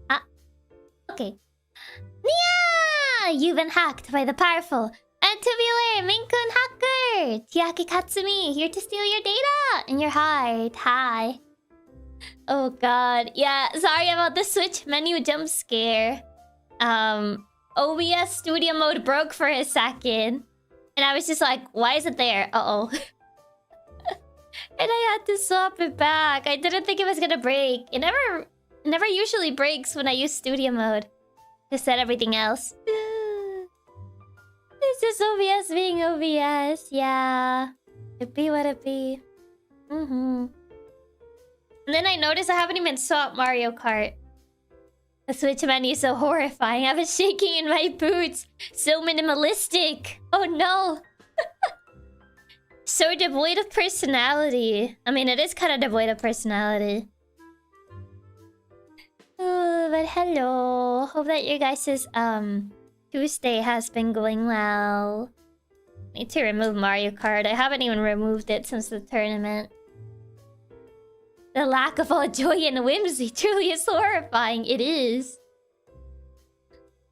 Ah, okay. Nyaa! You've been hacked by the powerful and tubular Maine Coon hacker! Chiaki Katsumi, here to steal your data and your heart. Hi. Oh god. Yeah, sorry about the Switch menu jump scare. OBS studio mode broke for a second. And I was just like, why is it there? Uh-oh. And I had to swap it back. I didn't think it was gonna break. It never usually breaks when I use studio mode to set everything else. It's just OBS being OBS. Yeah. It be what it be. And then I noticed I haven't even swapped Mario Kart. The Switch menu is so horrifying. I was shaking in my boots. So minimalistic. Oh no. So devoid of personality. I mean, it is kind of devoid of personality. Oh, but hello. Hope that your guys' Tuesday has been going well. Need to remove Mario Kart. I haven't even removed it since the tournament. The lack of all joy and whimsy truly is horrifying. It is.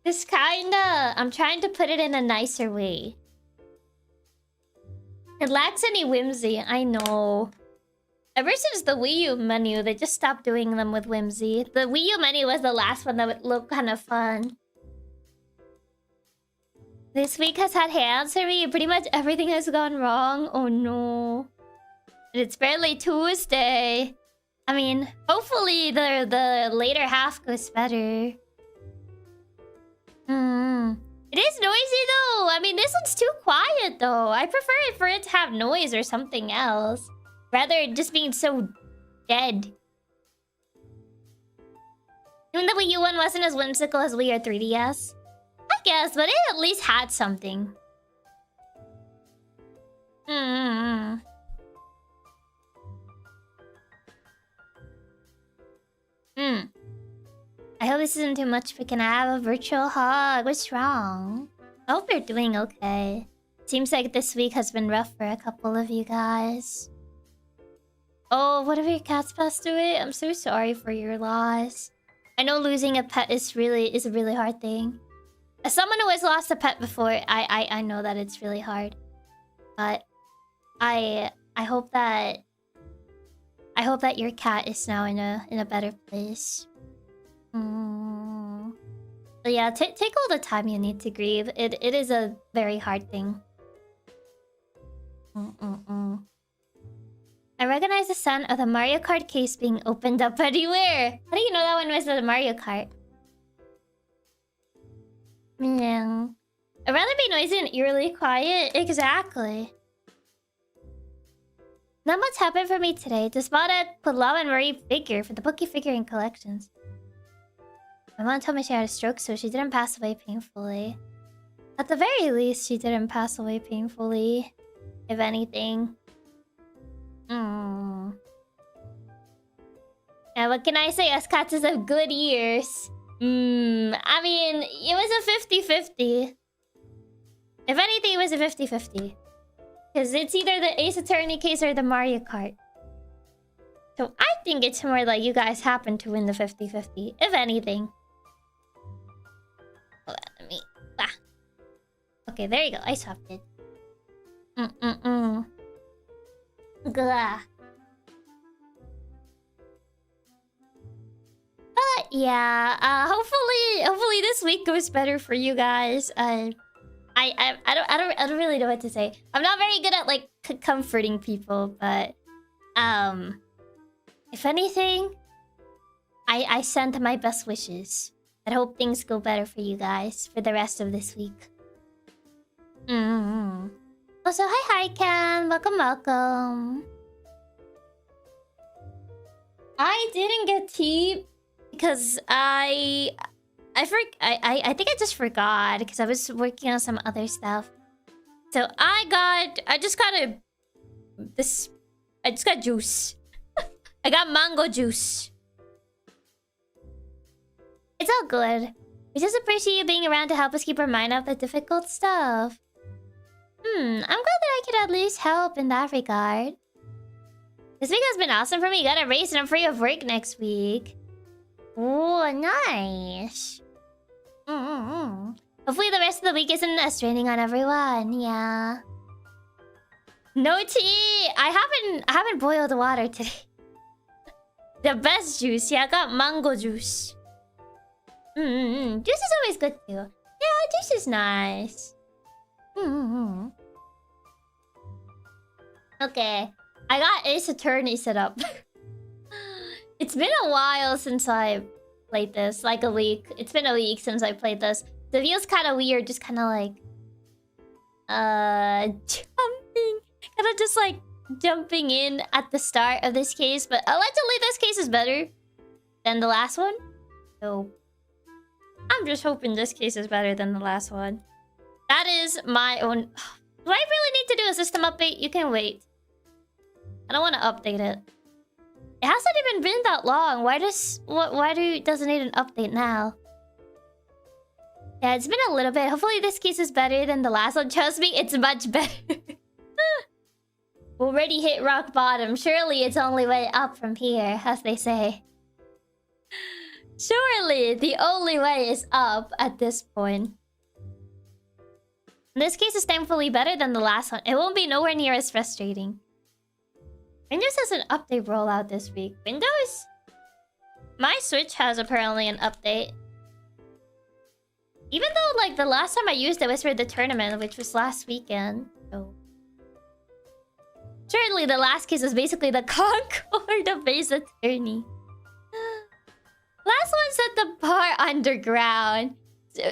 Just kinda... I'm trying to put it in a nicer way. It lacks any whimsy, I know. Ever since the Wii U menu, they just stopped doing them with whimsy. The Wii U menu was the last one that would look kind of fun. This week has had hands for me. Pretty much everything has gone wrong. Oh no. And it's barely Tuesday. I mean, hopefully the later half goes better. It is noisy though. I mean, this one's too quiet though. I prefer it for it to have noise or something else. Rather just being so dead. Even the Wii U one wasn't as whimsical as Wii or 3DS. I guess, but it at least had something. I hope this isn't too much, but can I have a virtual hug? What's wrong? I hope you're doing okay. Seems like this week has been rough for a couple of you guys. Oh, one of your cats passed away? I'm so sorry for your loss. I know losing a pet is a really hard thing. As someone who has lost a pet before, I know that it's really hard. But I hope that your cat is now in a better place. But yeah, take all the time you need to grieve. It is a very hard thing. I recognize the sound of the Mario Kart case being opened up anywhere. How do you know that one was the Mario Kart? Yeah. I'd rather be noisy and eerily quiet. Exactly. Not much happened for me today. Just bought a Palau and Marie figure for the Poke figurine collections. My mom told me she had a stroke, so she didn't pass away painfully. At the very least, she didn't pass away painfully. If anything. Yeah, what can I say? Us cats have good ears. I mean, it was a 50-50. If anything, it was a 50-50. Because it's either the Ace Attorney case or the Mario Kart. So I think it's more like you guys happen to win the 50-50. If anything. Hold on, let me... Okay, there you go. I swapped it. Gah. But yeah, hopefully this week goes better for you guys. I don't really know what to say. I'm not very good at like comforting people, but if anything, I send my best wishes. I hope things go better for you guys for the rest of this week. Also, hi Ken, welcome. I didn't get tea because I think I just forgot because I was working on some other stuff. So I just got juice. I got mango juice. It's all good. We just appreciate you being around to help us keep our mind off the difficult stuff. I'm glad that I could at least help in that regard. This week has been awesome for me. Got a race and I'm free of work next week. Oh, nice. Hopefully the rest of the week isn't as draining on everyone. Yeah. No tea. I haven't boiled water today. The best juice. Yeah, I got mango juice. Juice is always good too. Yeah, juice is nice. Okay. I got Ace Attorney set up. It's been a while since I played this. Like a week. It's been a week since I played this. So it feels kind of weird. Just kind of like... jumping. Kind of just like... jumping in at the start of this case. But allegedly this case is better than the last one. So... I'm just hoping this case is better than the last one. That is my own... Do I really need to do a system update? You can wait. I don't want to update it. It hasn't even been that long. Why does it need an update now? Yeah, it's been a little bit. Hopefully this case is better than the last one. Trust me, it's much better. Already hit rock bottom. Surely it's only way up from here, as they say. Surely the only way is up at this point. This case is thankfully better than the last one. It won't be nowhere near as frustrating. Windows has an update rollout this week. Windows? My Switch has apparently an update. Even though, like, the last time I used it was for the tournament, which was last weekend. So... surely the last case was basically the Concord of Ace Attorney. Last one set the bar underground.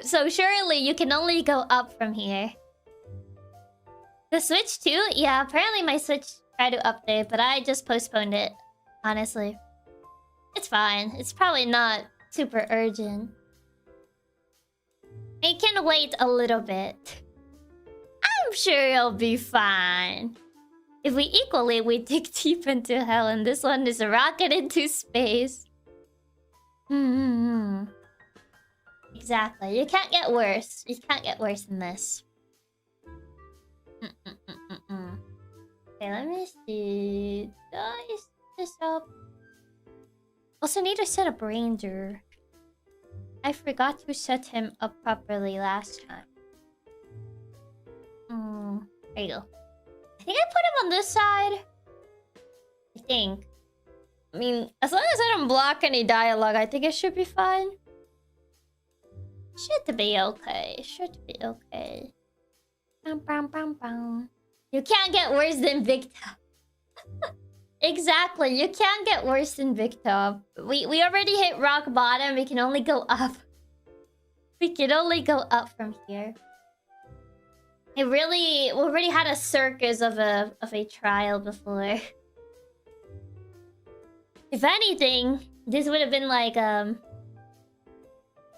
So surely you can only go up from here. The Switch too? Yeah, apparently my Switch tried to update, but I just postponed it. Honestly. It's fine. It's probably not super urgent. It can wait a little bit. I'm sure it'll be fine. If we equal it, we dig deep into hell, and this one is a rocket into space. Exactly. You can't get worse. You can't get worse than this. Okay, let me see. Did I set this up? Also need to set up Ranger. I forgot to set him up properly last time. There you go. I think I put him on this side. I think. I mean, as long as I don't block any dialogue, I think it should be fine. Should be okay. Should be okay. You can't get worse than Vtuber. Exactly. You can't get worse than Vtuber. We already hit rock bottom. We can only go up. We can only go up from here. We already had a circus of a trial before. If anything, this would have been like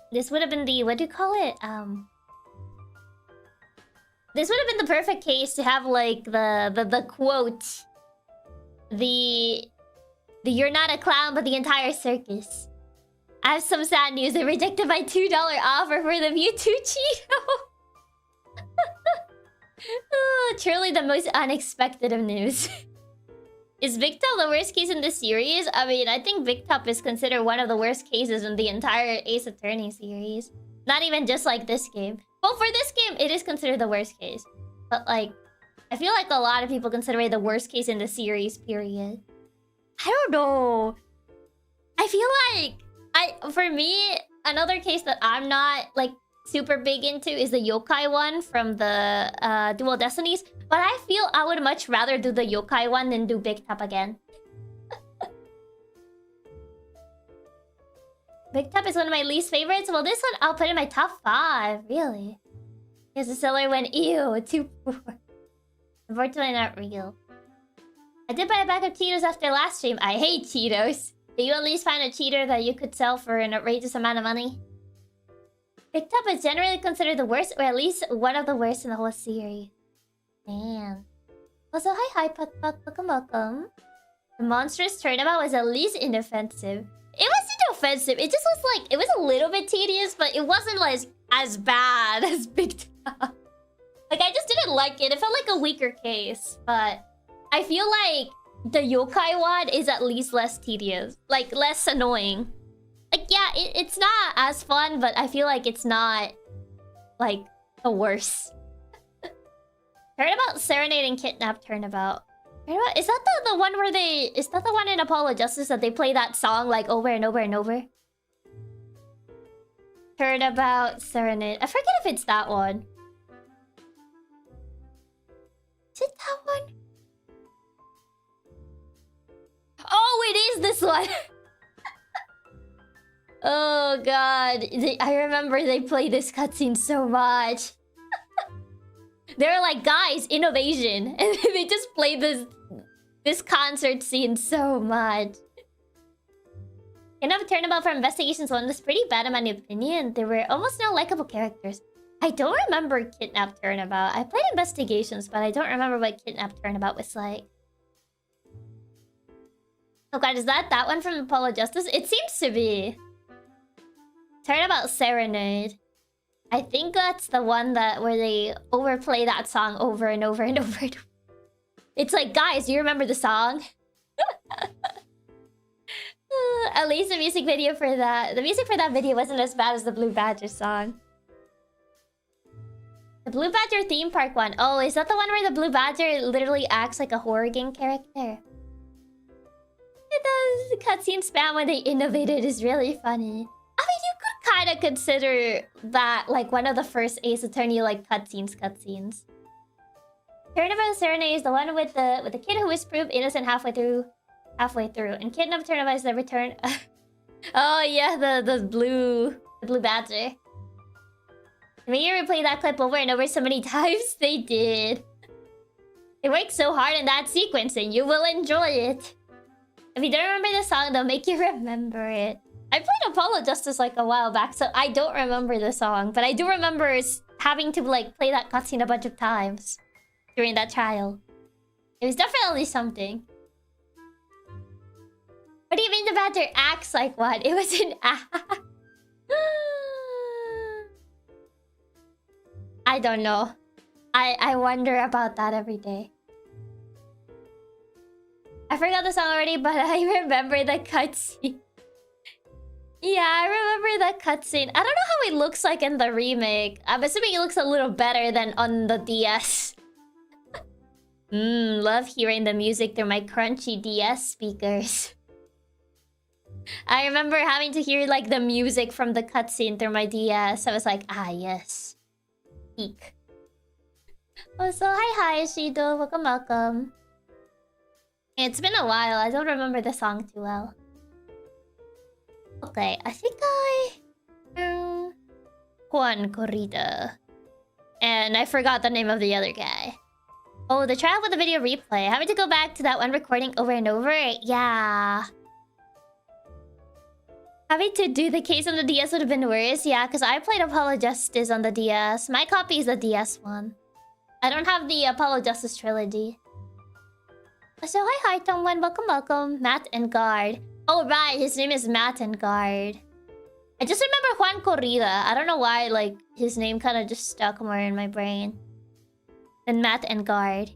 this would have been the, what do you call it? This would have been the perfect case to have like the quote. The you're not a clown but the entire circus. I have some sad news. I rejected my $2 offer for the Mewtwo Cheeto. Oh, truly the most unexpected of news. Is Vtuber the worst case in this series? I mean, I think Vtuber is considered one of the worst cases in the entire Ace Attorney series. Not even just like this game. Well, for this game, it is considered the worst case. But like, I feel like a lot of people consider it the worst case in the series, period. I don't know. I feel like... for me, another case that I'm not like super big into is the yokai one from the Dual Destinies. But I feel I would much rather do the yokai one than do Vtuber again. Vtuber is one of my least favorites. Well, this one I'll put in my top 5, really. Because the seller went, ew, too poor. Unfortunately not real. I did buy a bag of Cheetos after last stream. I hate Cheetos. Did you at least find a cheater that you could sell for an outrageous amount of money? Vtuber is generally considered the worst, or at least one of the worst in the whole series. Man. Also, hi, welcome. The monstrous tournament was at least inoffensive. It wasn't offensive. It just was like, it was a little bit tedious, but it wasn't like as bad as Vtuber. Like, I just didn't like it. It felt like a weaker case, but I feel like the yokai one is at least less tedious. Like, less annoying. Like, yeah, it's not as fun, but I feel like it's not, like, the worst. Turnabout, Serenade, and Kidnap Turnabout. Is that the one where they... Is that the one in Apollo Justice that they play that song, like, over and over and over? Turnabout, Serenade. I forget if it's that one. Is it that one? Oh, it is this one! Oh god. I remember they played this cutscene so much. They're like, guys, innovation. And they just played this concert scene so much. Enough Turnabout for Investigations 1 was pretty bad in my opinion. There were almost no likable characters. I don't remember Kidnap Turnabout. I played Investigations, but I don't remember what Kidnap Turnabout was like. Oh god, is that one from Apollo Justice? It seems to be. Turnabout Serenade. I think that's the one where they overplay that song over and over and over and over. It's like, guys, do you remember the song? At least the music video for that... The music for that video wasn't as bad as the Blue Badger song. The Blue Badger theme park one. Oh, is that the one where the Blue Badger literally acts like a horror game character? It does. The cutscene spam when they innovated is really funny. I mean, you could kind of consider that like one of the first Ace Attorney like cutscenes. Turnabout Serenade is the one with the kid who is proved innocent halfway through, and Kidnap Turnabout is the return. Oh yeah, the blue badger. I mean, you replay that clip over and over so many times. They did. They worked so hard in that sequence, and you will enjoy it. If you don't remember the song, they'll make you remember it. I played Apollo Justice like a while back, so I don't remember the song. But I do remember having to like play that cutscene a bunch of times during that trial. It was definitely something. What do you mean the badger acts like what? It was an act. I don't know. I wonder about that every day. I forgot the song already, but I remember the cutscene. Yeah, I remember that cutscene. I don't know how it looks like in the remake. I'm assuming it looks a little better than on the DS. Love hearing the music through my crunchy DS speakers. I remember having to hear like the music from the cutscene through my DS. I was like, ah yes. Peak. Oh, so hi Shido. Welcome. It's been a while. I don't remember the song too well. Okay, I think I... Juan Corrida. And I forgot the name of the other guy. Oh, the trial with the video replay. Having to go back to that one recording over and over? Yeah. Having to do the case on the DS would have been worse. Yeah, because I played Apollo Justice on the DS. My copy is the DS one. I don't have the Apollo Justice trilogy. So hi Tongwen, welcome. Matt Engarde. Oh right, his name is Matt Engarde. I just remember Juan Corrida. I don't know why, like, his name kind of just stuck more in my brain than Matt Engarde.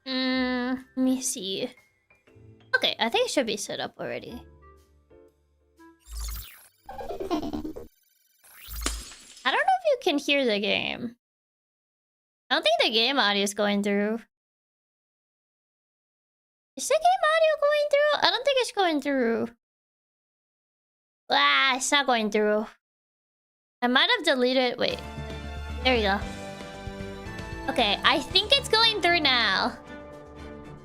Let me see. Okay, I think it should be set up already. I don't know if you can hear the game. I don't think the game audio is going through. Is the game audio going through? I don't think it's going through. Ah, it's not going through. I might have deleted... Wait. There you go. Okay, I think it's going through now.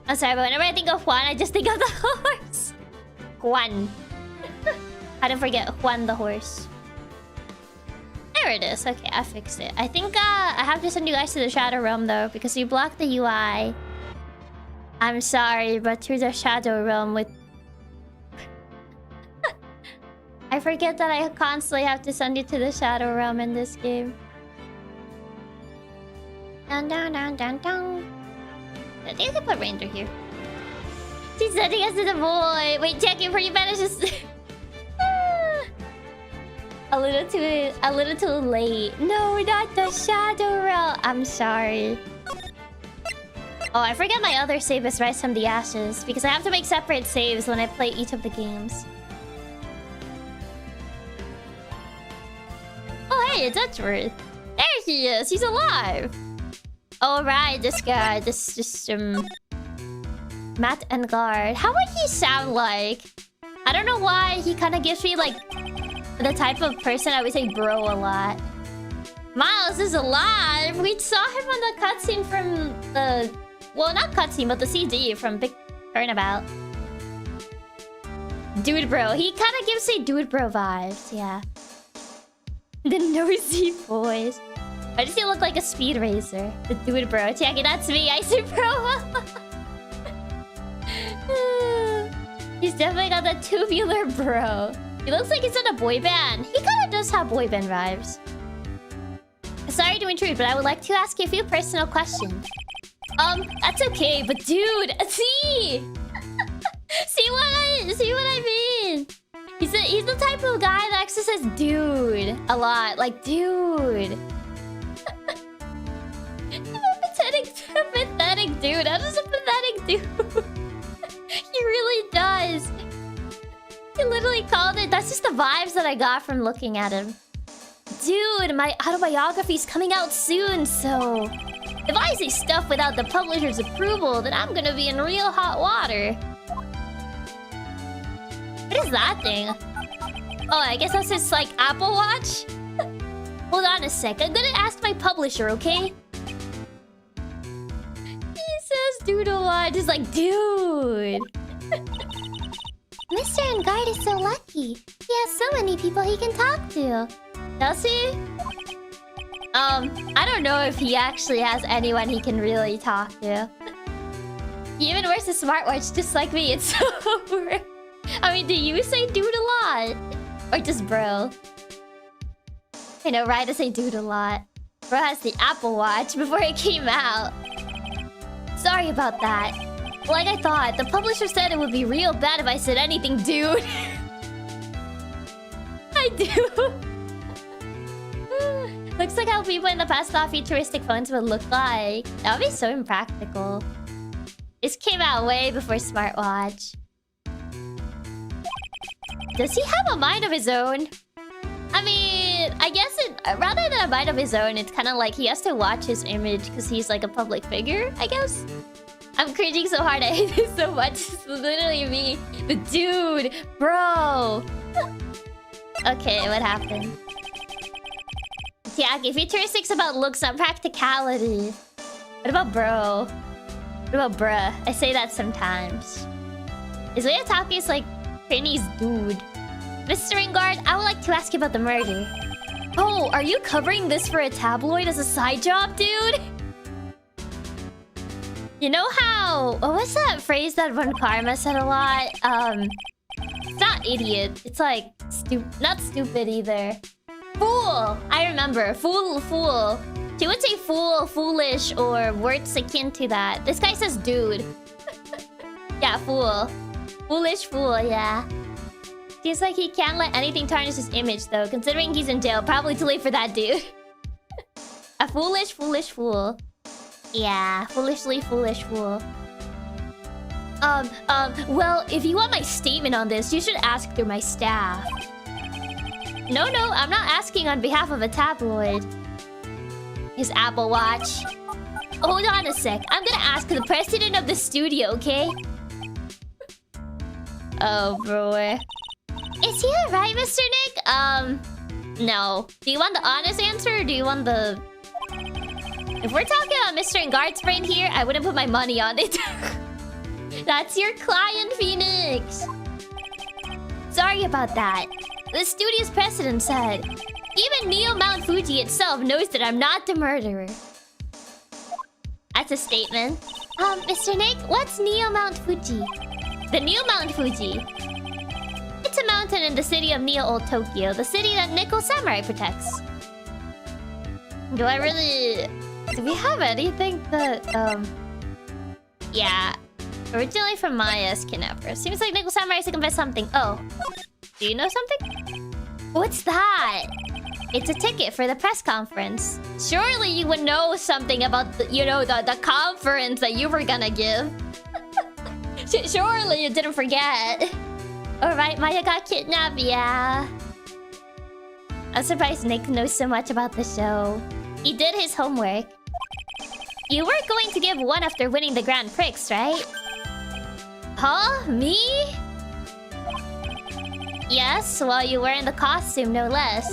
I'm sorry, but whenever I think of Juan, I just think of the horse. Juan. I don't forget Juan the horse. There it is. Okay, I fixed it. I think I have to send you guys to the Shadow Realm though, because you blocked the UI. I'm sorry, but to the Shadow Realm with... I forget that I constantly have to send you to the Shadow Realm in this game. Dun dun dun dun dun. I think I can put Ranger here. She's sending us to the void. Wait, Chiaki, before you vanish just... A little too late. No, not the Shadow Realm. I'm sorry. Oh, I forget my other save is Rise from the Ashes, because I have to make separate saves when I play each of the games. Oh, hey, it's Edgeworth. There he is. He's alive. Oh, right. This guy. Matt Engarde. How would he sound like? I don't know why. He kind of gives me, like, the type of person I would say bro a lot. Miles is alive. We saw him on the cutscene from the... Well, not cutscene, but the CD from Big Turnabout. Dude bro. He kind of gives me dude bro vibes. Yeah. The nosy boys. Why does he look like a speed racer? The dude bro. Chiaki, that's me. I say bro. He's definitely got the tubular bro. He looks like he's in a boy band. He kind of does have boy band vibes. Sorry to intrude, but I would like to ask you a few personal questions. That's okay, but dude, see? see what I mean? He's the type of guy that actually says dude a lot. Like, dude. Pathetic dude. That is a pathetic dude. He really does. He literally called it. That's just the vibes that I got from looking at him. Dude, my autobiography's coming out soon, so... If I say stuff without the publisher's approval, then I'm gonna be in real hot water. What is that thing? Oh, I guess that's his, like, Apple Watch? Hold on a sec. I'm gonna ask my publisher, okay? He says dude a lot. He's like, dude. Mr. Engarde is so lucky. He has so many people he can talk to. Does he? I don't know if he actually has anyone he can really talk to. He even wears a smartwatch just like me. It's so weird. I mean, do you say dude a lot? Or just bro? I know, right? I say dude a lot. Bro has the Apple Watch before it came out. Sorry about that. Like I thought, the publisher said it would be real bad if I said anything, dude. I do. Looks like how people in the past thought futuristic phones would look like. That would be so impractical. This came out way before smartwatch. Does he have a mind of his own? I mean, I guess rather than a mind of his own, it's kind of like he has to watch his image because he's like a public figure, I guess. I'm cringing so hard. I hate this so much. It's literally me. The dude. Bro. Okay, what happened? Chiaki, futuristic's about looks, not practicality. What about bro? What about bruh? I say that sometimes. Is Leotaki's like Penny's dude? Mr. Engarde, I would like to ask you about the murder. Oh, are you covering this for a tabloid as a side job, dude? You know how... What was that phrase that Von Karma said a lot? It's not idiot. It's like... Not stupid either. Fool! I remember. Fool. She would say fool, foolish, or words akin to that. This guy says dude. Yeah, fool. Foolish fool, yeah. Seems like he can't let anything tarnish his image, though. Considering he's in jail, probably too late for that, dude. A foolish fool. Yeah, foolishly foolish fool. Well, if you want my statement on this, you should ask through my staff. No, I'm not asking on behalf of a tabloid. His Apple Watch. Hold on a sec. I'm gonna ask the president of the studio, okay? Oh, boy. Is he alright, Mr. Nick? No. Do you want the honest answer, or do you want the... If we're talking about Mr. Engarde's brain here, I wouldn't put my money on it. That's your client, Phoenix. Sorry about that. The studio's president said, even Neo Mount Fuji itself knows that I'm not the murderer. That's a statement. Mr. Nick, what's Neo Mount Fuji? The Neo Mount Fuji. It's a mountain in the city of Neo Old Tokyo, the city that Nickel Samurai protects. Do I really... Do we have anything that, Yeah. Originally from Maya's kidnapper. Seems like Nickel Samurai is to confess something. Oh. Do you know something? What's that? It's a ticket for the press conference. Surely you would know something about the, the conference that you were gonna give. Surely you didn't forget. Alright, Maya got kidnapped, yeah. I'm surprised Nick knows so much about the show. He did his homework. You were going to give one after winning the Grand Prix, right? Huh? Me? Yes, well, you were in the costume, no less.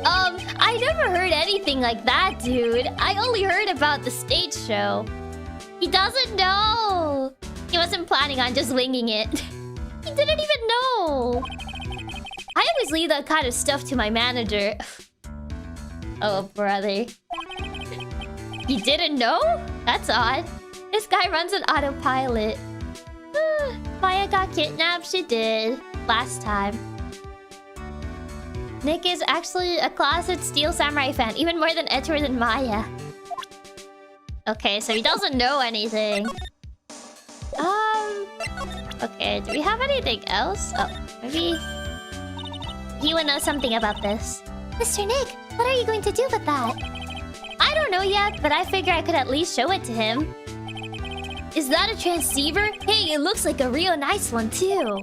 I never heard anything like that, dude. I only heard about the stage show. He doesn't know. He wasn't planning on just winging it. He didn't even know. I always leave that kind of stuff to my manager. Oh, brother. You didn't know? That's odd. This guy runs an autopilot. Maya got kidnapped, she did. Last time. Nick is actually a closet Steel Samurai fan, even more than Edgeworth and Maya. Okay, so he doesn't know anything. Okay, do we have anything else? Oh, maybe he would know something about this. Mr. Nick, what are you going to do with that? I don't know yet, but I figure I could at least show it to him. Is that a transceiver? Hey, it looks like a real nice one too.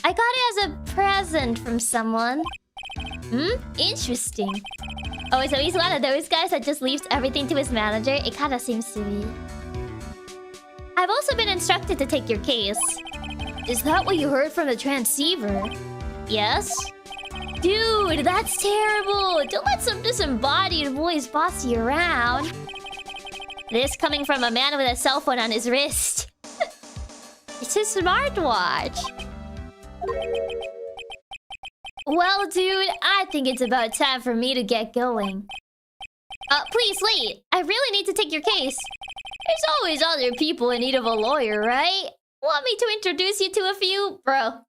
I got it as a present from someone. Interesting. Oh, so he's one of those guys that just leaves everything to his manager? It kinda seems to be. I've also been instructed to take your case. Is that what you heard from the transceiver? Yes? Dude, that's terrible! Don't let some disembodied voice boss you around. This coming from a man with a cell phone on his wrist. It's his smartwatch. Well, dude, I think it's about time for me to get going. Please wait. I really need to take your case. There's always other people in need of a lawyer, right? Want me to introduce you to a few? Bro.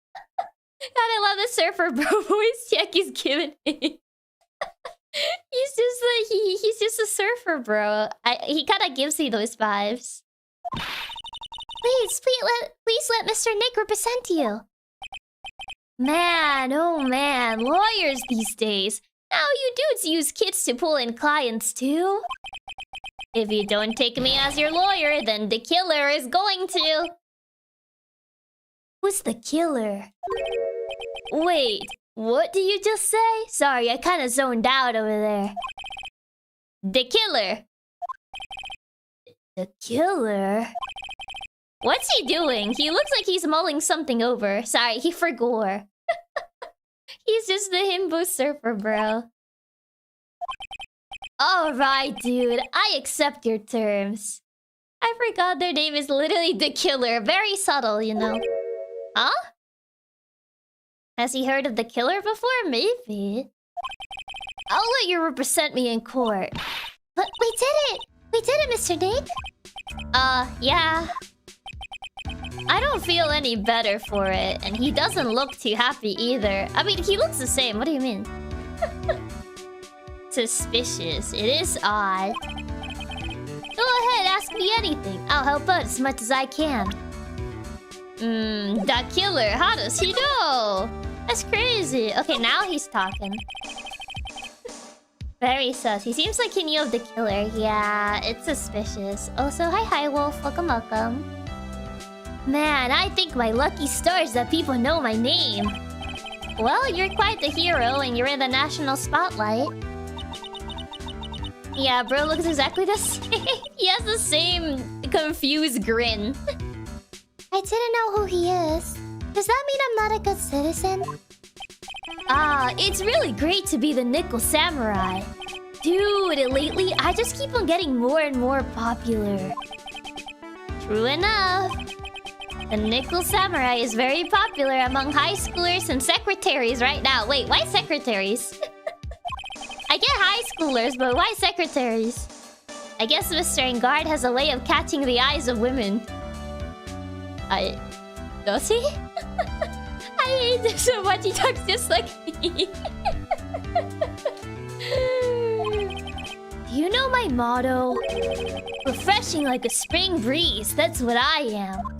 God, I love the surfer bro voice Chiaki's giving me. He's just like, he's just a surfer bro. He kinda gives me those vibes. Please let Mr. Nick represent you. Man, oh man, lawyers these days. Now you dudes use kids to pull in clients too. If you don't take me as your lawyer, then the killer is going to. Who's the killer? Wait, what did you just say? Sorry, I kinda zoned out over there. The killer. The killer? What's he doing? He looks like he's mulling something over. Sorry, he forgot. He's just the himbo surfer, bro. Alright, dude. I accept your terms. I forgot their name is literally the killer. Very subtle, you know. Huh? Has he heard of the killer before? Maybe. I'll let you represent me in court. But we did it! We did it, Mr. Nick! Yeah. I don't feel any better for it, and he doesn't look too happy either. I mean, he looks the same. What do you mean? Suspicious. It is odd. Go ahead, ask me anything. I'll help out as much as I can. That killer. How does he know? That's crazy. Okay, now he's talking. Very sus. He seems like he knew of the killer. Yeah, it's suspicious. Also, hi, Wolf. Welcome. Man, I think my lucky stars that people know my name. Well, you're quite the hero and you're in the national spotlight. Yeah, bro looks exactly the same. He has the same confused grin. I didn't know who he is. Does that mean I'm not a good citizen? It's really great to be the Nickel Samurai. Dude, lately I just keep on getting more and more popular. True enough. The Nickel Samurai is very popular among high schoolers and secretaries right now. Wait, why secretaries? I get high schoolers, but why secretaries? I guess Mr. Engarde has a way of catching the eyes of women. Does he? I hate him so much, he talks just like me. Do you know my motto? Refreshing like a spring breeze, that's what I am.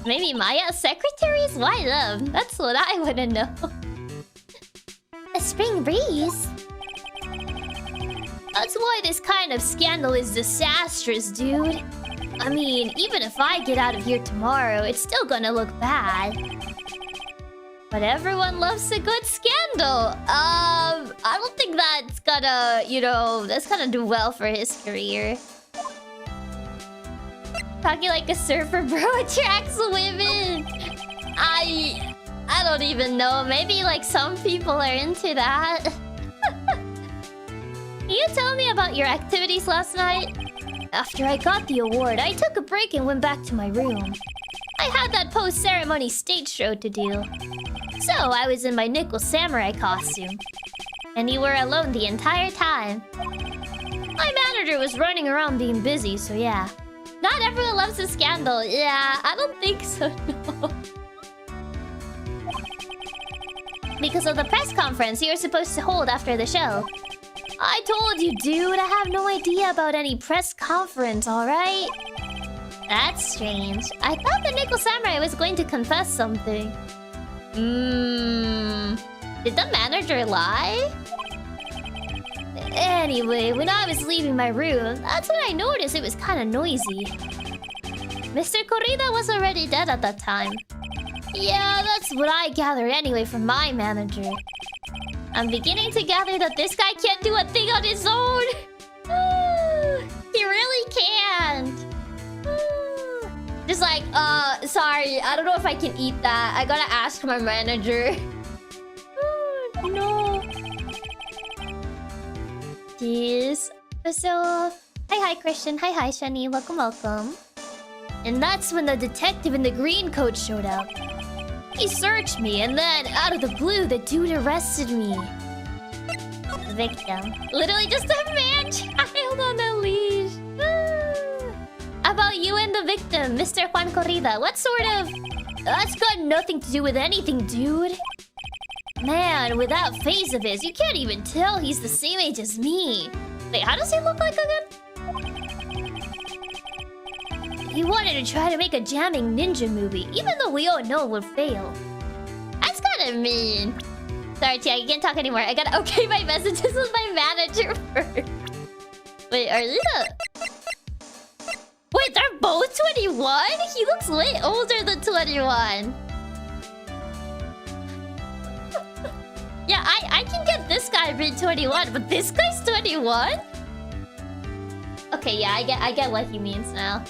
Maybe Maya secretaries? Why them? That's what I wanna know. A spring breeze. That's why this kind of scandal is disastrous, dude. I mean, even if I get out of here tomorrow, it's still gonna look bad. But everyone loves a good scandal. I don't think that's gonna, you know, that's gonna do well for his career. Talking like a surfer bro attracts women. I don't even know. Maybe like some people are into that. Can you tell me about your activities last night? After I got the award, I took a break and went back to my room. I had that post-ceremony stage show to do. So I was in my nickel samurai costume. And you were alone the entire time. My manager was running around being busy, so yeah. Not everyone loves a scandal. Yeah, I don't think so, no. Because of the press conference you were supposed to hold after the show. I told you, dude, I have no idea about any press conference, alright? That's strange. I thought the Nickel Samurai was going to confess something. Did the manager lie? Anyway, when I was leaving my room, that's when I noticed it was kind of noisy. Mr. Corrida was already dead at that time. Yeah, that's what I gathered anyway from my manager. I'm beginning to gather that this guy can't do a thing on his own. He really can't. Just like, sorry, I don't know if I can eat that. I gotta ask my manager. No. Jeez. So, hi Christian. Hi Shani. Welcome. And that's when the detective in the green coat showed up. He searched me, and then, out of the blue, the dude arrested me. Victim. Literally just a man-child on a leash. About you and the victim, Mr. Juan Corrida. What sort of... That's got nothing to do with anything, dude. Man, with that face of his, you can't even tell he's the same age as me. Wait, how does he look like again? He wanted to try to make a jamming ninja movie, even though we all know would fail. That's kinda mean. Sorry, Tia, I can't talk anymore. I gotta okay my messages with my manager first. Wait, are you the... Wait, they're both 21? He looks way older than 21. Yeah, I can get this guy being 21, but this guy's 21? Okay, yeah, I get what he means now.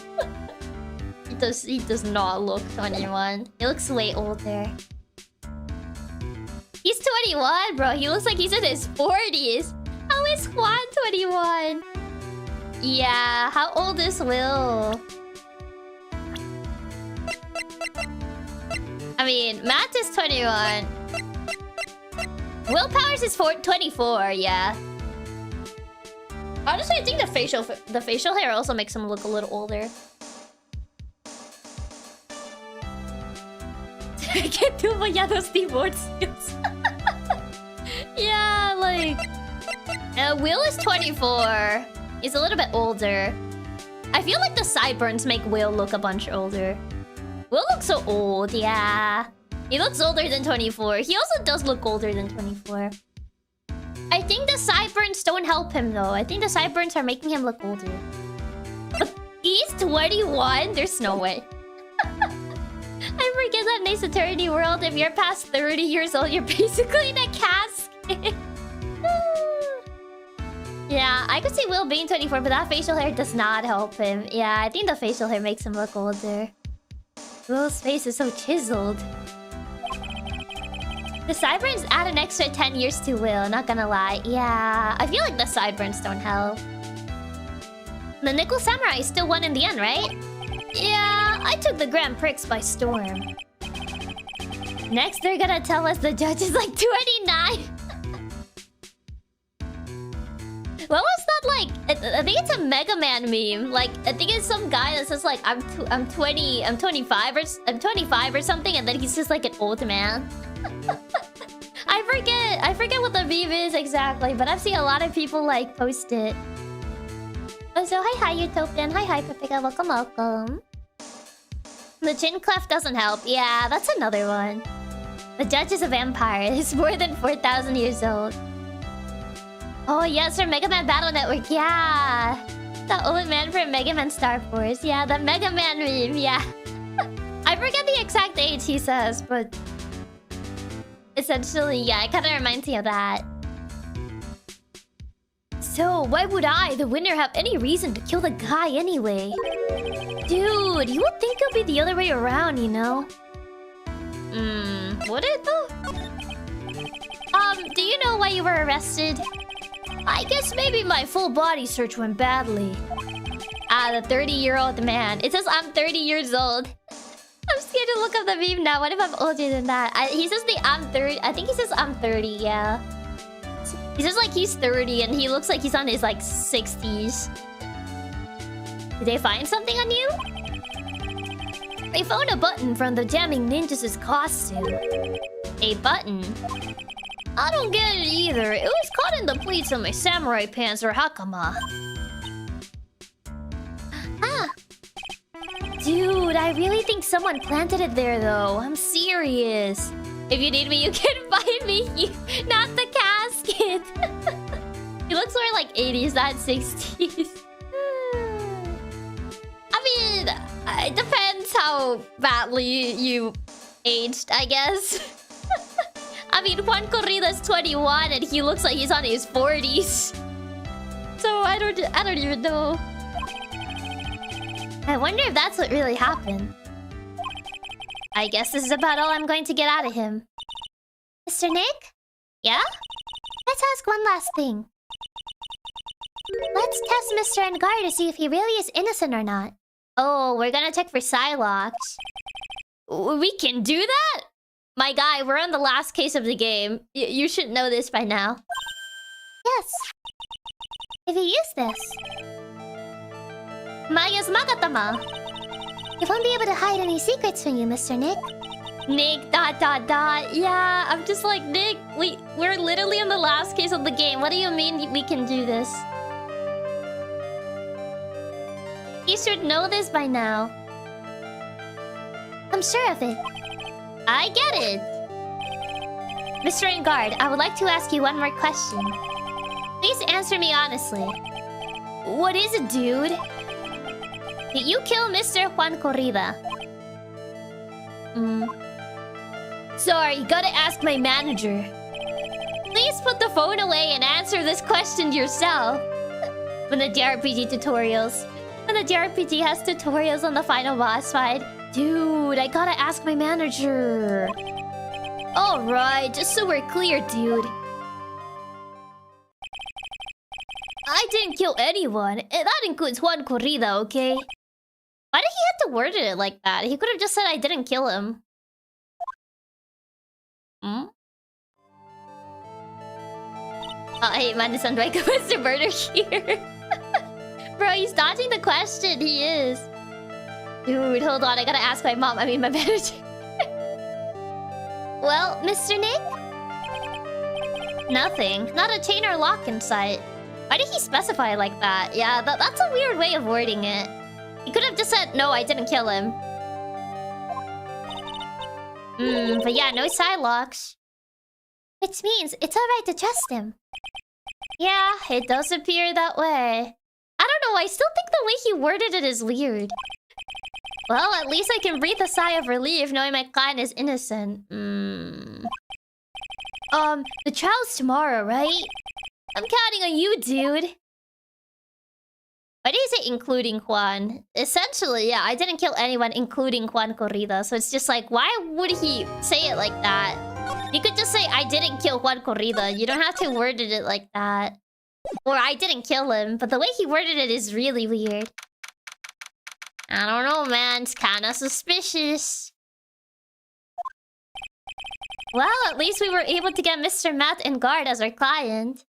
He does not look 21. He looks way older. He's 21, bro. He looks like he's in his 40s. How is Juan 21? Yeah, how old is Will? I mean, Matt is 21. Willpower's is 24, yeah. Honestly, I think the facial hair also makes him look a little older. I can't do those keyboard skills. Yeah, like... Will is 24. He's a little bit older. I feel like the sideburns make Will look a bunch older. Will looks so old, yeah. He looks older than 24. He also does look older than 24. I think the sideburns don't help him, though. I think the sideburns are making him look older. But he's 21? There's no way. I forget that in Ace Attorney world, if you're past 30 years old, you're basically in a casket. Yeah, I could see Will being 24, but that facial hair does not help him. Yeah, I think the facial hair makes him look older. Will's face is so chiseled. The sideburns add an extra 10 years to Will, not gonna lie. Yeah, I feel like the sideburns don't help. The Nickel Samurai still won in the end, right? Yeah, I took the Grand Prix by storm. Next, they're gonna tell us the judge is like 29. What was that like? I think it's a Mega Man meme. Like, I think it's some guy that says like, I'm 25 or something, and then he's just like an old man. I forget what the meme is exactly, but I've seen a lot of people like post it. Oh, so hi Utopian, hi Pepika, welcome. The chin cleft doesn't help. Yeah, that's another one. The judge is a vampire. He's more than 4,000 years old. Oh, yes, for Mega Man Battle Network. Yeah. The old man from Mega Man Star Force. Yeah, the Mega Man meme. Yeah. I forget the exact age he says, but... essentially, yeah, it kind of reminds me of that. So, why would I, the winner, have any reason to kill the guy anyway? Dude, you would think it'll be the other way around, you know? Would it though? Do you know why you were arrested? I guess maybe my full body search went badly. Ah, the 30-year-old man. It says I'm 30 years old. I'm scared to look up the meme now. What if I'm older than that? He says I'm 30. I think he says I'm 30, yeah. He says like he's 30 and he looks like he's on his like 60s. Did they find something on you? They found a button from the Jamming Ninjas' costume. A button? I don't get it either. It was caught in the pleats of my samurai pants or hakama. Ah. Dude, I really think someone planted it there though. I'm serious. If you need me, you can find me. Not the casket. He looks more like 80s, not 60s. I mean, it depends how badly you aged, I guess. I mean, Juan Corrida's 21 and he looks like he's on his 40s. So I don't even know. I wonder if that's what really happened. I guess this is about all I'm going to get out of him. Mr. Nick? Yeah? Let's ask one last thing. Let's test Mr. Engarde to see if he really is innocent or not. Oh, we're gonna check for psy-locks. We can do that? My guy, we're on the last case of the game. You should know this by now. Yes. If you use this... Maya's Magatama. You won't be able to hide any secrets from you, Mr. Nick. Nick, ... Yeah, I'm just like, Nick, we're literally in the last case of the game. What do you mean we can do this? You should know this by now. I'm sure of it. I get it. Mr. Engarde, I would like to ask you one more question. Please answer me honestly. What is it, dude? Did you kill Mr. Juan Corrida? Sorry, gotta ask my manager. Please put the phone away and answer this question yourself. When the JRPG tutorials. When the JRPG has tutorials on the final boss fight. Dude, I gotta ask my manager. Alright, just so we're clear, dude. I didn't kill anyone. That includes Juan Corrida, okay? Why did he have to word it like that? He could have just said I didn't kill him. Oh, hey, Manasan, do I go Mr. Murder here? Bro, he's dodging the question. He is. Dude, hold on. I gotta ask my mom. I mean, my manager. Well, Mr. Nick? Nothing. Not a chain or lock in sight. Why did he specify like that? Yeah, that's a weird way of wording it. He could have just said, no, I didn't kill him. But yeah, no psy-locks. Which means it's alright to trust him. Yeah, it does appear that way. I don't know, I still think the way he worded it is weird. Well, at least I can breathe a sigh of relief knowing my client is innocent. The trial's tomorrow, right? I'm counting on you, dude. Why do you say including Juan? Essentially, yeah, I didn't kill anyone including Juan Corrida. So it's just like, why would he say it like that? You could just say, I didn't kill Juan Corrida. You don't have to word it like that. Or I didn't kill him. But the way he worded it is really weird. I don't know, man. It's kind of suspicious. Well, at least we were able to get Mr. Matt Engarde as our client.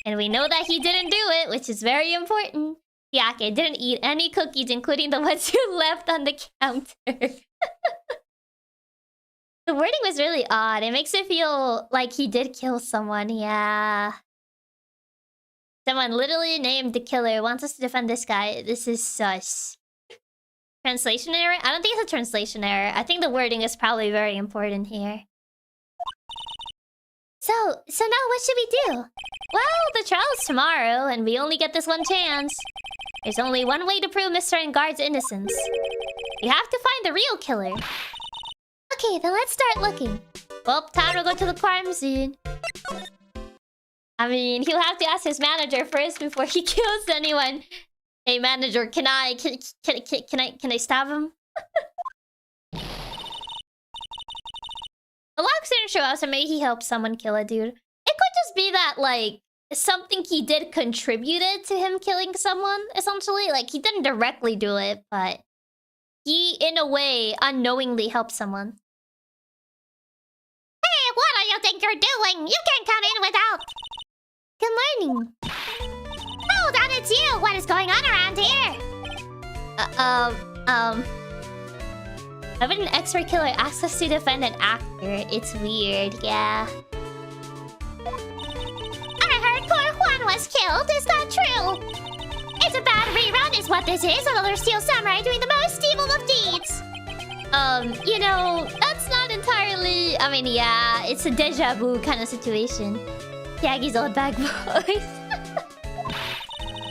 And we know that he didn't do it, which is very important. Chiaki didn't eat any cookies, including the ones you left on the counter. The wording was really odd. It makes it feel like he did kill someone, yeah. Someone literally named the killer wants us to defend this guy. This is sus. Translation error? I don't think it's a translation error. I think the wording is probably very important here. So now what should we do? Well, the trial's tomorrow, and we only get this one chance. There's only one way to prove Mr. Engarde's innocence. We have to find the real killer. Okay, then let's start looking. Well, time to go to the crime scene. I mean, he'll have to ask his manager first before he kills anyone. Hey, manager, can I stab him? The locks didn't show up, so maybe he helped someone kill a dude. It could just be that, like, something he did contributed to him killing someone, essentially. Like, he didn't directly do it, but he, in a way, unknowingly helped someone. Hey, what do you think you're doing? You can't come in without... Good morning. Oh, that it's you! What is going on around here? Having an expert killer asks us to defend an actor. It's weird, yeah. I heard poor Juan was killed. Is that true? It's a bad rerun is what this is. Another steel samurai doing the most evil of deeds. You know, that's not entirely... I mean, yeah, it's a deja vu kind of situation. Chiaki's Oldbag voice.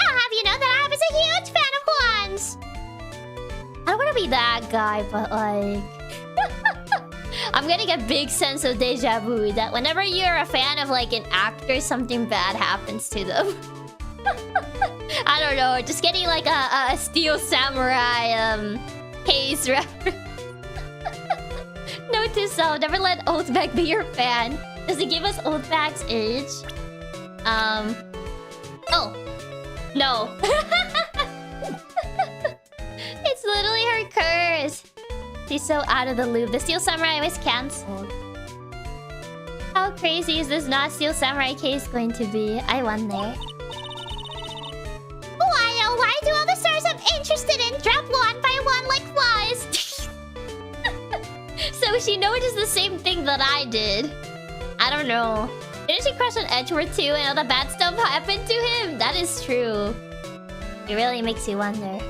I'll have you know that I was a huge fan of Juan's. I don't want to be that guy, but like... I'm getting a big sense of deja vu that whenever you're a fan of like an actor, something bad happens to them. I don't know, just getting like a Steel Samurai case reference. Note to self, never let Oldbag be your fan. Does it give us Oldbag's age? Oh. No. It's literally her curse. She's so out of the loop. The Steel Samurai was cancelled. How crazy is this not Steel Samurai case going to be? I wonder. Why, oh, why do all the stars I'm interested in drop one by one like flies? So she noticed the same thing that I did. I don't know. Didn't she crush on Edgeworth too and all the bad stuff happened to him? That is true. It really makes you wonder.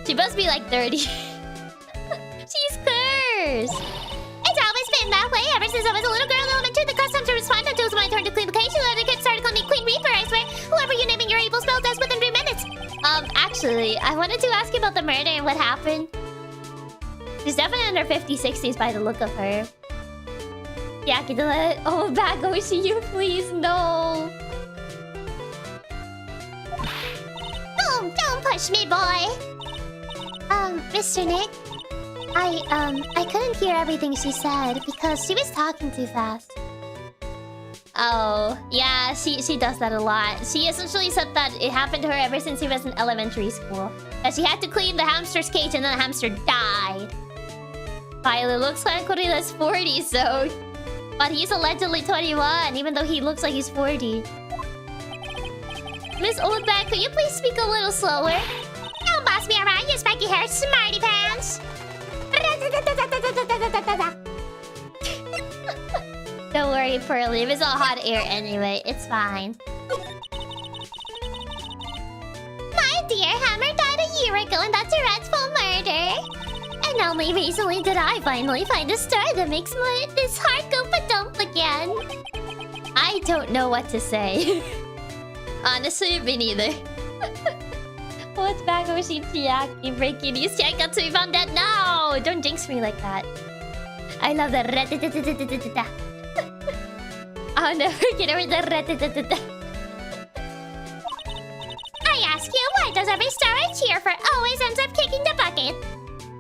She must be like 30. She's cursed. It's always been that way ever since I was a little girl in elementary. The custom to respond until it was my turn to clean the cage. The kid started calling me Queen Reaper, I swear. Whoever you naming your evil spell does within 3 minutes. Actually, I wanted to ask you about the murder and what happened. She's definitely under 50s, 60s by the look of her. Chiaki, to let it all back Oshi, you please, no. Don't push me, boy. Mr. Nick, I couldn't hear everything she said because she was talking too fast. Oh, yeah, she does that a lot. She essentially said that it happened to her ever since she was in elementary school. That she had to clean the hamster's cage and then the hamster died. Violet looks like Corilla's 40, so... But he's allegedly 21, even though he looks like he's 40. Miss Oldbag, could you please speak a little slower? Don't boss me around, you spiky haired smarty pants! Don't worry, Pearly. It's all hot air anyway. It's fine. My dear Hammer died a year ago in that dreadful murder. And only recently did I finally find a star that makes this heart go ba-dump again. I don't know what to say. Honestly, me neither. What's back Oshi Chiaki breaking news? Chiaki Katsumi found dead. No! Don't jinx me like that. I love the rat-a-ta-ta-ta-ta-ta. I'll never get over the rat-a-ta-ta-ta. I ask you, why does every star I cheer for always ends up kicking the bucket?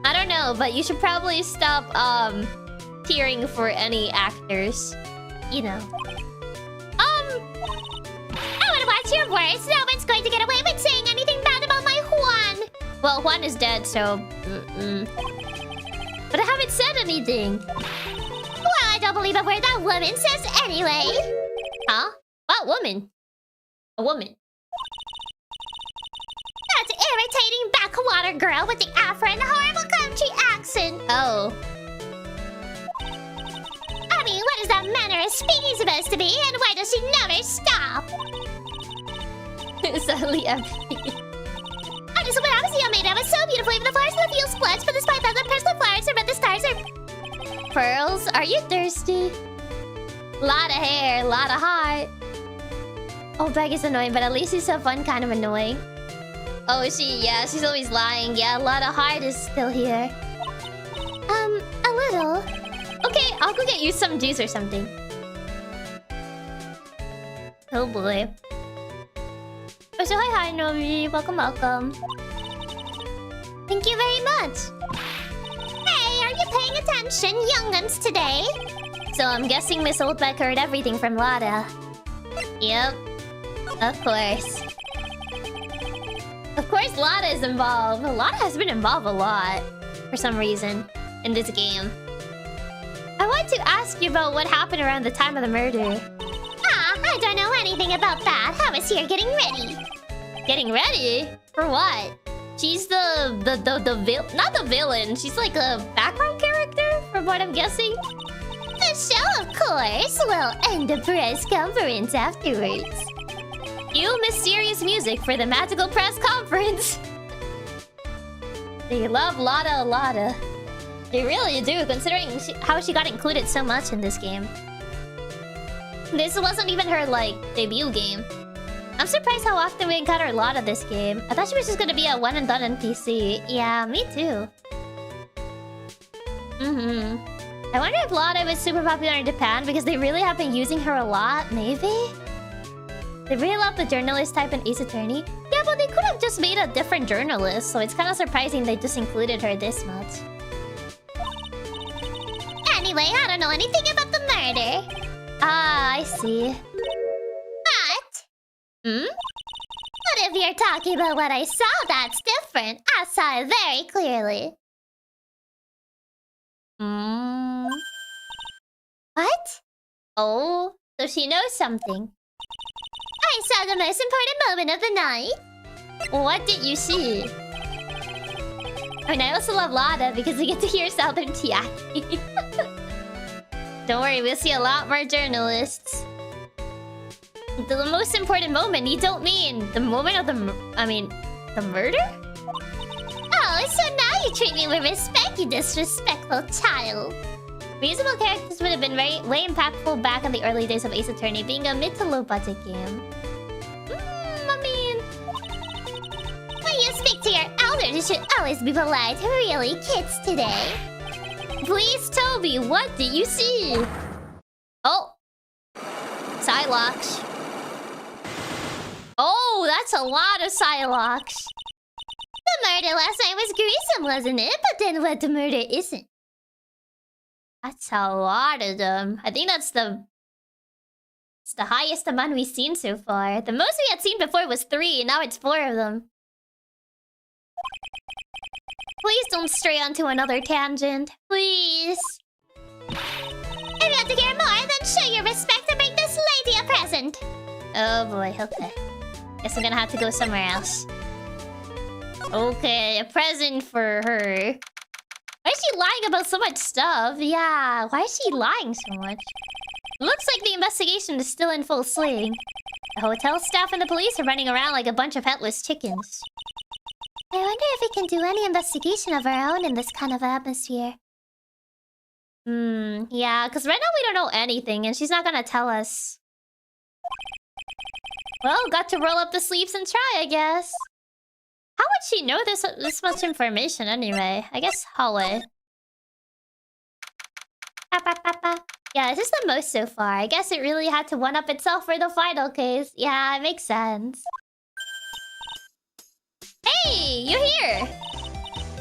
I don't know, but you should probably stop cheering for any actors. You know. I would watch your words. No one's going to get away with saying anything bad about my Juan. Well, Juan is dead, so... But I haven't said anything. Well, I don't believe a word that woman says anyway. Huh? What woman? A woman. That irritating backwater girl with the afro and the horrible country accent. Oh. I mean, what is that manner of speaking supposed to be? And why does she never stop? Suddenly empty. I this is what I was made of. It's so beautiful. Even the flowers in the field splutch, but despite that, the personal flowers are red. The stars are... Pearls, are you thirsty? Lot of hair, lot of heart. Oldbag is annoying, but at least he's so fun, kind of annoying. Oh, yeah, she's always lying. Yeah, a lot of heart is still here. A little. Okay, I'll go get you some juice or something. Oh boy. Oh, so hi, Nomi. Welcome, welcome. Thank you very much. Hey, are you paying attention, young'uns, today? So I'm guessing Miss Oldbag heard everything from Lotta. Yep. Of course. Of course Lotta is involved. Lotta has been involved a lot. For some reason. In this game. I want to ask you about what happened around the time of the murder. I don't know anything about that. I was here getting ready. Getting ready? For what? She's the not the villain. She's like a background character, from what I'm guessing. The show, of course, will end the press conference afterwards. Cue mysterious music for the magical press conference. They love Lotta a lotta. They really do, considering how she got included so much in this game. This wasn't even her, like, debut game. I'm surprised how often we encounter Lotta this game. I thought she was just gonna be a one and done NPC. Yeah, me too. I wonder if Lotta was super popular in Japan because they really have been using her a lot, maybe? They really love the journalist type in Ace Attorney. Yeah, but they could have just made a different journalist, so it's kind of surprising they just included her this much. Anyway, I don't know anything about the murder. Ah, I see. But... But if you're talking about what I saw, that's different. I saw it very clearly. What? Oh, so she knows something. I saw the most important moment of the night. What did you see? I mean, I also love Lotta because we get to hear Southern Chiaki. Don't worry, we'll see a lot more journalists. The most important moment, you don't mean the moment of the murder? Oh, so now you treat me with respect, you disrespectful child. Reasonable characters would have been way impactful back in the early days of Ace Attorney, being a mid to low budget game. I mean... When you speak to your elders, you should always be polite. Really, kids today. Please, Toby, what did you see? Oh. Psy-locks. Oh, that's a lot of psy-locks. The murder last night was gruesome, wasn't it? But then what the murder isn't? That's a lot of them. I think it's the highest amount we've seen so far. The most we had seen before was 3, now it's 4 of them. Please don't stray onto another tangent. Please. If you want to hear more, then show your respect and bring this lady a present. Oh boy, okay. Guess I'm gonna have to go somewhere else. Okay, a present for her. Why is she lying about so much stuff? Yeah, why is she lying so much? Looks like the investigation is still in full swing. The hotel staff and the police are running around like a bunch of headless chickens. I wonder if we can do any investigation of our own in this kind of atmosphere. Yeah, because right now we don't know anything and she's not gonna tell us. Well, got to roll up the sleeves and try, I guess. How would she know this much information anyway? I guess hallway. Yeah, this is the most so far. I guess it really had to one-up itself for the final case. Yeah, it makes sense. Hey, you're here!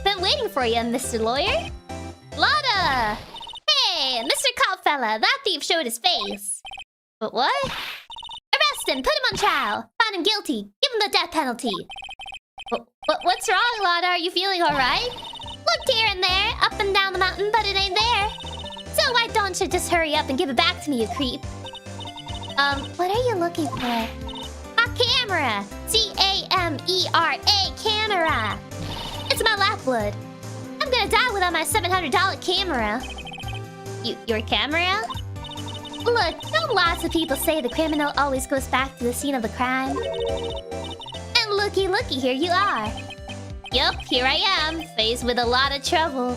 Been waiting for you, Mr. Lawyer. Lotta! Hey, Mr. Copfella, that thief showed his face. But what? Arrest him, put him on trial. Find him guilty, give him the death penalty. What's wrong, Lotta? Are you feeling alright? Looked here and there, up and down the mountain, but it ain't there. So why don't you just hurry up and give it back to me, you creep? What are you looking for? A camera! C-A-M-E-R-A, camera! It's my lifeblood. I'm gonna die without my $700 camera. Your camera? Look, don't lots of people say the criminal always goes back to the scene of the crime? And looky, here you are. Yep, here I am, faced with a lot of trouble.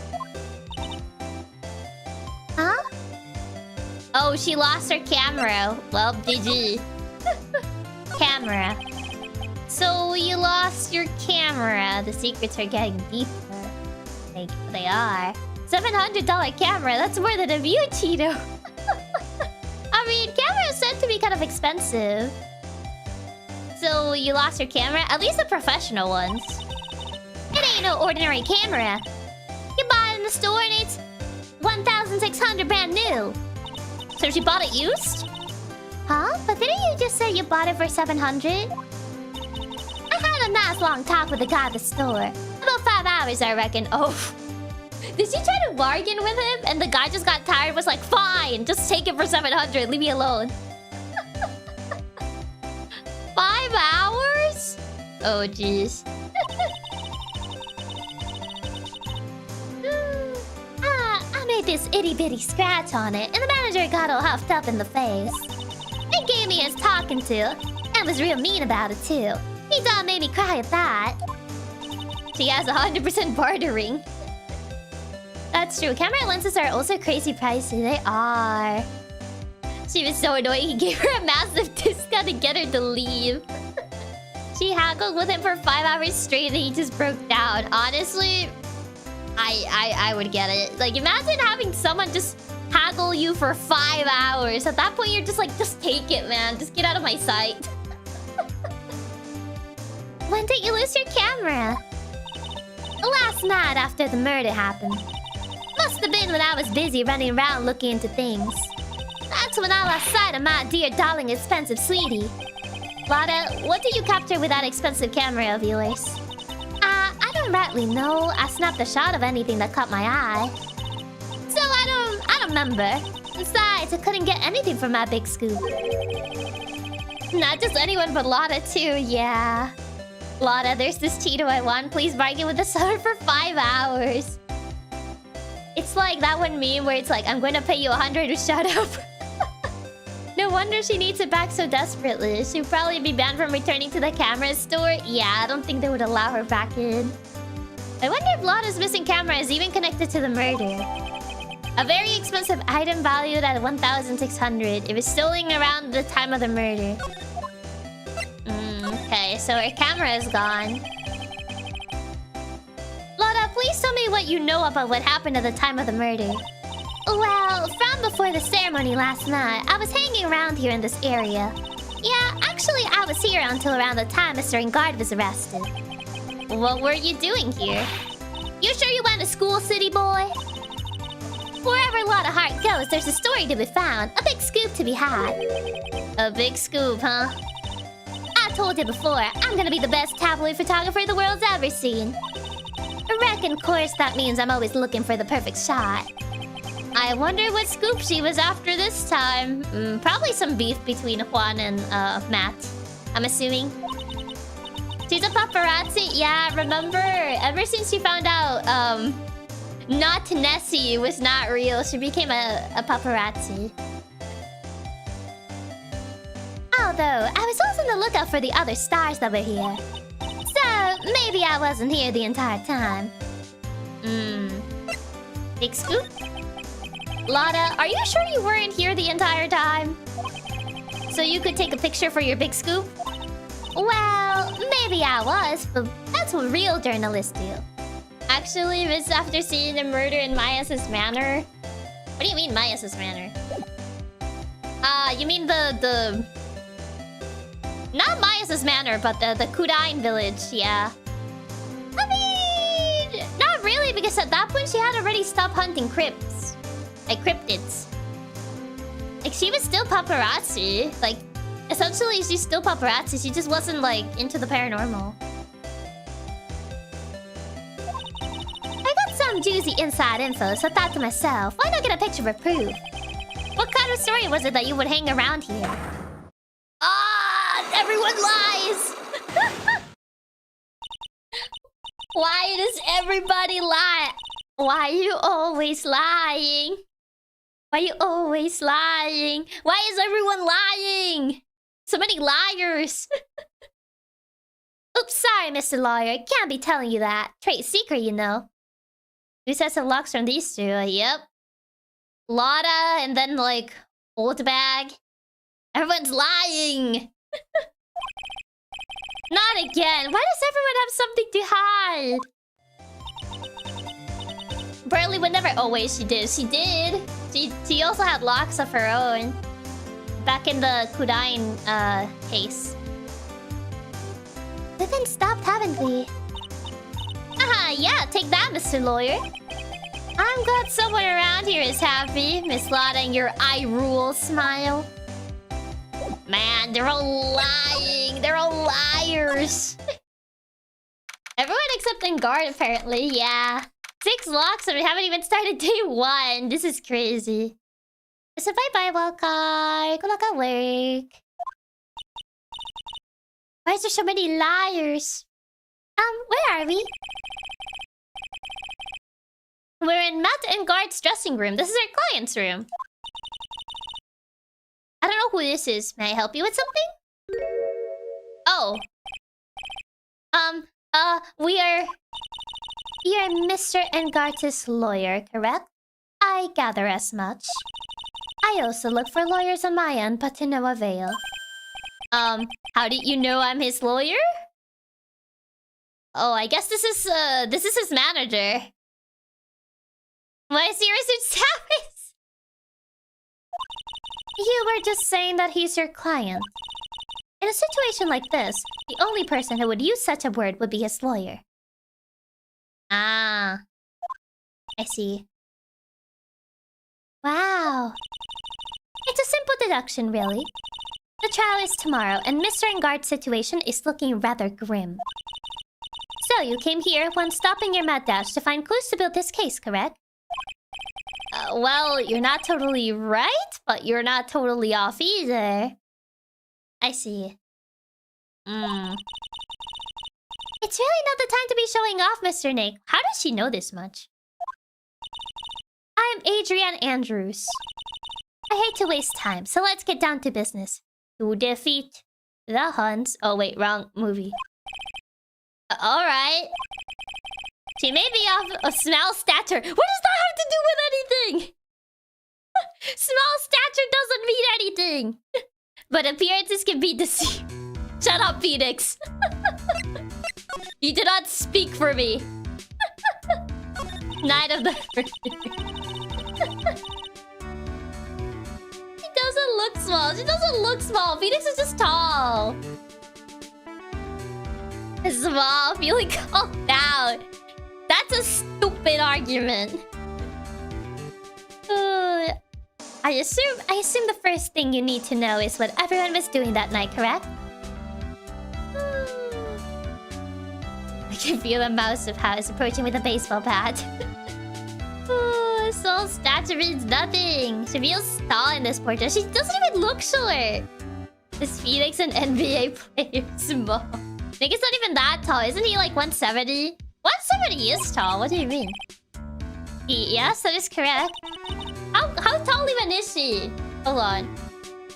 Huh? Oh, she lost her camera. Well, GG. Camera. So you lost your camera. The secrets are getting deeper. They are. $700 camera. That's more than a view, Cheeto. I mean, camera is said to be kind of expensive. So you lost your camera? At least the professional ones. It ain't no ordinary camera. You buy it in the store and it's 1,600 brand new. So she bought it used? Huh? But didn't you just say you bought it for 700? I had a nice long talk with the guy at the store. About 5 hours, I reckon. Oh. Did she try to bargain with him? And the guy just got tired, was like, fine, just take it for 700, leave me alone. 5 hours? Oh, jeez. I made this itty-bitty scratch on it, and the manager got all huffed up in the face. He gave me his talking to, and was real mean about it, too. He done made me cry at that. She has 100% bartering. That's true. Camera lenses are also crazy pricey. They are. She was so annoying. He gave her a massive discount to get her to leave. She haggled with him for 5 hours straight and he just broke down. Honestly, I would get it. Like, imagine having someone just haggle you for 5 hours. At that point, you're just like, just take it, man. Just get out of my sight. When did you lose your camera? Last night after the murder happened. Must have been when I was busy running around looking into things. That's when I lost sight of my dear darling expensive sweetie. Lotta, what did you capture with that expensive camera of yours? I don't rightly know. I snapped a shot of anything that caught my eye. So I don't remember. Besides, I couldn't get anything from my big scoop. Not just anyone but Lotta too, yeah. Lotta, there's this Cheeto I want. Please bargain with the seller for 5 hours. It's like that one meme where it's like, I'm going to pay you 100 to shut up. No wonder she needs it back so desperately. She'd probably be banned from returning to the camera store. Yeah, I don't think they would allow her back in. I wonder if Lotta's missing camera is even connected to the murder. A very expensive item valued at 1,600. It was stolen around the time of the murder. Okay, so her camera is gone. Lotta, please tell me what you know about what happened at the time of the murder. Well, from before the ceremony last night, I was hanging around here in this area. Yeah, actually, I was here until around the time Mr. Engarde was arrested. What were you doing here? You sure you went to school, city boy? Wherever Lotta Heart goes, there's a story to be found. A big scoop to be had. A big scoop, huh? I told you before, I'm gonna be the best tabloid photographer the world's ever seen. I reckon, of course, that means I'm always looking for the perfect shot. I wonder what scoop she was after this time. Probably some beef between Juan and Matt, I'm assuming. She's a paparazzi? Yeah, remember? Ever since she found out not Nessie was not real, she became a paparazzi. Although, I was also on the lookout for the other stars that were here. So, maybe I wasn't here the entire time. Big scoop? Lotta, are you sure you weren't here the entire time? So you could take a picture for your big scoop? Well, maybe I was, but that's what real journalists do. Actually, Miss, after seeing the murder in Mayas' manor... What do you mean, Mayas' manor? You mean the... Not Mayas' manor, but the Kudain village, yeah. I mean... Not really, because at that point she had already stopped hunting crypts. Like, cryptids. Like, she was still paparazzi. Like, essentially, she's still paparazzi. She just wasn't, like, into the paranormal. I got some juicy inside info, so I thought to myself, why not get a picture for proof? What kind of story was it that you would hang around here? Ah! Everyone lies! Why does everybody lie? Why are you always lying? Why are you always lying? Why is everyone lying? So many liars. Oops, sorry, Mr. Lawyer. Can't be telling you that. Trade secret, you know. 2 sets of locks from these 2. Yep. Lotta and then, like, Oldbag. Everyone's lying. Not again. Why does everyone have something to hide? Burley would never... Oh, wait, she did. She did. She also had locks of her own. Back in the Kudain, case. We've been stopped, haven't we? Haha, yeah, take that, Mr. Lawyer. I'm glad someone around here is happy, Miss Lotta, and your I rule smile. Man, they're all lying. They're all liars. Everyone except Engarde, apparently. Yeah. 6 locks and we haven't even started day 1. This is crazy. So bye-bye, Wildcard. Good luck at work. Why is there so many liars? Where are we? We're in Matt and Guard's dressing room. This is our client's room. I don't know who this is. May I help you with something? Oh. We are Mr. Engarde's lawyer, correct? I gather as much. I also look for lawyers on my end, but to no avail. How did you know I'm his lawyer? Oh, I guess this is his manager. Why is yours in service? You were just saying that he's your client. In a situation like this, the only person who would use such a word would be his lawyer. Ah. I see. Wow. It's a simple deduction, really. The trial is tomorrow, and Mr. Engarde's situation is looking rather grim. So, you came here when stopping your mad dash to find clues to build this case, correct? Well, you're not totally right, but you're not totally off either. I see. It's really not the time to be showing off, Mr. Nick. How does she know this much? I'm Adrien Andrews. I hate to waste time, so let's get down to business. To defeat the Huns... Oh, wait, wrong movie. Alright. She may be off a small stature. What does that have to do with anything? Small stature doesn't mean anything. But appearances can be deceived. Shut up, Phoenix. You do not speak for me. Night of the... She doesn't look small. She doesn't look small. Phoenix is just tall. Small, feeling called out. That's a stupid argument. I assume the first thing you need to know is what everyone was doing that night, correct? I can feel the mouse of House approaching with a baseball bat. Small stature means nothing. She feels tall in this portrait. She doesn't even look short. Is Phoenix an NBA player small? Nick is not even that tall. Isn't he like 170? 170 is tall. What do you mean? Yes, that is correct. How tall even is she? Hold on.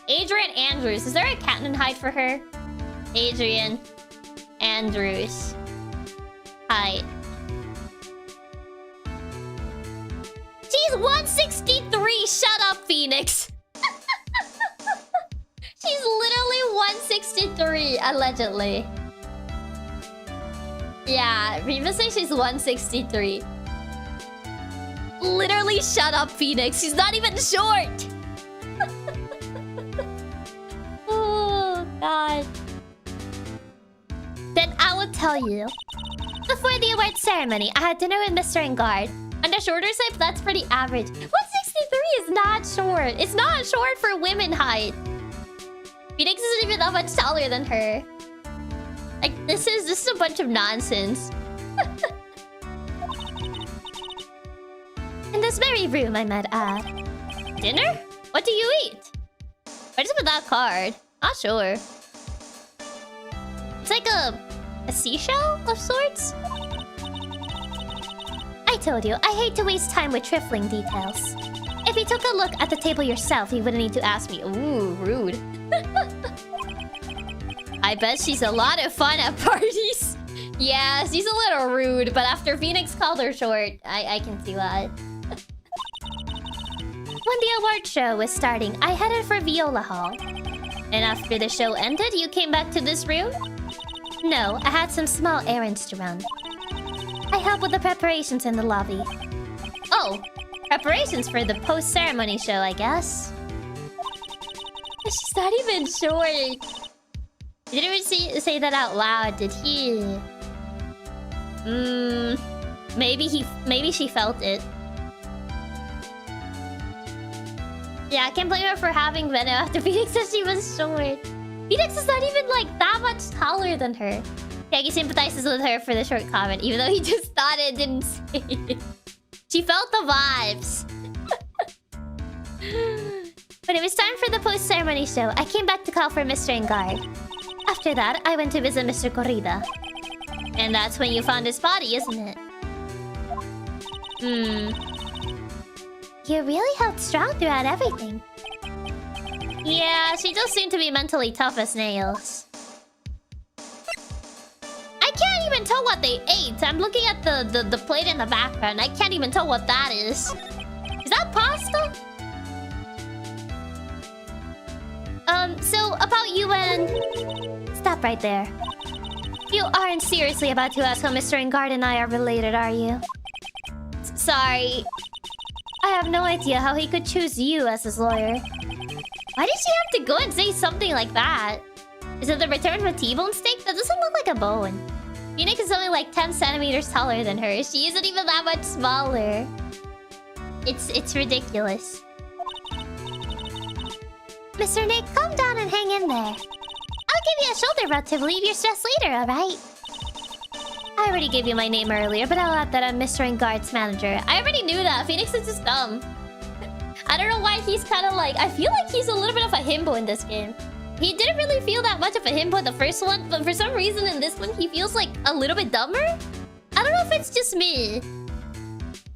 Adrien Andrews. Is there a canon height for her? Adrien Andrews. Height. She's 163. Shut up, Phoenix. She's literally 163, allegedly. Yeah, Reva says she's 163. Literally, shut up, Phoenix. She's not even short. Oh, God. Then I will tell you. Before the award ceremony, I had dinner with Mr. Engarde. On the shorter side, that's pretty average. 163 is not short. It's not short for women height. Phoenix isn't even that much taller than her. Like, this is a bunch of nonsense. In this very room, I might add. Dinner? What do you eat? What is it with that card? Not sure. It's like a seashell of sorts? I told you, I hate to waste time with trifling details. If you took a look at the table yourself, you wouldn't need to ask me. Ooh, rude. I bet she's a lot of fun at parties. Yeah, she's a little rude, but after Phoenix called her short, I can see why. When the award show was starting, I headed for Viola Hall. And after the show ended, you came back to this room? No, I had some small errands to run. I helped with the preparations in the lobby. Oh, preparations for the post-ceremony show, I guess. She's not even short. He didn't even say that out loud, did he? Maybe she felt it. Yeah, I can't blame her for having Venom after Phoenix said she was short. Phoenix is not even like that much taller than her. Chiaki sympathizes with her for the short comment, even though he just thought it, didn't say it. She felt the vibes. When it was time for the post-ceremony show, I came back to call for Mr. Engarde. After that, I went to visit Mr. Corrida. And that's when you found his body, isn't it? You really held strong throughout everything. Yeah, she does seem to be mentally tough as nails. I can't even tell what they ate. I'm looking at the plate in the background. I can't even tell what that is. Is that pasta? So about you and... Stop right there. You aren't seriously about to ask how Mr. Engarde and I are related, are you? Sorry. I have no idea how he could choose you as his lawyer. Why did she have to go and say something like that? Is it the return of a T-bone steak? That doesn't look like a bone. Phoenix is only like 10 centimeters taller than her. She isn't even that much smaller. It's ridiculous. Mr. Nick, calm down and hang in there. I'll give you a shoulder rub to relieve your stress later, alright? I already gave you my name earlier, but I'll add that I'm Mr. Engarde's manager. I already knew that. Phoenix is just dumb. I don't know why he's kind of like... I feel like he's a little bit of a himbo in this game. He didn't really feel that much of a himbo in the first one, but for some reason in this one, he feels like a little bit dumber. I don't know if it's just me.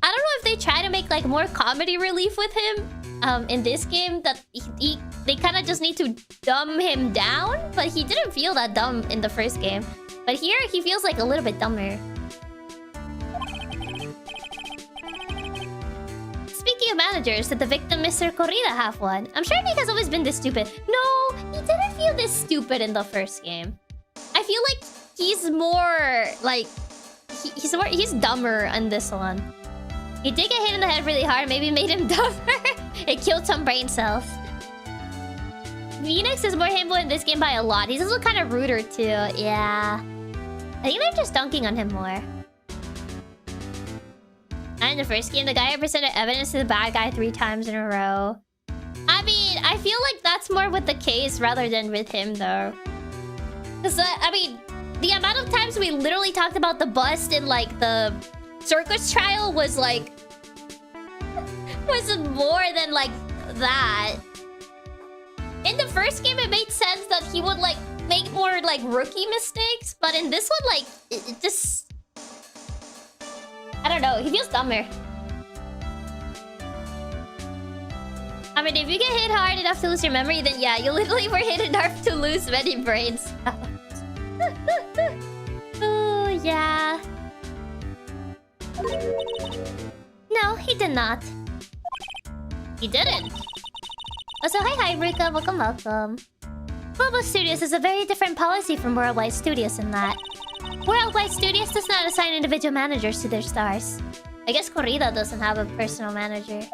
I don't know if they try to make like more comedy relief with him in this game, that they kind of just need to dumb him down, but he didn't feel that dumb in the first game. But here, he feels like a little bit dumber. Speaking of managers, did the victim, Mr. Corrida, have one? I'm sure Nick has always been this stupid. No, he didn't feel this stupid in the first game. I feel like he's more like... He's dumber in this one. He did get hit in the head really hard, maybe made him dumber. It killed some brain cells. Phoenix is more himbo in this game by a lot. He's also kind of ruder too, yeah. I think they're just dunking on him more. And in the first game, the guy presented evidence to the bad guy 3 times in a row. I mean, I feel like that's more with the case rather than with him though. Because, I mean, the amount of times we literally talked about the bust in like the circus trial was like... was more than like that. In the first game, it made sense that he would like make more like rookie mistakes, but in this one, like it just... I don't know, he feels dumber. I mean, if you get hit hard enough to lose your memory, then yeah, you literally were hit enough to lose many brain cells. Oh, yeah. No, he did not. He didn't. Also, hi, Ruka. Welcome. Global Studios has a very different policy from Worldwide Studios in that Worldwide Studios does not assign individual managers to their stars. I guess Corrida doesn't have a personal manager.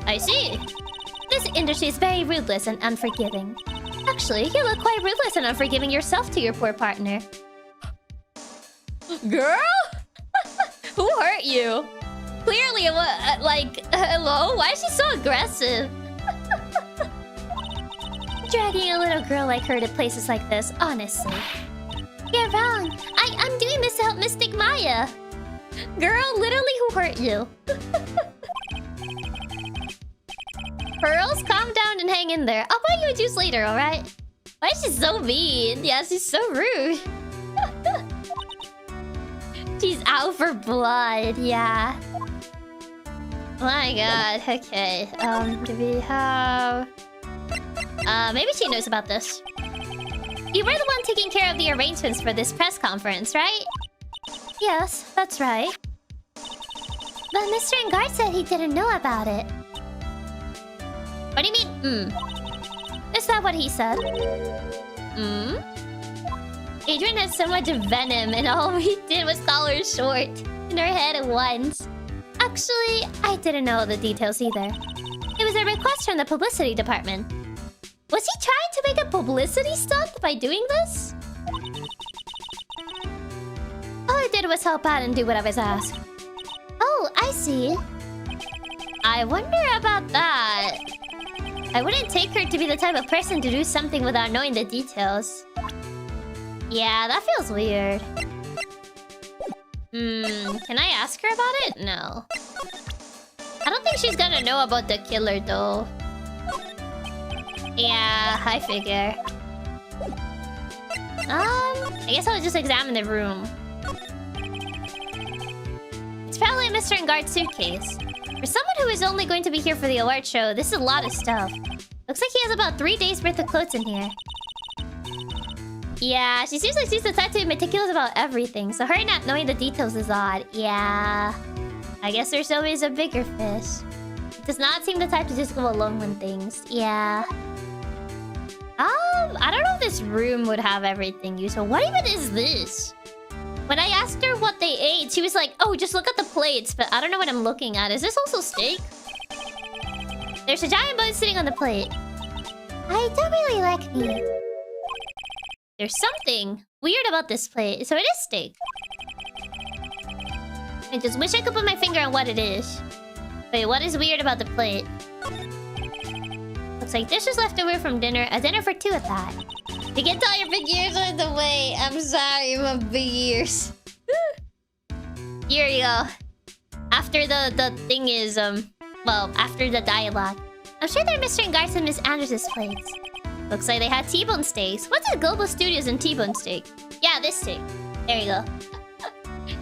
I see. This industry is very ruthless and unforgiving. Actually, you look quite ruthless and unforgiving yourself to your poor partner. Girl? Who hurt you? Clearly, hello? Why is she so aggressive? Dragging a little girl like her to places like this, honestly. You're wrong. I'm doing this to help Mystic Maya. Girl, literally who hurt you? Pearls, calm down and hang in there. I'll buy you a juice later, alright? Why is she so mean? Yeah, she's so rude. She's out for blood, yeah. My god, okay. Do we have... maybe she knows about this. You were the one taking care of the arrangements for this press conference, right? Yes, that's right. But Mr. Engarde said he didn't know about it. What do you mean, Is that what he said? Adrien has so much venom and all we did was call her short in her head at once. Actually, I didn't know the details either. It was a request from the publicity department. Was he trying to make a publicity stunt by doing this? All I did was help out and do what I was asked. Oh, I see. I wonder about that. I wouldn't take her to be the type of person to do something without knowing the details. Yeah, that feels weird. Can I ask her about it? No. I don't think she's gonna know about the killer though. Yeah, I figure. I guess I'll just examine the room. It's probably Mr. Engarde's suitcase. For someone who is only going to be here for the award show, this is a lot of stuff. Looks like he has about 3 days worth of clothes in here. Yeah, she seems like she's the type to be meticulous about everything, so her not knowing the details is odd. Yeah. I guess there's always a bigger fish. It does not seem the type to just go alone on things. Yeah. I don't know if this room would have everything useful. What even is this? When I asked her what they ate, she was like, oh, just look at the plates, but I don't know what I'm looking at. Is this also steak? There's a giant bone sitting on the plate. I don't really like meat. There's something weird about this plate. So it is steak. I just wish I could put my finger on what it is. Wait, what is weird about the plate? Looks like dishes left over from dinner. A dinner for 2 at that. You can tell your big ears are in the way. I'm sorry, my big ears. Here you go. After the thing is, well, after the dialogue. I'm sure they're Mr. Engarde's and Miss Andrews' plates. Looks like they had T-bone steaks. What's the Global Studios and T-bone steak? Yeah, this steak. There you go.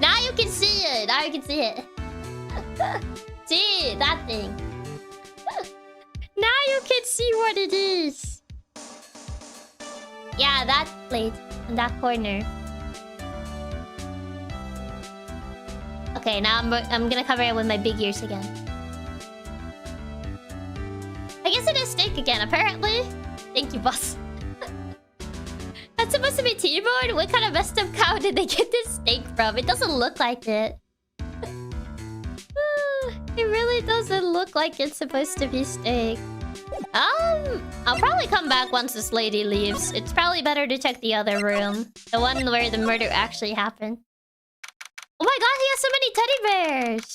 Now you can see it. Now you can see it. See it, that thing. Now you can see what it is. Yeah, that plate in that corner. Okay, now I'm gonna cover it with my big ears again. I guess it is steak again, apparently. Thank you, boss. That's supposed to be T-bone? What kind of messed up cow did they get this steak from? It doesn't look like it. It really doesn't look like it's supposed to be steak. I'll probably come back once this lady leaves. It's probably better to check the other room. The one where the murder actually happened. Oh my god, he has so many teddy bears!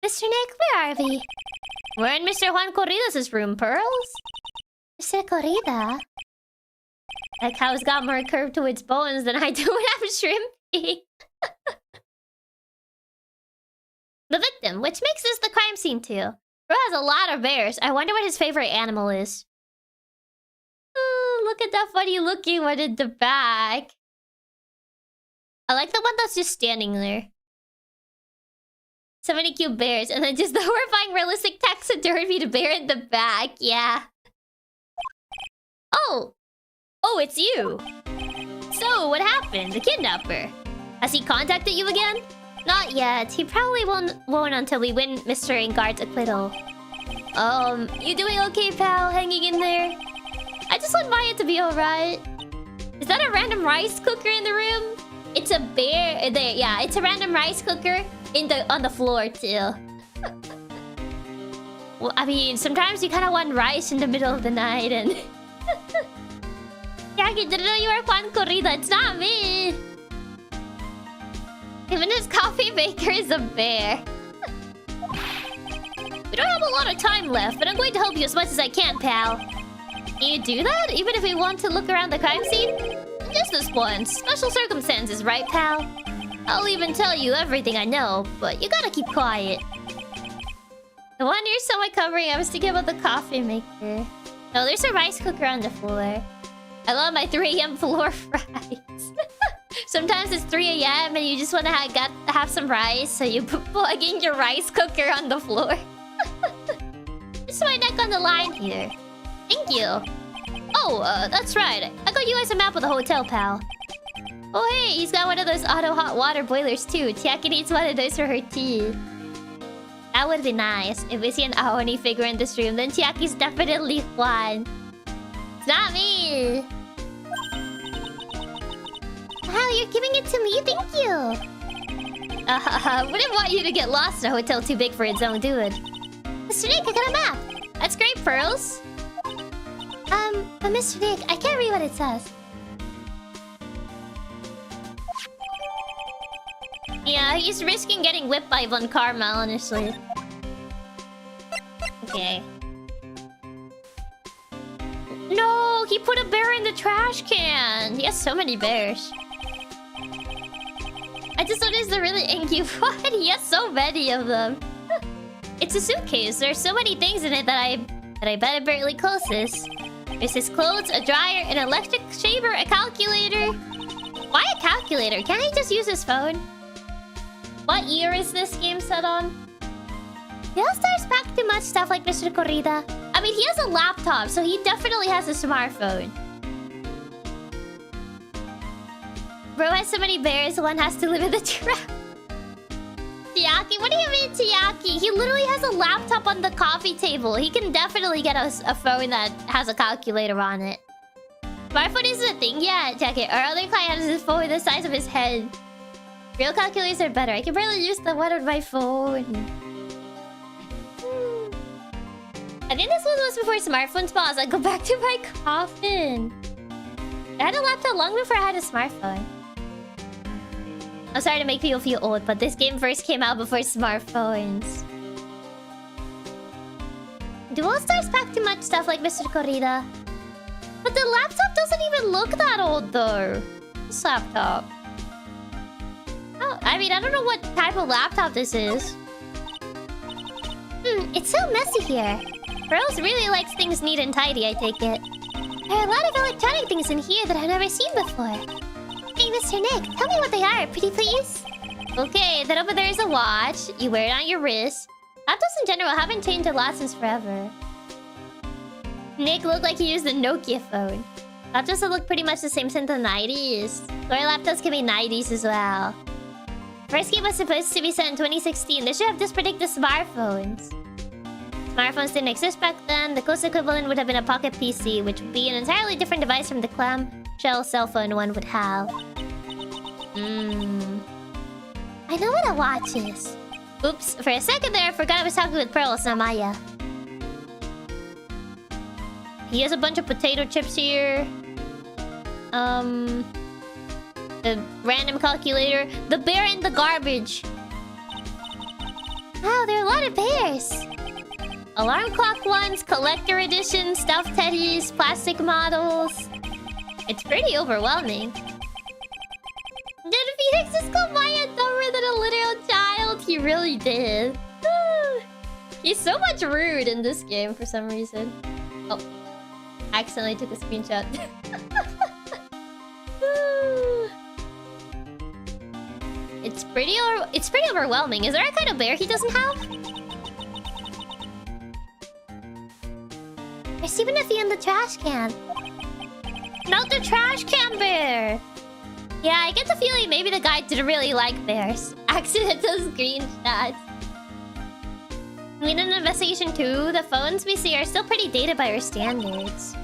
Mr. Nick, where are we? We're in Mr. Juan Corridas' room, Pearls. Mr. Corrida? That cow's got more curve to its bones than I do when I'm shrimping. The victim, which makes this the crime scene too. Bro has a lot of bears. I wonder what his favorite animal is. Look at that funny looking one in the back. I like the one that's just standing there. So many cute bears, and then just the horrifying realistic taxidermy to bear in the back. Yeah. Oh! Oh, it's you! So, what happened? The kidnapper. Has he contacted you again? Not yet. He probably won't until we win Mr. Engarde's acquittal. You doing okay, pal? Hanging in there? I just want Maya to be alright. Is that a random rice cooker in the room? It's a bear there. Yeah, it's a random rice cooker on the floor too. Well, I mean, sometimes you kind of want rice in the middle of the night and... Chiaki, didn't know you were Juan Corrida. It's not me. Even his coffee maker is a bear. We don't have a lot of time left, but I'm going to help you as much as I can, pal. Can you do that, even if we want to look around the crime scene? Just this once. Special circumstances, right, pal? I'll even tell you everything I know, but you gotta keep quiet. The one you're somewhat covering, I was thinking about the coffee maker. No, there's a rice cooker on the floor. I love my 3 AM floor fries. Sometimes it's 3 AM and you just want to have some rice, so you plug in your rice cooker on the floor. It's my neck on the line here. Thank you. Oh, that's right. I got you guys a map of the hotel, pal. Oh, hey, he's got one of those auto hot water boilers, too. Chiaki needs one of those for her tea. That would be nice. If we see an Aoni figure in this room, then Chiaki's definitely Juan. It's not me. Wow, you're giving it to me? Thank you. Wouldn't want you to get lost in a hotel too big for its own, dude. Mr. Nick, I got a map. That's great, Pearls. But Mr. Nick, I can't read what it says. Yeah, he's risking getting whipped by Von Karma, honestly. Okay. No, he put a bear in the trash can. He has so many bears. I just noticed the really inky one. He has so many of them. It's a suitcase. There's so many things in it that I bet it barely closes. There's his clothes, a dryer, an electric shaver, a calculator. Why a calculator? Can't he just use his phone? What year is this game set on? He also stars pack too much stuff like Mr. Corrida. I mean, he has a laptop, so he definitely has a smartphone. Bro has so many bears, one has to live in the trap. Chiaki? What do you mean, Chiaki? He literally has a laptop on the coffee table. He can definitely get a phone that has a calculator on it. Smartphone isn't a thing yet, Chiaki. Our other client has his phone the size of his head. Real calculators are better. I can barely use the one on my phone. I think this one was before smartphones paused. I go back to my coffin. I had a laptop long before I had a smartphone. I'm sorry to make people feel old, but this game first came out before smartphones. Do all stars pack too much stuff like Mr. Corrida? But the laptop doesn't even look that old though. This laptop. Oh, I mean, I don't know what type of laptop this is. It's so messy here. Rose really likes things neat and tidy, I take it. There are a lot of electronic things in here that I've never seen before. Hey, Mr. Nick, tell me what they are, pretty please. Okay, then over there is a watch. You wear it on your wrist. Laptops in general haven't changed a lot since forever. Nick looked like he used the Nokia phone. Laptops look pretty much the same since the 90s. Or laptops can be 90s as well. First game was supposed to be set in 2016. They should have just predicted smartphones. Smartphones didn't exist back then. The close equivalent would have been a pocket PC, which would be an entirely different device from the clamshell cell phone one would have. I know what a watch is. Oops, for a second there, I forgot I was talking with Pearls, not Maya. He has a bunch of potato chips here. The random calculator. The bear in the garbage. Wow, there are a lot of bears. Alarm clock ones, collector edition, stuffed teddies, plastic models. It's pretty overwhelming. Did Phoenix just call Maya dumber than a literal child? He really did. He's so much rude in this game for some reason. Oh, accidentally took a screenshot. It's pretty overwhelming. Is there a kind of bear he doesn't have? There's even a few in the trash can. Not the trash can bear! Yeah, I get the feeling maybe the guy didn't really like bears. Accidental screenshots. I mean, in Investigation 2, the phones we see are still pretty dated by our standards.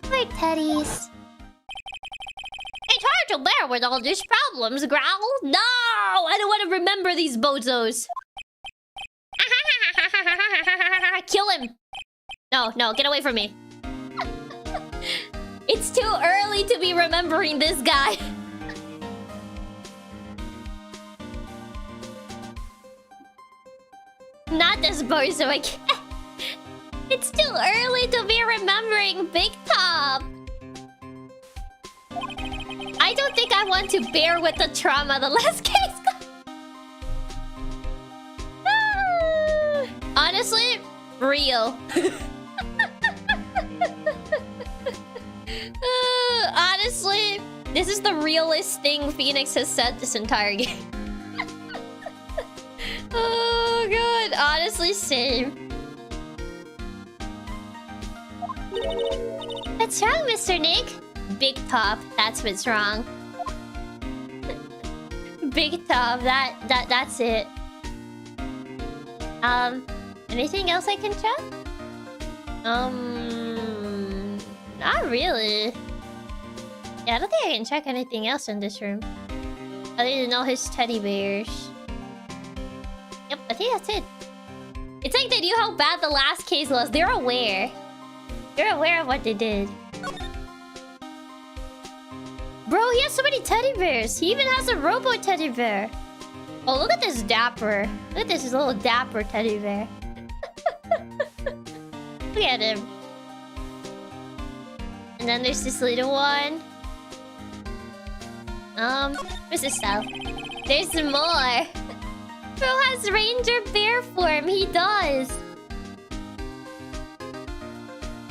Poor teddies. It's hard to bear with all these problems, Growl. No! I don't want to remember these bozos. Kill him! No, get away from me. It's too early to be remembering this guy. Not this bozo again. It's too early to be remembering Big Top. I don't think I want to bear with the trauma the last case got. Honestly, real. Honestly, this is the realest thing Phoenix has said this entire game. Oh god. Honestly, same. What's wrong, Mr. Nick? Big top. That's what's wrong. Big top. That's it. Anything else I can check? Not really. Yeah, I don't think I can check anything else in this room. Other than all his teddy bears. Yep, I think that's it. It's like they knew how bad the last case was. They're aware. They're aware of what they did. Bro, he has so many teddy bears. He even has a robo teddy bear. Oh, look at this dapper. Look at this little dapper teddy bear. Look at him. And then there's this little one. Where's this stuff? There's some more. Bro has ranger bear form. He does.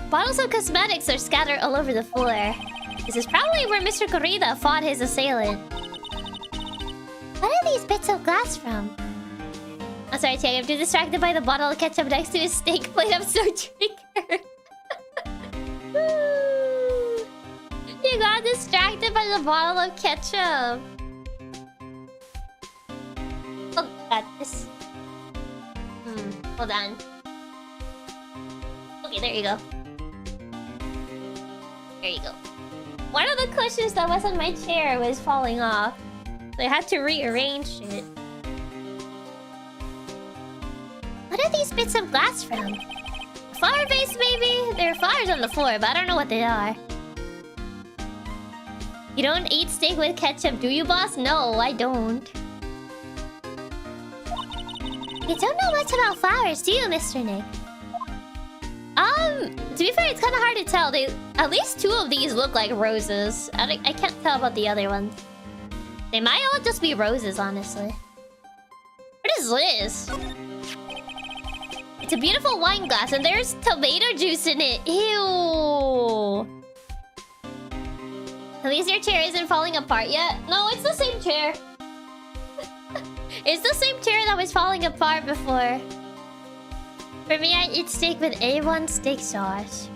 Bottles of cosmetics are scattered all over the floor. This is probably where Mr. Corrida fought his assailant. What are these bits of glass from? I'm sorry, Chiaki. I'm too distracted by the bottle of ketchup next to his steak plate. I'm so triggered. You got distracted by the bottle of ketchup. Oh, got this. Hold on. Okay, there you go. There you go. One of the cushions that was on my chair was falling off. So I had to rearrange it. What are these bits of glass from? Flower vase, maybe? There are flowers on the floor, but I don't know what they are. You don't eat steak with ketchup, do you, boss? No, I don't. You don't know much about flowers, do you, Mr. Nick? To be fair, it's kind of hard to tell. At least two of these look like roses. I can't tell about the other ones. They might all just be roses, honestly. What is this? It's a beautiful wine glass, and there's tomato juice in it. Ew. At least your chair isn't falling apart yet. No, it's the same chair. It's the same chair that was falling apart before. For me, I eat steak with A1 steak sauce.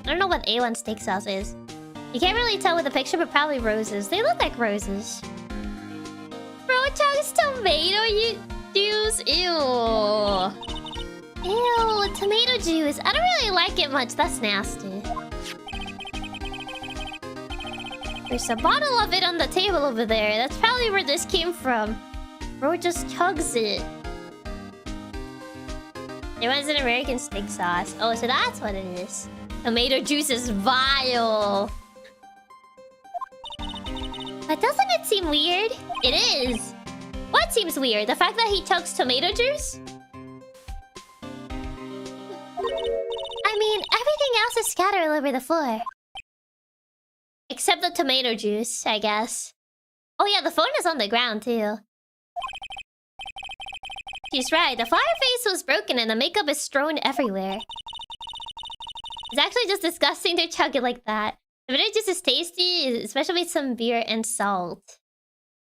I don't know what A1 steak sauce is. You can't really tell with the picture, but probably roses. They look like roses. Bro, chugs tomato juice? Ew. Ew, tomato juice. I don't really like it much. That's nasty. There's a bottle of it on the table over there. That's probably where this came from. Bro just chugs it. It was an American steak sauce. Oh, so that's what it is. Tomato juice is vile. But doesn't it seem weird? It is. What seems weird? The fact that he chugs tomato juice? I mean, everything else is scattered all over the floor. Except the tomato juice, I guess. Oh yeah, the phone is on the ground too. She's right, the flower face was broken and the makeup is strewn everywhere. It's actually just disgusting to chug it like that. The tomato juice is tasty, especially with some beer and salt.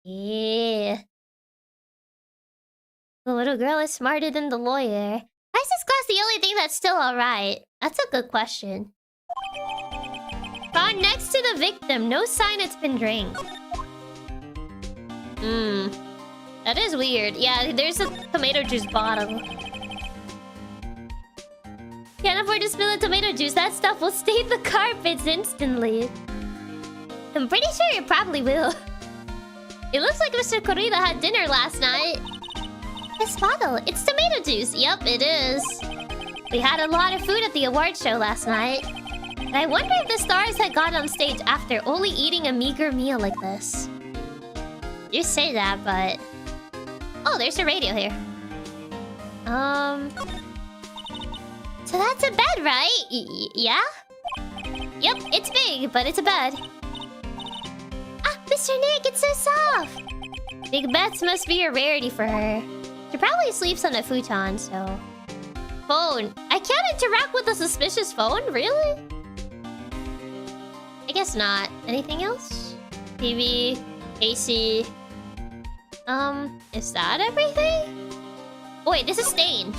Yeah. The little girl is smarter than the lawyer. Why is this glass the only thing that's still alright? That's a good question. Found next to the victim. No sign it's been drank. That is weird. Yeah, there's a tomato juice bottle. Can't afford to spill the tomato juice. That stuff will stain the carpets instantly. I'm pretty sure it probably will. It looks like Mr. Corrida had dinner last night. This bottle, it's tomato juice. Yep, it is. We had a lot of food at the award show last night. And I wonder if the stars had got on stage after only eating a meager meal like this. You say that, but... Oh, there's a radio here. So that's a bed, right? Yeah? Yep, it's big, but it's a bed. Ah, Mr. Nick, it's so soft! Big beds must be a rarity for her. She probably sleeps on a futon, so... Phone. I can't interact with a suspicious phone? Really? I guess not. Anything else? TV, AC. Is that everything? Oh, wait, this is stained.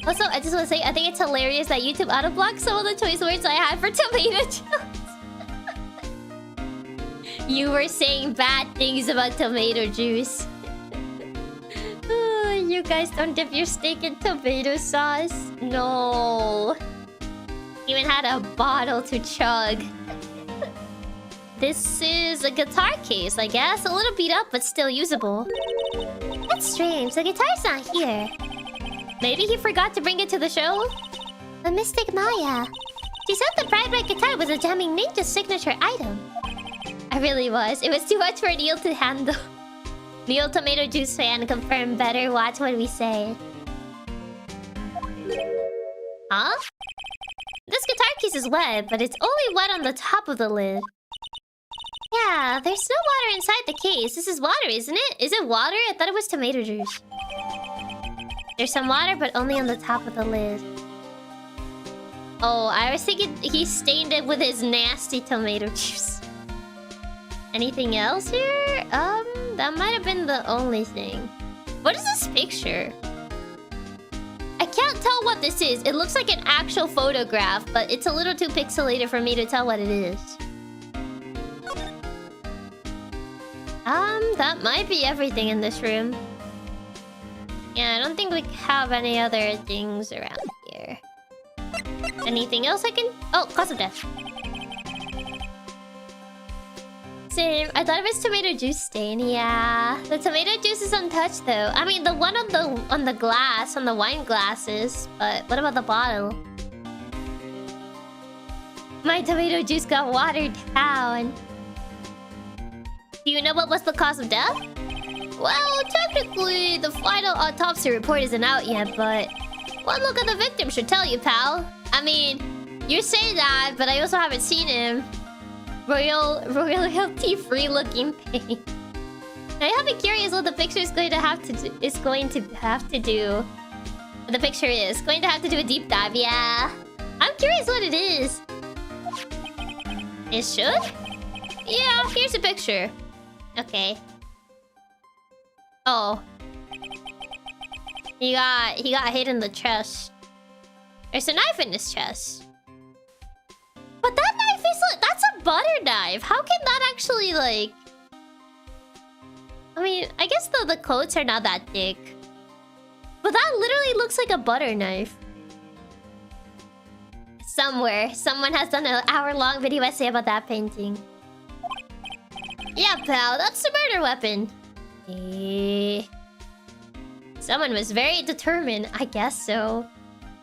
Also, I just want to say, I think it's hilarious that YouTube auto-blocked some of the choice words I had for tomato juice. You were saying bad things about tomato juice. You guys don't dip your steak in tomato sauce? No. Even had a bottle to chug. This is a guitar case, I guess. A little beat up, but still usable. That's strange. The guitar's not here. Maybe he forgot to bring it to the show? The Mystic Nyaa. She said the Bright Red guitar was a Jamming Ninja's signature item. I really was. It was too much for Neil to handle. Neil Tomato Juice fan confirmed better watch what we say. Huh? This guitar case is wet, but it's only wet on the top of the lid. Yeah, there's no water inside the case. This is water, isn't it? Is it water? I thought it was tomato juice. There's some water, but only on the top of the lid. Oh, I was thinking he stained it with his nasty tomato juice. Anything else here? That might have been the only thing. What is this picture? I can't tell what this is. It looks like an actual photograph, but it's a little too pixelated for me to tell what it is. That might be everything in this room. Yeah, I don't think we have any other things around here. Anything else I can... Oh, cause of death. Same. I thought it was tomato juice stain. Yeah, the tomato juice is untouched though. I mean, the one on the glass, on the wine glasses. But what about the bottle? My tomato juice got watered down. Do you know what was the cause of death? Well, technically, the final autopsy report isn't out yet, but one look at the victim should tell you, pal. I mean, you say that, but I also haven't seen him. Royalty-free looking paint. I have been curious what the picture is going to have to do. The picture is going to have to do a deep dive. Yeah, I'm curious what it is. It should. Yeah, here's a picture. Okay. Oh. He got hit in the chest. There's a knife in his chest. But that knife is like... That's a butter knife. How can that actually, like... I mean, I guess the coats are not that thick. But that literally looks like a butter knife. Somewhere, someone has done an hour-long video essay about that painting. Yeah, pal, that's the murder weapon. Someone was very determined, I guess so.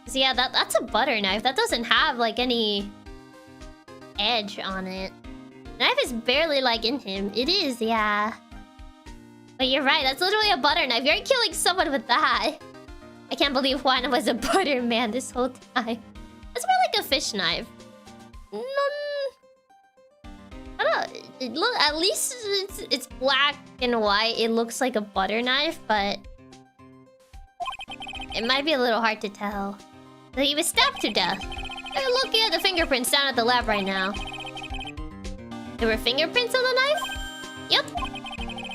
So yeah, that's a butter knife. That doesn't have, like, any edge on it. Knife is barely, like, in him. It is, yeah. But you're right, that's literally a butter knife. You're killing someone with that. I can't believe Juan was a butter man this whole time. That's more like a fish knife. I don't know. At least it's black and white. It looks like a butter knife, but it might be a little hard to tell. So he was stabbed to death. They're looking at the fingerprints down at the lab right now. There were fingerprints on the knife? Yep.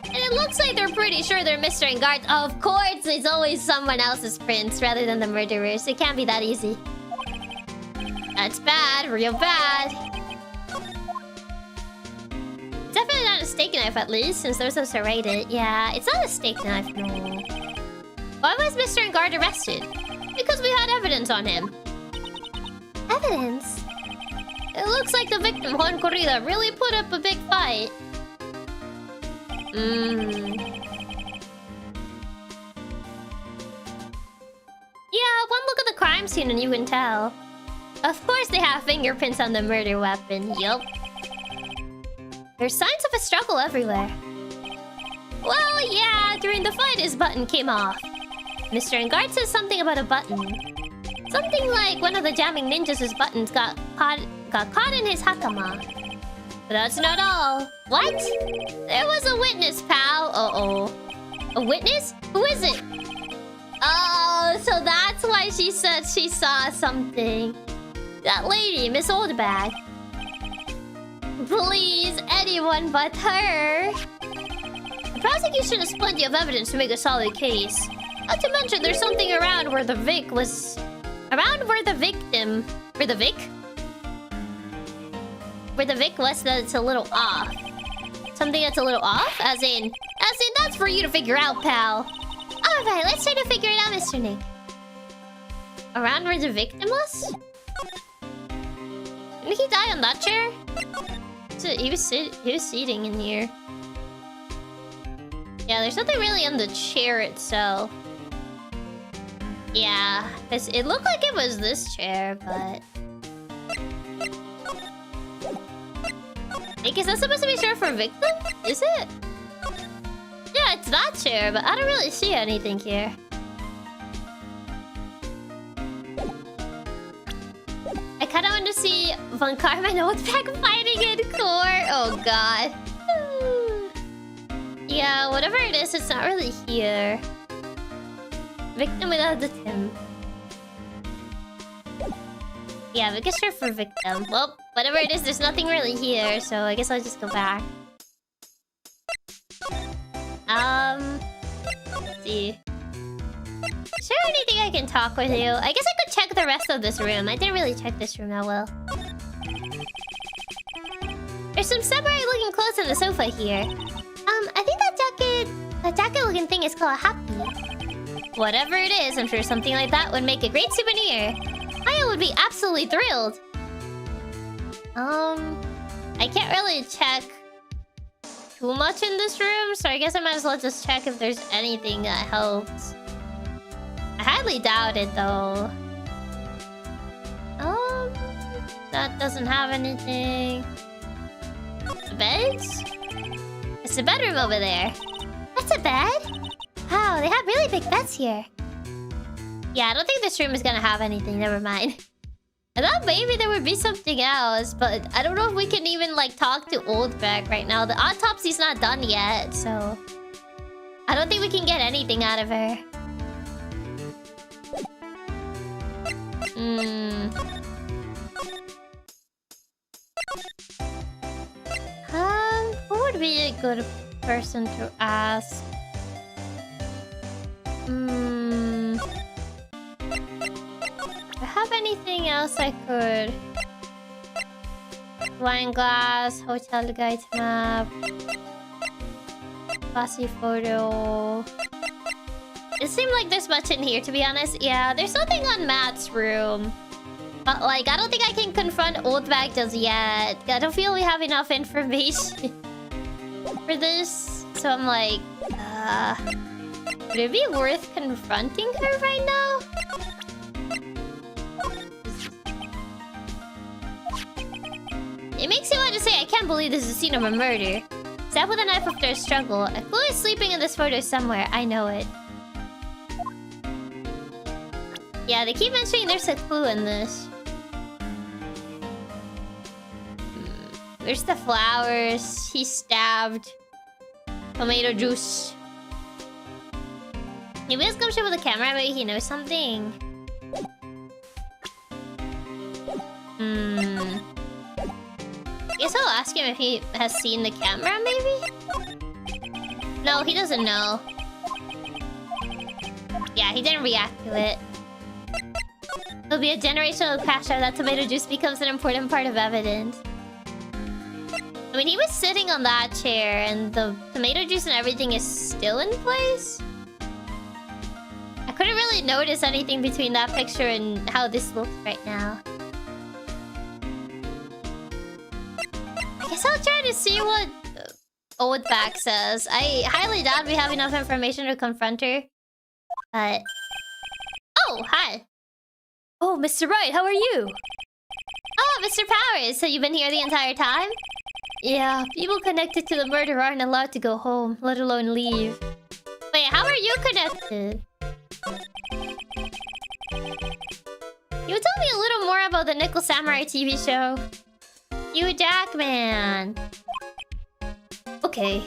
And it looks like they're pretty sure they're Mr. Engarde. Of course, it's always someone else's prints rather than the murderers. It can't be that easy. That's bad, real bad. It's definitely not a steak knife, at least, since they're supposed to rate it. Yeah, it's not a steak knife, no. Why was Mr. Engarde arrested? Because we had evidence on him. Evidence? It looks like the victim, Juan Corrida, really put up a big fight. Yeah, one look at the crime scene and you can tell. Of course they have fingerprints on the murder weapon, yup. There's signs of a struggle everywhere. Well, yeah, during the fight his button came off. Mr. Engarde says something about a button. Something like one of the jamming ninjas' buttons got caught in his hakama. But that's not all. What? There was a witness, pal. Uh-oh. A witness? Who is it? Oh, so that's why she said she saw something. That lady, Miss Oldbag. Please, anyone but her. The prosecution has plenty of evidence to make a solid case. Not to mention, there's something around where the Vic was... Around where the victim... Where the Vic? Where the Vic was that's a little off. Something that's a little off? As in, that's for you to figure out, pal. Alright, let's try to figure it out, Mr. Nick. Around where the victim was? Didn't he die on that chair? So he was seating in here. Yeah, there's nothing really on the chair itself. Yeah, because it looked like it was this chair, but... Like, is that supposed to be chair for victim? Is it? Yeah, it's that chair, but I don't really see anything here. I kinda want to see Von Karma and Oldbag fighting in court. Oh god. Yeah, whatever it is, it's not really here. Victim without the Tim. Yeah, we can search for victim. Well, whatever it is, there's nothing really here, so I guess I'll just go back. Let's see. Is there anything I can talk with you? I guess I could check the rest of this room. I didn't really check this room that well. There's some samurai-looking clothes on the sofa here. I think that jacket-looking thing is called a happy. Whatever it is, I'm sure something like that would make a great souvenir. Aya would be absolutely thrilled. I can't really check too much in this room, so I guess I might as well just check if there's anything that helps. I highly doubt it, though. That doesn't have anything. The beds? It's the bedroom over there. That's a bed? Wow, they have really big beds here. Yeah, I don't think this room is gonna have anything. Never mind. I thought maybe there would be something else, but I don't know if we can even, like, talk to Oldbag right now. The autopsy's not done yet, so... I don't think we can get anything out of her. Who would be a good person to ask? Do I have anything else I could? Wine glass, hotel guide map, bossy photo. It seemed like there's much in here, to be honest. Yeah, there's nothing on Matt's room. But, like, I don't think I can confront Oldbag just yet. I don't feel we have enough information for this. So I'm like, would it be worth confronting her right now? It makes you want to say, I can't believe this is a scene of a murder. Stabbed with a knife after a struggle. A clue is sleeping in this photo somewhere. I know it. Yeah, they keep mentioning there's a clue in this. There's the flowers. He's stabbed. Tomato juice. Maybe let's come show with the camera. Maybe he knows something. I guess I'll ask him if he has seen the camera, maybe? No, he doesn't know. Yeah, he didn't react to it. It'll be a generational crash or that tomato juice becomes an important part of evidence. I mean, he was sitting on that chair and the tomato juice and everything is still in place? I couldn't really notice anything between that picture and how this looks right now. I guess I'll try to see what Oldbag says. I highly doubt we have enough information to confront her. But... Oh, hi! Oh, Mr. Wright, how are you? Oh, Mr. Powers, so you've been here the entire time? Yeah, people connected to the murder aren't allowed to go home, let alone leave. Wait, how are you connected? You tell me a little more about the Nickel Samurai TV show. You Jackman. Okay.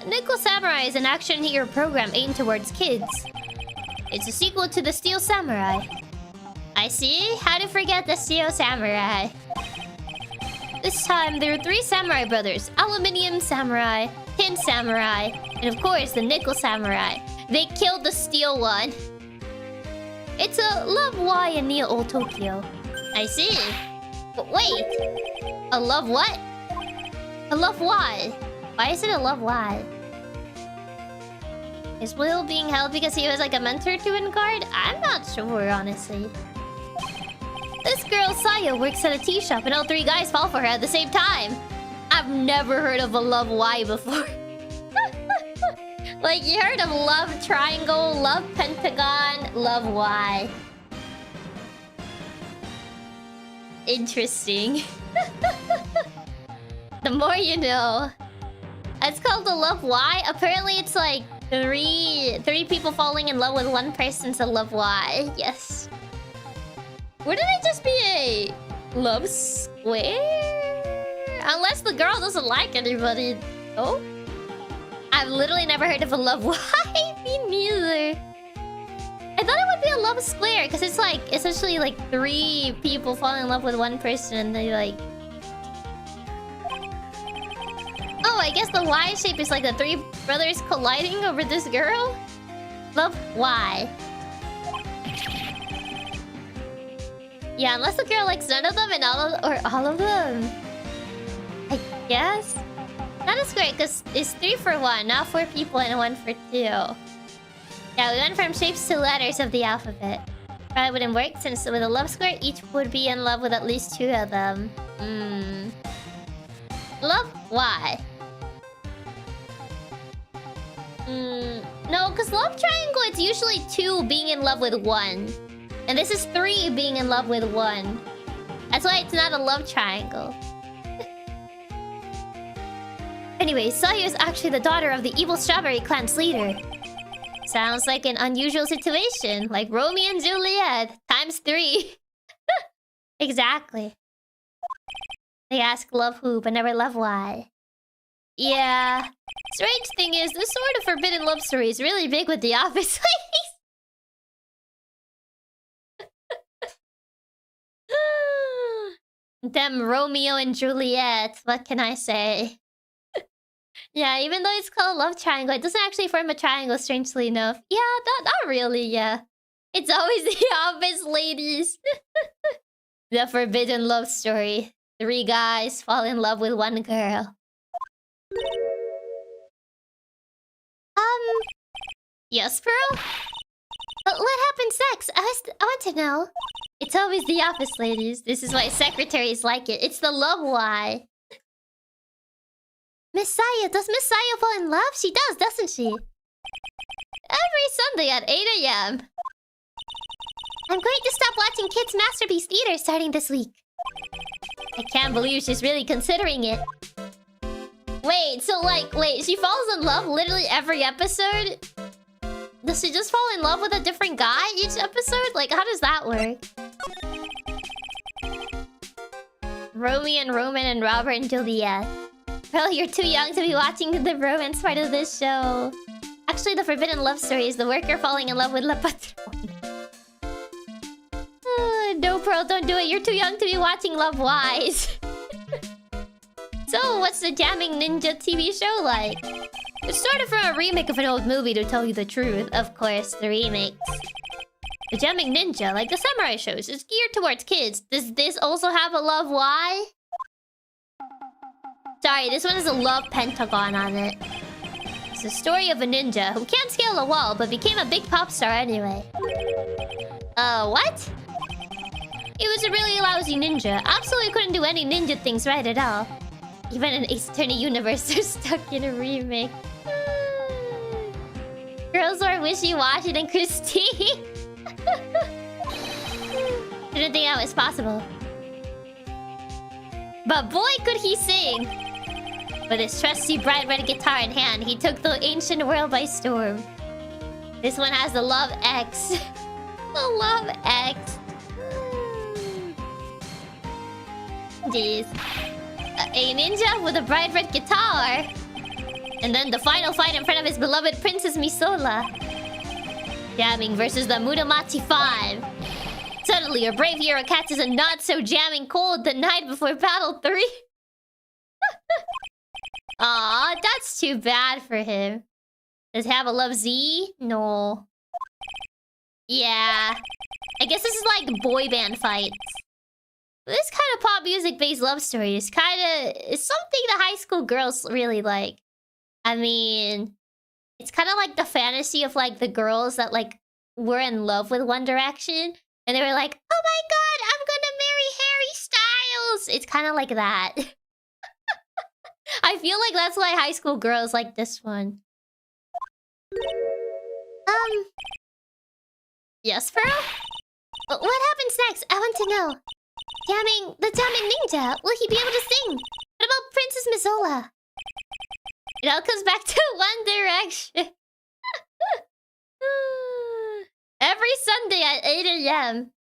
Nickel Samurai is an action hero program aimed towards kids. It's a sequel to the Steel Samurai. I see. How to forget the Steel Samurai? This time, there were 3 samurai brothers. Aluminium samurai, tin samurai, and of course, the nickel samurai. They killed the steel one. It's a love why in Nyaa Old Tokyo. I see. But wait. A love what? A love why? Why is it a love why? Is Will being held because he was like a mentor to Engarde? I'm not sure, honestly. This girl, Saya, works at a tea shop and all 3 guys fall for her at the same time. I've never heard of a love why before. Like, you heard of love triangle, love pentagon, love why. Interesting. The more you know. It's called the love why. Apparently it's like three people falling in love with one person's a love why. Yes. Wouldn't it just be a love square? Unless the girl doesn't like anybody. Oh? I've literally never heard of a love why. Me neither. I thought it would be a love square because it's like essentially like 3 people falling in love with one person and they like... Oh, I guess the Y shape is like the 3 brothers colliding over this girl? Love why? Yeah, unless the girl likes none of them and all of them. I guess. That is great, because it's 3 for 1, not 4 people and 1 for 2. Yeah, we went from shapes to letters of the alphabet. Probably wouldn't work, since with a love square, each would be in love with at least 2 of them. Love why? No, because love triangle, it's usually 2 being in love with 1. And this is 3 being in love with 1. That's why it's not a love triangle. Anyway, Saya is actually the daughter of the evil Strawberry Clan's leader. Sounds like an unusual situation, like Romeo and Juliet times 3. Exactly. They ask love who, but never love why. Yeah. Strange thing is, this sort of forbidden love story is really big with the office ladies. Them Romeo and Juliet, what can I say? Yeah, even though it's called love triangle, it doesn't actually form a triangle, strangely enough. Yeah, not really, yeah. It's always the office ladies. The forbidden love story. 3 guys fall in love with 1 girl. Yes, Pearl? What happens next? I want to know. It's always the office ladies. This is why secretaries like it. It's the love why. Miss Saya, does Miss Saya fall in love? She does, doesn't she? Every Sunday at 8 AM. I'm going to stop watching Kids Masterpiece Theater starting this week. I can't believe she's really considering it. Wait, so like, she falls in love literally every episode? Does she just fall in love with a different guy each episode? Like, how does that work? Romeo and Roman and Robert and Juliet. Well, you're too young to be watching the romance part of this show. Actually, the forbidden love story is the worker falling in love with La Patron. No, Pearl, don't do it. You're too young to be watching Love Wise. So, what's the Jamming Ninja TV show like? It started from a remake of an old movie, to tell you the truth. Of course, the remakes. The Jamming Ninja, like the samurai shows, is geared towards kids. Does this also have a love why? Sorry, this one has a love pentagon on it. It's the story of a ninja who can't scale a wall, but became a big pop star anyway. What? He was a really lousy ninja. Absolutely couldn't do any ninja things right at all. Even in Ace Attorney universe, they're stuck in a remake. Girls are wishy-washy than Christine. Didn't think that was possible. But boy, could he sing! With his trusty bright red guitar in hand, he took the ancient world by storm. This one has the Love X. The Love X. Jeez. A ninja with a bright red guitar. And then the final fight in front of his beloved Princess Misola. Jamming versus the Muromachi 5. Suddenly, your brave hero catches a not-so-jamming cold the night before Battle 3. Aw, that's too bad for him. Does he have a love Z? No. Yeah. I guess this is like boy band fights. This kind of pop music-based love story is it's something the high school girls really like. I mean, it's kind of like the fantasy of like the girls that like were in love with One Direction. And they were like, oh my god, I'm gonna marry Harry Styles! It's kind of like that. I feel like that's why high school girls like this one. Yes, Pearl? What happens next? I want to know. The damning ninja, will he be able to sing? What about Princess Missoula? It all comes back to One Direction. Every Sunday at 8 AM.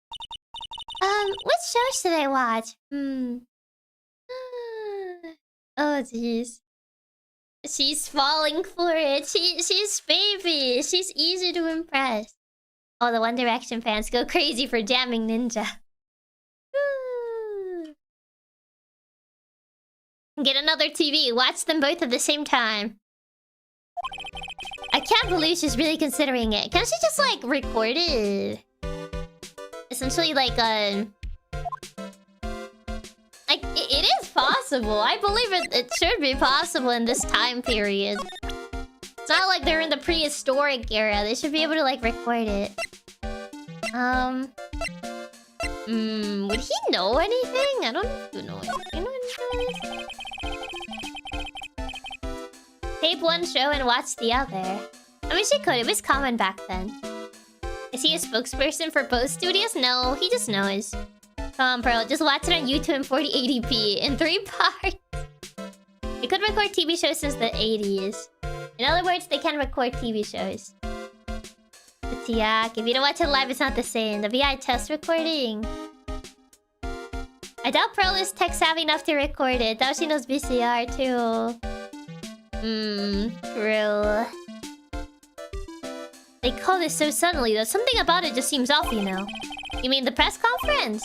What show should I watch? Oh, jeez. She's falling for it. She's baby. She's easy to impress. Oh, the One Direction fans go crazy for Damning Ninja. Get another TV. Watch them both at the same time. I can't believe she's really considering it. Can't she just, like, record it? Essentially, like, Like, it is possible. I believe it should be possible in this time period. It's not like they're in the prehistoric era. They should be able to, like, record it. Would he know anything? I don't know anything. Tape one show and watch the other. I mean, she could. It was common back then. Is he a spokesperson for both studios? No, he just knows. Come on, Pearl. Just watch it on YouTube in 4080p in 3 parts. They could record TV shows since the 80s. In other words, they can record TV shows. But yeah, if you don't watch it live, it's not the same. The VI test recording. I doubt Pearl is tech savvy enough to record it. Doubt she knows VCR too. True. They called it so suddenly though. Something about it just seems off, you know. You mean the press conference?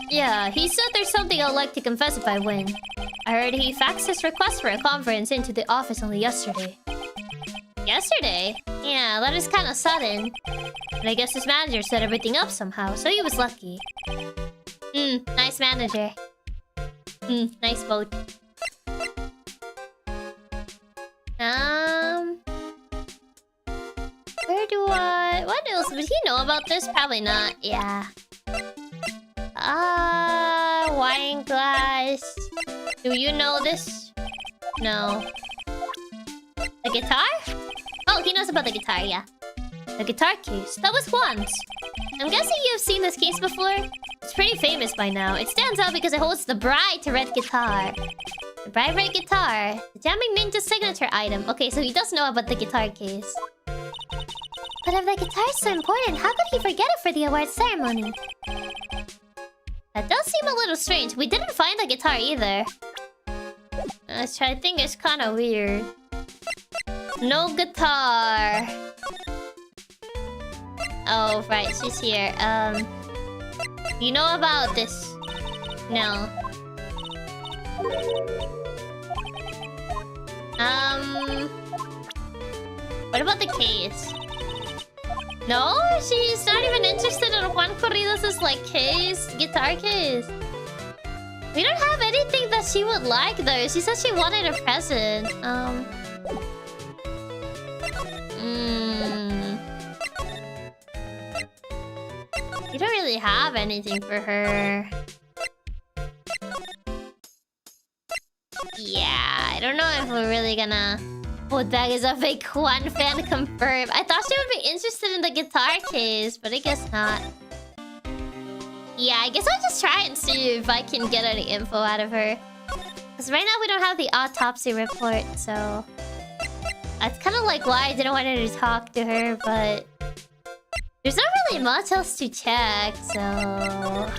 Yeah, he said there's something I'd like to confess if I win. I heard he faxed his request for a conference into the office only yesterday. Yesterday? Yeah, that is kind of sudden. And I guess his manager set everything up somehow, so he was lucky. Nice manager. Nice boat. Where do I... What else? Would he know about this? Probably not. Yeah. Wine glass. Do you know this? No. The guitar? Oh, he knows about the guitar, yeah. The guitar case. That was Juan's. I'm guessing you've seen this case before? It's pretty famous by now. It stands out because it holds the bright red guitar. The bright red guitar. The Jamming Ninja's signature item. Okay, so he does know about the guitar case. But if the guitar is so important, how could he forget it for the awards ceremony? That does seem a little strange. We didn't find the guitar either. I think it's kind of weird. No guitar. Oh, right. She's here. You know about this? No. What about the case? No? She's not even interested in Juan Corridos' like guitar case. We don't have anything that she would like though. She said she wanted a present. We don't really have anything for her. Yeah, I don't know if we're really gonna... Oldbag is a fake Juan fan confirmed. I thought she would be interested in the guitar case, but I guess not. Yeah, I guess I'll just try and see if I can get any info out of her. Because right now we don't have the autopsy report, so... That's kind of like why I didn't want to talk to her, but... There's not really much else to check, so... I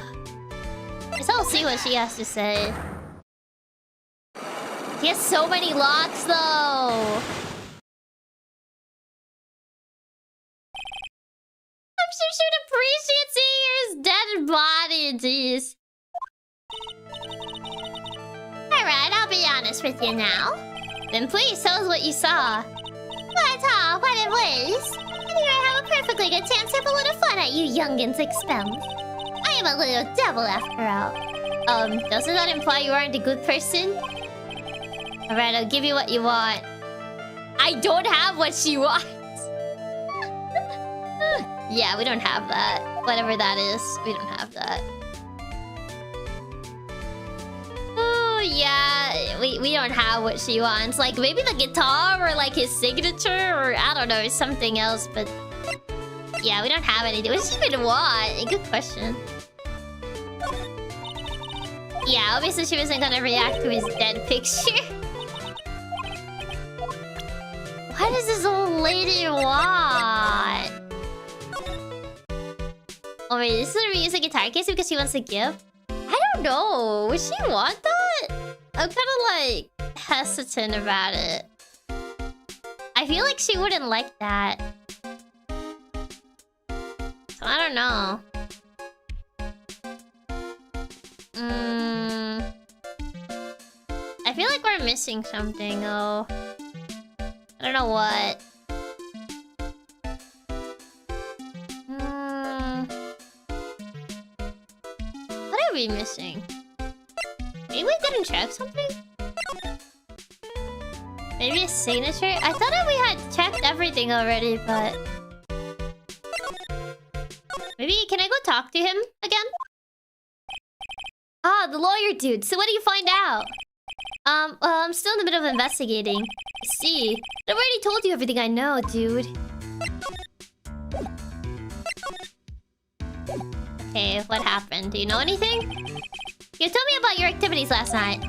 guess I'll see what she has to say. He has so many locks, though! I'm sure she'd appreciate seeing his dead body, jeez. Alright, I'll be honest with you now. Then please tell us what you saw. What it was? I think I have a perfectly good chance to have a little fun at you youngins' expense. I am a little devil after all. Doesn't that imply you aren't a good person? Alright, I'll give you what you want. I don't have what she wants. Yeah, we don't have that. Whatever that is, we don't have that. Oh, yeah, we don't have what she wants. Like, maybe the guitar or, like, his signature or, I don't know, something else, but... Yeah, we don't have anything. What does she even want? Good question. Yeah, obviously she wasn't gonna react to his dead picture. What does this old lady want? Oh wait, this is a reuse a guitar case because she wants a gift? I don't know. Would she want that? I'm kind of like hesitant about it. I feel like she wouldn't like that. So I don't know. I feel like we're missing something though. I don't know what. What are we missing? Maybe we didn't check something? Maybe a signature? I thought that we had checked everything already, but... Maybe, can I go talk to him again? Ah, the lawyer dude. So what do you find out? Well, I'm still in the middle of investigating. I see. I've already told you everything I know, dude. Okay, what happened? Do you know anything? You told me about your activities last night.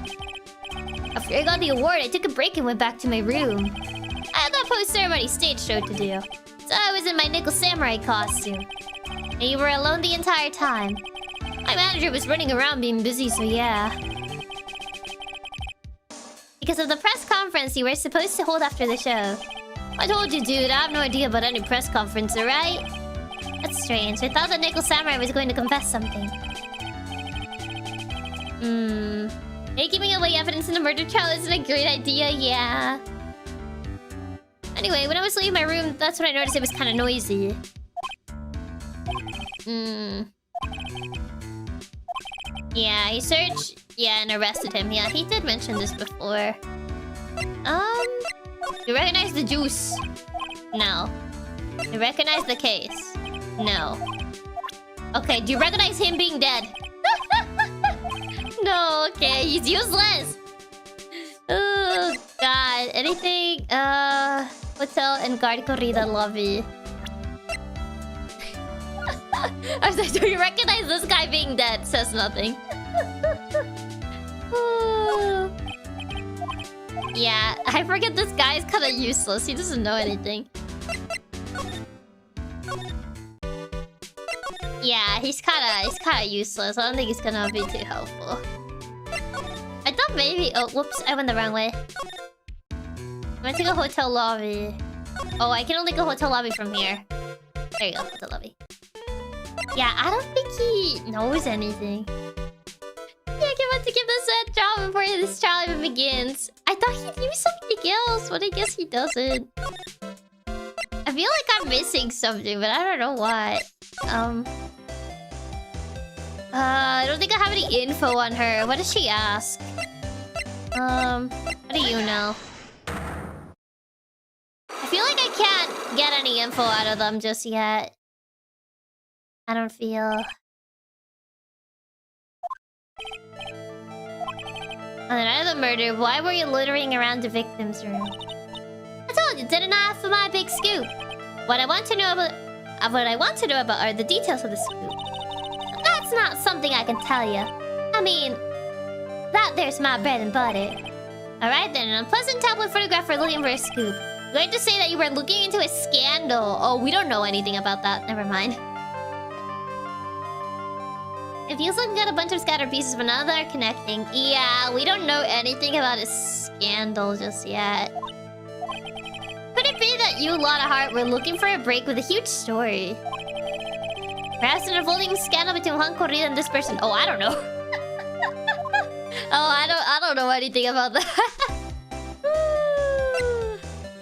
After I got the award, I took a break and went back to my room. I had that post-ceremony stage show to do, so I was in my nickel samurai costume. And you were alone the entire time. My manager was running around being busy, so yeah. Because of the press conference you were supposed to hold after the show. I told you, dude, I have no idea about any press conference, alright? That's strange. I thought the nickel samurai was going to confess something. Hey, giving away evidence in the murder trial isn't a great idea, yeah. Anyway, when I was leaving my room, that's when I noticed it was kind of noisy. Yeah, he searched... Yeah, and arrested him. Yeah, he did mention this before. You recognize the juice? No. You recognize the case? No. Okay, do you recognize him being dead? No, okay, he's useless. Oh, God. Anything? Hotel Engarde Corrida lobby. I was like, do you recognize this guy being dead? Says nothing. Yeah, I forget this guy is kind of useless. He doesn't know anything. Yeah, he's kind of useless. I don't think he's gonna be too helpful. I thought maybe... Oh, whoops! I went the wrong way. I'm gonna take a hotel lobby. Oh, I can only go hotel lobby from here. There you go, hotel lobby. Yeah, I don't think he knows anything. Yeah, I can't wait to give this a job before this trial even begins. I thought he knew something else, but I guess he doesn't. I feel like I'm missing something, but I don't know what. I don't think I have any info on her. What does she ask? What do you know? I feel like I can't get any info out of them just yet. I don't feel... On the night of the murder, why were you loitering around the victim's room? I told you, didn't I, for my big scoop? What I want to know about are the details of the scoop. That's not something I can tell you. I mean, that there's my bread and butter. Alright then, an unpleasant tabloid photographer looking for a scoop. You're going to say that you were looking into a scandal. Oh, we don't know anything about that. Never mind. It feels like we got a bunch of scattered pieces, but none of them are connecting. Yeah, we don't know anything about a scandal just yet. Could it be that you, Lotta Heart, were looking for a break with a huge story? Perhaps an unfolding scandal between Juan Corrida and this person. Oh, I don't know. Oh, I don't know anything about that.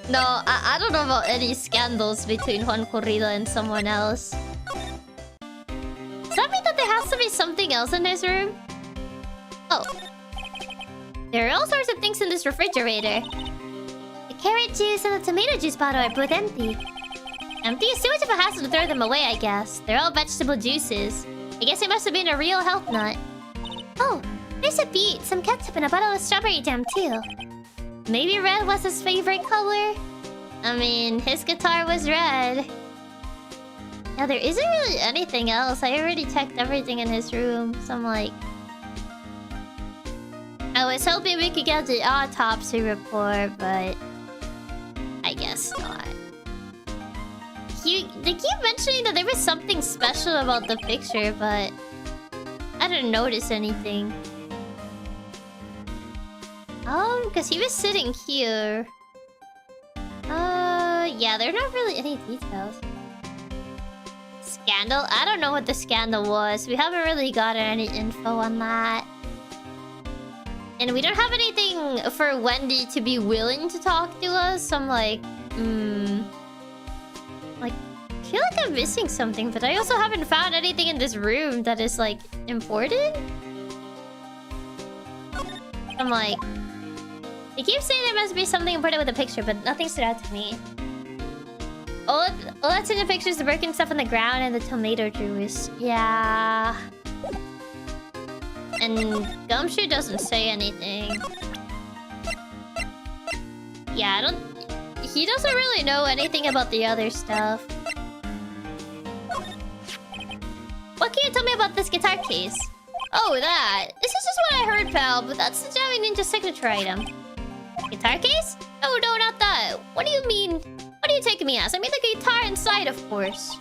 No, I don't know about any scandals between Juan Corrida and someone else. Does that mean that there has to be something else in this room? Oh. There are all sorts of things in this refrigerator. The carrot juice and the tomato juice bottle are both empty. Empty is too much of a hassle to throw them away, I guess. They're all vegetable juices. I guess it must have been a real health nut. Oh, there's a beet, some ketchup, and a bottle of strawberry jam, too. Maybe red was his favorite color? I mean, his guitar was red. Now, there isn't really anything else. I already checked everything in his room, so I'm like... I was hoping we could get the autopsy report, but... I guess not. They keep mentioning that there was something special about the picture, but... I didn't notice anything. Because he was sitting here. Yeah, there are not really any details. Scandal? I don't know what the scandal was. We haven't really gotten any info on that. And we don't have anything for Wendy to be willing to talk to us, so I'm like... Like, I feel like I'm missing something, but I also haven't found anything in this room that is, like, important. I'm like... They keep saying there must be something important with the picture, but nothing stood out to me. All that's in the picture is the broken stuff on the ground and the tomato juice. Yeah... And Gumshoe doesn't say anything. Yeah, he doesn't really know anything about the other stuff. What can you tell me about this guitar case? Oh, that. This is just what I heard, pal, but that's the Jammy Ninja signature item. Guitar case? Oh, no, not that. What do you mean? What are you taking me as? I mean the guitar inside, of course.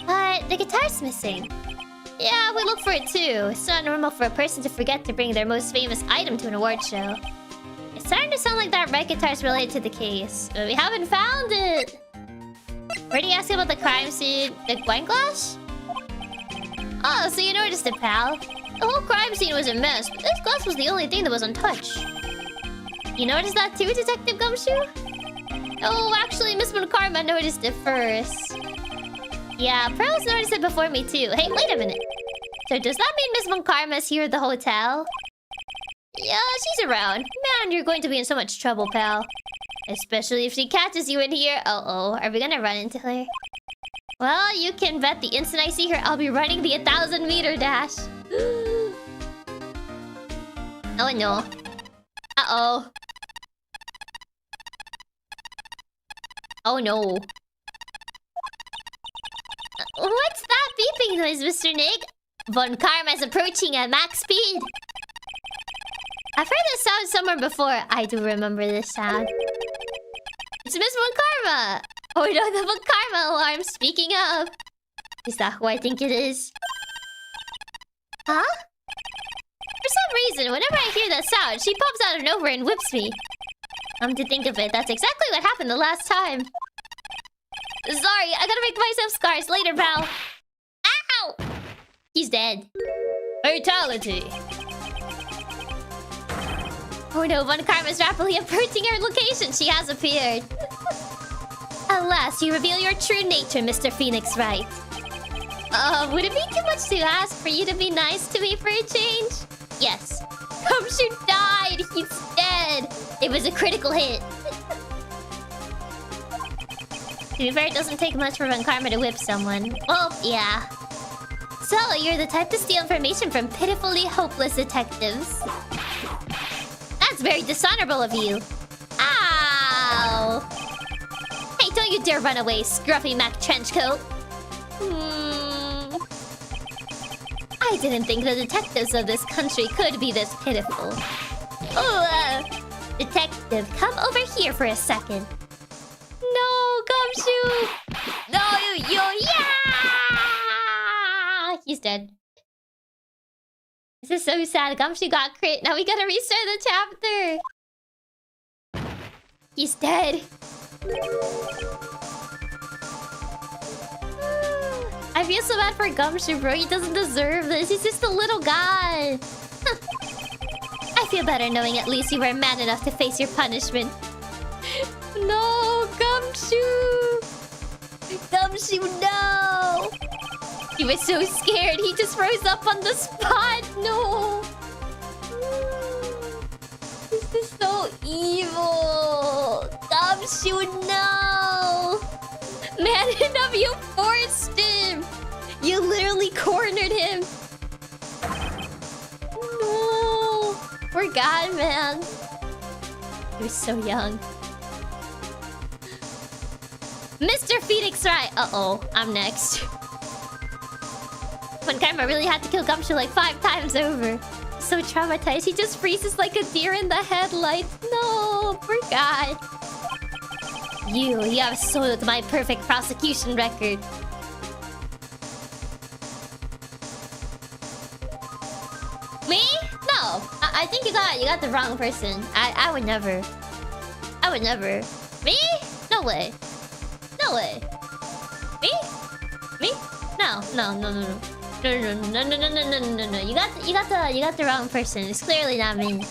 But the guitar's missing. Yeah, we look for it too. It's not normal for a person to forget to bring their most famous item to an award show. It's starting to sound like that red guitar's related to the case, but we haven't found it. Where do you ask about the crime scene? The wine glass? Oh, so you noticed it, pal. The whole crime scene was a mess, but this glass was the only thing that was untouched. You noticed that too, Detective Gumshoe? Oh, actually, Miss Karma noticed it first. Yeah, Pearl's noticed it before me too. Hey, wait a minute. So does that mean Miss Karma's here at the hotel? Yeah, she's around. Man, you're going to be in so much trouble, pal. Especially if she catches you in here. Uh-oh, are we gonna run into her? Well, you can bet the instant I see her, I'll be running the 1,000-meter dash. Oh no. Uh-oh. Oh no. What's that beeping noise, Mr. Nick? Von Karma's approaching at max speed. I've heard this sound somewhere before. I do remember this sound. It's Miss Von Karma! Oh no, the Von Karma alarm, speaking of. Is that who I think it is? Huh? For some reason, whenever I hear that sound, she pops out of nowhere and whips me. Come to think of it, that's exactly what happened the last time. Sorry, I gotta make myself scars later, pal. Ow! He's dead. Fatality. Oh no, Von Karma's rapidly approaching her location. She has appeared. Alas, you reveal your true nature, Mr. Phoenix Wright. Would it be too much to ask for you to be nice to me for a change? Yes. Gumshoe died. He's dead. It was a critical hit. To be fair, it doesn't take much for Von Karma to whip someone. Well, yeah. So, you're the type to steal information from pitifully hopeless detectives. That's very dishonorable of you. Ow! Hey, don't you dare run away, scruffy Mac Trenchcoat. I didn't think the detectives of this country could be this pitiful. Detective, come over here for a second. No, Gumshoe! No, yeah! He's dead. This is so sad. Gumshoe got crit. Now we gotta restart the chapter. He's dead. I feel so bad for Gumshoe, bro. He doesn't deserve this. He's just a little guy. I feel better knowing at least you were man enough to face your punishment. no! Gumshoe! Gumshoe, no! He was so scared, he just froze up on the spot! No! This is so evil! Gumshoe, no! Man enough, you forced him! You literally cornered him! No! Poor guy, man. He was so young. Mr. Phoenix Wright! Uh-oh, I'm next. When Karma really had to kill Gumshoe like 5 times over. So traumatized, he just freezes like a deer in the headlights. No, poor guy. You have soiled my perfect prosecution record. Me? No. I think you got the wrong person. I would never. I would never. Me? No way. No way. Me? Me? No. No. No. No. No. No. No. No. No. No. No. No. No. You got the wrong person. It's clearly not me.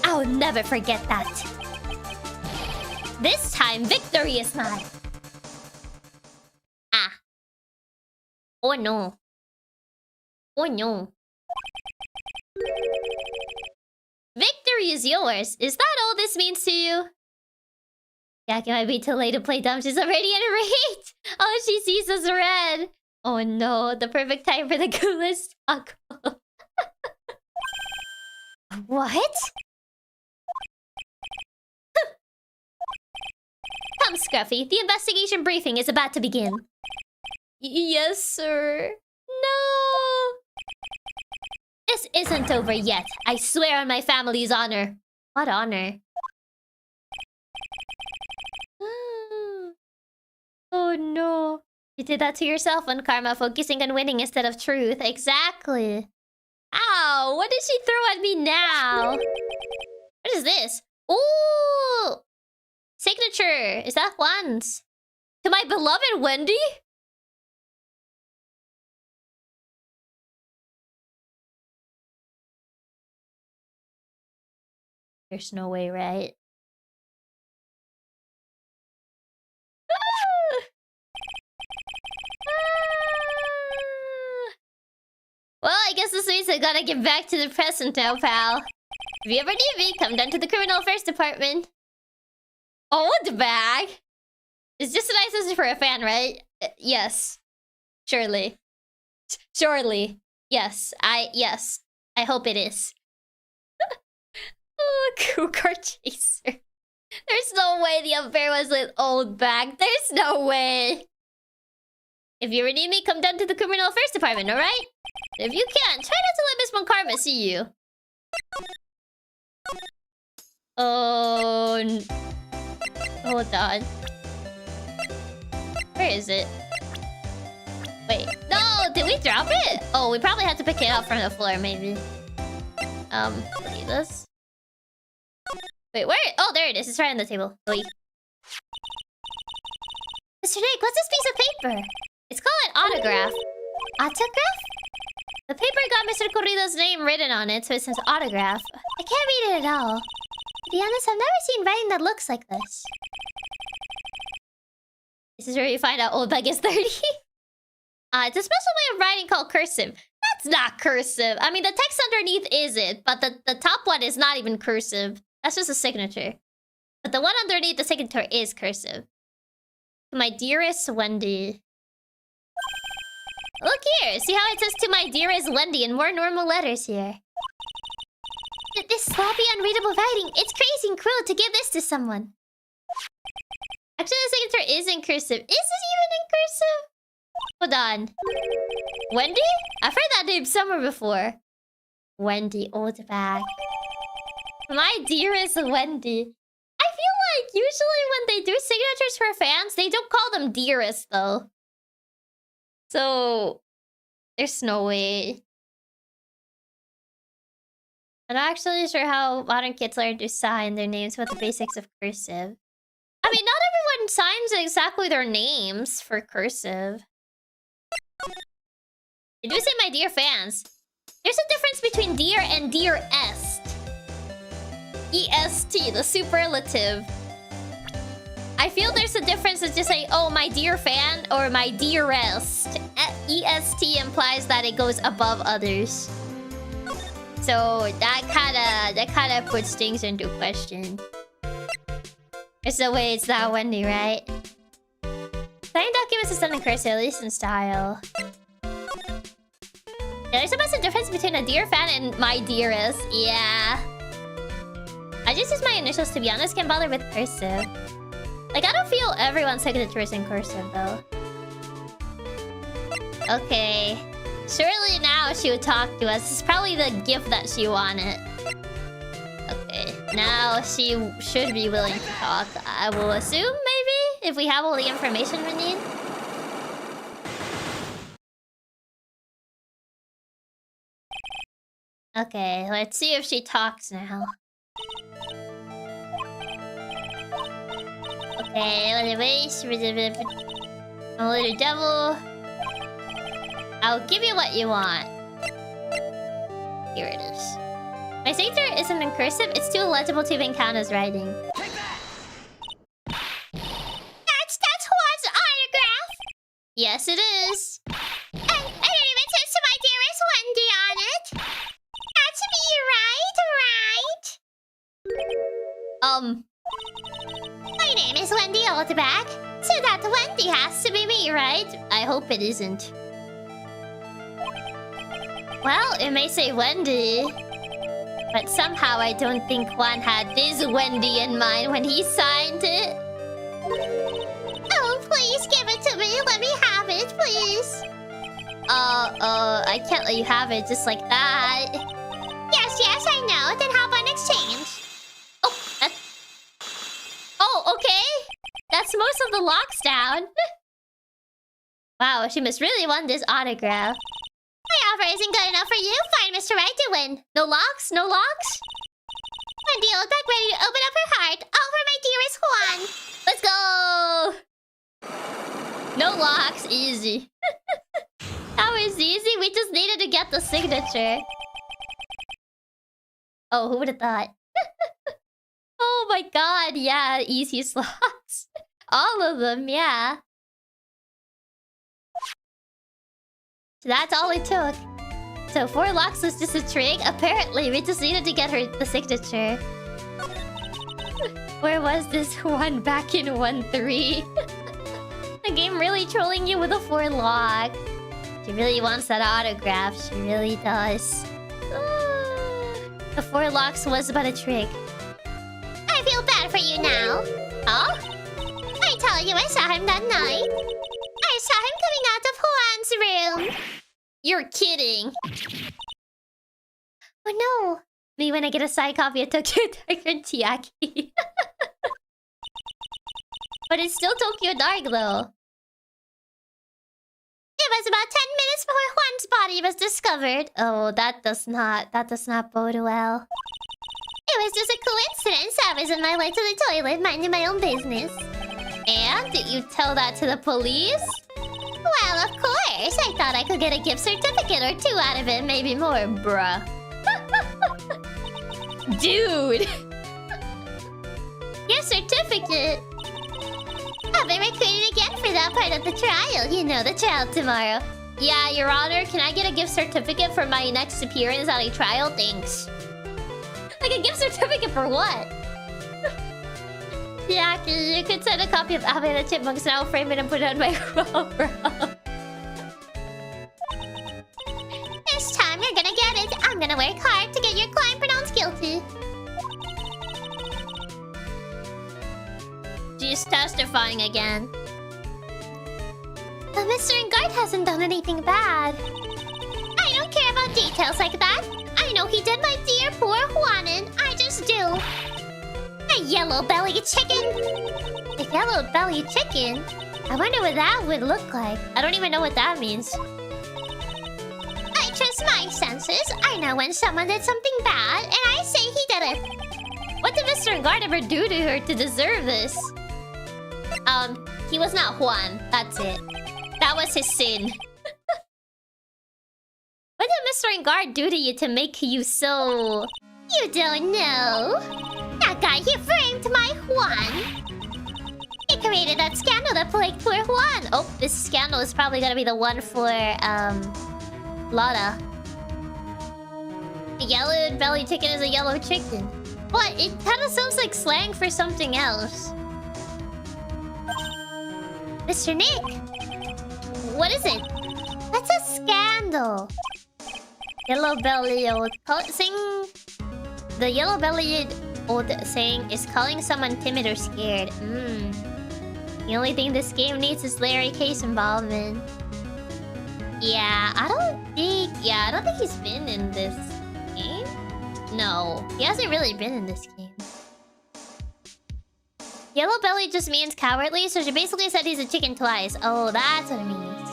I'll never forget that. This time, victory is mine. Ah. Oh no. Oh no. Victory is yours. Is that all this means to you? Chiaki might be too late to play dumb. She's already in a rage. Oh, she sees us red. Oh no, the perfect time for the coolest taco. What? Come, Scruffy. The investigation briefing is about to begin. Yes, sir. No. This isn't over yet. I swear on my family's honor. What honor? Oh no. You did that to yourself on Karma, focusing on winning instead of truth. Exactly. Ow! What did she throw at me now? What is this? Ooh! Signature! Is that Juan's? To my beloved Wendy? There's no way, right? Well, I guess this means I gotta get back to the present now, pal. If you ever need me, come down to the criminal affairs department. Oldbag? It's just a nice answer for a fan, right? Yes. Surely. Surely. Yes. Yes. I hope it is. Oh, Cougar Chaser. There's no way the affair was with Oldbag. There's no way. If you ever need me, come down to the criminal affairs department, alright? If you can't, try not to let Miss Monkarma see you. Oh... Hold on. Where is it? Wait. No! Did we drop it? Oh, we probably had to pick it up from the floor, maybe. Read this. Wait, where? Oh, there it is. It's right on the table. Oi. Mr. Nick, what's this piece of paper? It's called an autograph. Autograph? The paper got Mr. Corrido's name written on it, so it says autograph. I can't read it at all. To be honest, I've never seen writing that looks like this. This is where you find out Oldbag is 30. It's a special way of writing called cursive. That's not cursive. I mean, the text underneath is it, but the top one is not even cursive. That's just a signature. But the one underneath the signature is cursive. To my dearest Wendy. Look here. See how it says to my dearest Wendy in more normal letters here. This sloppy, unreadable writing. It's crazy and cruel to give this to someone. Actually, the signature is in cursive. Is it even in cursive? Hold on. Wendy? I've heard that name somewhere before. Wendy Oldbag. My dearest Wendy. I feel like usually when they do signatures for fans, they don't call them dearest though. So there's no way. I'm not actually sure how modern kids learn to sign their names with the basics of cursive. I mean, not everyone signs exactly their names for cursive. They do say my dear fans. There's a difference between dear and dearest. EST, the superlative. I feel there's a difference to just say, oh, my dear fan, or my dearest. EST implies that it goes above others. So that kinda puts things into question. It's the way it's that Wendy, right? Signing documents is done in cursive, at least in style. Yeah, there's a massive difference between a dear fan and my dearest. Yeah. I just use my initials, to be honest. Can't bother with cursive. Like, I don't feel everyone's signature is in cursive, though. Okay. Surely now she would talk to us. It's probably the gift that she wanted. Okay. Now she should be willing to talk. I will assume, maybe? If we have all the information we need. Okay, let's see if she talks now. Okay, wait. A little devil. I'll give you what you want. Here it is. My signature isn't in cursive. It's too illegible to even count as writing. That's Juan's autograph. Yes, it is. And it even says to my dearest Wendy on it. That's me, right? My name is Wendy Oldbag, so that Wendy has to be me, right? I hope it isn't. Well, it may say Wendy, but somehow I don't think Juan had this Wendy in mind when he signed it. Oh, please give it to me. Let me have it, please. I can't let you have it just like that. Yes, I know. Then how about an exchange? Oh, okay. That's most of the locks down. Wow, she must really want this autograph. My offer isn't good enough for you. Fine, Mr. Right to win. No locks? No locks? Wendy Oldbag ready to open up her heart. All for my dearest Juan. Let's go! No locks. Easy. That was easy. We just needed to get the signature. Oh, who would have thought? Oh my god, yeah. Easy slots. All of them, yeah. That's all it took. So 4 locks was just a trick. Apparently, we just needed to get her the signature. Where was this one back in 1.3? The game really trolling you with a 4 lock. She really wants that autograph. She really does. The 4 locks was but a trick. I feel bad for you now. Huh? I tell you, I saw him that night. I saw him coming out of Juan's room. You're kidding. Oh no. Me when I get a side copy of Tokyo Dark and Chiaki. But it's still Tokyo Dark though. It was about 10 minutes before Juan's body was discovered. Oh, that does not bode well. It was just a coincidence. I was on my way to the toilet, minding my own business. And did you tell that to the police? Well, of course. I thought I could get a gift certificate or 2 out of it, maybe more, bruh. Dude! Gift certificate? I've been recruited again for that part of the trial. You know, the trial tomorrow. Yeah, Your Honor, can I get a gift certificate for my next appearance at a trial? Thanks. Like a gift certificate for what? Chiaki, you could send a copy of Alvin and the Chipmunks and I'll frame it and put it on my wall, bro. This time you're gonna get it. I'm gonna work hard to get your client pronounced guilty. She's testifying again. But Mr. Engarde hasn't done anything bad. I don't care about details like that. I know he did my dear poor Juanin. I just do. A yellow-bellied chicken? A yellow-bellied chicken? I wonder what that would look like. I don't even know what that means. I trust my senses. I know when someone did something bad, and I say he did it. What did Mr. Engarde ever do to her to deserve this? He was not Juan. That's it. That was his sin. What did Mr. Engarde do to you to make you so... You don't know? that guy. He framed my Juan. He created that scandal that plagued poor Juan. Oh, this scandal is probably gonna be the one for, Lotta. A yellow belly chicken is a yellow chicken. But it kind of sounds like slang for something else. Mr. Nick! What is it? That's a scandal. Yellow belly old sing. The yellow bellied old saying is calling someone timid or scared. The only thing this game needs is Larry Case involvement. Yeah, I don't think he's been in this game. No, he hasn't really been in this game. Yellow belly just means cowardly, so she basically said he's a chicken twice. Oh, that's what it means.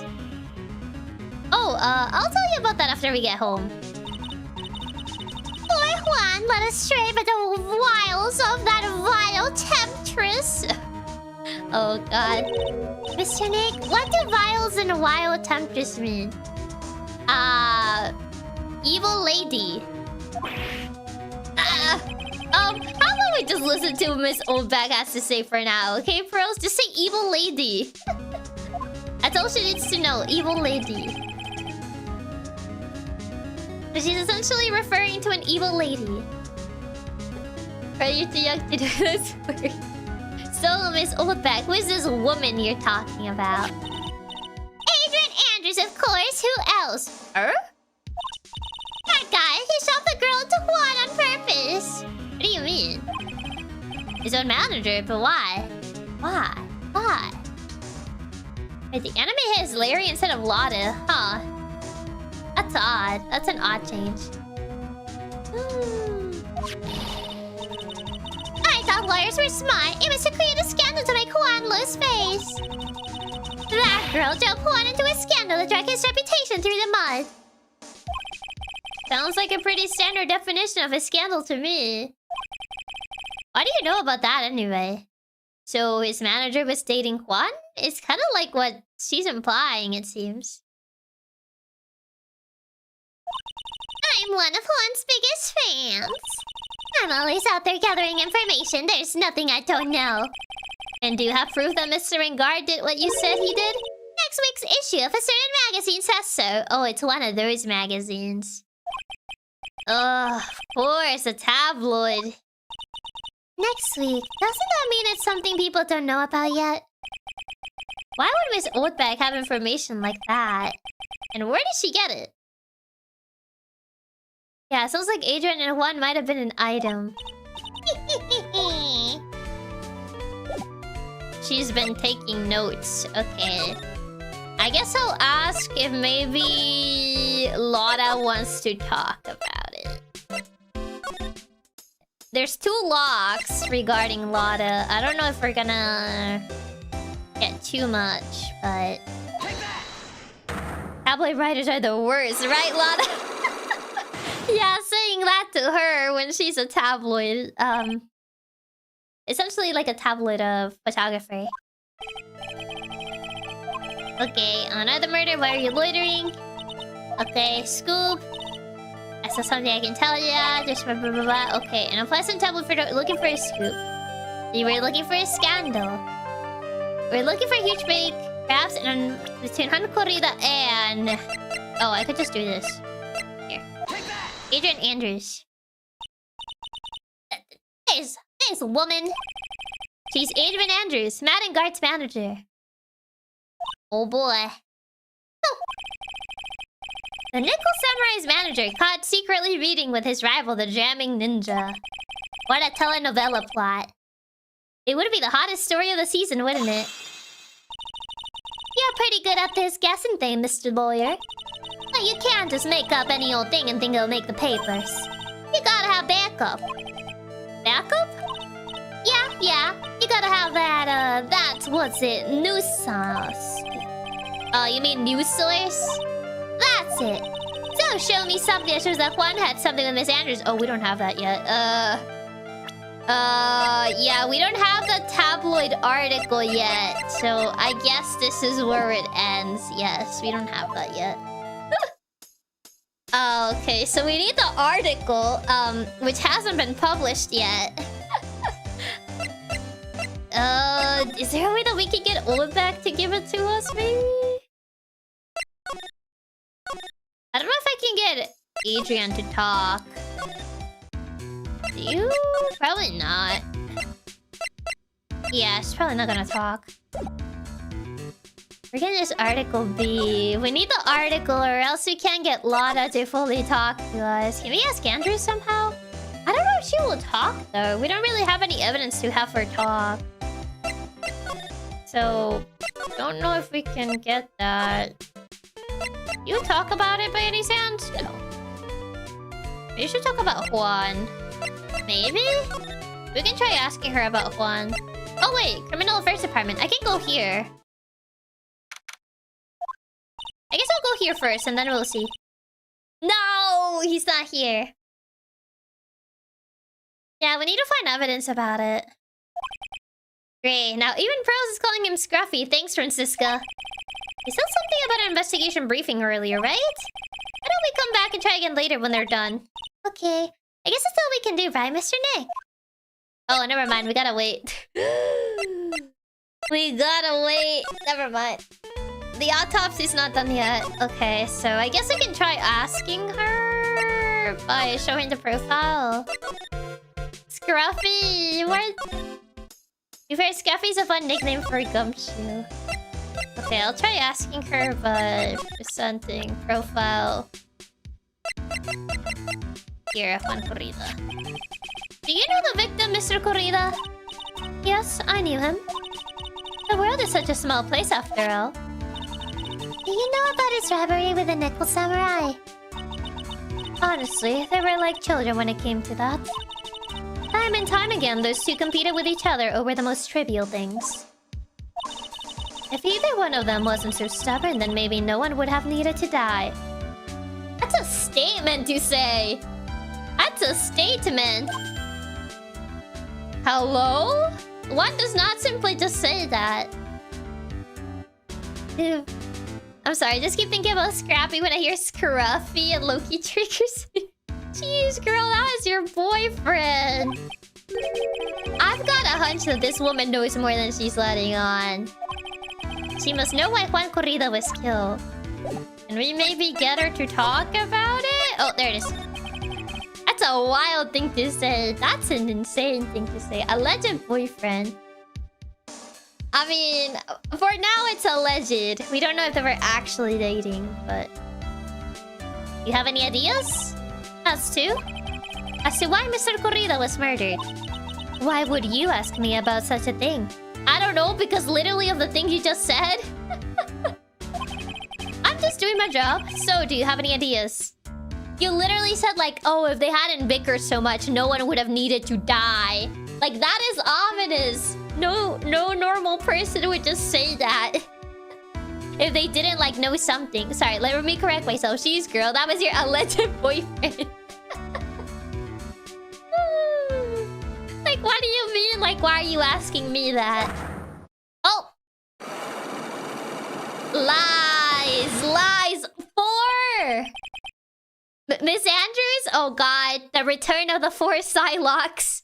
Oh, I'll tell you about that after we get home. Poor Juan led astray by the wiles of that vile temptress. Oh god. Mr. Nick, what do vials and wild temptress mean? Evil lady. How about we just listen to what Miss Oldbag has to say for now, okay, pros? Just say evil lady. That's all she needs to know, evil lady. So she's essentially referring to an evil lady. Are you too young to do this word? So, Miss Oldbag, who is this woman you're talking about? Adrien Andrews, of course. Who else? That guy. He shot the girl into Juan on purpose. What do you mean? His own manager, but why? Why? Wait, the anime has Larry instead of Lotta, huh? That's odd. That's an odd change. I thought lawyers were smart. It was to create a scandal to make Juan lose face. That girl drove Juan into a scandal that dragged his reputation through the mud. Sounds like a pretty standard definition of a scandal to me. Why do you know about that anyway? So his manager was dating Juan? It's kind of like what she's implying, it seems. I'm one of Juan's biggest fans. I'm always out there gathering information. There's nothing I don't know. And do you have proof that Mr. Engarde did what you said he did? Next week's issue of a certain magazine says so. Oh, it's one of those magazines. Of course, a tabloid. Next week. Doesn't that mean it's something people don't know about yet? Why would Miss Oldbag have information like that? And where did she get it? Yeah, it sounds like Adrien and Juan might have been an item. She's been taking notes. Okay. I guess I'll ask if maybe Lotta wants to talk about it. There's 2 locks regarding Lotta. I don't know if we're gonna get too much, but... Tabloid writers are the worst, right, Lotta? Yeah, saying that to her when she's a tabloid. Essentially like a tabloid of photography. Okay, another murder. Why are you loitering? Okay, scoop. That's not something I can tell ya. Just blah blah blah blah. Okay, an unpleasant tabloid for looking for a scoop. You were looking for a scandal. We're looking for a huge break, perhaps between Han Corrida and... Oh, I could just do this. Here. Adrien Andrews. There's a woman. She's Adrien Andrews, Matt Engarde's manager. Oh boy. Oh. The Nickel Samurai's manager caught secretly reading with his rival, the Jamming Ninja. What a telenovela plot. It would be the hottest story of the season, wouldn't it? You're pretty good at this guessing thing, Mr. Lawyer. But you can't just make up any old thing and think it'll make the papers. You gotta have backup. Backup? Yeah. You gotta have that, that's what's it, news source. Oh, you mean news source? That's it. So show me something that shows that Juan had something with Miss Andrews. Oh, we don't have that yet. Yeah, we don't have the tabloid article yet. So I guess this is where it ends. Yes, we don't have that yet. Okay, so we need the article, which hasn't been published yet. Is there a way that we can get Oldbag to give it to us, maybe? I don't know if I can get Adrien to talk. Do you? Probably not. Yeah, she's probably not gonna talk. We're gonna just article B. We need the article or else we can't get Lotta to fully talk to us. Can we ask Andrews somehow? I don't know if she will talk though. We don't really have any evidence to have her talk. So, don't know if we can get that. You talk about it by any chance? No. We should talk about Juan. Maybe? We can try asking her about Juan. Oh wait, Criminal Affairs Department. I can go here. I guess I'll go here first and then we'll see. No! He's not here. Yeah, we need to find evidence about it. Great. Now even Pros is calling him Scruffy. Thanks, Franziska. You said something about an investigation briefing earlier, right? Why don't we come back and try again later when they're done? Okay. I guess that's all we can do, right, Mr. Nick? Oh, never mind. We gotta wait. We gotta wait. Never mind. The autopsy's not done yet. Okay, so I guess I can try asking her by showing the profile. Scruffy! What? You fair Scruffy's a fun nickname for Gumshoe. Okay, I'll try asking her by presenting profile. Here, Juan Corrida. Do you know the victim, Mr. Corrida? Yes, I knew him. The world is such a small place after all. Do you know about his rivalry with the Nickel Samurai? Honestly, they were like children when it came to that. Time and time again, those two competed with each other over the most trivial things. If either one of them wasn't so stubborn, then maybe no one would have needed to die. That's a statement to say! That's a statement! Hello? One does not simply just say that. I'm sorry, I just keep thinking about Scrappy when I hear Scruffy and Loki triggers. Jeez, girl, that was your boyfriend. I've got a hunch that this woman knows more than she's letting on. She must know why Juan Corrida was killed. Can we maybe get her to talk about it? Oh, there it is. That's a wild thing to say. That's an insane thing to say. Alleged boyfriend. I mean, for now it's alleged. We don't know if they were actually dating, but... You have any ideas? As to why Mr. Corrida was murdered? Why would you ask me about such a thing? I don't know, because literally of the things you just said. I'm just doing my job. So, do you have any ideas? You literally said like, oh, if they hadn't bickered so much, no one would have needed to die. Like, that is ominous. No normal person would just say that. If they didn't, like, know something. Sorry, let me correct myself. She's girl. That was your alleged boyfriend. Like, what do you mean? Like, why are you asking me that? Oh! Lies! 4! Miss Andrews? Oh god, the return of the 4 psy-locks.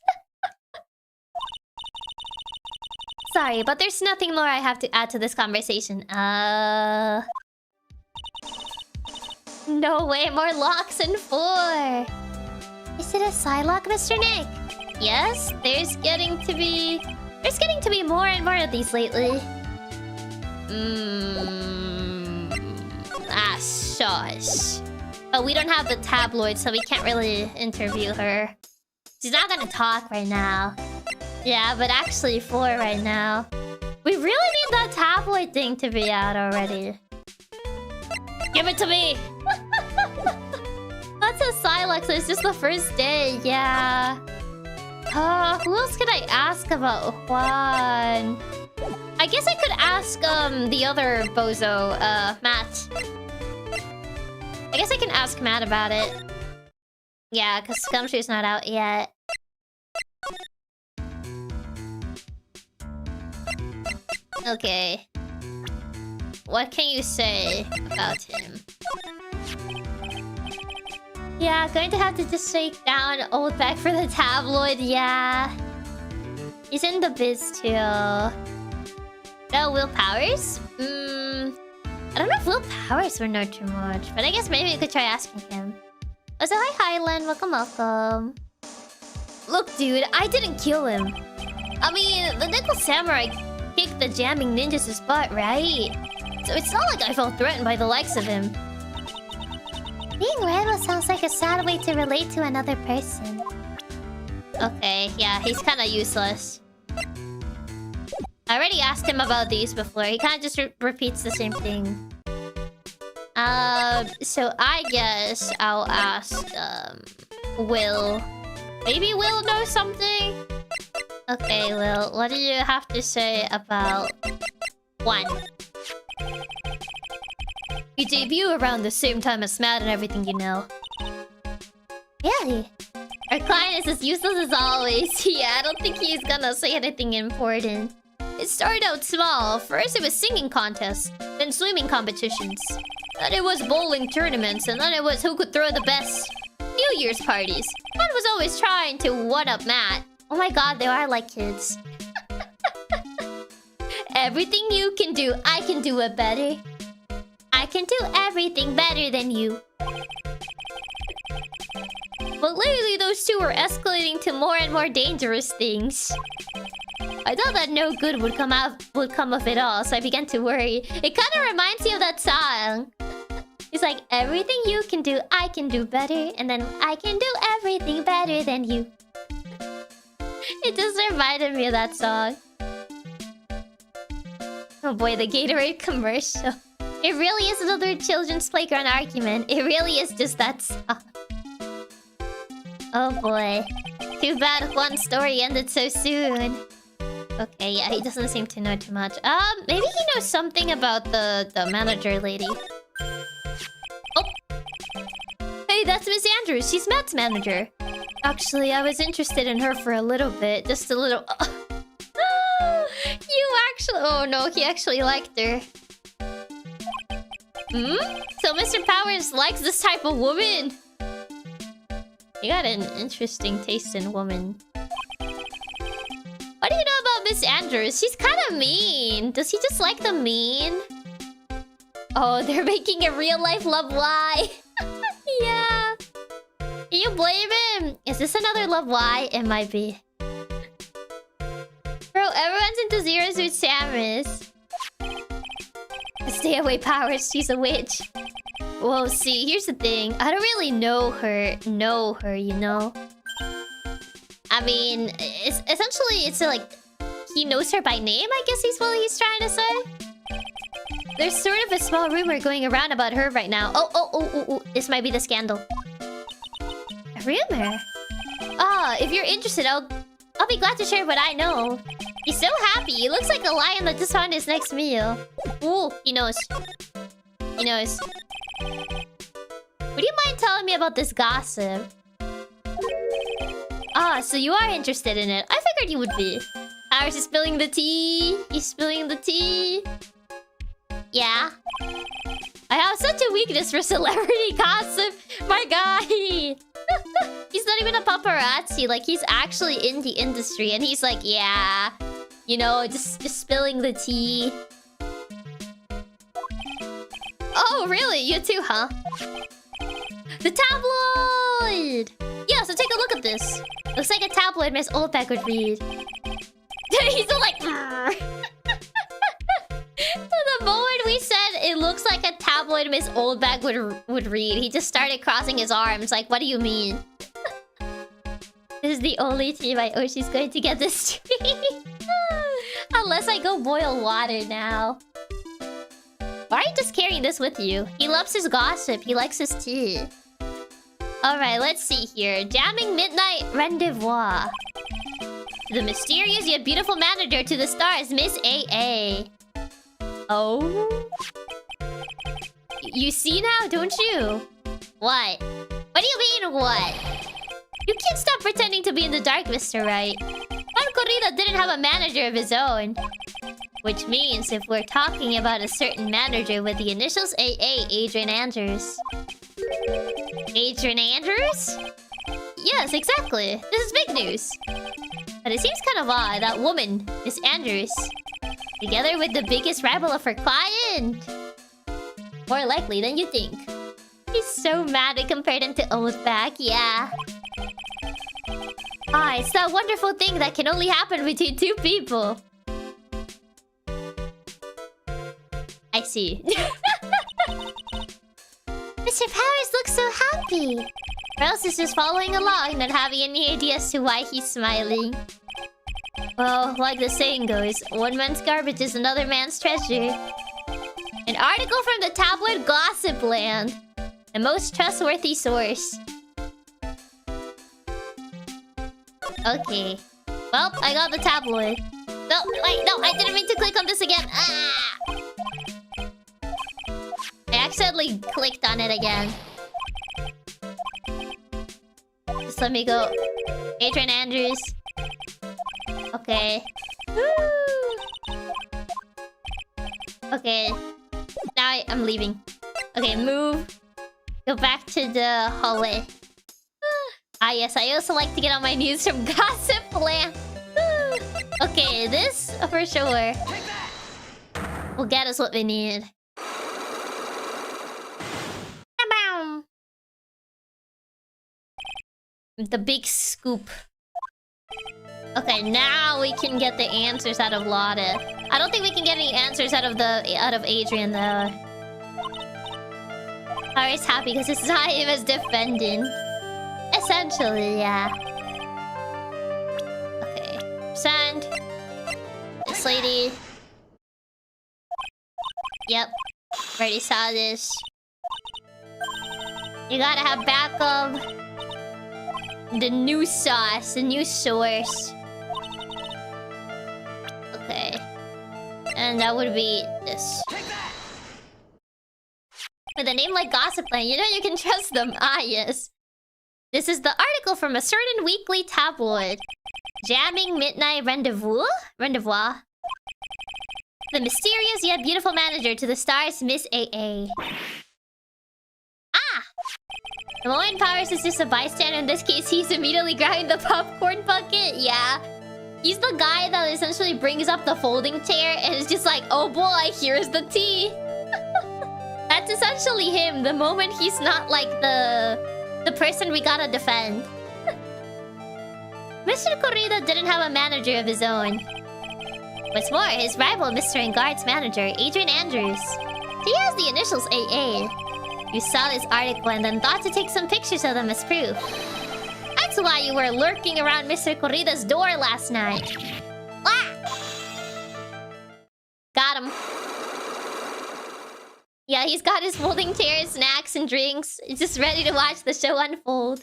Sorry, but there's nothing more I have to add to this conversation. No way, more locks than 4. Is it a psy-lock, Mr. Nick? Yes, there's getting to be more and more of these lately. Shush. Oh, we don't have the tabloid, so we can't really interview her. She's not gonna talk right now. Yeah, but actually 4 right now. We really need that tabloid thing to be out already. Give it to me! That's a psy-locks, it's just the first day, yeah. Who else could I ask about Juan? I guess I could ask the other bozo, Matt. I guess I can ask Matt about it. Yeah, because Gumshoe's not out yet. Okay. What can you say about him? Yeah, going to have to just shake down Oldbag for the tabloid, yeah. He's in the biz too. No, Will Powers? I don't know if Will Powers would know too much, but I guess maybe we could try asking him. Oh, so hi Highland, welcome. Look, dude, I didn't kill him. I mean, the Nickel Samurai kicked the jamming ninjas' butt, right? So it's not like I felt threatened by the likes of him. Being rival sounds like a sad way to relate to another person. Okay, yeah, he's kind of useless. I already asked him about these before. He kind of just repeats the same thing. So I guess I'll ask, Will. Maybe Will knows something? Okay, Will, what do you have to say about Juan? You debut around the same time as Matt and everything you know. Really? Our client is as useless as always. Yeah, I don't think he's gonna say anything important. It started out small. First it was singing contests, then swimming competitions. Then it was bowling tournaments, and then it was who could throw the best New Year's parties. One was always trying to one-up Matt. Oh my god, they are like kids. Everything you can do, I can do it better. I can do everything better than you. But lately, those two were escalating to more and more dangerous things. I thought that no good would come of it all, so I began to worry. It kind of reminds me of that song. It's like, everything you can do, I can do better. And then, I can do everything better than you. It just reminded me of that song. Oh boy, the Gatorade commercial. It really is another children's playground argument. It really is just that song. Oh boy. Too bad one story ended so soon. Okay, yeah, he doesn't seem to know too much. Maybe he knows something about the manager lady. Oh! Hey, that's Miss Andrews. She's Matt's manager. Actually, I was interested in her for a little bit. Just a little... You actually... Oh no, he actually liked her. So Mr. Powers likes this type of woman? You got an interesting taste in women. What do you know about Miss Andrews? She's kind of mean. Does he just like the mean? Oh, they're making a real-life love lie. Yeah. Can you blame him? Is this another love lie? It might be. Bro, everyone's into Zero Suit Samus. Stay away, Powers. She's a witch. Well, see, here's the thing. I don't really know her, you know? I mean, it's like... He knows her by name, I guess is what he's trying to say? There's sort of a small rumor going around about her right now. Oh. This might be the scandal. A rumor? Ah, if you're interested, I'll be glad to share what I know. He's so happy. He looks like a lion that just found his next meal. Ooh, he knows. He knows. Would you mind telling me about this gossip? Ah, so you are interested in it. I figured you would be. Powers is spilling the tea. He's spilling the tea. Yeah. I have such a weakness for celebrity gossip. My guy. He's not even a paparazzi. Like, he's actually in the industry. And he's like, yeah. You know, just spilling the tea. Oh, really? You too, huh? The tabloid! Yeah, so take a look at this. Looks like a tabloid Miss Oldbag would read. He's all like... The moment we said it looks like a tabloid Miss Oldbag would read, he just started crossing his arms. Like, what do you mean? This is the only team I owe she's going to get this stream. Unless I go boil water now. Why are you just carrying this with you? He loves his gossip. He likes his tea. Alright, let's see here. Jamming Midnight Rendezvous. The mysterious yet beautiful manager to the stars, Miss AA. Oh? You see now, don't you? What? What do you mean, what? You can't stop pretending to be in the dark, Mr. Right. Juan Corrida didn't have a manager of his own. Which means if we're talking about a certain manager with the initials AA, Adrien Andrews. Adrien Andrews? Yes, exactly. This is big news. But it seems kind of odd. That woman, Miss Andrews, together with the biggest rival of her client. More likely than you think. He's so mad we compared him to Oldbag, yeah. Ah, it's that wonderful thing that can only happen between two people. I see. Mr. Powers looks so happy. Or else he's just following along, not having any idea as to why he's smiling. Well, like the saying goes, one man's garbage is another man's treasure. An article from the tabloid Gossip Land. The most trustworthy source. Okay. Well, I got the tabloid. No, wait, no, I didn't mean to click on this again. Ah! I accidentally clicked on it again. Just let me go. Adrien Andrews. Okay. Woo! Okay. Now I'm leaving. Okay, move. Go back to the hallway. Ah, yes, I also like to get on my news from Gossip Land. Okay, this for sure will get us what we need. The big scoop. Okay, now we can get the answers out of Lotta. I don't think we can get any answers out of Adrien though. Harry's happy because it's not him as defending. Essentially, yeah. Okay. Send. This lady. Yep. Already saw this. You gotta have backup. The new sauce, the new source. Okay. And that would be this. With a name like Gossip Land, you know you can trust them. Ah, yes. This is the article from a certain weekly tabloid. Jamming Midnight Rendezvous? Rendezvous? The mysterious yet beautiful manager to the stars, Miss AA. Ah! The moment Powers is just a bystander. In this case, he's immediately grabbing the popcorn bucket. Yeah. He's the guy that essentially brings up the folding chair and is just like, oh boy, here's the tea. That's essentially him. The moment he's not like the person we gotta defend. Mr. Corrida didn't have a manager of his own. What's more, his rival, Mr. Engarde's manager, Adrien Andrews. He has the initials AA. You saw this article and then thought to take some pictures of them as proof. That's why you were lurking around Mr. Corrida's door last night. Ah! Got him. Yeah, he's got his folding chair, snacks, and drinks. He's just ready to watch the show unfold.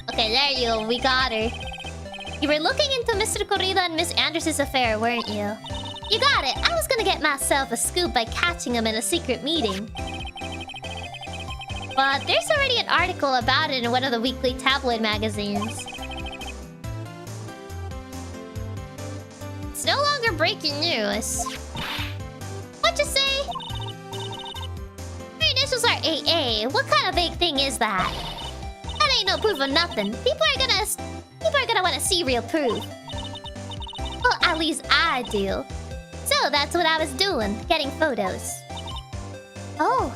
Okay, there you go. We got her. You were looking into Mr. Corrida and Miss Andrews' affair, weren't you? You got it. I was gonna get myself a scoop by catching him in a secret meeting. But there's already an article about it in one of the weekly tabloid magazines. It's no longer breaking news. What'd you say? Your initials are AA. What kind of vague thing is that? That ain't no proof of nothing. People are gonna want to see real proof. Well, at least I do. So that's what I was doing, getting photos. Oh.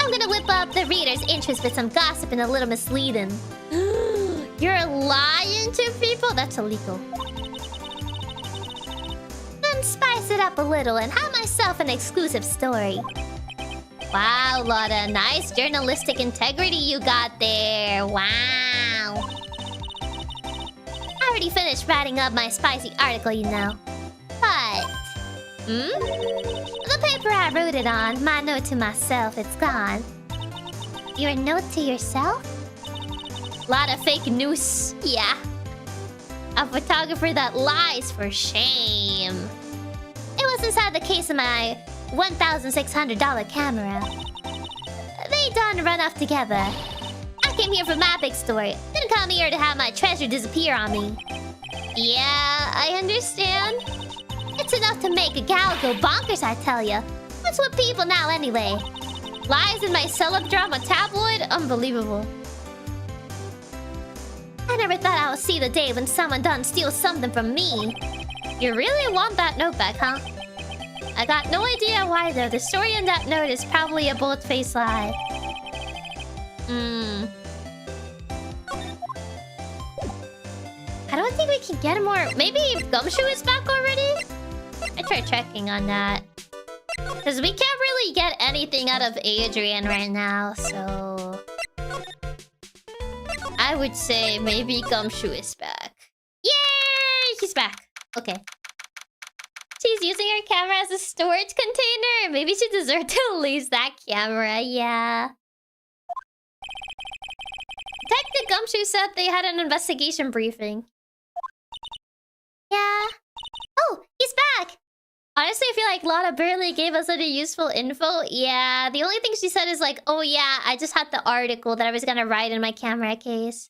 I'm gonna whip up the reader's interest with some gossip and a little misleading. You're lying to people? That's illegal. Then spice it up a little and have myself an exclusive story. Wow, Lotta, nice journalistic integrity you got there. Wow. I already finished writing up my spicy article, you know. But... the paper I wrote it on, my note to myself, it's gone. Your note to yourself? Lot of fake news, yeah. A photographer that lies, for shame. It was inside the case of my $1,600 camera. They done run off together. I came here for my big story. Didn't come here to have my treasure disappear on me. Yeah, I understand. It's enough to make a gal go bonkers, I tell ya. What's with people now anyway? Lies in my celeb drama tabloid? Unbelievable. I never thought I would see the day when someone done steals something from me. You really want that note back, huh? I got no idea why though. The story in that note is probably a bold-faced lie. I don't think we can get more. Maybe Gumshoe is back already? I tried checking on that. Because we can't really get anything out of Adrien right now, so... I would say maybe Gumshoe is back. Yay! He's back. Okay. She's using her camera as a storage container. Maybe she deserved to lose that camera, yeah. Detective Gumshoe said they had an investigation briefing. Yeah. Oh, he's back! Honestly, I feel like Lotta barely gave us any useful info. Yeah, the only thing she said is like, oh yeah, I just had the article that I was gonna write in my camera case.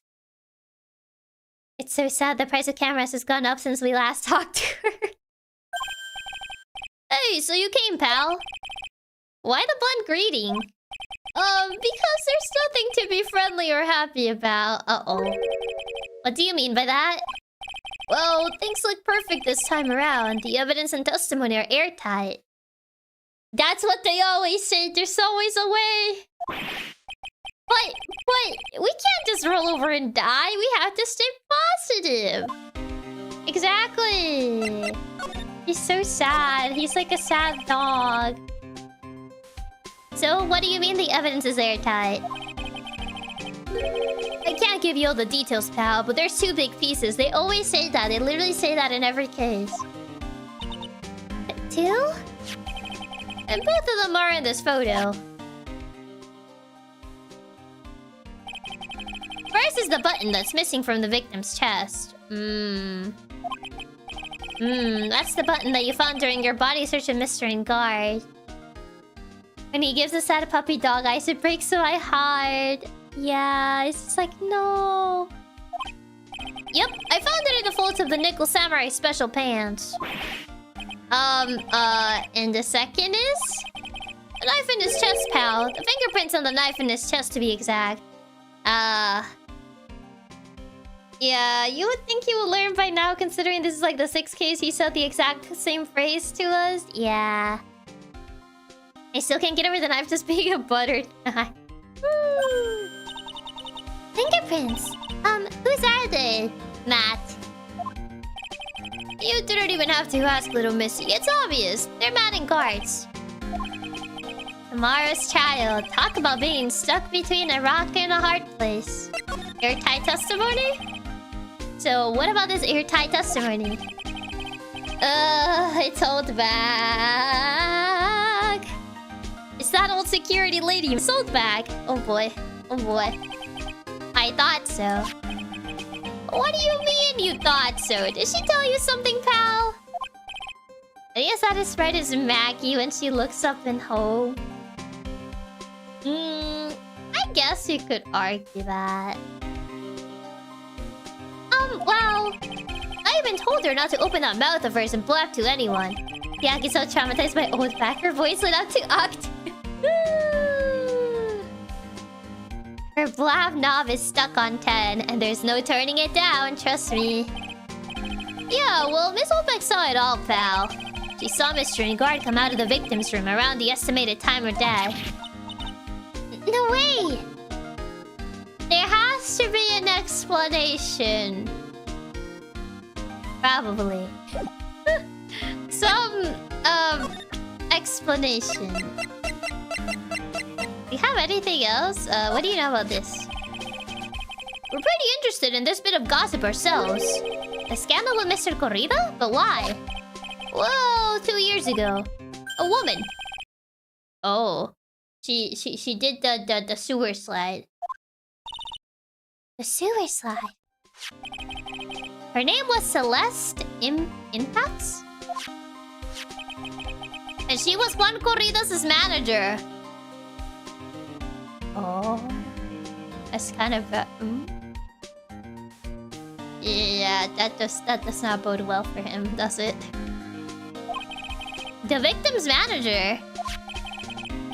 It's so sad the price of cameras has gone up since we last talked to her. Hey, so you came, pal. Why the blunt greeting? Because there's nothing to be friendly or happy about. Uh-oh. What do you mean by that? Well, things look perfect this time around. The evidence and testimony are airtight. That's what they always say. There's always a way. But we can't just roll over and die. We have to stay positive. Exactly. He's so sad. He's like a sad dog. So, what do you mean the evidence is airtight? I can't give you all the details, pal, but there's two big pieces. They always say that. They literally say that in every case. Two? And both of them are in this photo. First is the button that's missing from the victim's chest. That's the button that you found during your body search of Mr. Engarde. When he gives us that puppy dog eyes, it breaks my heart. Yeah, it's just like, no. Yep, I found it in the folds of the Nickel Samurai special pants. And the second is... a knife in his chest, pal. The fingerprints on the knife in his chest, to be exact. Yeah, you would think he would learn by now, considering this is like the 6th case he said the exact same phrase to us. Yeah. I still can't get over the knife just being a buttered knife. Fingerprints. Whose are they, Matt? You didn't even have to ask, little missy. It's obvious. They're Matt and Engarde's. Tomorrow's child. Talk about being stuck between a rock and a hard place. Airtight testimony? So, what about this airtight testimony? It's Oldbag. It's that old security lady. It's Oldbag. Oh boy. Oh boy. I thought so. What do you mean you thought so? Did she tell you something, pal? I guess that is right as Maggie when she looks up in home. I guess you could argue that. Well, I even told her not to open that mouth of hers and blab to anyone. Chiaki's so traumatized by Oldbag, her voice lit up to octave. Her blab knob is stuck on 10, and there's no turning it down, trust me. Yeah, well, Miss Oldbag saw it all, pal. She saw Mr. Engarde come out of the victim's room around the estimated time of death. No way! There has to be an explanation. Probably. Some, explanation. Do you have anything else? What do you know about this? We're pretty interested in this bit of gossip ourselves. A scandal with Mr. Corrida? But why? Well, 2 years ago. A woman. Oh. She did the sewer slide. The sewer slide? Her name was Celeste Impacts? And she was Juan Corridas' manager. Oh. That's kind of yeah, that does not bode well for him, does it? The victim's manager?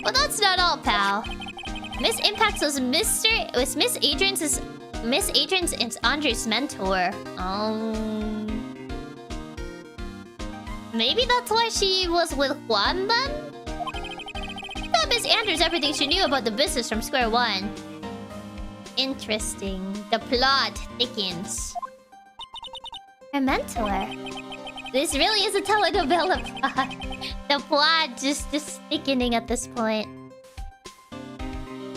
Well, that's not all, pal. Miss Impacts was Miss Adrian's Miss Adrien Andrews' mentor. Maybe that's why she was with Juan then? Tell Miss Andrews everything she knew about the business from square one. Interesting. The plot thickens. Her mentor. This really is a telenovela plot. The plot just thickening at this point.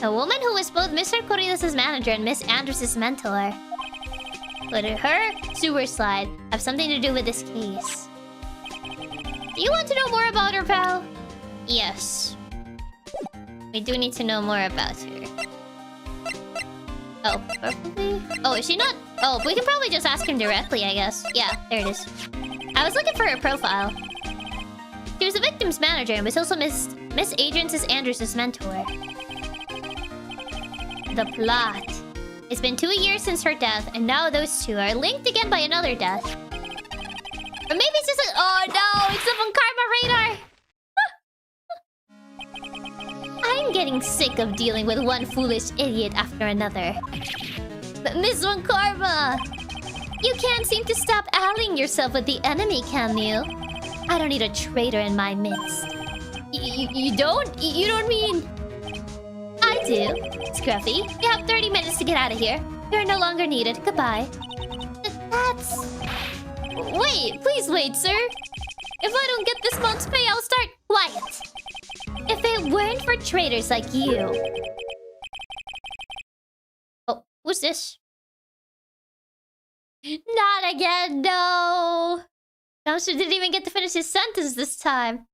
A woman who was both Mr. Corridas' manager and Miss Andrews' mentor. Could her sewer slide have something to do with this case? Do you want to know more about her, pal? Yes. We do need to know more about her. Oh, probably? Oh, is she not? Oh, we can probably just ask him directly, I guess. Yeah, there it is. I was looking for her profile. She was the victim's manager and was also Miss Adrien Andrews' mentor. The plot. It's been 2 years since her death, and now those two are linked again by another death. Or maybe it's just a... Oh no! It's a Von Karma radar! I'm getting sick of dealing with one foolish idiot after another. But Miss Von Karma! You can't seem to stop allying yourself with the enemy, can you? I don't need a traitor in my midst. You don't? You don't mean... I do. Scruffy, you have 30 minutes to get out of here. You're no longer needed. Goodbye. That's... Wait, please wait, sir. If I don't get this month's pay, I'll start... Quiet. If it weren't for traitors like you... Oh, who's this? Not again, no! Gumshoe didn't even get to finish his sentence this time.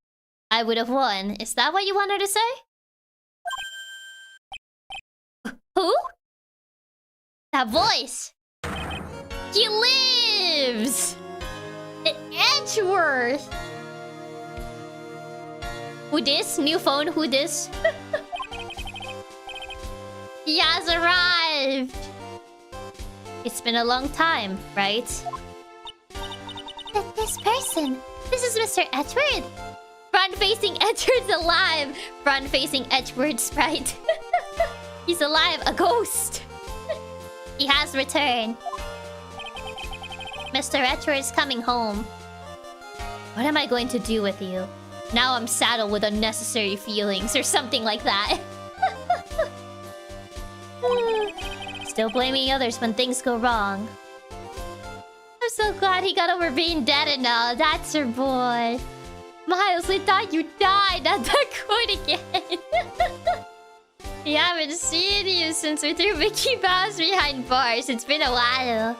I would have won. Is that what you wanted to say? Who? That voice! He lives! In Edgeworth! Who this? New phone, who this? He has arrived! It's been a long time, right? This person... This is Mr. Edgeworth! Front-facing Edgeworth's alive! Front-facing Edgeworth sprite. He's alive, a ghost! He has returned. Mr. Edgeworth's coming home. What am I going to do with you? Now I'm saddled with unnecessary feelings or something like that. Still blaming others when things go wrong. I'm so glad he got over being dead and all. That's your boy. Miles, we thought you died. Not that quote again. We haven't seen you since we threw Mickey Mouse behind bars. It's been a while.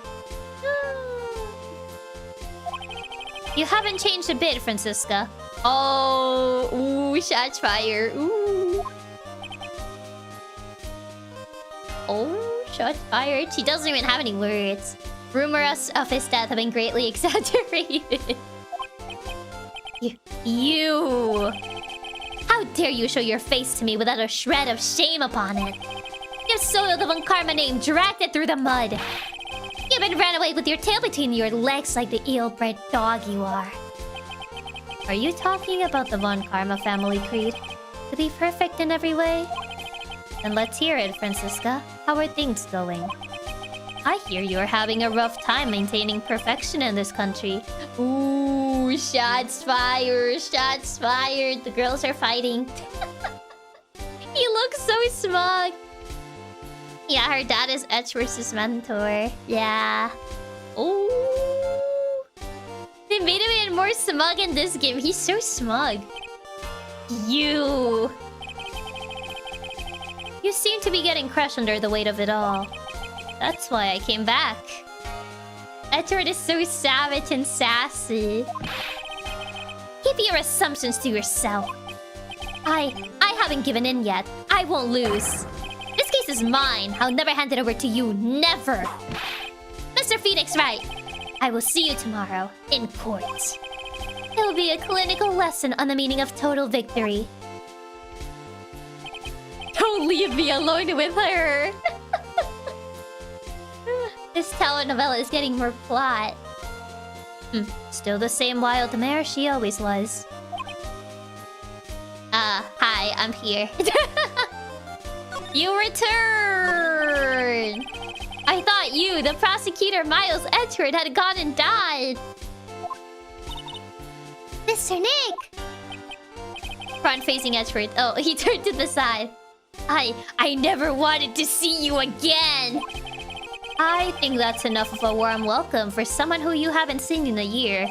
You haven't changed a bit, Franziska. Oh, ooh, shots fired. Ooh. Oh, shots fired. She doesn't even have any words. Rumors of his death have been greatly exaggerated. You! How dare you show your face to me without a shred of shame upon it? You soiled the Von Karma name, dragged it through the mud. You even ran away with your tail between your legs like the ill-bred dog you are. Are you talking about the Von Karma family creed? To be perfect in every way? Then let's hear it, Franziska. How are things going? I hear you're having a rough time maintaining perfection in this country. Ooh, shots fired, shots fired. The girls are fighting. He looks so smug. Yeah, her dad is Edgeworth's mentor. Yeah. Ooh. They made him even more smug in this game. He's so smug. You seem to be getting crushed under the weight of it all. That's why I came back. Edgeworth is so savage and sassy. Keep your assumptions to yourself. I haven't given in yet. I won't lose. This case is mine. I'll never hand it over to you. Never. Mr. Phoenix, right? I will see you tomorrow in court. It'll be a clinical lesson on the meaning of total victory. Don't leave me alone with her. This telenovela is getting more plot. Still the same wild mare she always was. Hi, I'm here. You return! I thought you, the prosecutor Miles Edgeworth, had gone and died. Mr. Nick! Front-facing Edgeworth. Oh, he turned to the side. I never wanted to see you again. I think that's enough of a warm welcome for someone who you haven't seen in a year.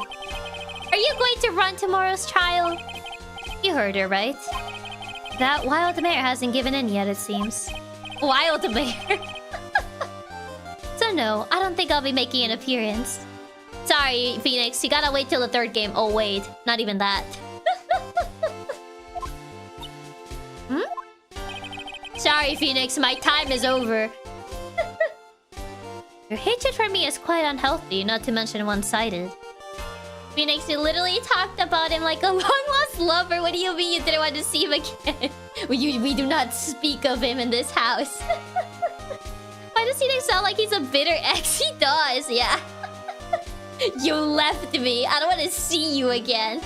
Are you going to run tomorrow's trial? You heard her, right? That wild mare hasn't given in yet, it seems. Wild mare? So no, I don't think I'll be making an appearance. Sorry, Phoenix, you gotta wait till the third game. Oh wait, not even that. Sorry, Phoenix, my time is over. Your hatred for me is quite unhealthy, not to mention one-sided. Phoenix, you literally talked about him like a long-lost lover. What do you mean you didn't want to see him again? We do not speak of him in this house. Why does Phoenix sound like he's a bitter ex? He does, yeah. You left me. I don't want to see you again.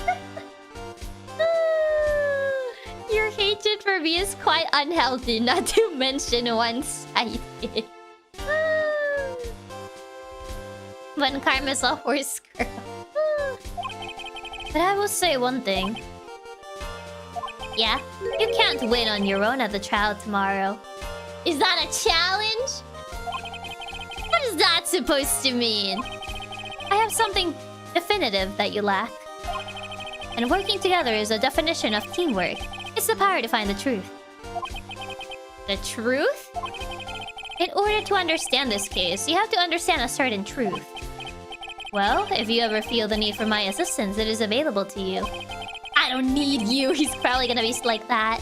Your hatred for me is quite unhealthy, not to mention one-sided. When Karma's a horse girl. But I will say one thing. Yeah? You can't win on your own at the trial tomorrow. Is that a challenge? What is that supposed to mean? I have something definitive that you lack. And working together is a definition of teamwork. It's the power to find the truth. The truth? In order to understand this case, you have to understand a certain truth. Well, if you ever feel the need for my assistance, it is available to you. I don't need you. He's probably gonna be like that.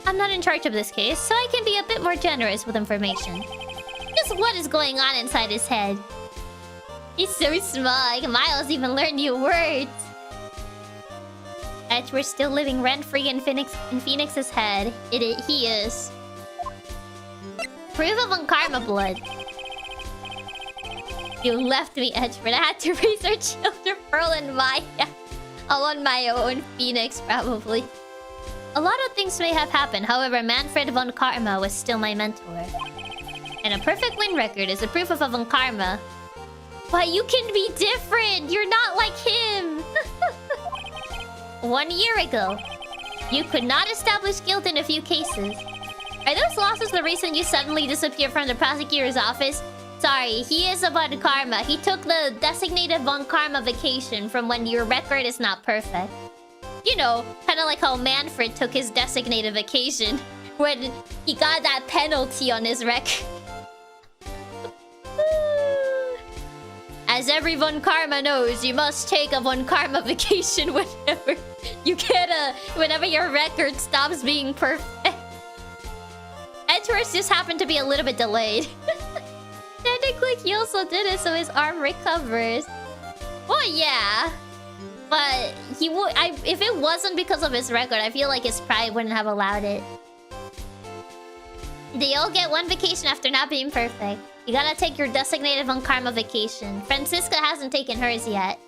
I'm not in charge of this case, so I can be a bit more generous with information. Just what is going on inside his head? He's so smug. Miles even learned new words. Edgeworth's still living rent-free in Phoenix's head. He is. Proof of Unkarma blood. You left me, Edgeworth. I had to raise our children, Pearl and Maya. All on my own. Phoenix, probably. A lot of things may have happened. However, Manfred von Karma was still my mentor. And a perfect win record is a proof of Unkarma. But you can be different. You're not like him. 1 year ago, you could not establish guilt in a few cases. Are those losses the reason you suddenly disappeared from the prosecutor's office? Sorry, he is a Von Karma. He took the designated Von Karma vacation from when your record is not perfect. You know, kind of like how Manfred took his designated vacation when he got that penalty on his record. As every Von Karma knows, you must take a Von Karma vacation whenever you get whenever your record stops being perfect. Edgeworth just happened to be a little bit delayed. Technically, he also did it so his arm recovers. Well, yeah. But he would. If it wasn't because of his record, I feel like his pride wouldn't have allowed it. They all get one vacation after not being perfect. You gotta take your designated Von Karma vacation. Franziska hasn't taken hers yet.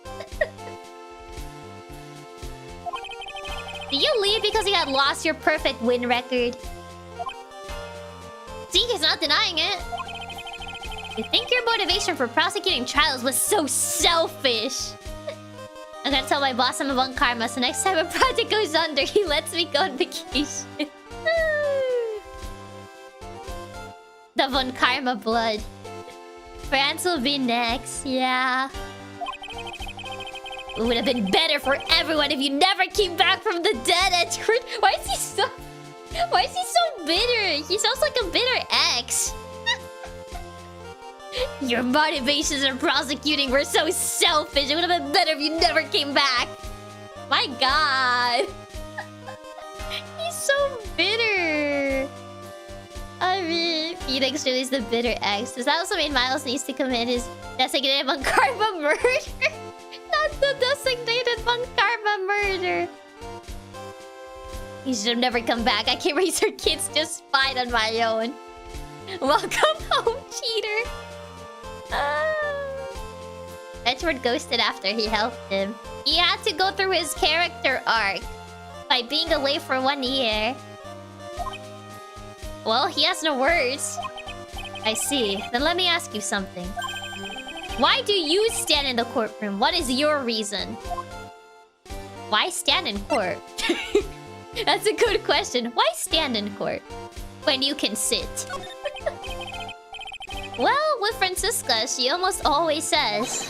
Did you leave because you had lost your perfect win record? See, he's not denying it. You think your motivation for prosecuting trials was so selfish? I'm gonna tell my boss I'm a Von Karma, so next time a project goes under, he lets me go on vacation. The Von Karma blood. France will be next, yeah. It would have been better for everyone if you never came back from the dead, Edgeworth. Why is he so bitter? He sounds like a bitter ex. Your motivations in prosecuting were so selfish. It would have been better if you never came back. My god. He's so bitter. I mean, Phoenix really is the bitter ex. Does that also mean Miles needs to commit his designated Von Karma murder? Not the designated Von Karma murder. He should have never come back. I can't raise her kids just fine on my own. Welcome home, cheater. Edgeworth ghosted after he helped him. He had to go through his character arc by being away for 1 year. Well, he has no words. I see. Then let me ask you something. Why do you stand in the courtroom? What is your reason? Why stand in court? That's a good question. Why stand in court when you can sit? Well, with Franziska, she almost always says,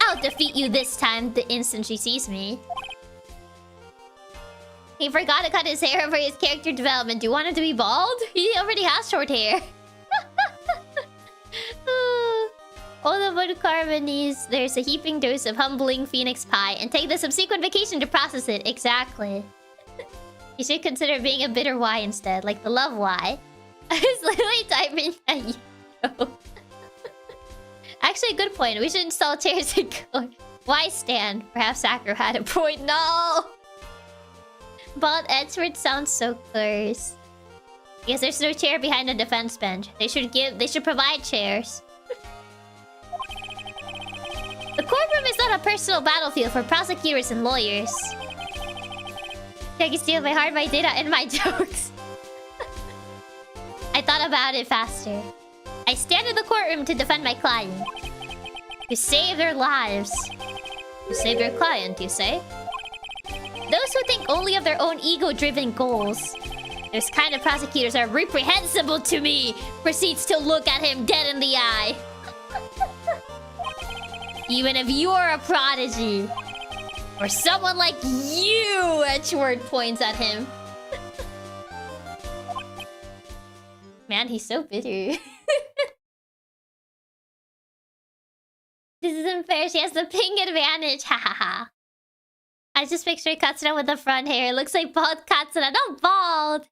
"I'll defeat you this time," the instant she sees me. He forgot to cut his hair for his character development. Do you want him to be bald? He already has short hair. All the wood carbonees, there's a heaping dose of humbling phoenix pie, and take the subsequent vacation to process it. Exactly. You should consider being a bitter Y instead, like the love Y. I was literally typing at you. Actually, good point. We should install chairs and go. Why stand? Perhaps Sakura had a point. No! But Edgeworth sounds so cursed. Because there's no chair behind the defense bench. They should provide chairs. The courtroom is not a personal battlefield for prosecutors and lawyers. Chiaki steal my heart, my data, and my jokes. I thought about it faster. I stand in the courtroom to defend my client. To save their lives. To save your client, you say? Those who think only of their own ego-driven goals. Those kind of prosecutors are reprehensible to me. Proceeds to look at him dead in the eye. Even if you're a prodigy. Or someone like you, Edgeworth points at him. Man, he's so bitter. This isn't fair. She has the pink advantage. Hahaha. I just picture Katsura with the front hair. It looks like bald Katsura. Not bald.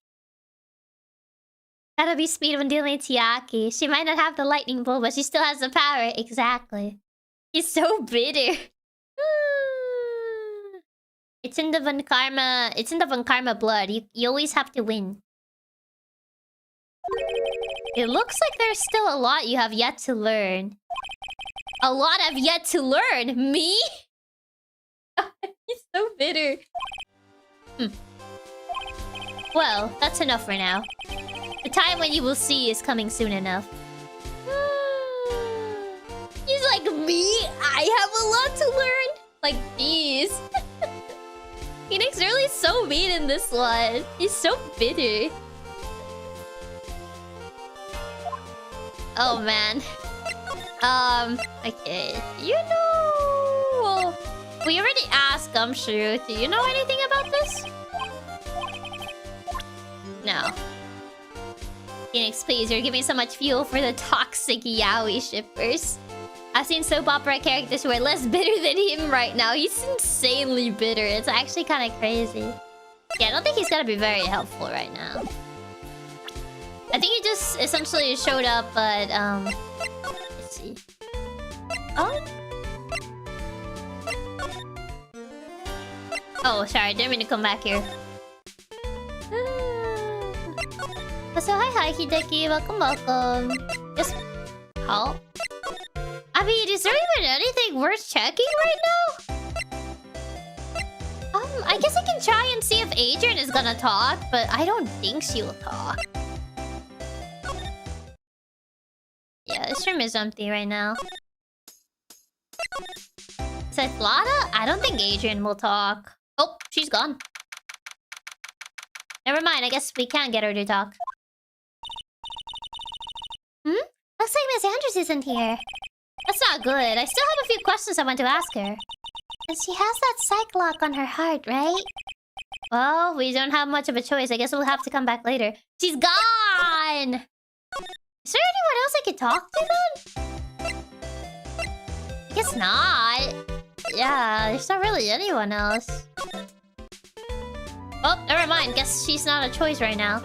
Gotta be speed when dealing with Chiaki. She might not have the lightning bolt, but she still has the power. Exactly. He's so bitter. It's in the Vankarma. It's in the Vankarma blood. You always have to win. It looks like there's still a lot you have yet to learn. A lot I've yet to learn. Me? He's so bitter. Well, that's enough for now. The time when you will see is coming soon enough. He's like, me? I have a lot to learn? Like, jeez. Phoenix really is so mean in this one. He's so bitter. Oh, man. Okay. You know... We already asked Gumshoe. Do you know anything about this? No. Phoenix, please. You're giving so much fuel for the toxic yaoi shippers. I've seen soap opera characters who are less bitter than him right now. He's insanely bitter. It's actually kind of crazy. Yeah, I don't think he's gonna be very helpful right now. I think he just essentially showed up, but let's see. Oh, sorry, didn't mean to come back here. So hi Hideki, welcome. Just how? I mean, is there even anything worth checking right now? I guess I can try and see if Adrien is gonna talk, but I don't think she will talk. Yeah, this room is empty right now. So it's Lotta? I don't think Adrien will talk. Oh, she's gone. Never mind, I guess we can't get her to talk. Looks like Miss Andrews isn't here. That's not good. I still have a few questions I want to ask her. And she has that psych-lock on her heart, right? Well, we don't have much of a choice. I guess we'll have to come back later. She's gone! Is there anyone else I could talk to then? I guess not. Yeah, there's not really anyone else. Oh, never mind. Guess she's not a choice right now.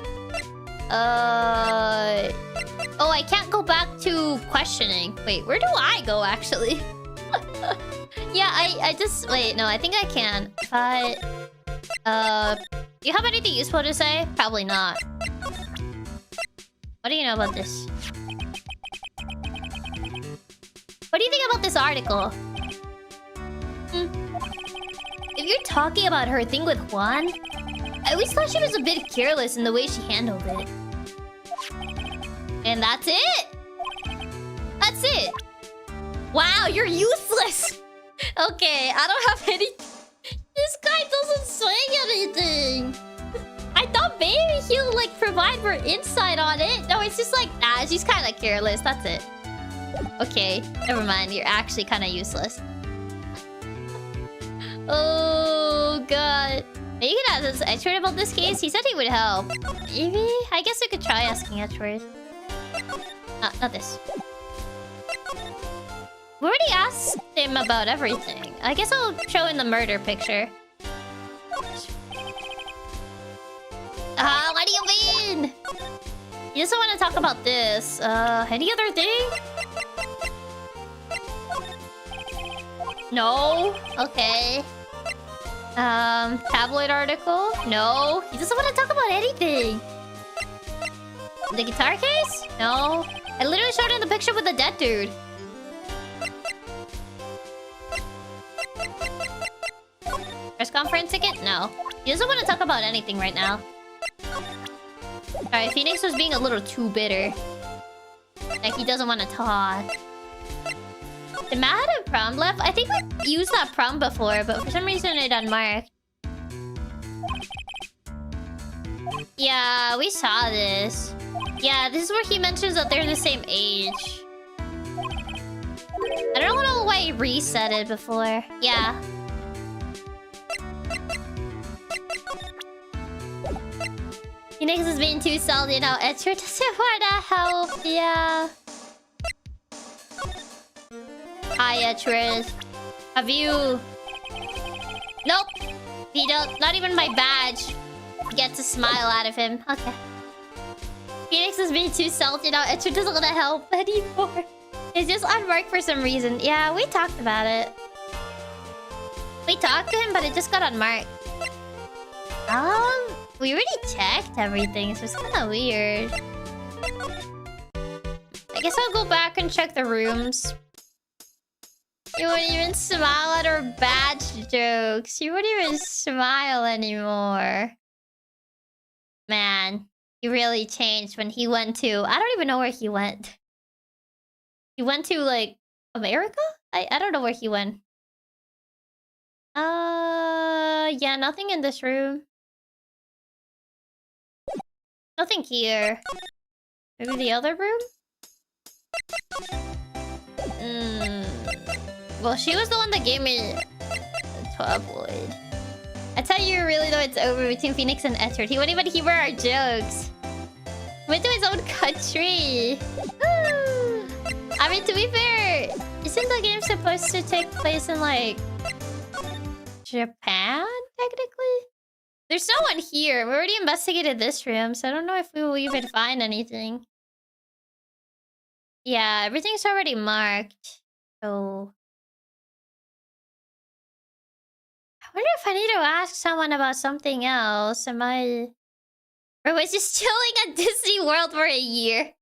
Oh, I can't go back to questioning. Wait, where do I go, actually? Yeah, I just... Wait, no, I think I can. But... do you have anything useful to say? Probably not. What do you know about this? What do you think about this article? If you're talking about her thing with Juan, I always thought she was a bit careless in the way she handled it. And that's it? That's it. Wow, you're useless. Okay, I don't have any... This guy doesn't say anything. I thought maybe he'll like provide more insight on it. No, it's just like, nah, she's kind of careless. That's it. Okay, never mind. You're actually kind of useless. Oh, God. Maybe you can ask Edgeworth about this case. He said he would help. Maybe? I guess we could try asking Edgeworth. Not this. We already asked him about everything. I guess I'll show in the murder picture. What do you mean? He doesn't want to talk about this. Any other thing? No? Okay. Tabloid article? No. He doesn't want to talk about anything. The guitar case? No. I literally showed him the picture with the dead dude. Press conference ticket? No. He doesn't want to talk about anything right now. Alright, Phoenix was being a little too bitter. Like, he doesn't want to talk. Did Matt have a prom left? I think we used that prom before, but for some reason it unmarked. Yeah, we saw this. Yeah, this is where he mentions that they're the same age. I don't know why he reset it before. Yeah. Phoenix is being too salty now. Edgeworth doesn't want to help. Yeah. Hi, Edgeworth. Have you... Nope. He don't... Not even my badge gets a smile out of him. Okay. Phoenix is being too salty now. Edgeworth doesn't want to help anymore. It's just unmarked for some reason. Yeah, we talked about it. We talked to him, but it just got unmarked. We already checked everything, so it's kind of weird. I guess I'll go back and check the rooms. You wouldn't even smile at our badge jokes. You wouldn't even smile anymore. Man, he really changed when he went to... I don't even know where he went. He went to, like, America? I don't know where he went. Yeah, nothing in this room. Nothing here. Maybe the other room? Well, she was the one that gave me a tabloid. I tell you really though, it's over between Phoenix and Edgeworth. He won't even hear our jokes. Went to his own country. I mean, to be fair, isn't the game supposed to take place in, like, Japan, technically? There's no one here. We already investigated this room, so I don't know if we will even find anything. Yeah, everything's already marked. So... I wonder if I need to ask someone about something else. Am I... Or was just chilling at Disney World for a year?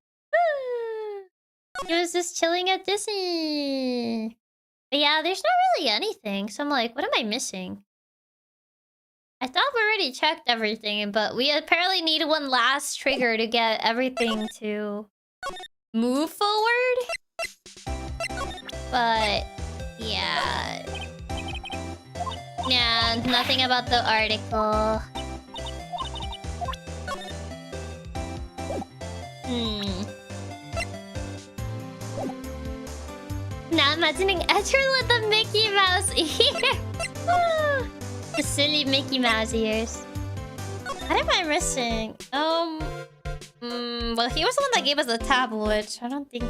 He was just chilling at Disney. But yeah, there's not really anything. So I'm like, what am I missing? I thought we already checked everything, but we apparently need one last trigger to get everything to move forward. But yeah. Yeah, nothing about the article. Now imagining Edgeworth with the Mickey Mouse ears. The silly Mickey Mouse ears. What am I missing? Well, he was the one that gave us the tabloid. I don't think...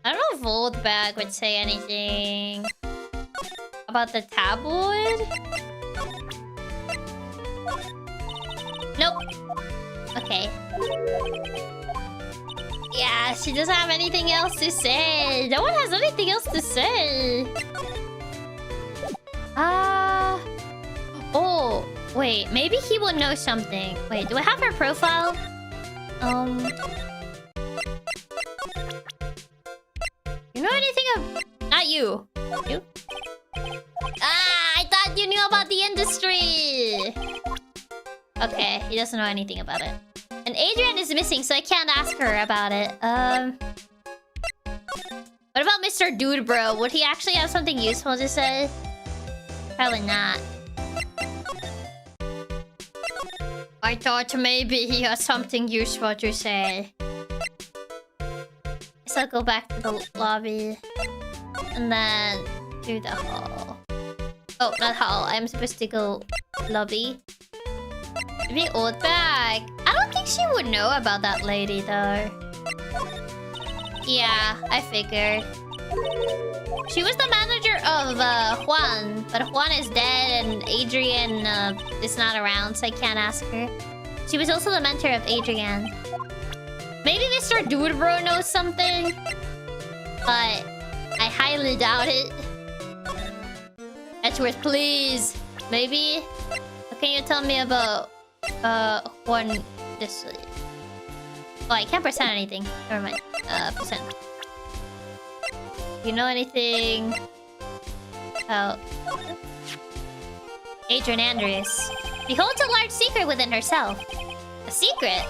I don't know if Oldbag would say anything about the tabloid. Nope. Okay. Yeah, she doesn't have anything else to say. No one has anything else to say. Oh, wait. Maybe he will know something. Wait, do I have her profile? You know anything of... Not you. You? I thought you knew about the industry. Okay, he doesn't know anything about it. And Adrien is missing, so I can't ask her about it. What about Mr. Dude Bro? Would he actually have something useful to say? Probably not. I thought maybe he has something useful to say. So I'll go back to the lobby. And then do the hall. Oh, not hall. I'm supposed to go lobby. Maybe Oldbag. I don't think she would know about that lady though. Yeah, I figured. She was the manager of Juan, but Juan is dead and Adrien is not around, so I can't ask her. She was also the mentor of Adrien. Maybe Mr. Dude Bro knows something, but I highly doubt it. Edgeworth, please. Maybe. What can you tell me about Juan this week? Oh, I can't percent anything. Never mind. Percent. You know anything about Adrien Andrews? She holds a large secret within herself. A secret?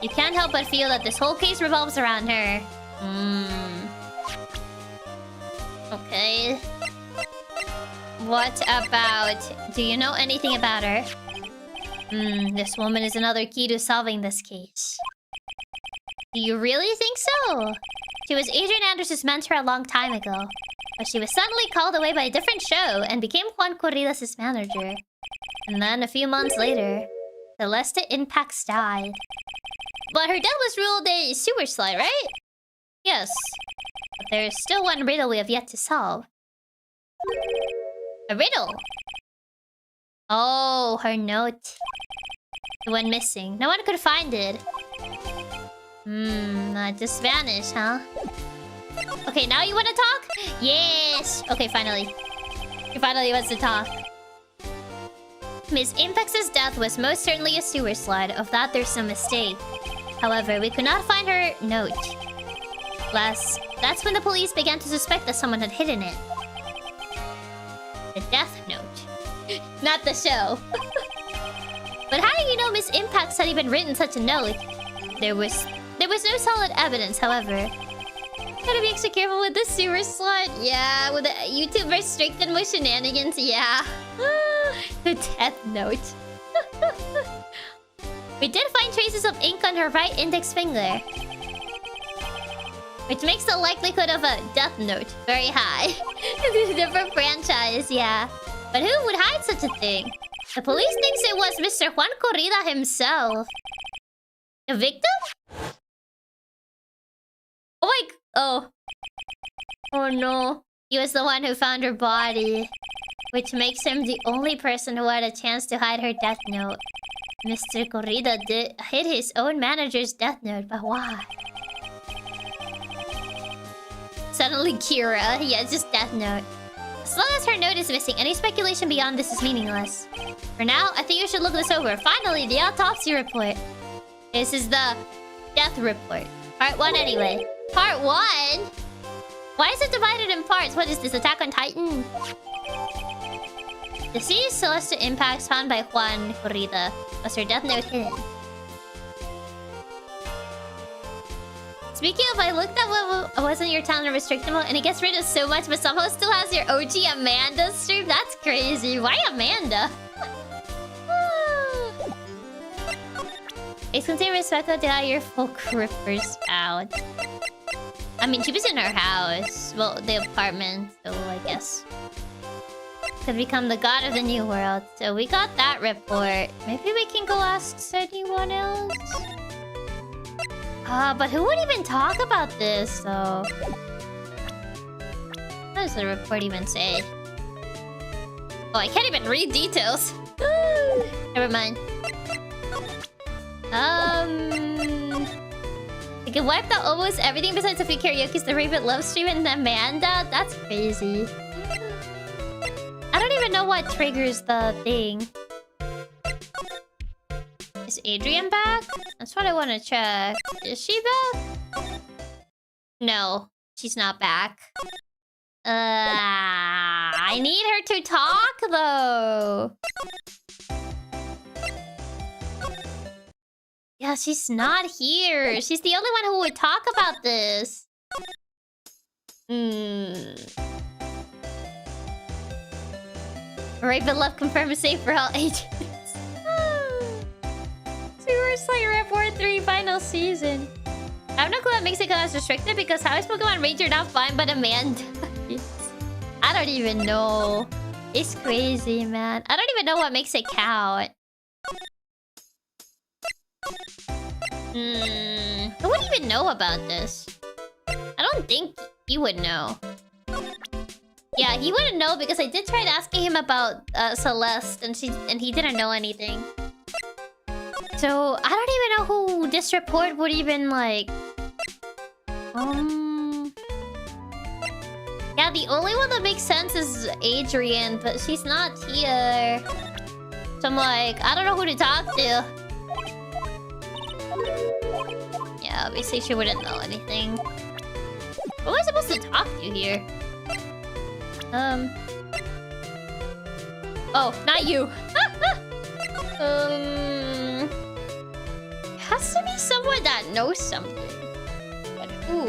You can't help but feel that this whole case revolves around her. Okay. What about... Do you know anything about her? This woman is another key to solving this case. Do you really think so? She was Adrien Andrews' mentor a long time ago. But she was suddenly called away by a different show and became Juan Corridas' manager. And then a few months later, Celeste Impax died. But her death was ruled a sewer slide, right? Yes. But there's still one riddle we have yet to solve. A riddle? Oh, her note. It went missing. No one could find it. It just vanished, huh? Okay, now you want to talk? Yes! Okay, finally. He finally wants to talk. Miss Impex's death was most certainly a sewer slide. Of that, there's no mistake. However, we could not find her note. That's when the police began to suspect that someone had hidden it. The death note. Not the show. But how do you know Miss Impax had even written such a note? There was no solid evidence, however. Gotta be extra careful with the sewer slide. Yeah, with the YouTuber strict and with shenanigans, yeah. The death note. We did find traces of ink on her right index finger, which makes the likelihood of a death note very high. Different franchise, yeah. But who would hide such a thing? The police thinks it was Mr. Juan Corrida himself. The victim? Oh my... Oh. Oh no. He was the one who found her body, which makes him the only person who had a chance to hide her death note. Mr. Corrida hid his own manager's death note, but why? Suddenly Kira. Yeah, just death note. As long as her note is missing, any speculation beyond this is meaningless. For now, I think you should look this over. Finally, the autopsy report. This is the death report. Part 1 anyway. Part 1? Why is it divided in parts? What is this, Attack on Titan? Deceased Celeste Impax found by Juan Corrida. Was her death note hidden? Speaking of, I looked at what wasn't your town in restricted mode, and it gets rid of so much, but somehow still has your OG Amanda stream? That's crazy. Why Amanda? It's considered respectful to have your folk rippers out. I mean, she was in her house. Well, the apartment, so I guess. Could become the god of the new world. So we got that report. Maybe we can go ask anyone else? But who would even talk about this, though? What does the report even say? Oh, I can't even read details. Never mind. We can wipe out almost everything besides a few karaoke's, the Raven Love Stream, and Amanda? That's crazy. I don't even know what triggers the thing. Is Adrien back? That's what I want to check. Is she back? No, she's not back. I need her to talk, though. Yeah, she's not here. She's the only one who would talk about this. Raven Love confirmed safe for all ages. Super Slight Rep War 3 final season. I have no clue what makes it as restricted because how is Pokemon Ranger not fine but Amanda? I don't even know. It's crazy, man. I don't even know what makes it count. Who would even know about this? I don't think he would know. Yeah, he wouldn't know because I did try asking him about Celeste and he didn't know anything. So I don't even know who this report would even like. Yeah, the only one that makes sense is Adrien, but she's not here. So I'm like, I don't know who to talk to. Yeah, obviously she wouldn't know anything. Who am I supposed to talk to here? Oh, not you. Has to be someone that knows something. But who?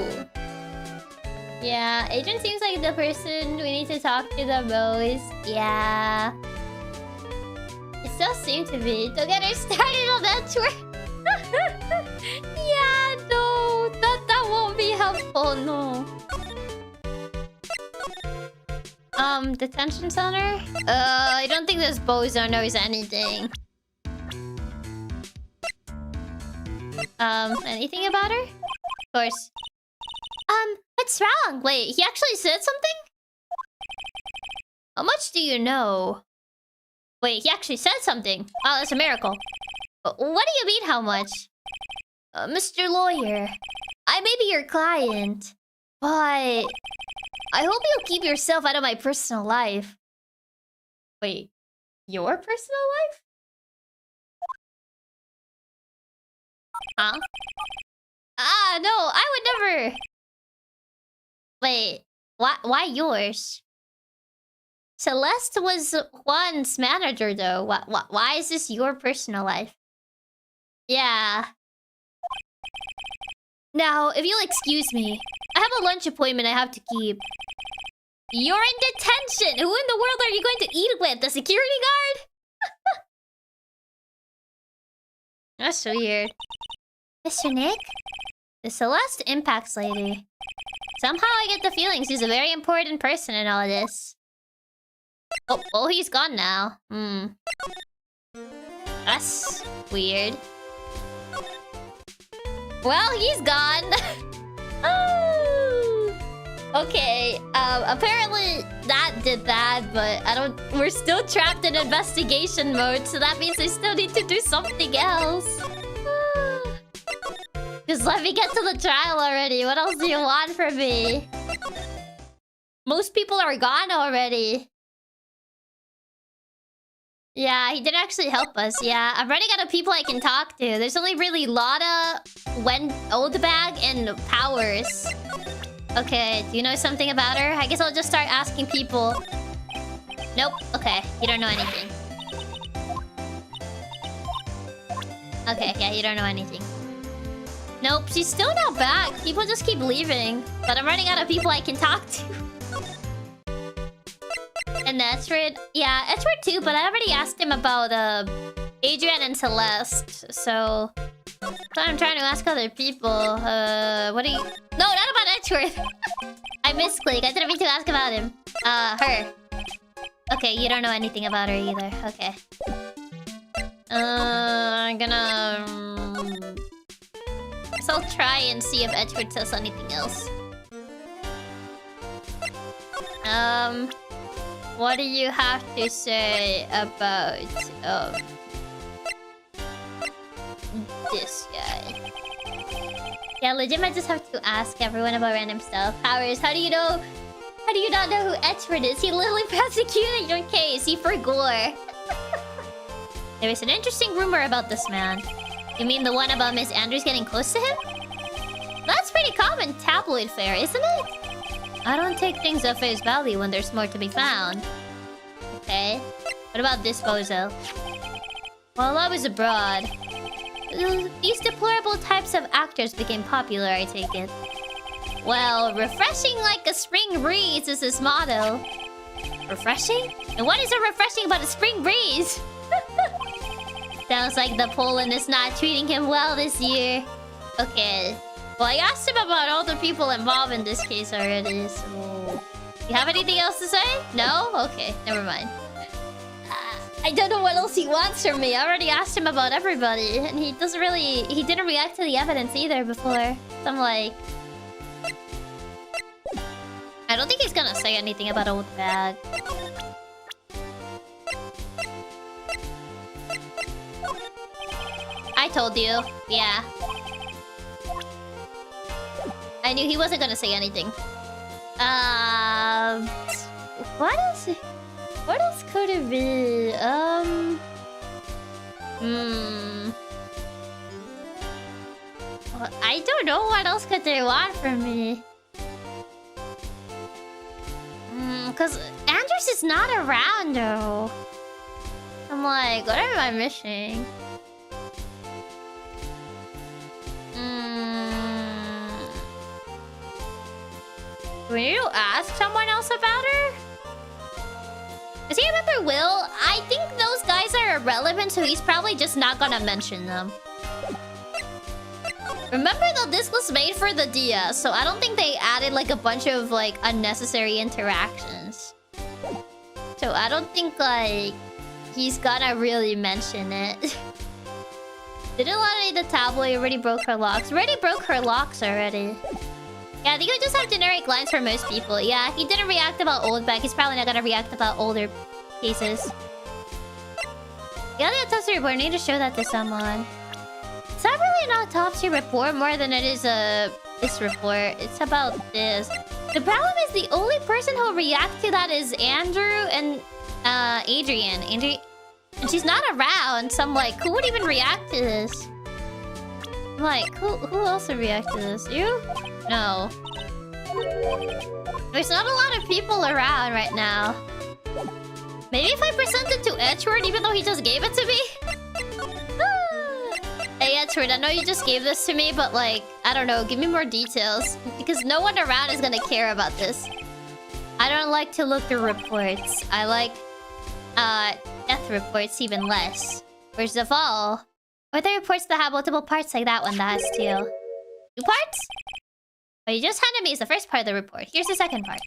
Yeah, Adrian seems like the person we need to talk to the most. Yeah. It does seem to be. Don't get her started on Edgeworth. Yeah, no. That won't be helpful, no. Detention center? I don't think this bozo knows anything. Anything about her? Of course. What's wrong? Wait, he actually said something? How much do you know? Wait, he actually said something. Oh, that's a miracle. What do you mean, how much? Mr. Lawyer, I may be your client, but I hope you'll keep yourself out of my personal life. Wait, your personal life? Huh? Ah, no, I would never. Wait, why yours? Celeste was Juan's manager, though. Why is this your personal life? Yeah. Now, if you'll excuse me, I have a lunch appointment I have to keep. You're in detention! Who in the world are you going to eat with? The security guard? That's weird. Mr. Nick? The Celeste Impacts lady. Somehow I get the feeling she's a very important person in all of this. Oh, he's gone now. That's weird. Well, he's gone. Oh. Okay, apparently that did that, but we're still trapped in investigation mode, so that means I still need to do something else. Just let me get to the trial already. What else do you want from me? Most people are gone already. Yeah, he didn't actually help us. Yeah, I'm running out of people I can talk to. There's only really Lotta, Oldbag, and Powers. Okay, do you know something about her? I guess I'll just start asking people. Nope. Okay, you don't know anything. Okay, yeah, you don't know anything. Nope, she's still not back. People just keep leaving. But I'm running out of people I can talk to. And Edgeworth, yeah, Edgeworth too, but I already asked him about Adrien and Celeste, so I'm trying to ask other people. What do you? No, not about Edgeworth. I misclicked. I didn't mean to ask about him. Her. Okay, you don't know anything about her either. Okay. I'm gonna. So I'll try and see if Edgeworth says anything else. What do you have to say about this guy? Yeah, legit, I just have to ask everyone about random stuff. Powers, how do you know? How do you not know who Edgeworth is? He literally prosecuted your case. He for gore. There is an interesting rumor about this man. You mean the one about Miss Andrews getting close to him? That's pretty common tabloid fare, isn't it? I don't take things at face value when there's more to be found. Okay. What about this bozo? While I was abroad, these deplorable types of actors became popular, I take it. Well, refreshing like a spring breeze is his motto. Refreshing? And what is so refreshing about a spring breeze? Sounds like the Poland is not treating him well this year. Okay. Well, I asked him about all the people involved in this case already, so... You have anything else to say? No? Okay, never mind. I don't know what else he wants from me. I already asked him about everybody, and he doesn't really... He didn't react to the evidence either before. So I'm like... I don't think he's gonna say anything about Oldbag. I told you. Yeah. I knew he wasn't gonna say anything. What is it? What else could it be? I don't know what else could they want from me. Cause Andrews is not around though. I'm like, what am I missing? Do we need to ask someone else about her? Does he remember Will? I think those guys are irrelevant, so he's probably just not gonna mention them. Remember though, this was made for the DS, so I don't think they added like a bunch of like unnecessary interactions. So I don't think like he's gonna really mention it. Didn't Lotta the Tabloid already broke her locks? Already broke her locks already. Yeah, I think we just have generic lines for most people. Yeah, he didn't react about Oldbag. He's probably not gonna react about older cases. Yeah, the autopsy report. I need to show that to someone. It's not really an autopsy report more than it is this report. It's about this. The problem is the only person who'll react to that is Andrew and Adrien. And she's not around, so I'm like, who would even react to this? I'm like, who else would react to this? You? No. There's not a lot of people around right now. Maybe if I present it to Edgeworth, even though he just gave it to me? Hey Edgeworth, I know you just gave this to me, but like, I don't know, give me more details. Because no one around is gonna care about this. I don't like to look through reports. I like, death reports even less. First of all, or the reports that have multiple parts like that one that has two. 2 parts? What you just handed me is the first part of the report. Here's the second part.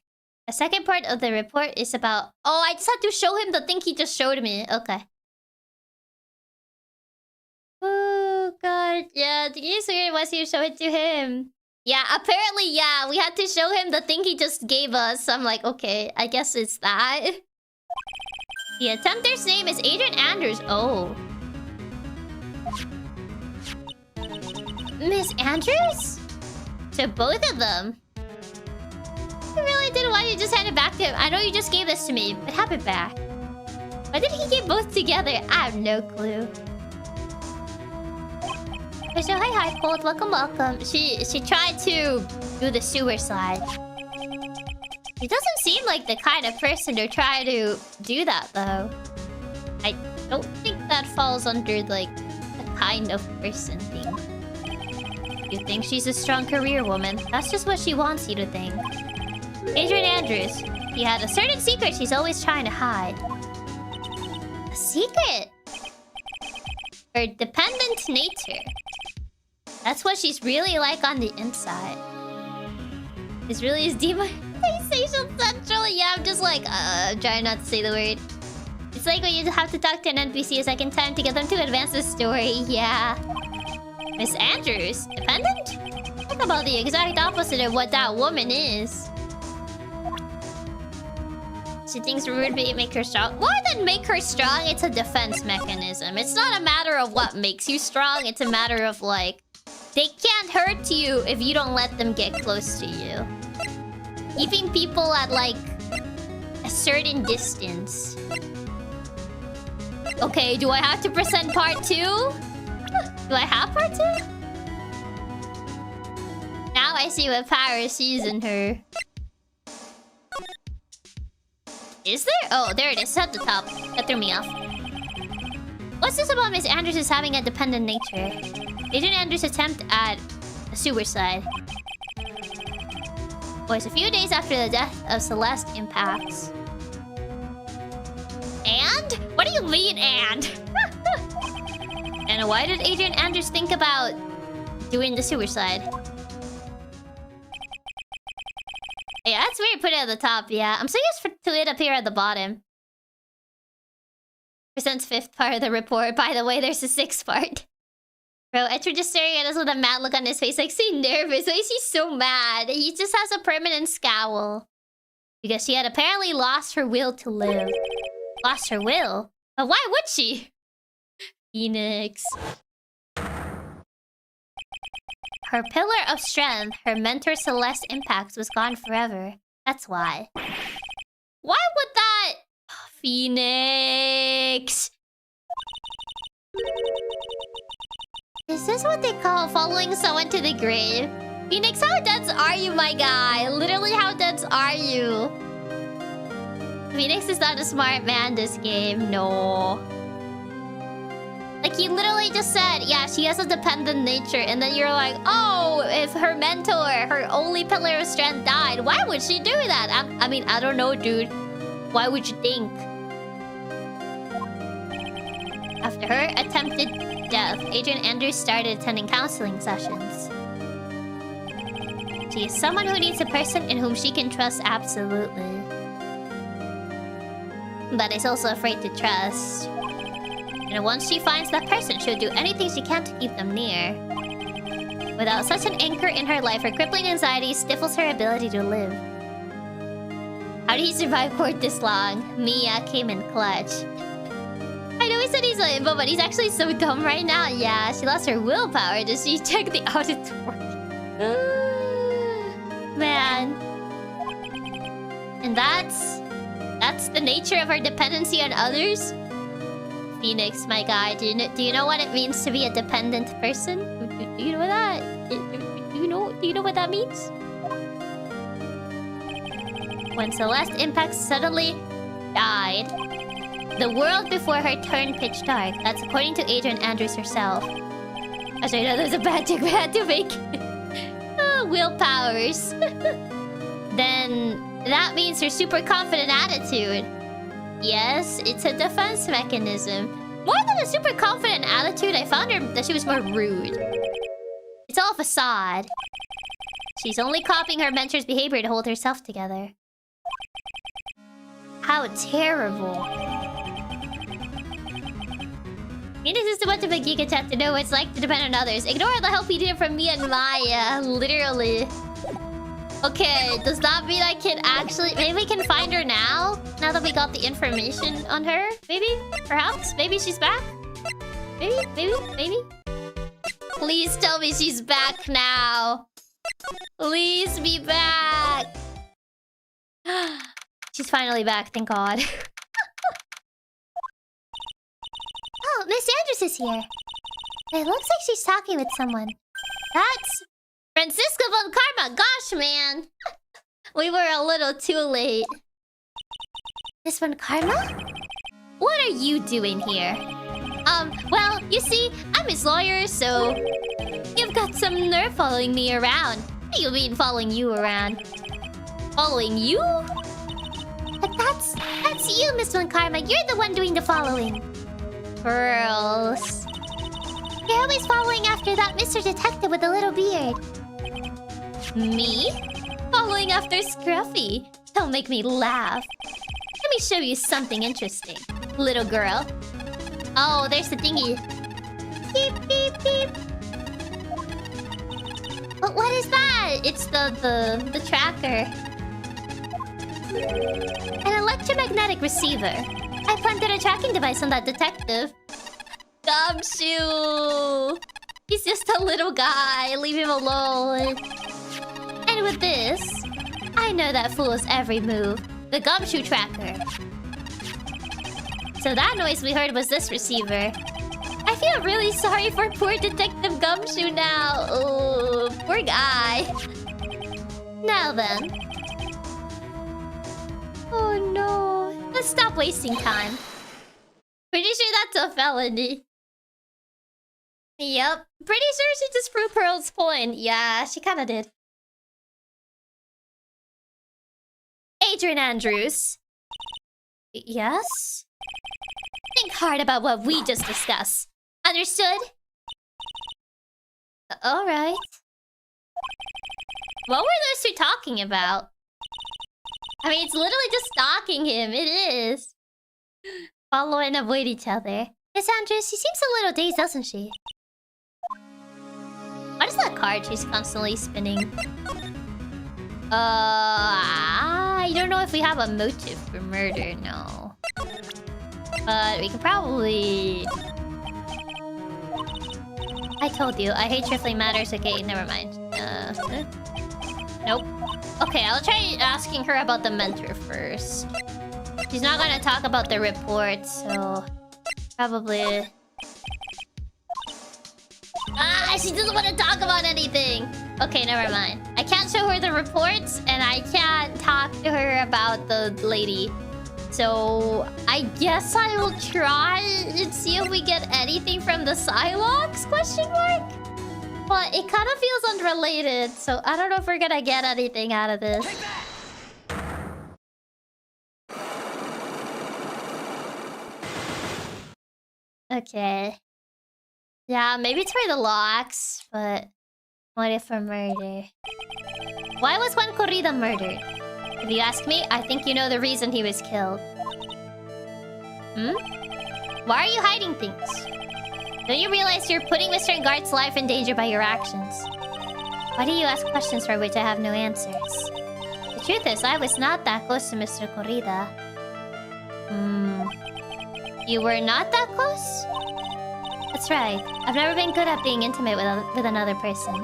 The second part of the report is about... Oh, I just had to show him the thing he just showed me. Okay. Oh, God. Yeah, the case was you show it to him. Yeah, apparently, yeah. We had to show him the thing he just gave us. I'm like, okay, I guess it's that. The attempter's name is Adrien Andrews. Oh. Miss Andrews? So both of them? I really didn't want you to just hand it back to him. I know you just gave this to me, but have it back. Why did he give both together? I have no clue. So hi, Cold. Welcome, welcome. She tried to do the sewer slide. He doesn't seem like the kind of person to try to do that, though. I don't think that falls under, like, the kind of person thing. You think she's a strong career woman. That's just what she wants you to think. Adrien Andrews. He had a certain secret she's always trying to hide. A secret? Her dependent nature. That's what she's really like on the inside. This really is demonetization central. Yeah, I'm just like, trying not to say the word. It's like when you have to talk to an NPC a second time to get them to advance the story. Yeah. Miss Andrews? Dependent? Talk about the exact opposite of what that woman is. She thinks rude make her strong. More than make her strong, it's a defense mechanism. It's not a matter of what makes you strong. It's a matter of, like, they can't hurt you if you don't let them get close to you. Keeping people at, like, a certain distance. Okay, do I have to present part 2? Do I have part 2? Now I see what power sees in her. Is there? Oh, there it is. It's at the top. That threw me off. What's this about Miss Andrews having a dependent nature? Adrien Andrews' attempt at a suicide was a few days after the death of Celeste impacts. And? What do you mean, and? And why did Adrien Andrews think about doing the suicide? Yeah, that's weird. Put it at the top. Yeah, I'm so used to it appear at the bottom. Presents 5th part of the report. By the way, there's a 6th part. Bro, Edgeworth just staring at us with a mad look on his face, like so nervous. Why is he so mad? He just has a permanent scowl. Because she had apparently lost her will to live. Lost her will? But why would she? Phoenix. Her pillar of strength, her mentor Celeste impacts, was gone forever. That's why. Why would that... Phoenix! Is this what they call following someone to the grave? Phoenix, how dense are you, my guy? Literally, how dense are you? Phoenix is not a smart man this game. No. Like, he literally just said, yeah, she has a dependent nature. And then you're like, oh, if her mentor, her only pillar of strength died, why would she do that? I mean, I don't know, dude. Why would you think? After her attempted death, Adrien Andrews started attending counseling sessions. She is someone who needs a person in whom she can trust absolutely. But is also afraid to trust. And once she finds that person, she'll do anything she can to keep them near. Without such an anchor in her life, her crippling anxiety stifles her ability to live. How did he survive court this long? Nyaa came in clutch. I know he said he's an but he's actually so dumb right now. Yeah, she lost her willpower. Does she check the auditorium? Man. And that's the nature of her dependency on others? Phoenix, my guy, do you know what it means to be a dependent person? Do you know that? Do you know what that means? When Celeste Impacts suddenly died, the world before her turned pitch dark. That's according to Adrien Andrews herself. Actually, no, there's a bad joke we had to make. Willpowers. Then that means her super confident attitude. Yes, it's a defense mechanism. More than a super confident attitude, I found her that she was more rude. It's all facade. She's only copying her mentor's behavior to hold herself together. How terrible. Phoenix is too much of a Giga Chat to know what it's like to depend on others. Ignore the help he did from me and Maya. Literally. Okay, does that mean I can actually... Maybe we can find her now? Now that we got the information on her? Maybe? Perhaps? Maybe she's back? Maybe? Please tell me she's back now. Please be back. She's finally back, thank God. Oh, Miss Andrews is here. It looks like she's talking with someone. That's Franziska von Karma. Gosh, man. We were a little too late. Miss von Karma? What are you doing here? Well, you see, I'm his lawyer, so... You've got some nerve following me around. What do you mean following you around? Following you? But that's you, Miss von Karma. You're the one doing the following. Girls. You're always following after that Mr. Detective with the little beard. Me? Following after Scruffy. Don't make me laugh. Let me show you something interesting, little girl. Oh, there's the thingy. Beep, beep, beep. But what is that? It's the tracker. An electromagnetic receiver. I planted a tracking device on that detective. Gumshoe! He's just a little guy. Leave him alone. And with this, I know that fool's every move. The Gumshoe tracker. So that noise we heard was this receiver. I feel really sorry for poor Detective Gumshoe now. Oh, poor guy. Now then. Oh no. Let's stop wasting time. Pretty sure that's a felony. Yep. Pretty sure she just proved Pearl's point. Yeah, she kinda did. Adrien Andrews. Yes? Think hard about what we just discussed. Understood? Alright. What were those two talking about? I mean, it's literally just stalking him. It is. Follow and avoid each other. Miss Andrews, she seems a little dazed, doesn't she? What is that card she's constantly spinning? I don't know if we have a motive for murder, no. But we could probably... I told you, I hate trifling matters. Okay, never mind. Nope. Okay, I'll try asking her about the mentor first. She's not gonna talk about the report, so... Probably... she doesn't want to talk about anything! Okay, never mind. I can't show her the reports, and I can't talk to her about the lady. So, I guess I will try and see if we get anything from the psy-locks, question mark? But it kind of feels unrelated, so I don't know if we're gonna get anything out of this. Okay. Yeah, maybe try the locks, but... What if for murder? Why was Juan Corrida murdered? If you ask me, I think you know the reason he was killed. Why are you hiding things? Don't you realize you're putting Mr. Engarde's life in danger by your actions? Why do you ask questions for which I have no answers? The truth is, I was not that close to Mr. Corrida. You were not that close? That's right. I've never been good at being intimate with another person.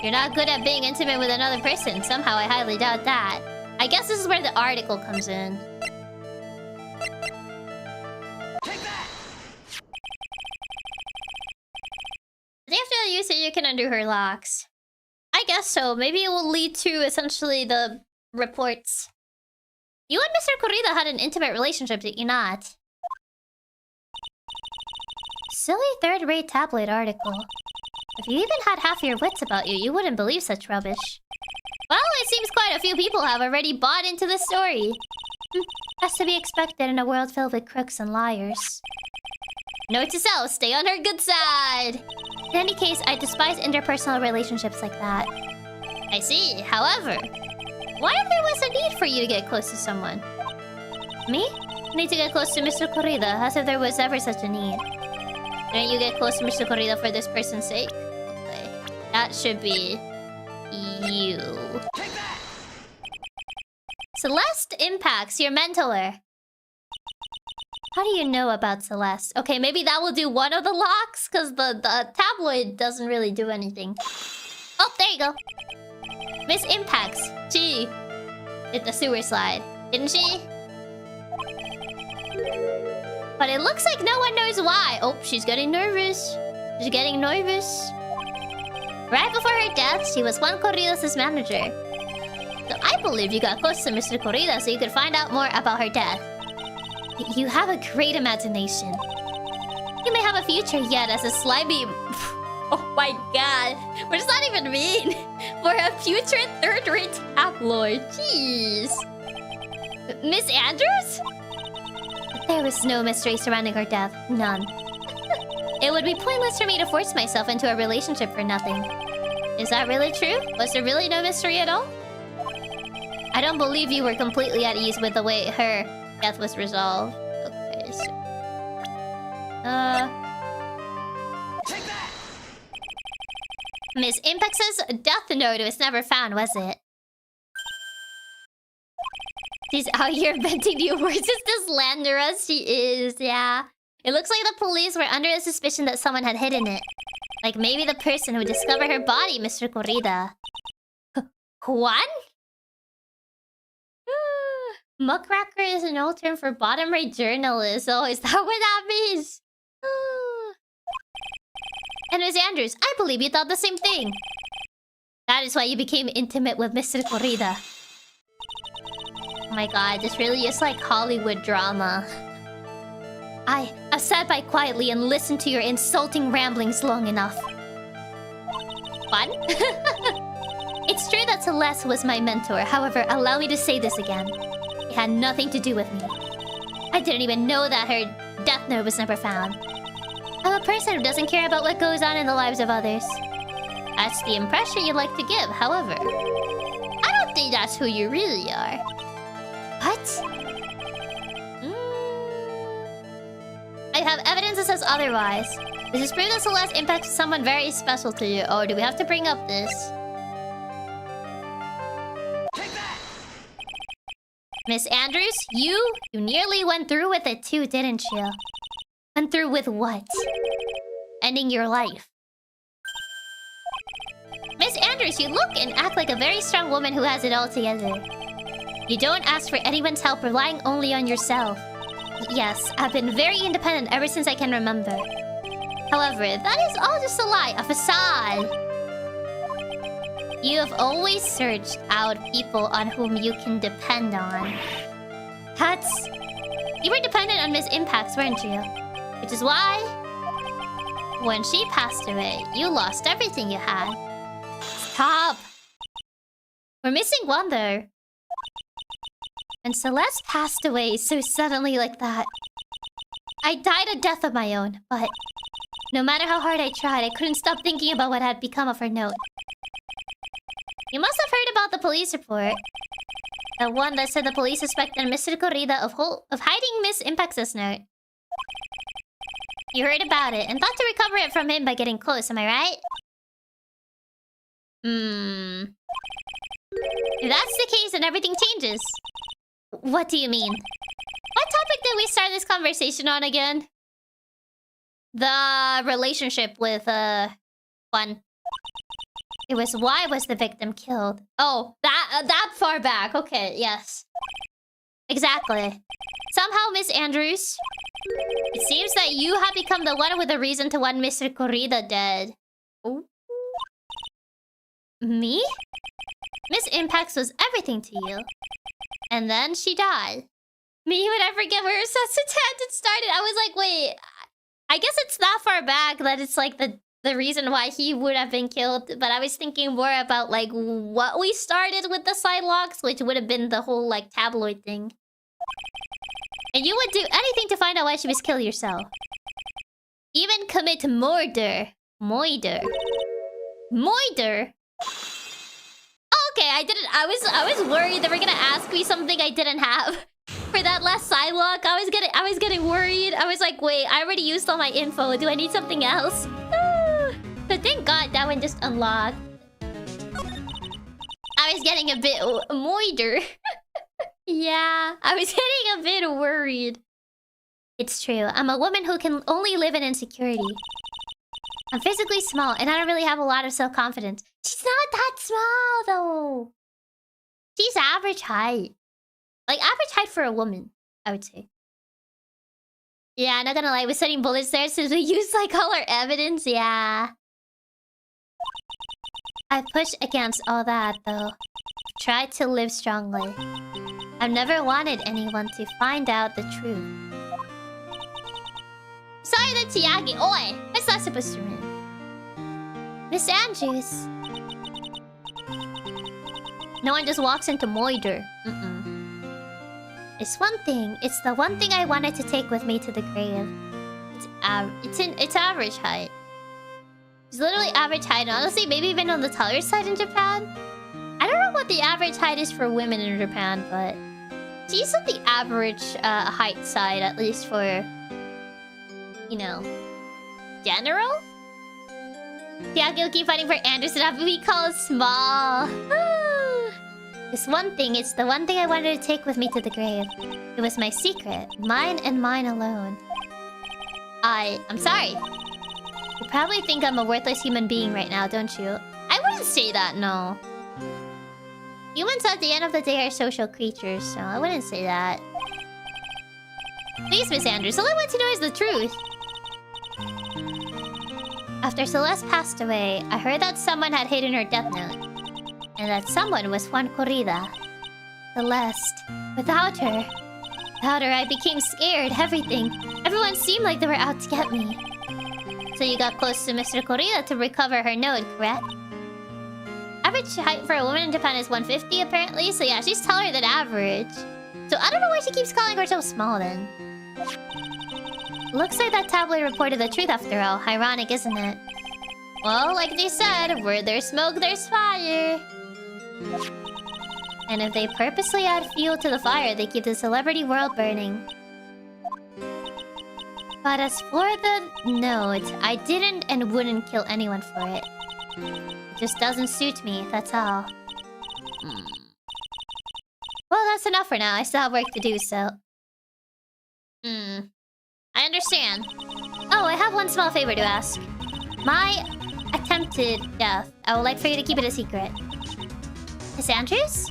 You're not good at being intimate with another person. Somehow I highly doubt that. I guess this is where the article comes in. After you say you can undo her locks. I guess so. Maybe it will lead to essentially the reports. You and Mr. Corrida had an intimate relationship, did you not? Silly third-rate tabloid article. If you even had half your wits about you, you wouldn't believe such rubbish. Well, it seems quite a few people have already bought into the story. Has to be expected in a world filled with crooks and liars. Note to self, stay on her good side! In any case, I despise interpersonal relationships like that. I see. However, what if there was a need for you to get close to someone? Me? I need to get close to Mr. Corrida, as if there was ever such a need. Don't you get close to Mr. Corrida for this person's sake? Okay. That should be... you. Celeste impacts your mentor. How do you know about Celeste? Okay, maybe that will do one of the locks, because the tabloid doesn't really do anything. Oh, there you go. Miss Impacts. She did the sewer slide, didn't she? But it looks like no one knows why. Oh, she's getting nervous. She's getting nervous. Right before her death, she was Juan Corridas' manager. So I believe you got close to Mr. Corrida so you could find out more about her death. You have a great imagination. You may have a future yet as a slimy... Oh my god. What does that even mean? For a future third-rate tabloid. Jeez. Miss Andrews? There was no mystery surrounding her death. None. It would be pointless for me to force myself into a relationship for nothing. Is that really true? Was there really no mystery at all? I don't believe you were completely at ease with the way her death was resolved. Okay, so... Miss Impex's death note was never found, was it? She's out here venting new words just as slanderous she is, yeah. It looks like the police were under the suspicion that someone had hidden it. Like maybe the person who discovered her body, Mr. Corrida. Juan? Muckracker is an old term for bottom-rate journalist. Oh, is that what that means? And Miss Andrews, I believe you thought the same thing. That is why you became intimate with Mr. Corrida. Oh my god, this really is like Hollywood drama. I've sat by quietly and listened to your insulting ramblings long enough. Fun? It's true that Celeste was my mentor. However, allow me to say this again. It had nothing to do with me. I didn't even know that her death note was never found. I'm a person who doesn't care about what goes on in the lives of others. That's the impression you'd like to give, however. I don't think that's who you really are. What? I have evidence that says otherwise. This is proof that Celeste impacts someone very special to you. Oh, do we have to bring up this? Miss Andrews, you nearly went through with it too, didn't you? Went through with what? Ending your life. Miss Andrews, you look and act like a very strong woman who has it all together. You don't ask for anyone's help, relying only on yourself. Yes, I've been very independent ever since I can remember. However, that is all just a lie, a facade. You have always searched out people on whom you can depend on. That's... You were dependent on Miss Impacts, weren't you? Which is why... when she passed away, you lost everything you had. Stop! We're missing one though. And Celeste passed away so suddenly like that. I died a death of my own, but... no matter how hard I tried, I couldn't stop thinking about what had become of her note. You must have heard about the police report. The one that said the police suspected Mr. Corrida of hiding Miss Impact's note. You heard about it and thought to recover it from him by getting close, am I right? If that's the case, then everything changes. What do you mean? What topic did we start this conversation on again? The relationship with, Juan. It was why was the victim killed? Oh, that far back. Okay, yes. Exactly. Somehow, Miss Andrews, it seems that you have become the one with the reason to want Mr. Corrida dead. Ooh. Me? Miss Impacts was everything to you. And then she died. Me, would I forget where her tangent started? I was like, wait, I guess it's that far back that it's like the reason why he would have been killed. But I was thinking more about like what we started with the psy-locks, which would have been the whole like tabloid thing. And you would do anything to find out why she was killed yourself. Even commit murder. Moider. Okay, I was worried that we're gonna ask me something I didn't have. For that last psy-lock, I was getting worried. I was like, wait, I already used all my info. Do I need something else? So thank God that one just unlocked. I was getting a bit moider. Yeah, I was getting a bit worried. It's true. I'm a woman who can only live in insecurity. I'm physically small, and I don't really have a lot of self-confidence. She's not that small, though. She's average height. Like, average height for a woman, I would say. Yeah, not gonna lie, we're setting bullets there since we used, like, all our evidence. Yeah. I pushed against all that, though. Tried to live strongly. I've never wanted anyone to find out the truth. Sorry that Chiaki. Oi! That's not supposed to mean. Miss Andrews. No one just walks into moider. It's one thing. It's the one thing I wanted to take with me to the grave. It's average height. It's literally average height. Honestly, maybe even on the taller side in Japan. I don't know what the average height is for women in Japan, but she's on the average height side, at least for, you know, general. Chiaki will keep fighting for Anderson after we call it small. This one thing, it's the one thing I wanted to take with me to the grave. It was my secret, mine and mine alone. I'm sorry. You probably think I'm a worthless human being right now, don't you? I wouldn't say that, no. Humans at the end of the day are social creatures, so I wouldn't say that. Please, Miss Andrews, all I want to know is the truth. After Celeste passed away, I heard that someone had hidden her death note. And that someone was Juan Corrida. Celeste. Without her, I became scared. Everything Everyone seemed like they were out to get me. So you got close to Mr. Korea to recover her node, correct? Average height for a woman in Japan is 150 apparently, so yeah, she's taller than average. So I don't know why she keeps calling herself small then. Looks like that tabloid reported the truth after all. Ironic, isn't it? Well, like they said, where there's smoke, there's fire. And if they purposely add fuel to the fire, they keep the celebrity world burning. But as for the note, I didn't and wouldn't kill anyone for it. It just doesn't suit me, that's all. Well, that's enough for now. I still have work to do, so... I understand. Oh, I have one small favor to ask. My attempted death, I would like for you to keep it a secret. Miss Andrews?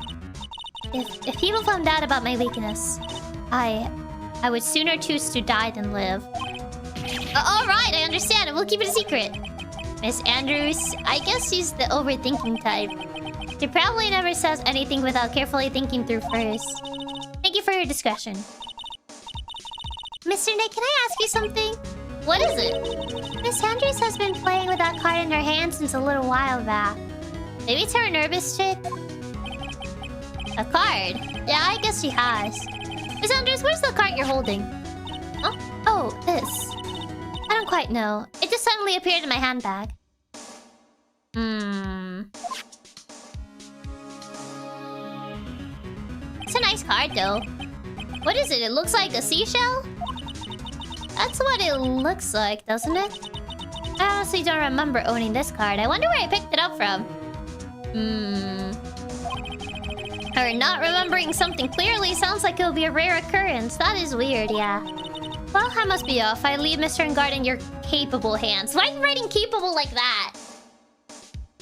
If people found out about my weakness, I would sooner choose to die than live. Alright, I understand, and we'll keep it a secret. Miss Andrews, I guess she's the overthinking type. She probably never says anything without carefully thinking through first. Thank you for your discretion. Mr. Nick, can I ask you something? What is it? Miss Andrews has been playing with that card in her hand since a little while back. Maybe it's her nervous chick? A card? Yeah, I guess she has. Miss Andrews, where's the card you're holding? Huh? Oh, this. I don't quite know. It just suddenly appeared in my handbag. It's a nice card, though. What is it? It looks like a seashell? That's what it looks like, doesn't it? I honestly don't remember owning this card. I wonder where I picked it up from. Or not remembering something clearly sounds like it'll be a rare occurrence. That is weird, yeah. Well, I must be off. I leave Mr. Engarde in your capable hands. Why are you writing capable like that?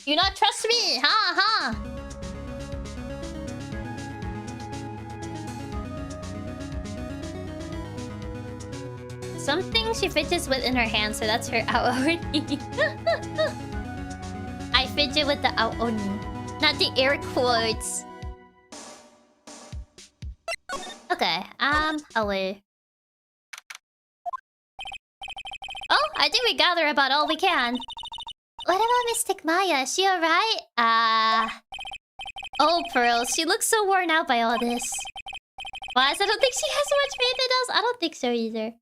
You not trust me? Ha. Something she fidgets with in her hand, so that's her aoni. I fidget with the aoni, not the air quotes. Okay, away. Oh, I think we gather about all we can. What about Mystic Maya? Is she alright? Oh, Pearl, she looks so worn out by all this. Why? I don't think she has much faith in us. I don't think so either.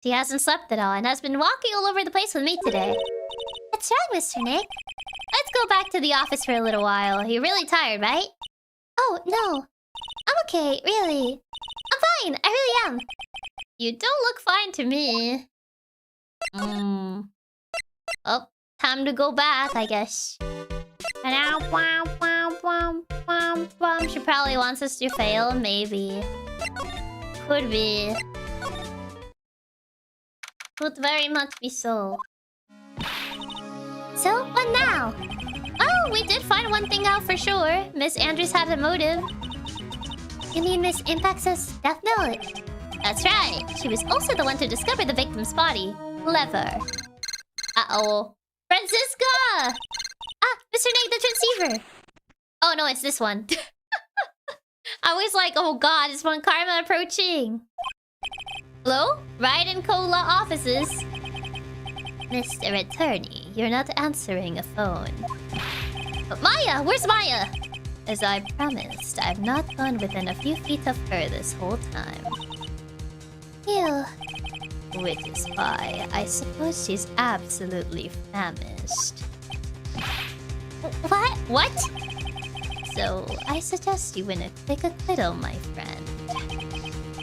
She hasn't slept at all and has been walking all over the place with me today. What's wrong, Mr. Nick? Let's go back to the office for a little while. You're really tired, right? Oh, no. I'm okay, really. I'm fine, I really am. You don't look fine to me. Oh, time to go back, I guess. She probably wants us to fail, maybe. Could be. Could very much be so. So, what now? Oh, we did find one thing out for sure. Miss Andrews had a motive. You mean Miss Impax's death note? That's right. She was also the one to discover the victim's body. Clever. Uh-oh. Franziska! Ah, Mr. Nate, the transceiver. Oh, no, it's this one. I was like, oh god, is Von Karma approaching? Hello? Ride and Cola offices. Mr. Attorney, you're not answering a phone. But Maya! Where's Maya? As I promised, I've not gone within a few feet of her this whole time. Ew. Which is why I suppose she's absolutely famished. What? What? So, I suggest you win a quick acquittal, my friend.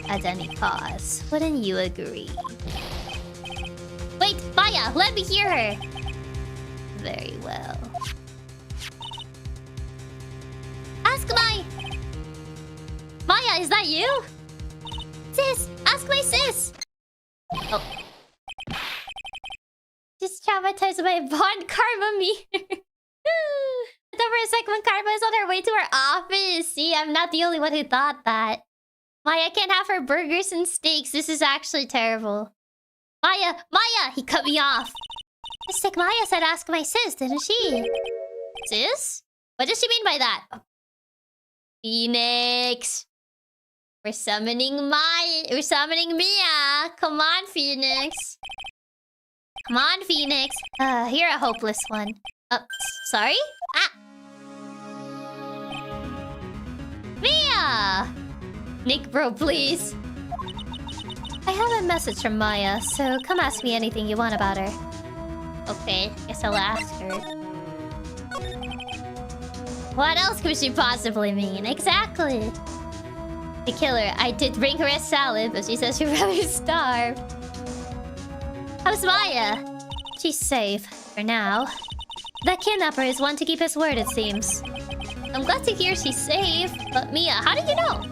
At any cost, wouldn't you agree? Wait, Maya, let me hear her! Very well. Ask my... Maya, is that you? Sis! Ask my sis! Oh. Just traumatized by Von Karma meter. I thought for a second when Karma is on her way to her office. See, I'm not the only one who thought that. Maya can't have her burgers and steaks. This is actually terrible. Maya! Maya! He cut me off. Mystic Maya said ask my sis, didn't she? Sis? What does she mean by that? Phoenix! We're summoning Nyaa. Come on, Phoenix. Come on, Phoenix. You're a hopeless one. Sorry? Ah! Nyaa! Nick bro, please. I have a message from Maya, so come ask me anything you want about her. Okay, guess I'll ask her. What else could she possibly mean? Exactly. The killer. I did bring her a salad, but she says she'd rather starve. How's Maya? She's safe, for now. The kidnapper is one to keep his word, it seems. I'm glad to hear she's safe. But Mia, how did you know?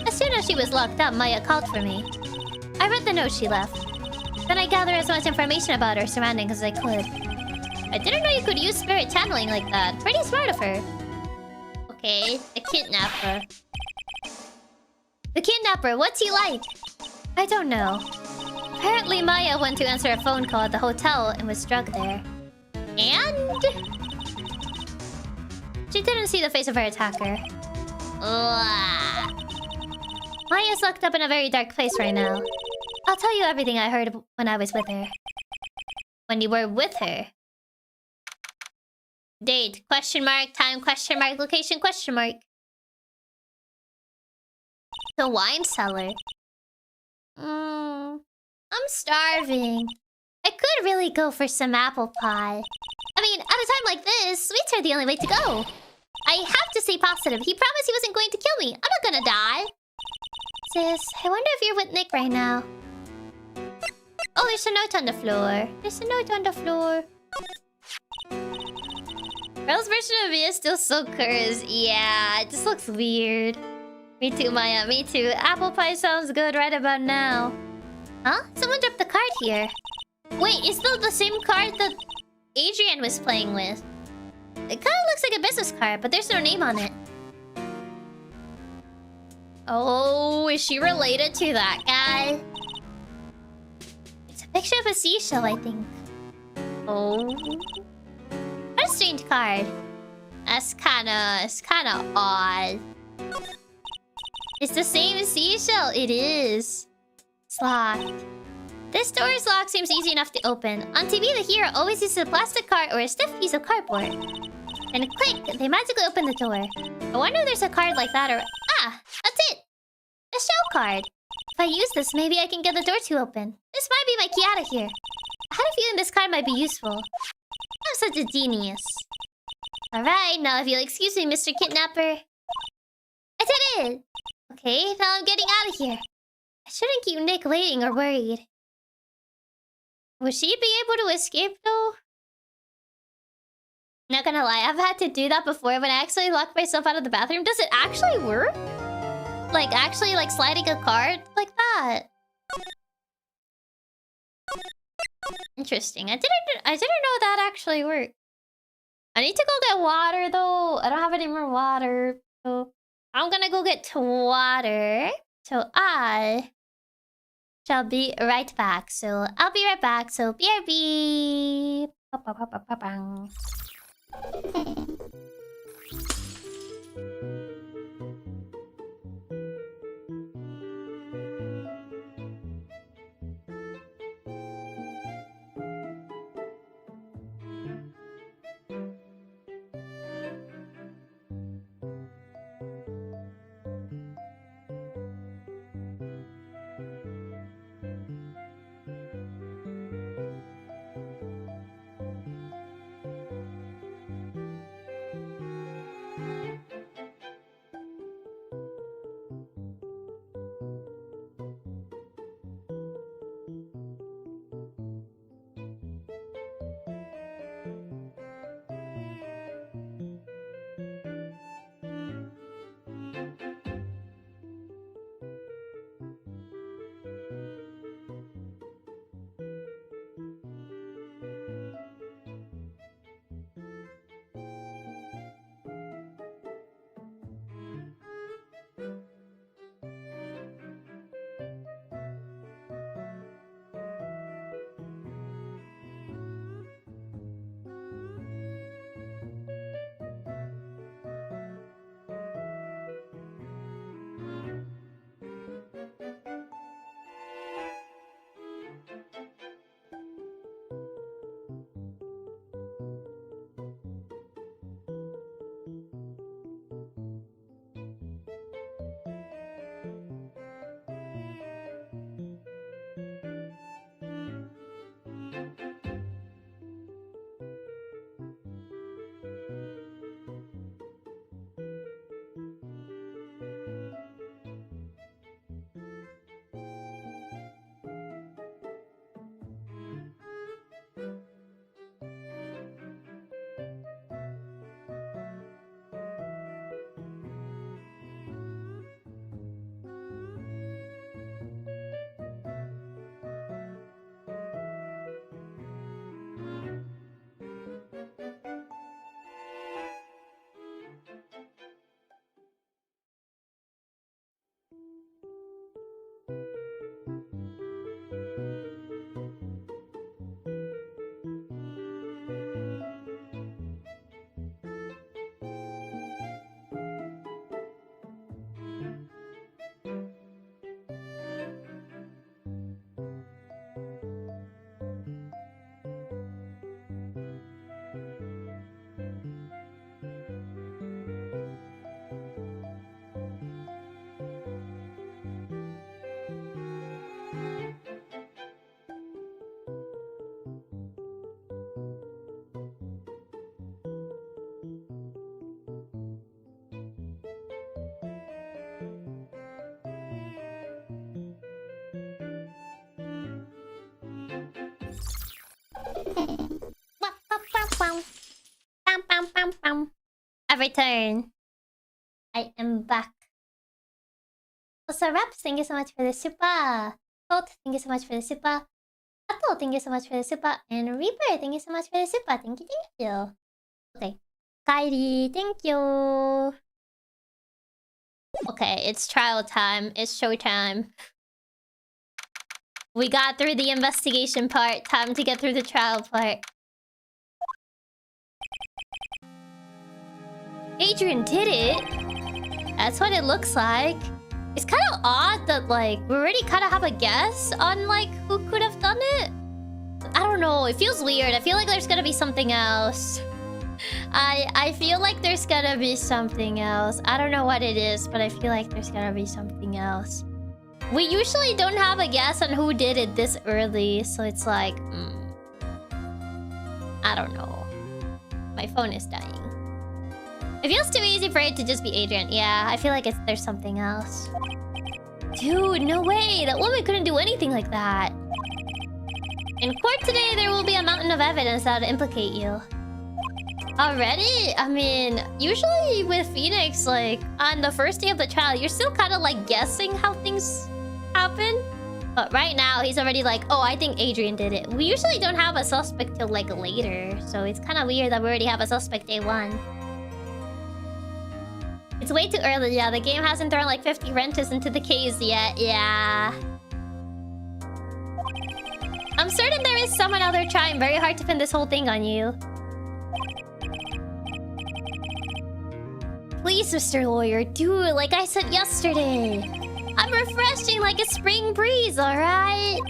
As soon as she was locked up, Maya called for me. I read the note she left. Then I gathered as much information about her surroundings as I could. I didn't know you could use spirit channeling like that. Pretty smart of her. Okay, the kidnapper. The kidnapper, what's he like? I don't know. Apparently Maya went to answer a phone call at the hotel and was drugged there. And... she didn't see the face of her attacker. Ugh. Maya's locked up in a very dark place right now. I'll tell you everything I heard when I was with her. When you were with her? Date, question mark, time, question mark, location, question mark. The wine cellar. I'm starving. I could really go for some apple pie. I mean, at a time like this, sweets are the only way to go. I have to stay positive. He promised he wasn't going to kill me. I'm not gonna die. Sis, I wonder if you're with Nick right now. Oh, there's a note on the floor. There's a note on the floor. Girl's version of me is still so cursed. Yeah, it just looks weird. Me too, Maya. Me too. Apple pie sounds good right about now. Huh? Someone dropped the card here. Wait, is still the same card that Adrien was playing with? It kind of looks like a business card, but there's no name on it. Oh, is she related to that guy? It's a picture of a seashell, I think. Oh. What a strange card. It's kinda odd. It's the same seashell. It is. It's locked. This door's lock seems easy enough to open. On TV, the hero always uses a plastic card or a stiff piece of cardboard. And click, they magically open the door. I wonder if there's a card like that or... Ah! That's it! A shell card! If I use this, maybe I can get the door to open. This might be my key out of here. I had a feeling this card might be useful. I'm such a genius. Alright, now if you'll excuse me, Mr. Kidnapper. I did it! Okay, now I'm getting out of here. I shouldn't keep Nick waiting or worried. Will she be able to escape though? Not gonna lie, I've had to do that before when I actually locked myself out of the bathroom. Does it actually work? Like, actually, like, sliding a card like that? Interesting. I didn't know that actually worked. I need to go get water, though. I don't have any more water. So, I'm gonna go get water. So, I shall be right back. So, I'll be right back. So, BRB. I return. I am back. Also, Raps, thank you so much for the super. Colt, thank you so much for the super. Atto, thank you so much for the super. And Reaper, thank you so much for the super. Thank you, thank you. Okay. Kylie, thank you. Okay, it's trial time. It's showtime. We got through the investigation part. Time to get through the trial part. Adrien did it. That's what it looks like. It's kind of odd that, like, we already kind of have a guess on, like, who could have done it. I don't know. It feels weird. I feel like there's gonna be something else. I feel like there's gonna be something else. I don't know what it is, but I feel like there's gonna be something else. We usually don't have a guess on who did it this early, so it's like... I don't know. My phone is dying. It feels too easy for it to just be Adrien. Yeah, I feel like there's something else. Dude, no way! That woman couldn't do anything like that. In court today, there will be a mountain of evidence that would implicate you. Already? I mean, usually with Phoenix, like, on the first day of the trial, you're still kind of, like, guessing how things happen. But right now, he's already like, oh, I think Adrien did it. We usually don't have a suspect till, like, later. So it's kind of weird that we already have a suspect day one. It's way too early, yeah. The game hasn't thrown, like, 50 wrenches into the case yet. Yeah. I'm certain there is someone out there trying very hard to pin this whole thing on you. Please, Mr. Lawyer, dude, like I said yesterday. I'm refreshing like a spring breeze, alright?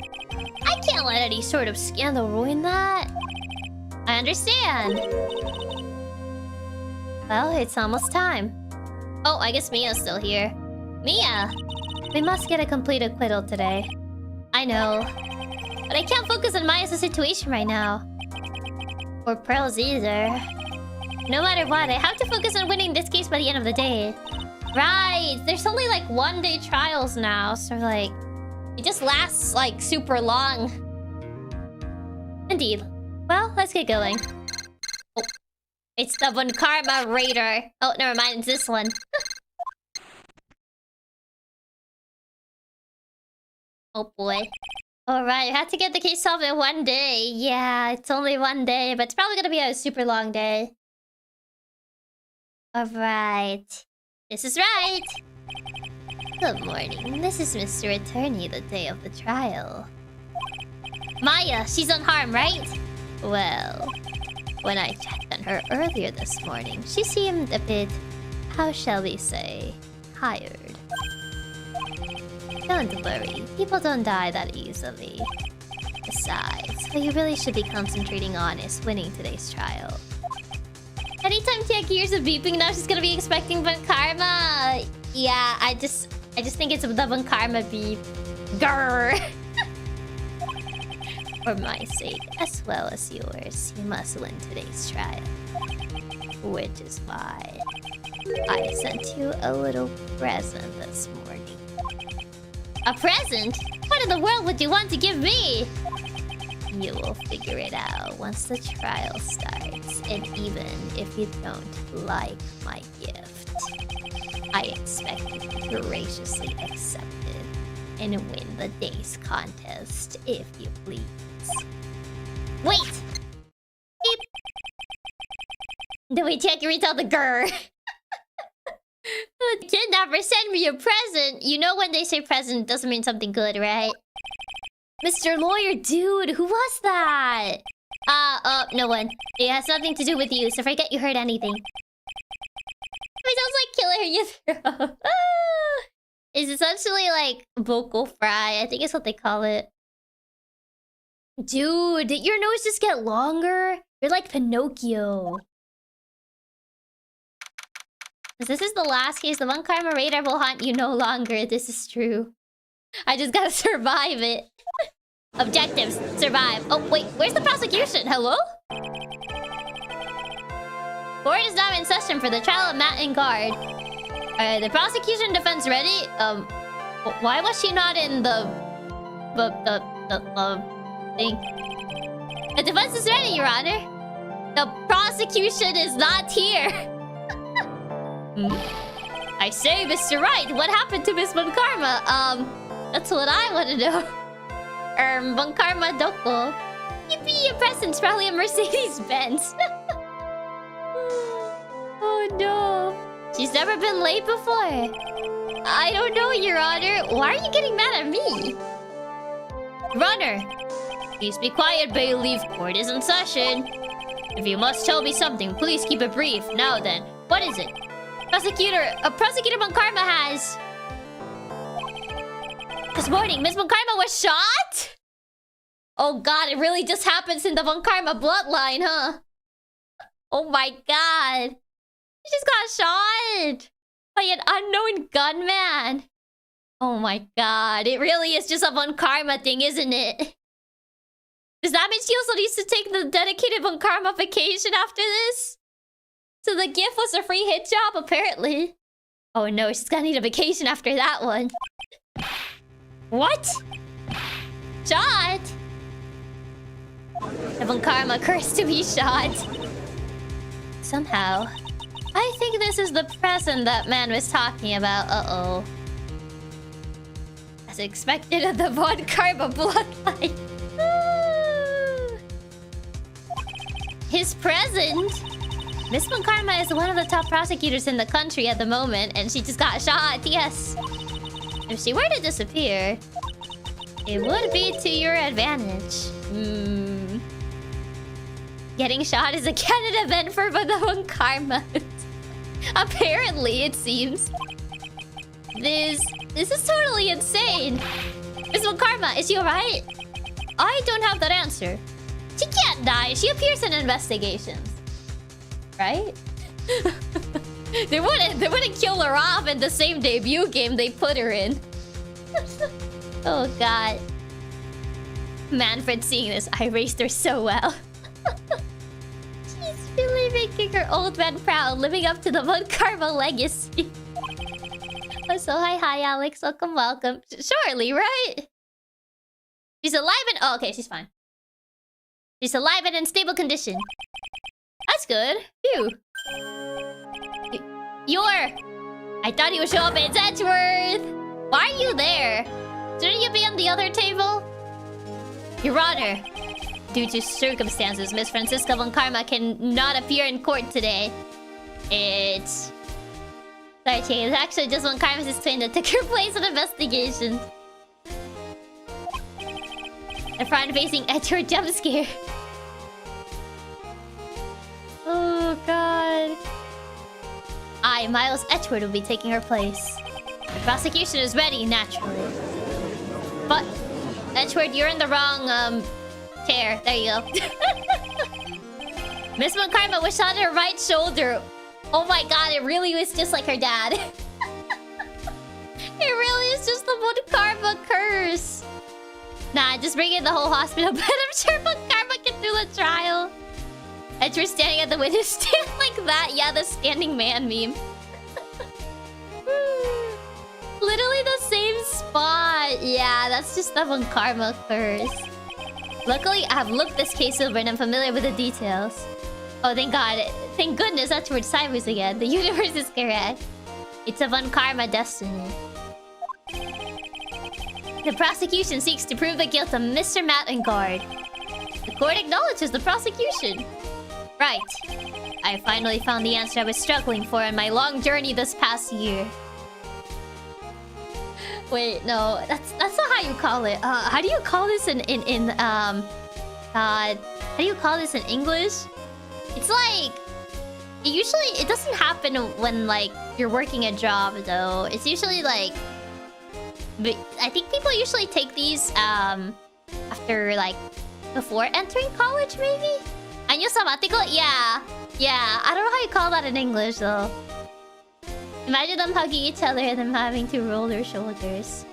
I can't let any sort of scandal ruin that. I understand. Well, it's almost time. Oh, I guess Mia's still here. Mia! We must get a complete acquittal today. I know. But I can't focus on Maya's situation right now. Or Pearl's either. No matter what, I have to focus on winning this case by the end of the day. Right! There's only like one-day trials now, so like... it just lasts like super long. Indeed. Well, let's get going. Oh. It's the Von Karma Raider. Oh, never mind, it's this one. Oh boy. Alright, I had to get the case solved in one day. Yeah, it's only one day, but it's probably gonna be a super long day. Alright. This is right. Good morning. This is Mr. Attorney the day of the trial. Maya, she's unharmed, right? Well, when I checked on her earlier this morning, she seemed a bit, how shall we say, tired. Don't worry, people don't die that easily. Besides, what you really should be concentrating on is winning today's trial. Anytime Chiaki hears a beeping, now she's gonna be expecting Von Karma. Yeah, I just think it's the Von Karma beep. Grrr. For my sake, as well as yours, you must win today's trial. Which is why I sent you a little present this morning. A present? What in the world would you want to give me? You will figure it out once the trial starts, and even if you don't like my gift, I expect you to graciously accept it and win the day's contest, if you please. Wait! Beep! The way Chiaki retell the grr. The kidnapper sent me a present. You know when they say present, it doesn't mean something good, right? Mr. Lawyer, dude, who was that? No one. It has nothing to do with you, so forget you heard anything. It sounds like Killer Yithro. It's essentially like vocal fry. I think it's what they call it. Dude, did your nose just get longer? You're like Pinocchio. This is the last case. The Von Karma Raider will haunt you no longer. This is true. I just gotta survive it. Objectives. Survive. Oh, wait. Where's the prosecution? Hello? Court is now in session for the trial of Matt Engarde. The prosecution defense ready? Why was she not in the thing? The defense is ready, Your Honor. The prosecution is not here. I say, Mr. Wright, what happened to Miss Von Karma? That's what I want to know. Von Karma Doko. Yippee, your present's probably a Mercedes-Benz. Oh no. She's never been late before. I don't know, Your Honor. Why are you getting mad at me? Runner! Please be quiet, bailiff. Court is in session. If you must tell me something, please keep it brief. Now then, what is it? Prosecutor Von Karma has... This morning, Miss Von Karma was shot? Oh god, it really just happens in the Von Karma bloodline, huh? Oh my god. She just got shot by an unknown gunman. Oh my god, it really is just a Von Karma thing, isn't it? Does that mean she also needs to take the dedicated Von Karma vacation after this? So the gift was a free hit job, apparently. Oh no, she's gonna need a vacation after that one. What? Shot? The Von Karma cursed to be shot. Somehow. I think this is the present that man was talking about. Uh-oh. As expected of the Von Karma bloodline. His present? Miss Von Karma is one of the top prosecutors in the country at the moment, and she just got shot, yes. If she were to disappear, it would be to your advantage. Getting shot is a canon event for the Von Karma. Apparently, it seems. This is totally insane. Miss Von Karma, is she alright? I don't have that answer. She can't die. She appears in investigations. Right? They wouldn't kill her off in the same debut game they put her in. Oh god. Manfred seeing this, I raised her so well. She's really making her old man proud, living up to the Von Karma legacy. Oh, so hi Alex, welcome. Surely, right? She's alive and... Oh, okay, she's fine. She's alive and in stable condition. That's good. Phew. I thought he would show up at Edgeworth. Why are you there? Shouldn't you be on the other table? Your Honor, due to circumstances, Miss Franziska Von Karma cannot appear in court today. It's... Sorry, Chiaki. It's actually just Von Karma's twin that took her place in investigation. Refrain facing Edgeworth jump scare. Oh god. Miles Edgeworth will be taking her place. The prosecution is ready, naturally. But Edgeworth, you're in the wrong chair. There you go. Miss Von Karma was shot in her right shoulder. Oh my god, it really was just like her dad. It really is just the Von Karma curse. Nah, just bring in the whole hospital, but I'm sure Von Karma can do the trial. Edgeworth standing at the window, stand like that. Yeah, the standing man meme. Literally the same spot. Yeah, that's just the Von Karma curse. Luckily, I have looked this case over and I'm familiar with the details. Oh, thank god. Thank goodness that's where sideways again. The universe is correct. It's a Von Karma destiny. The prosecution seeks to prove the guilt of Mr. Matt Engarde. The court acknowledges the prosecution. Right. I finally found the answer I was struggling for in my long journey this past year. Wait, no, that's not how you call it. How do you call this how do you call this in English? It's like it doesn't happen when like you're working a job though. It's usually like I think people usually take these after like before entering college maybe. Año sabbatical? Yeah. Yeah, I don't know how you call that in English though. Imagine them hugging each other and them having to roll their shoulders.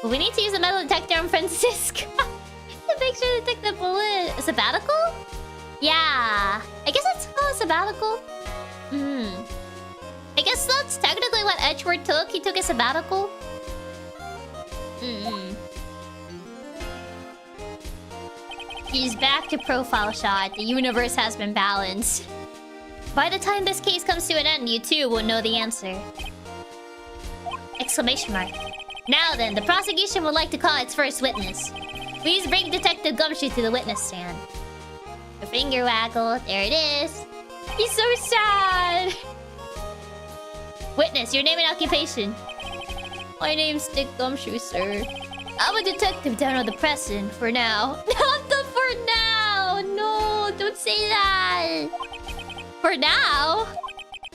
But we need to use a metal detector on Franziska to make sure to take the bullet. A sabbatical? Yeah. I guess it's called a sabbatical. I guess that's technically what Edgeworth took. He took a sabbatical. He's back to profile shot. The universe has been balanced. By the time this case comes to an end, you too will know the answer. Exclamation mark. Now then, the prosecution would like to call its first witness. Please bring Detective Gumshoe to the witness stand. The finger waggle. There it is. He's so sad. Witness, your name and occupation. My name's Dick Gumshoe, sir. I'm a detective down on the Preston for now. Not the for now! No, don't say that! For now?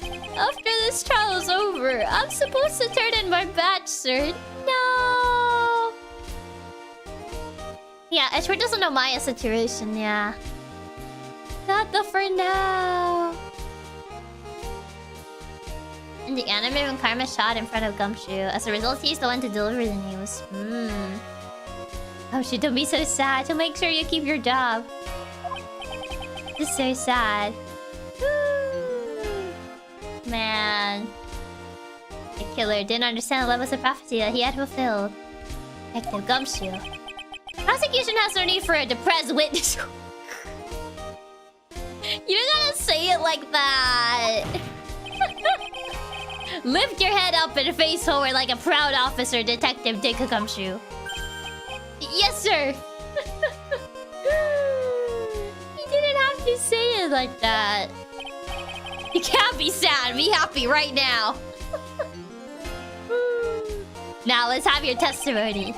After this trial is over, I'm supposed to turn in my badge, sir. No! Yeah, Edgeworth doesn't know Maya's situation, yeah. Not the for now! In the anime, when Karma shot in front of Gumshoe, as a result, he's the one to deliver the news. Gumshoe, don't be so sad. So make sure you keep your job. This is so sad. Man. The killer didn't understand the levels of prophecy that he had fulfilled. Detective Gumshoe. Prosecution has no need for a depressed witness. You don't gotta say it like that. Lift your head up and face forward like a proud officer, Detective Dick Gumshoe. Yes, sir. You didn't have to say it like that. You can't be sad. Be happy right now. Now let's have your testimony.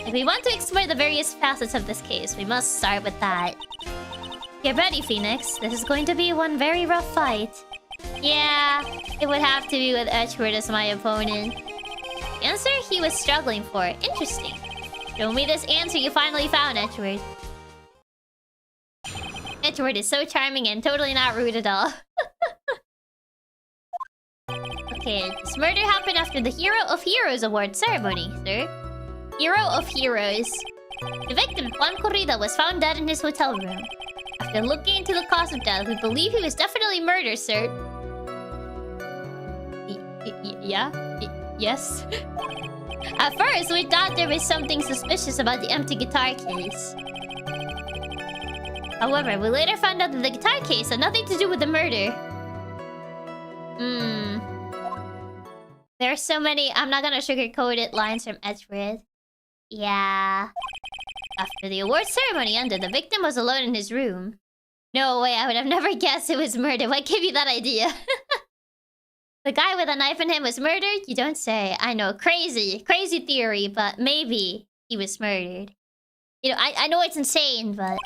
If we want to explore the various facets of this case, we must start with that. Get ready, Phoenix. This is going to be one very rough fight. Yeah, it would have to be with Edgeworth as my opponent. The answer he was struggling for. Interesting. Show me this answer you finally found, Edgeworth. Edgeworth is so charming and totally not rude at all. Okay, this murder happened after the Hero of Heroes award ceremony, sir. Hero of Heroes. The victim, Juan Corrida, was found dead in his hotel room. After looking into the cause of death, we believe he was definitely murdered, sir. Yes? At first, we thought there was something suspicious about the empty guitar case. However, we later found out that the guitar case had nothing to do with the murder. There are so many, I'm not gonna sugarcoat it, lines from Edgeworth. Yeah. After the award ceremony ended, the victim was alone in his room. No way, I would have never guessed it was murder. What gave you that idea? The guy with a knife in him was murdered? You don't say. I know, crazy theory, but maybe he was murdered. You know, I know it's insane, but...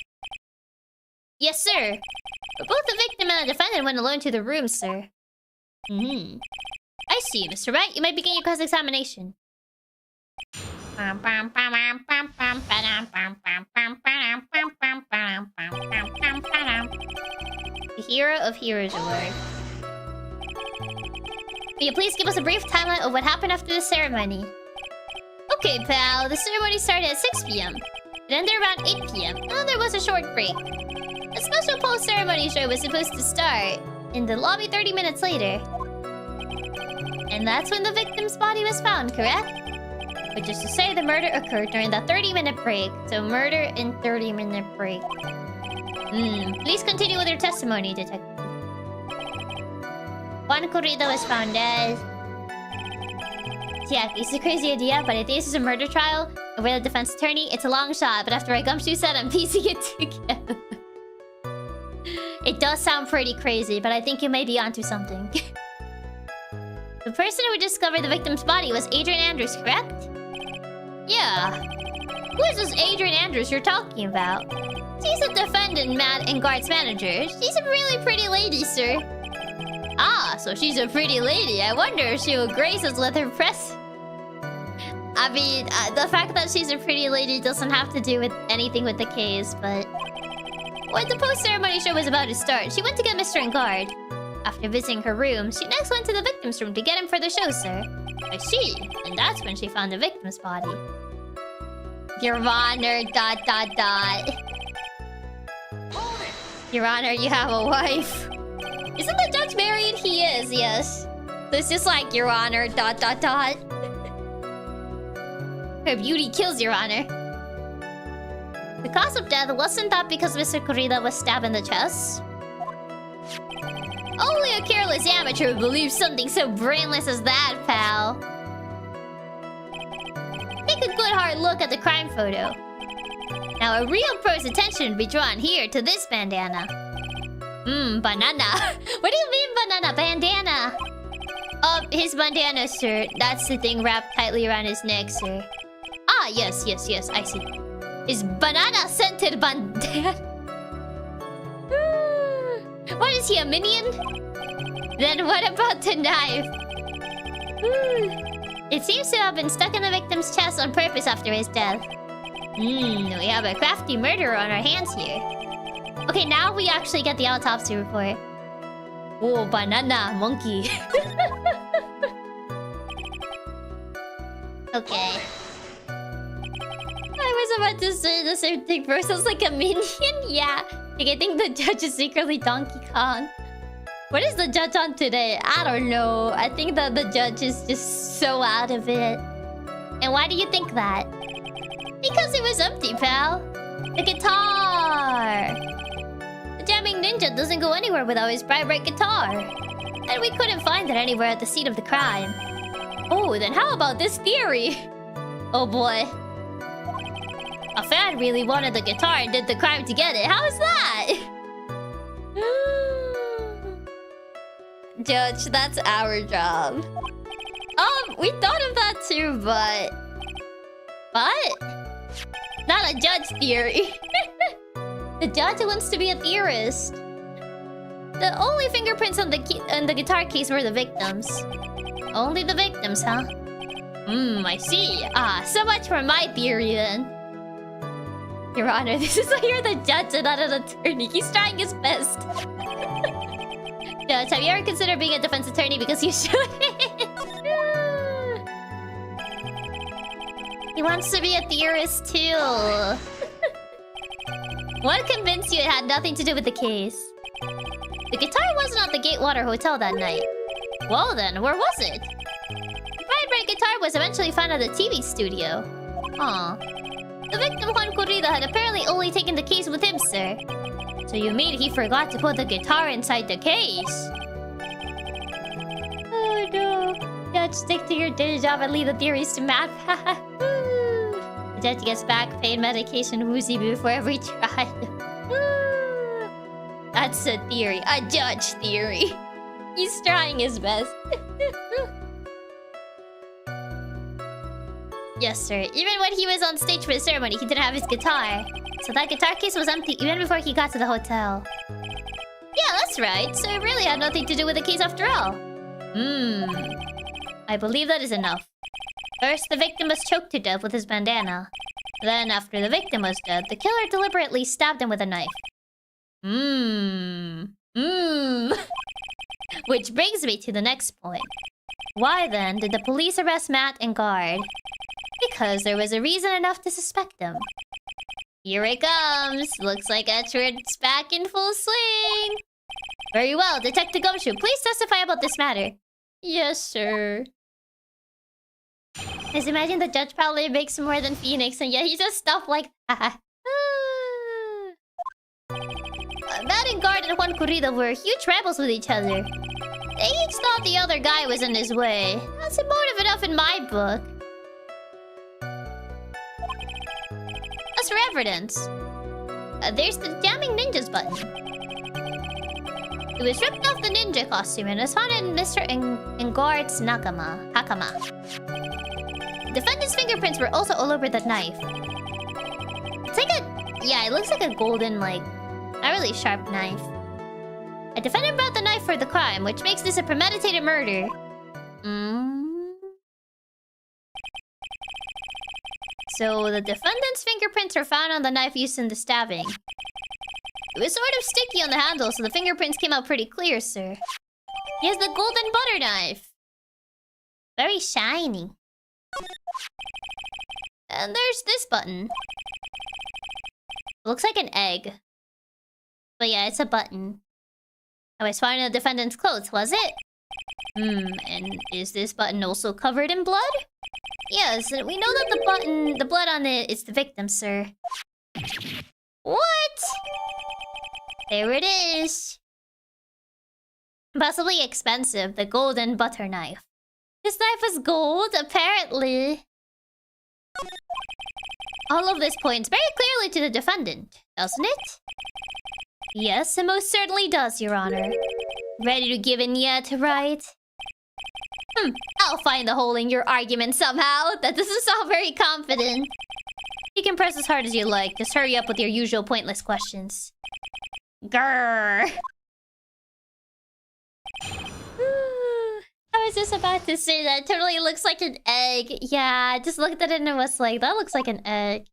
Yes, sir. But both the victim and the defendant went alone to the room, sir. I see, Mr. Wright. You might begin your cross-examination. The Hero of Heroes Award. Will you please give us a brief timeline of what happened after the ceremony? Okay, pal. The ceremony started at 6 p.m. It ended around 8 p.m. And then there was a short break. A special post-ceremony show was supposed to start in the lobby 30 minutes later. And that's when the victim's body was found, correct? Which is to say, the murder occurred during that 30-minute break. So murder in 30-minute break. Please continue with your testimony, Detective. Juan Corrida was found dead. Chiaki, it's a crazy idea, but I think this is a murder trial. And we're the defense attorney. It's a long shot, but after Gumshoe said, I'm piecing it together. It does sound pretty crazy, but I think you may be onto something. The person who discovered the victim's body was Adrien Andrews, correct? Yeah. Who is this Adrien Andrews you're talking about? She's a defendant, Engarde's manager. She's a really pretty lady, sir. Ah, so she's a pretty lady. I wonder if she will grace us with her press. I mean, the fact that she's a pretty lady doesn't have to do with anything with the case, but... When the post-ceremony show was about to start, she went to get Mr. Engarde. After visiting her room, she next went to the victim's room to get him for the show, sir. I see. And that's when she found the victim's body. Your Honor, ... Your Honor, you have a wife. Isn't the judge married? He is, yes. So it's just like, Your Honor, ... Her beauty kills, Your Honor. The cause of death wasn't that because Mr. Kurita was stabbed in the chest? Only a careless amateur would believe something so brainless as that, pal. Take a good hard look at the crime photo. Now a real pro's attention would be drawn here to this bandana. Banana. What do you mean banana? Bandana. Oh, his bandana, sir. That's the thing wrapped tightly around his neck, sir. Ah, yes, I see. His banana-scented bandana. What is he, a minion? Then what about the knife? It seems to have been stuck in the victim's chest on purpose after his death. We have a crafty murderer on our hands here. Okay, now we actually get the autopsy report. Oh, banana, monkey. Okay. I was about to say the same thing. Bro sounds like a minion. Yeah. Like, I think the judge is secretly Donkey Kong. What is the judge on today? I don't know. I think that the judge is just so out of it. And why do you think that? Because it was empty, pal. The guitar. The jamming ninja doesn't go anywhere without his bright guitar. And we couldn't find it anywhere at the scene of the crime. Oh, then how about this theory? Oh boy. A fan really wanted the guitar and did the crime to get it. How is that? Judge, that's our job. We thought of that too, but... Not a judge theory. The judge wants to be a theorist. The only fingerprints on the guitar case were the victims. Only the victims, huh? I see. So much for my theory then. Your Honor, this is why you're the judge and not an attorney. He's trying his best. Judge, have you ever considered being a defense attorney because you should? He wants to be a theorist too. What convinced you it had nothing to do with the case? The guitar wasn't at the Gatewater Hotel that night. Well then, where was it? The bright guitar was eventually found at the TV studio. Aw. The victim, Juan Corrida, had apparently only taken the case with him, sir. So you mean he forgot to put the guitar inside the case? Oh no. Judge, stick to your day job and leave the theories to math. The judge gets back pain medication woozy before every trial. That's a theory. A judge theory. He's trying his best. Yes, sir. Even when he was on stage for the ceremony, he didn't have his guitar. So that guitar case was empty even before he got to the hotel. Yeah, that's right. So it really had nothing to do with the case after all. I believe that is enough. First, the victim was choked to death with his bandana. Then, after the victim was dead, the killer deliberately stabbed him with a knife. Which brings me to the next point. Why then did the police arrest Matt and Engarde? Because there was a reason enough to suspect them. Here it comes. Looks like Edgeworth's back in full swing. Very well, Detective Gumshoe, please testify about this matter. Yes, sir. Just imagine the judge probably makes more than Phoenix, and yet he does stuff like that. Matt and Engarde and Juan Corrida were huge rivals with each other. They each thought the other guy was in his way. That's emotive enough in my book. As for evidence, there's the jamming ninjas button. It was ripped off the ninja costume and was found in Mr. Engarde's hakama. Defendant's fingerprints were also all over the knife. It's like a... Yeah, it looks like a golden, like... a really sharp knife. A defendant brought the knife for the crime, which makes this a premeditated murder. So the defendant's fingerprints were found on the knife used in the stabbing. It was sort of sticky on the handle, so the fingerprints came out pretty clear, sir. He has the golden butter knife. Very shiny. And there's this button. Looks like an egg. But yeah, it's a button. I was found in the defendant's clothes, was it? And is this button also covered in blood? Yes, we know that the blood on it is the victim, sir. What? There it is. Possibly expensive, the golden butter knife. This knife is gold, apparently. All of this points very clearly to the defendant, doesn't it? Yes, it most certainly does, Your Honor. Ready to give in yet, right? I'll find the hole in your argument somehow. That doesn't sound very confident. You can press as hard as you like. Just hurry up with your usual pointless questions. Grrr. I was just about to say that. It totally looks like an egg. Yeah, I just looked at it and it was like, that looks like an egg.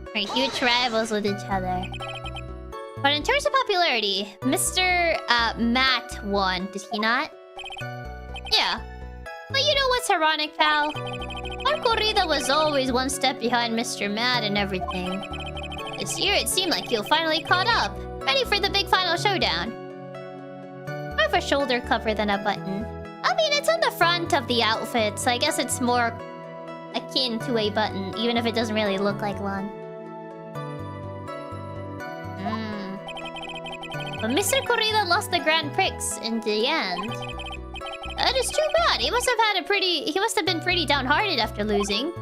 Alright, huge rivals with each other. But in terms of popularity, Mr. Matt won, did he not? Yeah. But you know what's ironic, pal? Our corrida was always one step behind Mr. Matt and everything. This year it seemed like he'll finally caught up, ready for the big final showdown. More of a shoulder cover than a button. I mean, it's on the front of the outfit, so I guess it's more akin to a button, even if it doesn't really look like one. But Mr. Corrida lost the Grand Prix in the end. That is too bad. He must have been pretty downhearted after losing.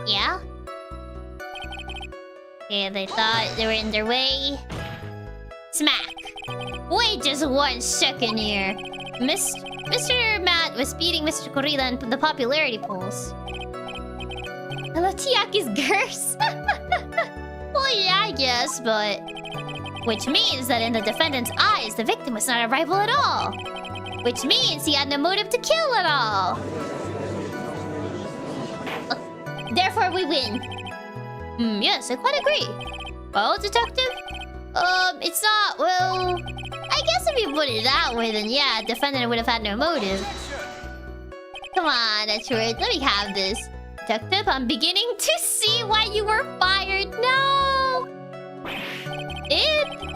Yeah? Okay, they thought they were in their way. Smack! Wait just 1 second here. Mr. Matt was beating Mr. Corrida in the popularity polls. I love Chiaki's girth. Well, yeah, I guess, but... Which means that in the defendant's eyes, the victim was not a rival at all. Which means he had no motive to kill at all. Therefore, we win. Yes, I quite agree. Well, detective? It's not, well... I guess if you put it that way, then yeah, defendant would have had no motive. Come on, Edgeworth, let me have this. Detective, I'm beginning to see why you were fired. No!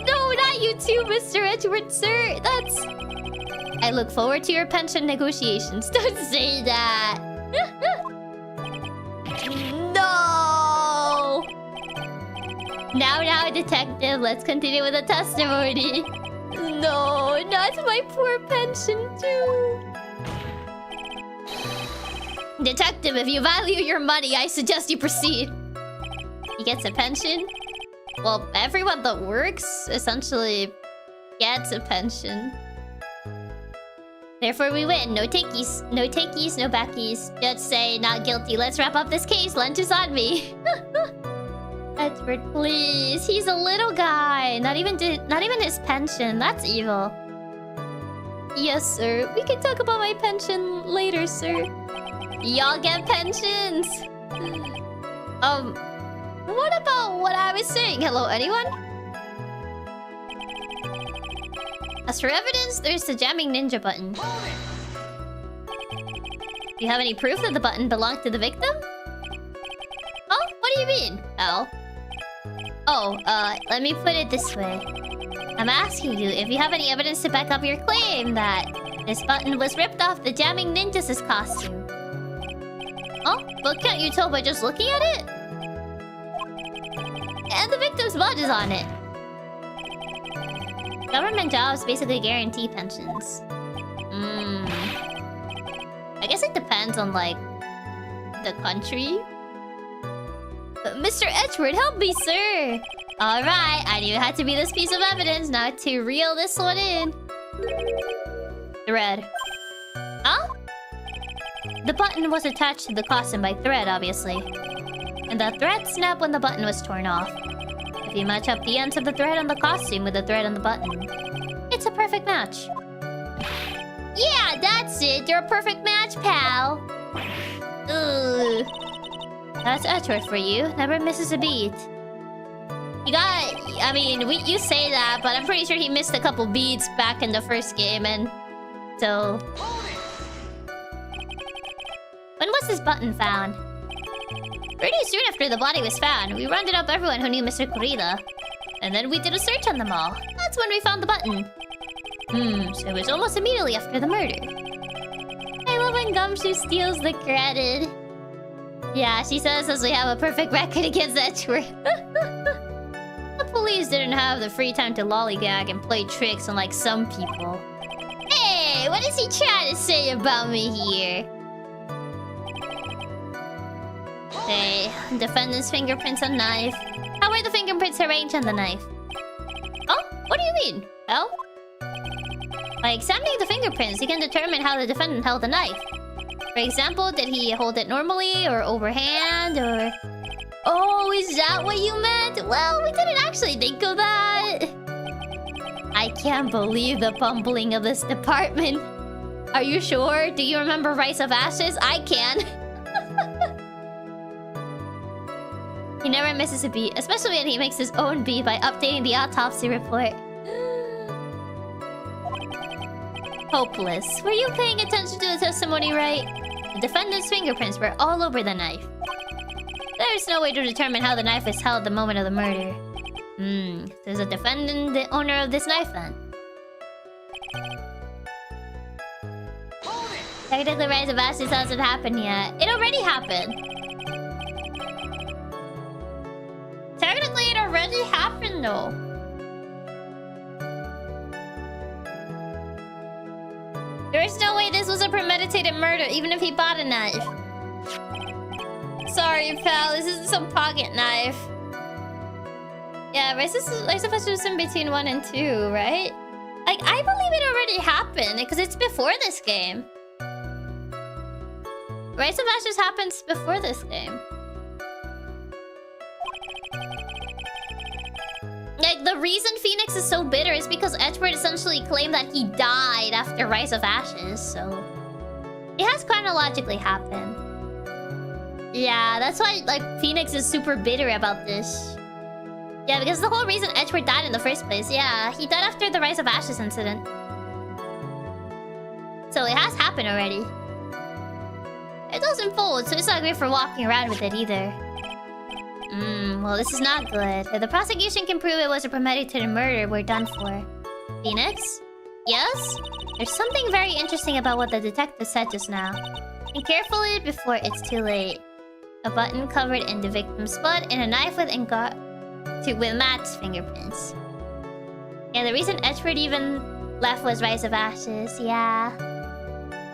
No, not you too, Mr. Edgeworth, sir. That's... I look forward to your pension negotiations. Don't say that. No! Now, detective, let's continue with the testimony. No, not my poor pension, too. Detective, if you value your money, I suggest you proceed. He gets a pension? Well, everyone that works essentially gets a pension. Therefore, we win. No takeys. No takeys, no backies. Judge say, not guilty. Let's wrap up this case. Lunch is on me. Edward, please. He's a little guy. Not even his pension. That's evil. Yes, sir. We can talk about my pension later, sir. Y'all get pensions. What about what I was saying? Hello, anyone? As for evidence, there's the jamming ninja button. Do you have any proof that the button belonged to the victim? Oh, what do you mean? Let me put it this way. I'm asking you if you have any evidence to back up your claim that this button was ripped off the jamming ninja's costume. Oh, but can't you tell by just looking at it? And the victim's blood is on it. Government jobs basically guarantee pensions. I guess it depends on, like, the country. Mr. Edgeworth, help me, sir! Alright, I knew it had to be this piece of evidence, now to reel this one in. Thread. Huh? The button was attached to the costume by thread, obviously. And the thread snapped when the button was torn off. If you match up the ends of the thread on the costume with the thread on the button, it's a perfect match. Yeah, that's it. You're a perfect match, pal. Ugh. That's Edgeworth for you. Never misses a beat. You got... I mean, you say that, but I'm pretty sure he missed a couple beats back in the first game, and... So... When was this button found? Pretty soon after the body was found, we rounded up everyone who knew Mr. Corrida. And then we did a search on them all. That's when we found the button. So it was almost immediately after the murder. I love when Gumshoe steals the credit. Yeah, she says as we have a perfect record against Edgeworth. The police didn't have the free time to lollygag and play tricks unlike some people. Hey, what is he trying to say about me here? Hey, defendant's fingerprints on knife. How were the fingerprints arranged on the knife? Oh, what do you mean? Well, by examining the fingerprints, you can determine how the defendant held the knife. For example, did he hold it normally or overhand or... Oh, is that what you meant? Well, we didn't actually think of that. I can't believe the bumbling of this department. Are you sure? Do you remember Rice of Ashes? I can. He never misses a beat, especially when he makes his own beat by updating the autopsy report. Hopeless. Were you paying attention to the testimony right? The defendant's fingerprints were all over the knife. There's no way to determine how the knife is held at the moment of the murder. There's a defendant the owner of this knife then. Technically, Rise of Ashes hasn't happened yet. It already happened. Technically, it already happened though. There's no way this was a premeditated murder, even if he bought a knife. Sorry, pal. This is some pocket knife. Yeah, Rise of Ashes was in between 1 and 2, right? Like, I believe it already happened, because it's before this game. Rise of Ashes happens before this game. Like, the reason Phoenix is so bitter is because Edgeworth essentially claimed that he died after Rise of Ashes, so... It has chronologically happened. Yeah, that's why, like, Phoenix is super bitter about this. Yeah, because the whole reason Edgeworth died in the first place. Yeah, he died after the Rise of Ashes incident. So it has happened already. It doesn't fold, so it's not great for walking around with it either. Well, this is not good. If the prosecution can prove it was a premeditated murder, we're done for. Phoenix? Yes? There's something very interesting about what the detective said just now. Think carefully before it's too late. A button covered in the victim's blood and a knife with with Matt's fingerprints. Yeah, the reason Edgeworth even left was Rise of Ashes, yeah.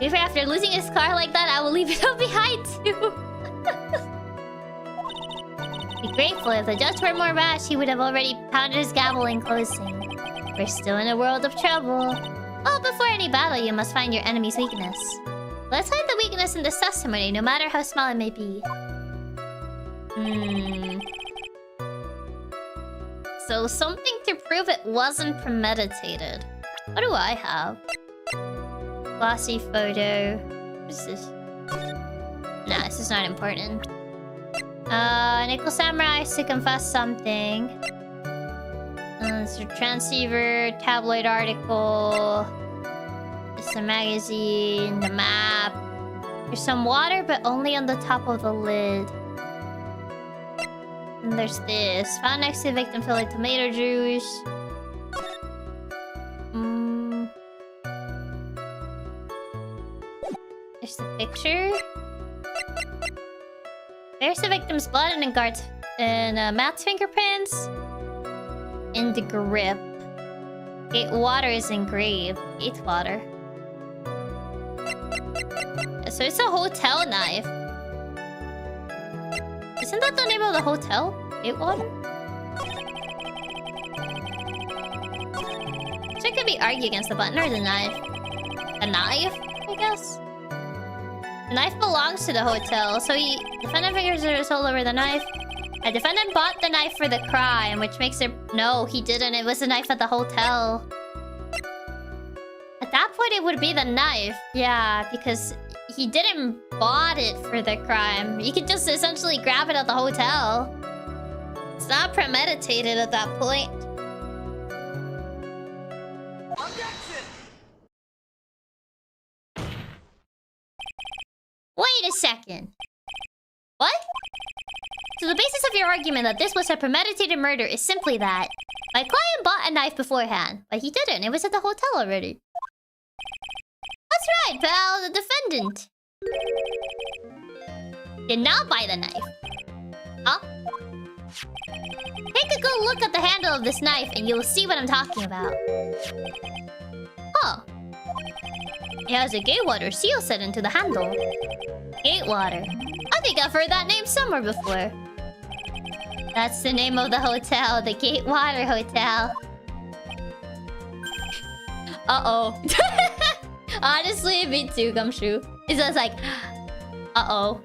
Even after losing his car like that, I will leave it all behind too. Be grateful. If the judge were more rash, he would have already pounded his gavel in closing. We're still in a world of trouble. Well, before any battle, you must find your enemy's weakness. Let's hide the weakness in this testimony, no matter how small it may be. So, something to prove it wasn't premeditated. What do I have? Glossy photo. What is this? Nah, this is not important. Nickel Samurai to confess something. It's a transceiver, tabloid article. It's a magazine, the map. There's some water, but only on the top of the lid. And there's this. Found next to the victim filled with tomato juice. There's the picture. There's the victim's blood and Engarde's and Matt's fingerprints. In the grip. Gate water is engraved. Gate water. So it's a hotel knife. Isn't that the name of the hotel? Gate water? So it could be argue against the button or the knife. The knife, I guess? The knife belongs to the hotel, so defendant fingers are all over the knife. A defendant bought the knife for the crime, which makes it... No, he didn't. It was the knife at the hotel. At that point, it would be the knife. Yeah, because he didn't bought it for the crime. You could just essentially grab it at the hotel. It's not premeditated at that point. Wait a second. What? So the basis of your argument that this was a premeditated murder is simply that my client bought a knife beforehand, but he didn't. It was at the hotel already. That's right, pal. The defendant. Did not buy the knife. Huh? Take a good look at the handle of this knife and you'll see what I'm talking about. Huh. It has a Gatewater seal set into the handle. Gatewater. I think I've heard that name somewhere before. That's the name of the hotel, the Gatewater Hotel. Uh-oh. Honestly, me too, Gumshoe. It's just like... Uh-oh.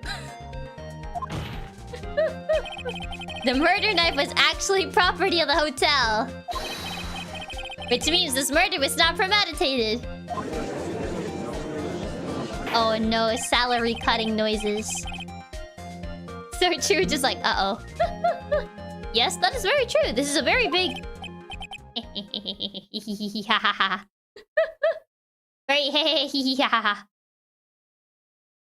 The murder knife was actually property of the hotel. Which means this murder was not premeditated. Oh no, salary cutting noises. So true, just like, uh-oh. Yes, that is very true. This is a very big... Very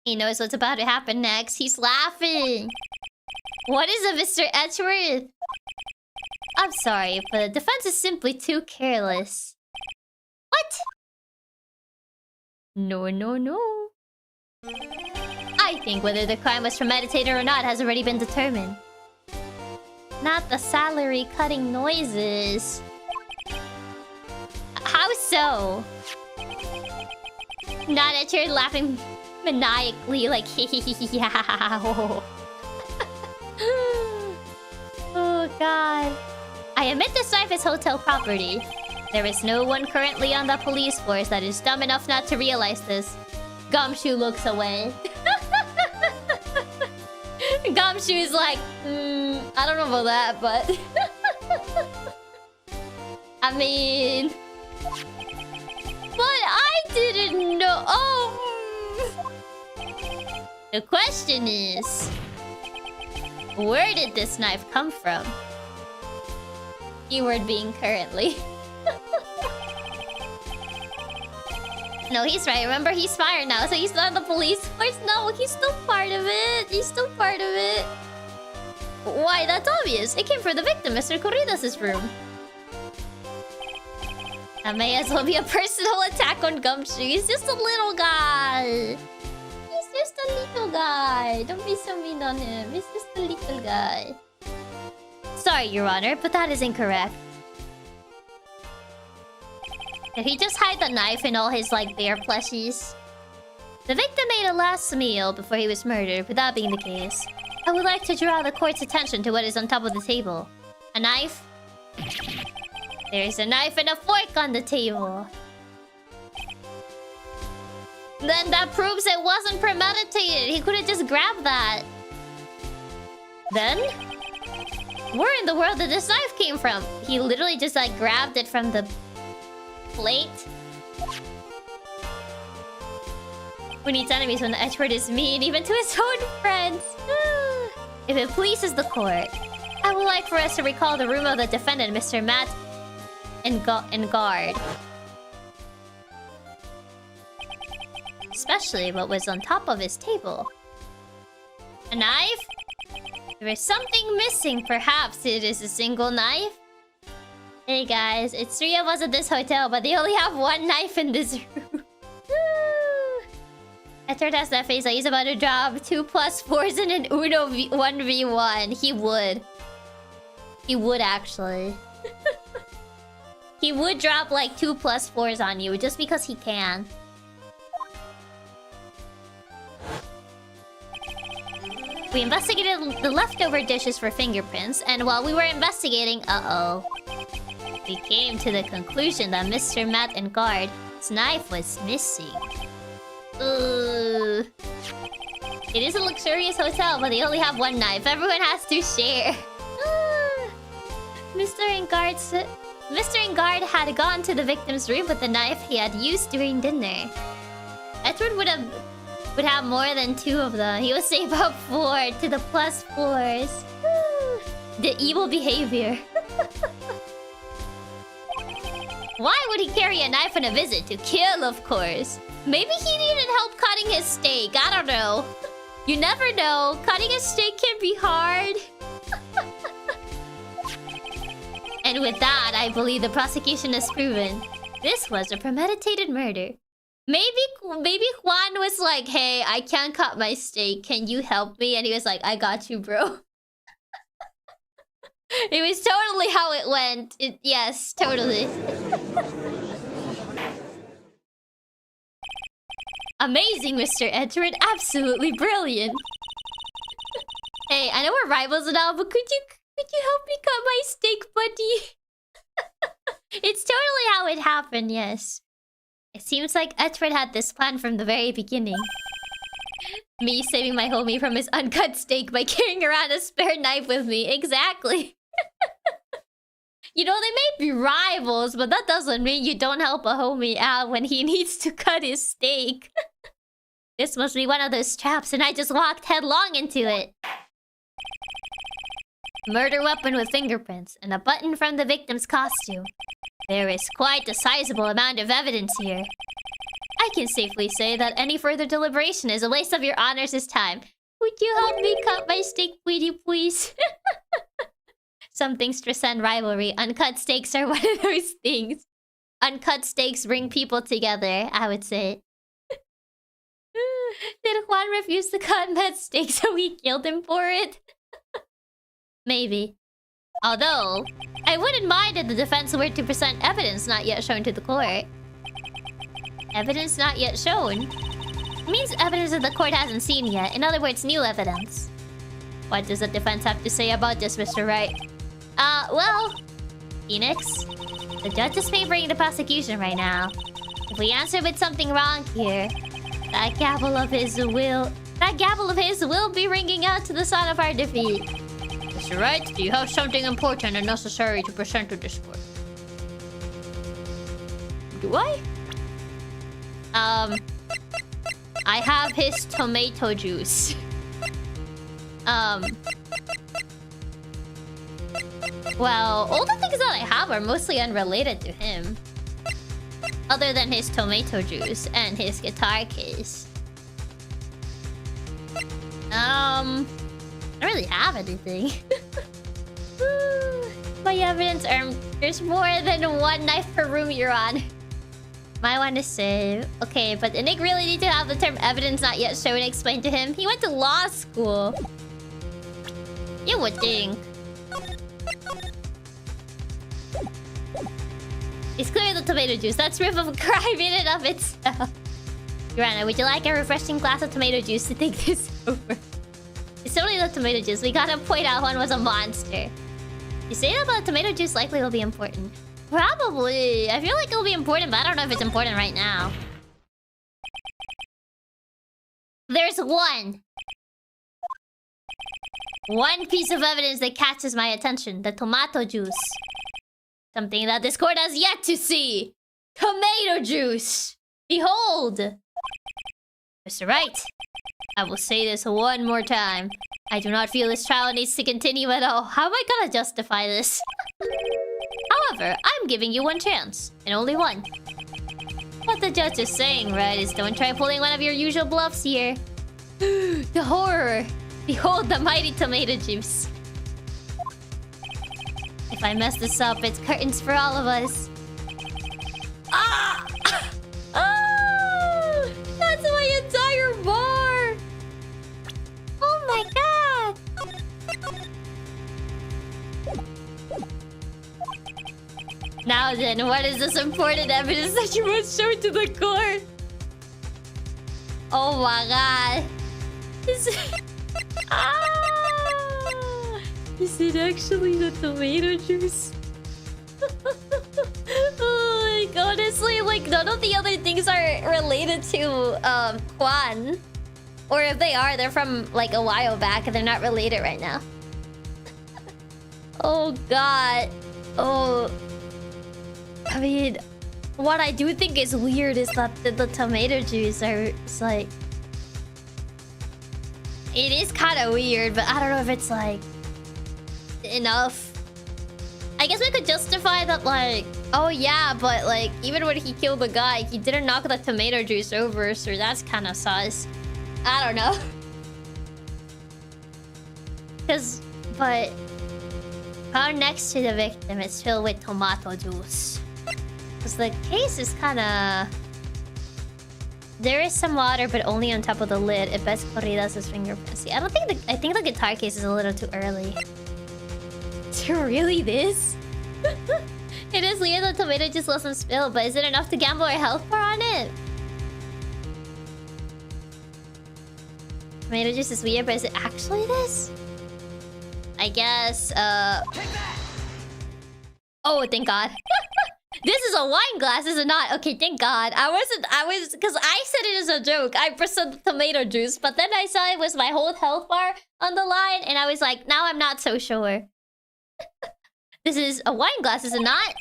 He knows what's about to happen next. He's laughing. What is it, Mr. Edgeworth? I'm sorry, but the defense is simply too careless. What? No, no, no. I think whether the crime was premeditated or not has already been determined. Not the salary cutting noises. How so? Not that you're laughing maniacally like Oh god. I admit this knife is hotel property. There is no one currently on the police force that is dumb enough not to realize this. Gumshoe looks away. Gumshoe is like, I don't know about that, but... I mean... But I didn't know... Oh! The question is... Where did this knife come from? Keyword being currently. No, he's right. Remember, he's fired now, so he's not in the police force. No, he's still part of it. He's still part of it. Why? That's obvious. It came from the victim, Mr. Corridas' room. That may as well be a personal attack on Gumshoe. He's just a little guy. He's just a little guy. Don't be so mean on him. He's just a little guy. Sorry, Your Honor, but that is incorrect. Did he just hide the knife in all his, like, bear plushies? The victim ate a last meal before he was murdered, but that being the case, I would like to draw the court's attention to what is on top of the table. A knife? There is a knife and a fork on the table. Then that proves it wasn't premeditated. He could have just grabbed that. Then? Where in the world did this knife came from? He literally just, like, grabbed it from the... plate. Who needs enemies when the Edgeworth is mean, even to his own friends? If it pleases the court, I would like for us to recall the room of the defendant, Mr. Matt Engarde. Especially what was on top of his table. A knife? There is something missing. Perhaps it is a single knife? Hey guys, it's 3 of us at this hotel, but they only have 1 knife in this room. Edgeworth has that face like he's about to drop 2 plus 4s in an Uno 1v1. He would. He would actually. He would drop like 2 plus 4s on you just because he can. We investigated the leftover dishes for fingerprints, and while we were investigating, we came to the conclusion that Mr. Matt Engarde's knife was missing. It is a luxurious hotel, but they only have 1 knife. Everyone has to share. Mr. Engarde had gone to the victim's room with the knife he had used during dinner. Edgeworth would have more than 2 of them. He would save up 4 to the plus 4s. The evil behavior. Why would he carry a knife on a visit? To kill, of course. Maybe he needed help cutting his steak. I don't know. You never know. Cutting a steak can be hard. And with that, I believe the prosecution has proven this was a premeditated murder. Maybe Juan was like, "Hey, I can't cut my steak. Can you help me?" And he was like, "I got you, bro." It was totally how it went. Yes, totally. Amazing, Mr. Edgeworth. Absolutely brilliant. Hey, I know we're rivals now, but could you help me cut my steak, buddy? It's totally how it happened, yes. It seems like Edgeworth had this plan from the very beginning. Me saving my homie from his uncut steak by carrying around a spare knife with me. Exactly. You know, they may be rivals, but that doesn't mean you don't help a homie out when he needs to cut his steak. This must be one of those traps, and I just walked headlong into it. Murder weapon with fingerprints, and a button from the victim's costume. There is quite a sizable amount of evidence here. I can safely say that any further deliberation is a waste of your honors' time. Would you help me cut my steak, please? Some things transcend rivalry. Uncut steaks are one of those things. Uncut steaks bring people together, I would say. Did Juan refuse to cut Matt's steak so we killed him for it? Maybe. Although, I wouldn't mind if the defense were to present evidence not yet shown to the court. Evidence not yet shown? It means evidence that the court hasn't seen yet. In other words, new evidence. What does the defense have to say about this, Mr. Wright? Well... Phoenix? The judge is favoring the prosecution right now. If we answer with something wrong here, that gavel of his will be ringing out to the sound of our defeat. Mr. Wright, do you have something important and necessary to present to this court? Do I? I have his tomato juice. Well, all the things that I have are mostly unrelated to him. Other than his tomato juice and his guitar case. I don't really have anything. My evidence there's more than one knife per room you're on. My one is save. Okay, but Nick really need to have the term evidence not yet shown explained to him. He went to law school. You would think. It's clearly the tomato juice. That's proof of a crime in and of itself. Joanna, would you like a refreshing glass of tomato juice to take this over? It's totally the tomato juice. We gotta point out Juan was a monster. You say that about tomato juice likely will be important. Probably. I feel like it'll be important, but I don't know if it's important right now. There's one piece of evidence that catches my attention. The tomato juice. Something that this court has yet to see. Tomato juice. Behold. Mr. Wright, I will say this one more time. I do not feel this trial needs to continue at all. How am I gonna justify this? However, I'm giving you one chance. And only one. What the judge is saying, right, is don't try pulling one of your usual bluffs here. The horror. Behold the mighty tomato juice. If I mess this up, it's curtains for all of us. Ah! Ah! That's my entire bar! Oh my god! Now then, what is this important evidence that you must show to the court? Oh my god. Is it actually the tomato juice? Oh, like, honestly, like, none of the other things are related to, Juan. Or if they are, they're from, like, a while back and they're not related right now. Oh, God. Oh. I mean, what I do think is weird is that the tomato juice it's like... It is kind of weird, but I don't know if it's, like... enough. I guess we could justify that, like, oh yeah, but like even when he killed the guy, he didn't knock the tomato juice over, so that's kind of sus. I don't know. But found next to the victim is filled with tomato juice. Because the case is kind of There is some water, but only on top of the lid. It best corridas' fingerprints. See, I don't think I think the guitar case is a little too early. Is it really this? It is weird that tomato juice wasn't spilled, but is it enough to gamble our health bar on it? Tomato juice is weird, but is it actually this? I guess, Oh, thank God. This is a wine glass, is it not? Okay, thank God. Because I said it as a joke. I percent the tomato juice, but then I saw it was my whole health bar on the line, and I was like, now I'm not so sure. This is a wine glass, is it not?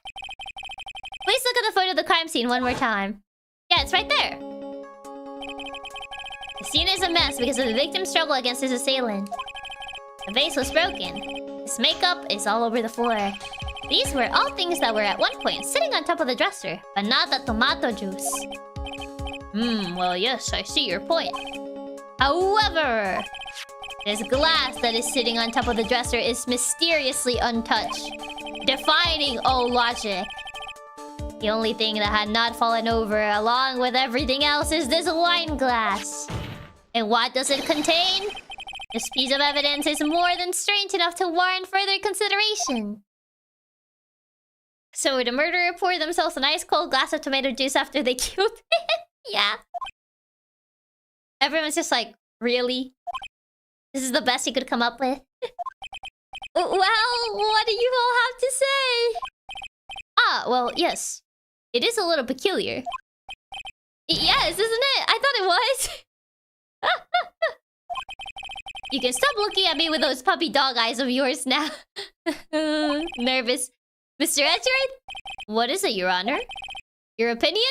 Please look at the photo of the crime scene one more time. Yeah, it's right there. The scene is a mess because of the victim's struggle against his assailant. The vase was broken. His makeup is all over the floor. These were all things that were at one point sitting on top of the dresser, but not the tomato juice. Well, yes, I see your point. However, this glass that is sitting on top of the dresser is mysteriously untouched, defying all logic. The only thing that had not fallen over, along with everything else, is this wine glass. And what does it contain? This piece of evidence is more than strange enough to warrant further consideration. So the murderer poured themselves an ice-cold glass of tomato juice after they killed him? Yeah. Everyone's just like, really? This is the best you could come up with? Well, what do you all have to say? Ah, well, yes. It is a little peculiar. Yes, isn't it? I thought it was. You can stop looking at me with those puppy dog eyes of yours now. Nervous. Mr. Edgeworth? What is it, Your Honor? Your opinion?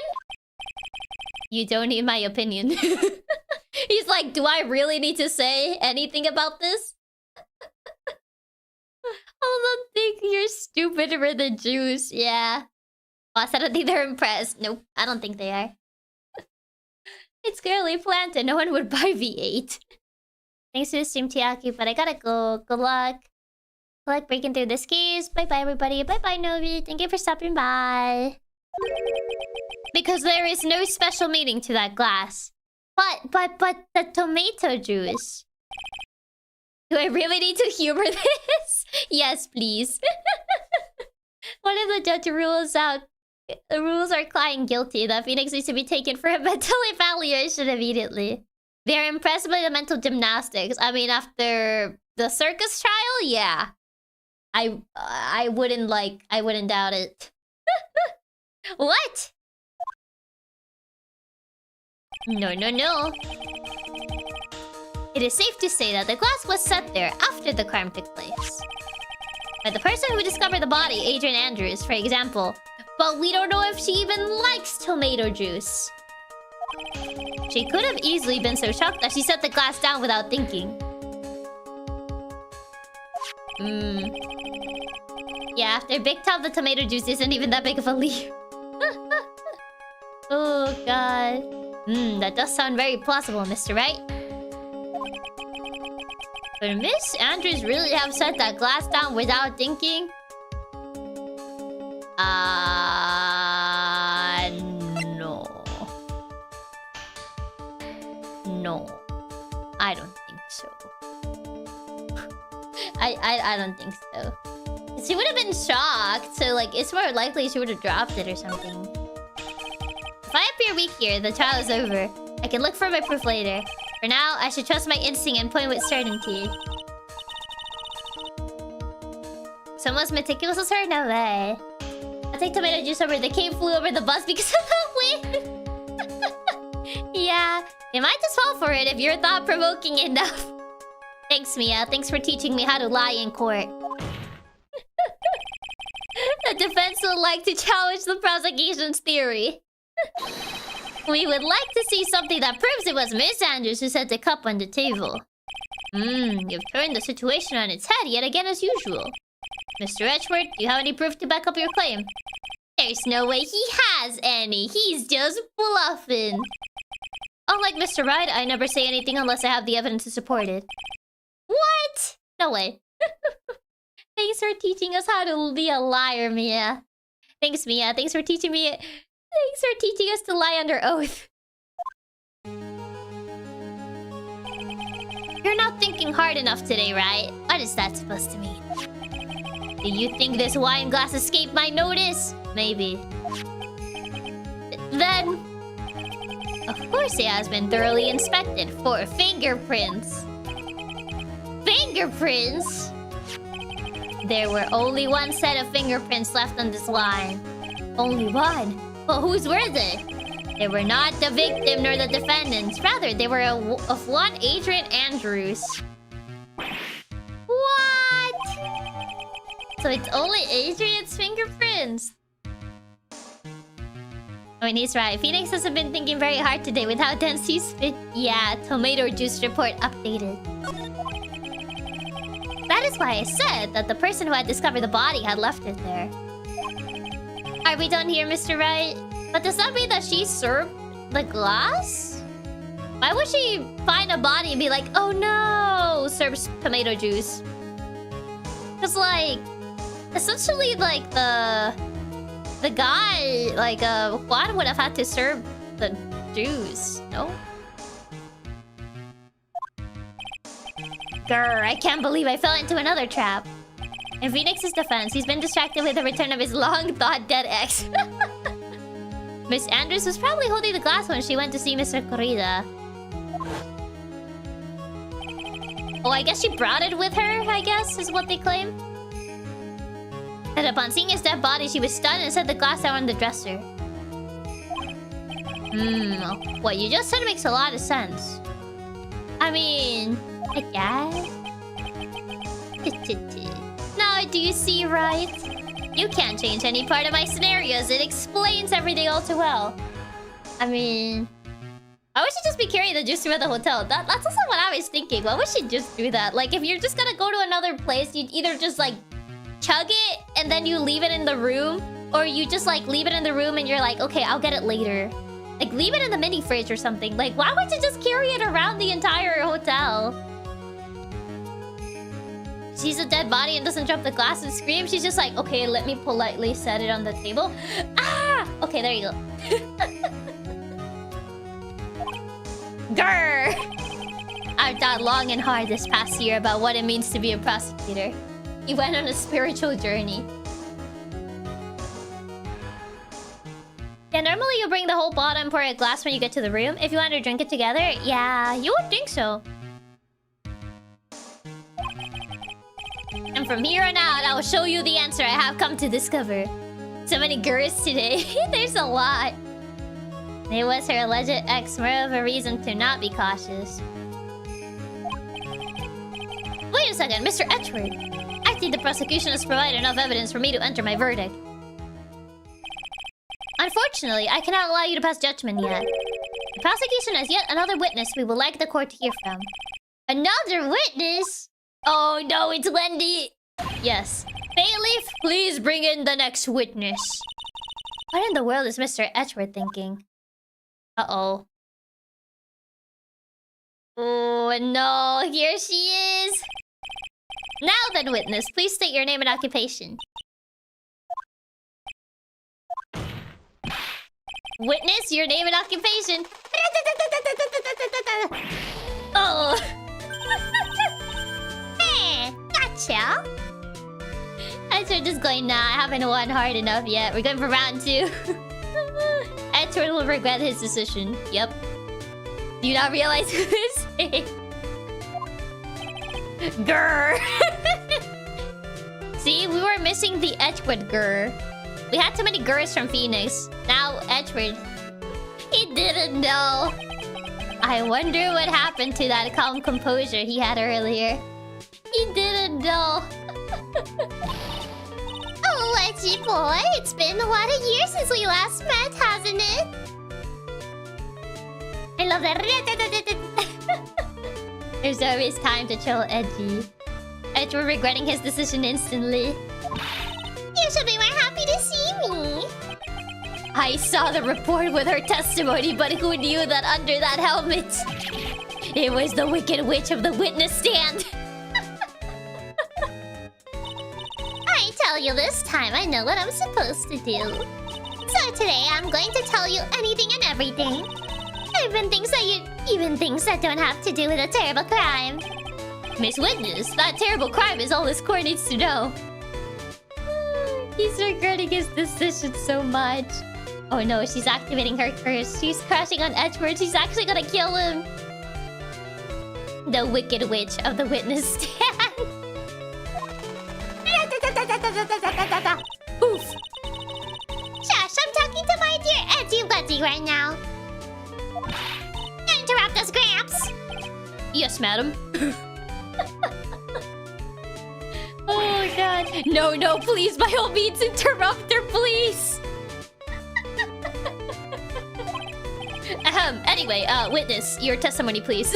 You don't need my opinion. He's like, do I really need to say anything about this? I don't think you're stupider than Jews. Yeah. Boss, I don't think they're impressed. Nope, I don't think they are. It's clearly planted. No one would buy V8. Thanks for the stream, Chiaki, but I gotta go. Good luck. Good luck breaking through this case. Bye-bye, everybody. Bye-bye, Novi. Thank you for stopping by. Because there is no special meaning to that glass. But the tomato juice. Do I really need to humor this? Yes, please. What if the judge rules out? The rules are Klein guilty. The Phoenix needs to be taken for a mental evaluation immediately. They're impressed by the mental gymnastics. I mean, after the circus trial, yeah. I wouldn't doubt it. What? No. It is safe to say that the glass was set there after the crime took place. By the person who discovered the body, Adrien Andrews, for example. But we don't know if she even likes tomato juice. She could have easily been so shocked that she set the glass down without thinking. Yeah, after Big Top, the tomato juice isn't even that big of a leap. Oh, God. That does sound very plausible, Mr. Right? But Miss Andrews really have set that glass down without thinking? No. No. I don't think so. I don't think so. She would have been shocked, so like it's more likely she would have dropped it or something. If I appear weak here, the trial is over. I can look for my proof later. For now, I should trust my instinct and point with certainty. Someone's meticulous as her? No way. I'll take tomato juice over. The cane flew over the bus because of the wind. Yeah, it might just fall for it if you're thought-provoking enough. Thanks, Mia. Thanks for teaching me how to lie in court. The defense would like to challenge the prosecution's theory. We would like to see something that proves it was Miss Andrews who set the cup on the table. You've turned the situation on its head yet again as usual. Mr. Edgeworth, do you have any proof to back up your claim? There's no way he has any. He's just bluffing. Unlike Mr. Wright, I never say anything unless I have the evidence to support it. What? No way. Thanks for teaching us how to be a liar, Mia. Thanks, Mia. Thanks for teaching us to lie under oath. You're not thinking hard enough today, right? What is that supposed to mean? Do you think this wine glass escaped my notice? Maybe. Then... Of course it has been thoroughly inspected for fingerprints. Fingerprints? There were only one set of fingerprints left on this wine. Only one? Well, whose were they? They were not the victim nor the defendants. Rather, they were of one Adrien Andrews. What? So it's only Adrian's fingerprints? I mean, he's right. Phoenix hasn't been thinking very hard today with how dense he's fit. Yeah, tomato juice report updated. That is why I said that the person who had discovered the body had left it there. Are we done here, Mr. Wright? But does that mean that she served the glass? Why would she find a body and be like, oh no, serves tomato juice? Because, like, essentially, like, the guy, like, Juan would have had to serve the juice, no? Grr, I can't believe I fell into another trap. In Phoenix's defense, he's been distracted with the return of his long-thought dead ex. Miss Andrews was probably holding the glass when she went to see Mr. Corrida. Oh, I guess she brought it with her, I guess, is what they claim. And upon seeing his dead body, she was stunned and set the glass down on the dresser. What you just said makes a lot of sense. I mean, I guess. Now, do you see, right? You can't change any part of my scenarios. It explains everything all too well. I mean... Why would she just be carrying the juice throughout the hotel? That's also what I was thinking. Why would she just do that? Like, if you're just gonna go to another place, you'd either just, like, chug it and then you leave it in the room. Or you just, like, leave it in the room and you're like, okay, I'll get it later. Like, leave it in the mini fridge or something. Like, why would you just carry it around the entire hotel? Sees a dead body and doesn't drop the glass and scream. She's just like, okay, let me politely set it on the table. Ah! Okay, there you go. Grr! I've thought long and hard this past year about what it means to be a prosecutor. You went on a spiritual journey. Yeah, normally you bring the whole bottle and pour a glass when you get to the room. If you want to drink it together, yeah, you would think so. And from here on out, I will show you the answer I have come to discover. So many girls today. There's a lot. It was her alleged ex, more of a reason to not be cautious. Wait a second, Mr. Edgeworth. I think the prosecution has provided enough evidence for me to enter my verdict. Unfortunately, I cannot allow you to pass judgment yet. The prosecution has yet another witness we would like the court to hear from. Another witness? Oh no, it's Wendy! Yes. Bailiff, please bring in the next witness. What in the world is Mr. Edgeworth thinking? Uh-oh. Oh no, here she is! Now then, witness, please state your name and occupation. Witness, your name and occupation. Oh. Hey, gotcha. Edgeworth is going, nah, I haven't won hard enough yet. We're going for round 2. Edgeworth will regret his decision. Yep. Do you not realize who this is? Grr. See, we were missing the Edgeworth grr. We had too many girls from Phoenix. Now, Edgeworth. He didn't know. I wonder what happened to that calm composure he had earlier. He didn't know. Oh, Edgy boy, it's been a lot of years since we last met, hasn't it? I love that. There's always time to troll Edgy. Edgeworth regretting his decision instantly. You should be more happy to see me. I saw the report with her testimony, but who knew that under that helmet? It was the Wicked Witch of the witness stand. I tell you this time, I know what I'm supposed to do. So today, I'm going to tell you anything and everything. Even things that don't have to do with a terrible crime. Miss Witness, that terrible crime is all this court needs to know. He's regretting his decision so much. Oh no, she's activating her curse. She's crashing on Edgeworth. She's actually gonna kill him. The Wicked Witch of the witness stand. Oof. Shush, I'm talking to my dear Edgy Buddy right now. Don't interrupt us, Gramps. Yes, madam. Oh god. No, no, please, by all means, interrupt her, please. Anyway, witness, your testimony, please.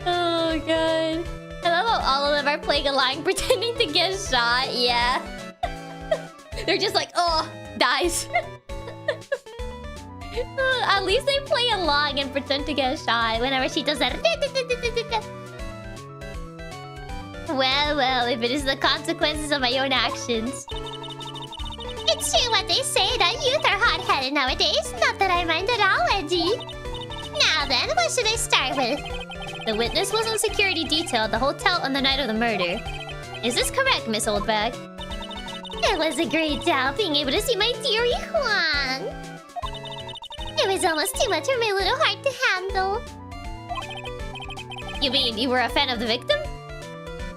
Oh god. I love how all of them are playing along, pretending to get shot. Yeah. They're just like, oh, dies. At least they play along and pretend to get shot whenever she does that. Well, well, if it is the consequences of my own actions. It's true what they say that youth are hot-headed nowadays. Not that I mind at all, Edgy. Now then, what should I start with? The witness was on security detail at the hotel on the night of the murder. Is this correct, Miss Oldbag? It was a great job being able to see my dearie Juan. It was almost too much for my little heart to handle. You mean you were a fan of the victim?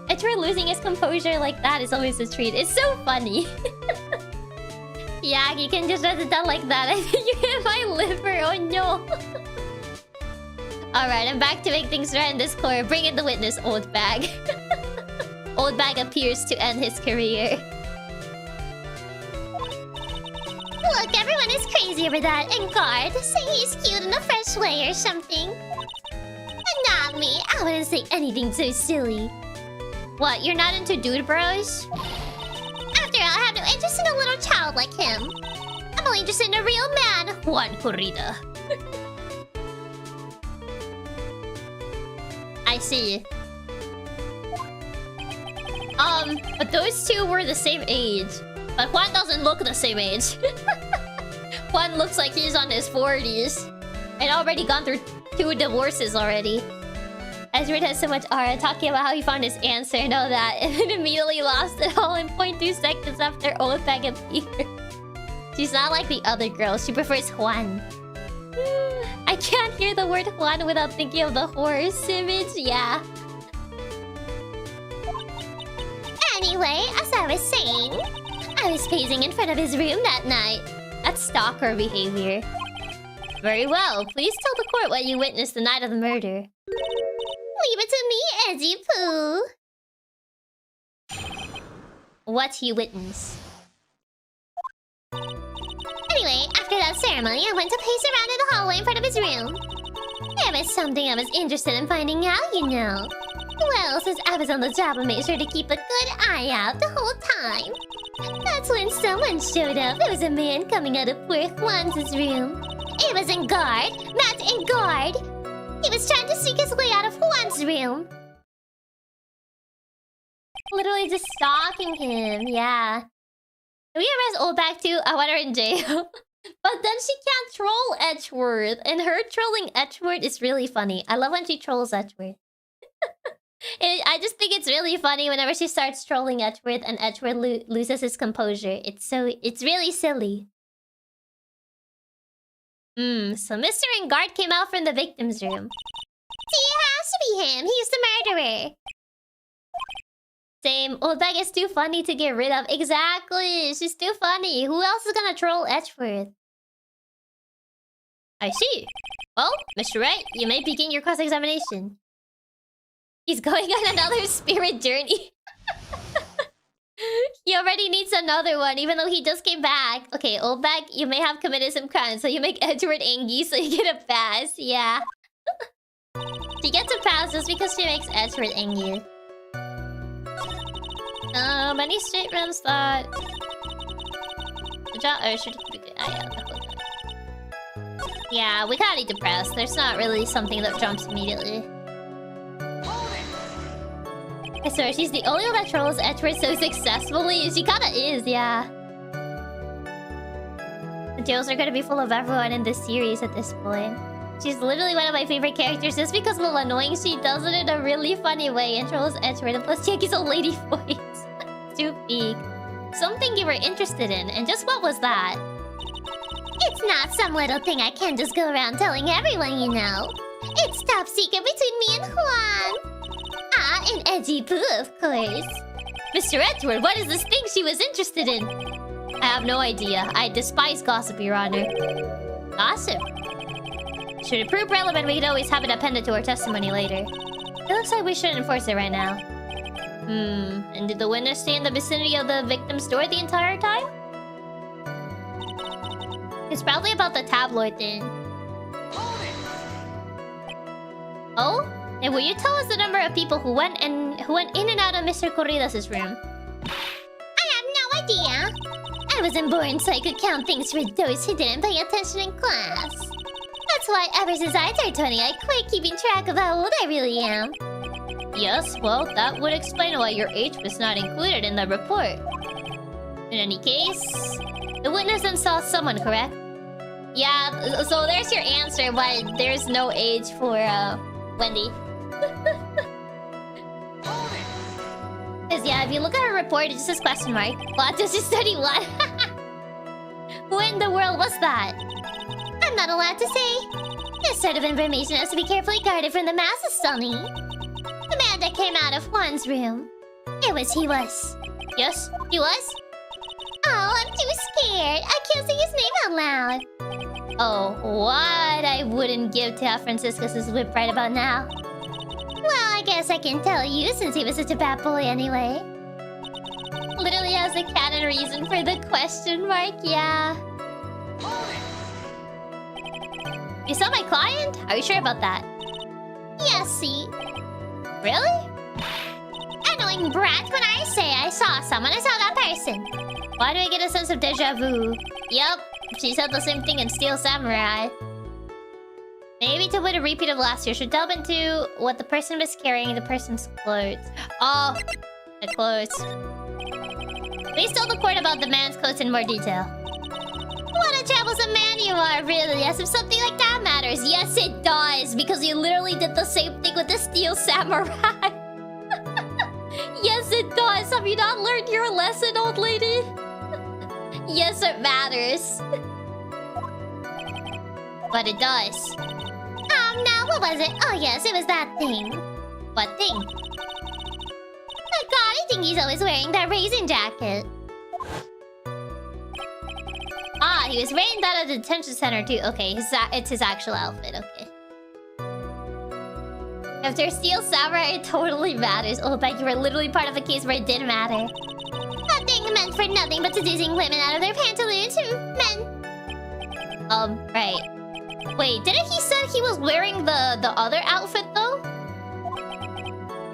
Edgeworth losing his composure like that is always a treat. It's so funny. Yeah, you can just shut it down like that. I think you hit my liver. Oh no. Alright, I'm back to make things right in this court. Bring in the witness, Oldbag. Oldbag appears to end his career. Look, everyone is crazy over that Engarde, saying he's cute in a fresh way or something. But not me. I wouldn't say anything so silly. What, you're not into dude bros? After all, I have no interest in a little child like him. I'm only interested in a real man, Juan Corrida. I see. But those two were the same age. But Juan doesn't look the same age. Juan looks like he's on his 40s. And already gone through 2 divorces already. Edgeworth has so much aura, talking about how he found his answer and all that, and then immediately lost it all in 0.2 seconds after Oldbag appeared. She's not like the other girls. She prefers Juan. I can't hear the word Juan without thinking of the horse image. Yeah. Anyway, as I was saying, I was pacing in front of his room that night. That's stalker behavior. Very well. Please tell the court what you witnessed the night of the murder. Leave it to me, Edgy Poo. What you witnessed? Anyway, after that ceremony, I went to pace around in the hallway in front of his room. There was something I was interested in finding out, you know. Well, since I was on the job, I made sure to keep a good eye out the whole time. That's when someone showed up. It was a man coming out of poor Juan's room. It was Engarde, Matt Engarde. He was trying to seek his way out of Juan's room. Literally just stalking him, yeah. Can we arrest Oldbag too? I want her in jail. But then she can't troll Edgeworth. And her trolling Edgeworth is really funny. I love when she trolls Edgeworth. I just think it's really funny whenever she starts trolling Edgeworth and Edgeworth loses his composure. It's really silly. So Mr. Engarde came out from the victim's room. See, it has to be him. He's the murderer. Same. Oldbag is too funny to get rid of. Exactly. She's too funny. Who else is gonna troll Edgeworth? I see. Well, Mr. Wright, you may begin your cross-examination. He's going on another spirit journey. He already needs another one, even though he just came back. Okay, Oldbag, you may have committed some crimes, so you make Edgeworth angry, so you get a pass. Yeah. She gets a pass just because she makes Edgeworth angry. Any statements that... Yeah, we kinda need to press. There's not really something that jumps immediately. I swear, she's the only one that trolls Edgeworth so successfully. She kinda is, yeah. jails are gonna be full of everyone in this series at this point. She's literally one of my favorite characters just because of the annoying she does it in a really funny way. Intros Edgeworth and plus Chiaki's old lady voice. Too big. Something you were interested in, and just what was that? It's not some little thing I can't just go around telling everyone, you know. It's top secret between me and Juan. Ah, and Edgy Boo, of course. Mr. Edgeworth, what is this thing she was interested in? I have no idea. I despise gossip, Your Honor. Gossip? Should it prove relevant, we could always have it appended to our testimony later. It looks like we shouldn't enforce it right now. And did the witness stay in the vicinity of the victim's door the entire time? It's probably about the tabloid thing. Oh? And will you tell us the number of people who went in and out of Mr. Corridas' room? I have no idea. I wasn't born so I could count things for those who didn't pay attention in class. That's why ever since I turned 20, I quit keeping track of how old I really am. Yes, well, that would explain why your age was not included in the report. In any case, the witness then saw someone, correct? Yeah, so there's your answer why there's no age for, Wendy. Cause yeah, if you look at her report, it just says question mark. Lotta just study what? Who in the world was that? I'm not allowed to say. This sort of information has to be carefully guarded from the masses, Sonny. The man that came out of Juan's room. He was. Yes, he was? Oh, I'm too scared. I can't say his name out loud. Oh, what I wouldn't give to have Franziska's whip right about now. Well, I guess I can tell you since he was such a bad boy anyway. Literally has a canon reason for the question mark, yeah. You saw my client? Are you sure about that? Yes, see. Really? Annoying brat when I say I saw someone, I saw that person. Why do I get a sense of deja vu? Yep, she said the same thing in Steel Samurai. Maybe to avoid a repeat of last year, should delve into what the person was carrying, the person's clothes. Oh, the clothes. Please tell the court about the man's clothes in more detail. What a troublesome man you are, really, as if something like that matters. Yes, it does, because you literally did the same thing with the Steel Samurai. Yes, it does. Have you not learned your lesson, old lady? Yes, it matters. But it does. No, what was it? Oh, yes, it was that thing. What thing? That gaudy thing he's always wearing, that raisin jacket. Ah, he was wearing that at the detention center too. Okay, it's his actual outfit, okay. After Steel Samurai, it totally matters. Oh, but you were literally part of a case where it didn't matter. That thing meant for nothing but seducing women out of their pantaloons. Men. Right. Wait, didn't he say he was wearing the other outfit though?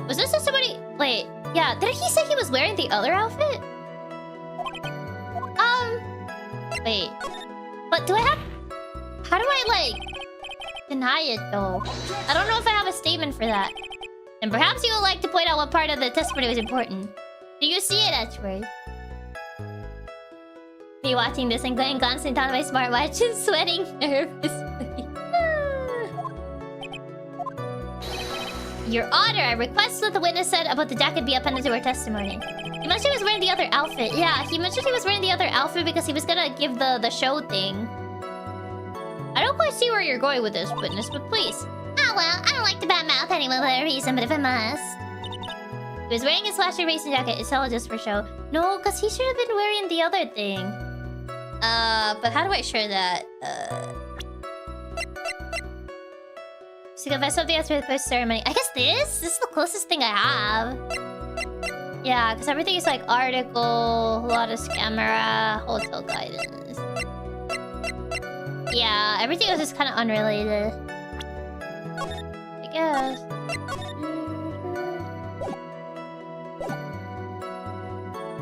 Was this somebody? Wait, yeah, didn't he say he was wearing the other outfit? Wait. But do I have... How do I, like, deny it, though? I don't know if I have a statement for that. And perhaps you would like to point out what part of the testimony was important. Do you see it, Edgeworth? Me watching this and going glancing down my smartwatch and sweating nervously. Your Honor, I request what the witness said about the jacket be appended to her testimony. He mentioned he was wearing the other outfit. Yeah, he mentioned he was wearing the other outfit because he was gonna give the show thing. I don't quite see where you're going with this, witness, but please. Oh well, I don't like to badmouth anyone without a reason, but if I must. He was wearing his flashy racing jacket. It's all just for show. No, because he should have been wearing the other thing. But how do I share that? To confess something after the post ceremony. I guess this is the closest thing I have. Yeah, because everything is like article, Lotta's camera, hotel guidance. Yeah, everything else is kind of unrelated. I guess.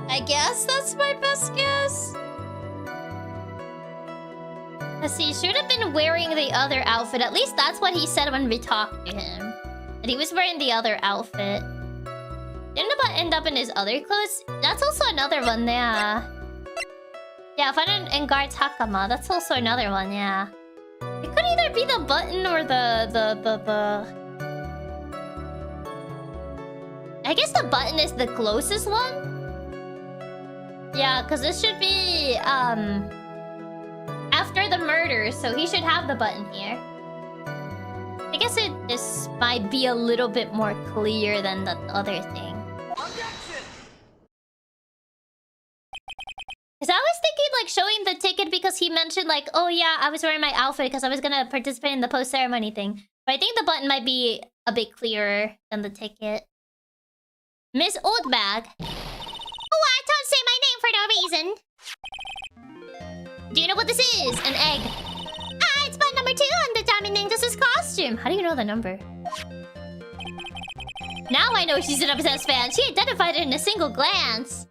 I guess that's my best guess. Let's see, he should have been wearing the other outfit. At least that's what he said when we talked to him. That he was wearing the other outfit. Didn't it end up in his other clothes? That's also another one, yeah. Yeah, find an Engarde's Hakama. That's also another one, yeah. It could either be the button or the... I guess the button is the closest one? Yeah, because this should be, after the murder, so he should have the button here. I guess this might be a little bit more clear than the other thing. Because I was thinking, like, showing the ticket because he mentioned, like, oh yeah, I was wearing my outfit because I was gonna participate in the post-ceremony thing. But I think the button might be a bit clearer than the ticket. Miss Oldbag. What? Don't say my name for no reason. Do you know what this is? An egg. It's button number 2 on the Diamond Angels' costume. How do you know the number? Now I know she's an obsessed fan. She identified it in a single glance.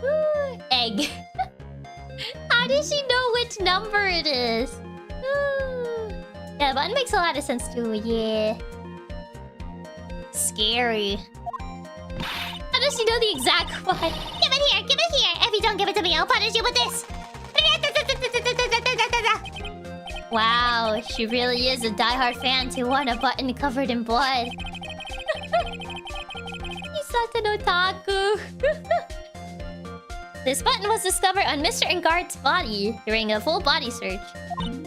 Ooh, egg. How does she know which number it is? Ooh. Yeah, the button makes a lot of sense too, yeah. Scary. How does she know the exact one? Give it here, give it here. If you don't give it to me, I'll punish you with this. Wow, she really is a diehard fan to want a button covered in blood. He's such an otaku. This button was discovered on Mr. Engarde's body during a full body search. See?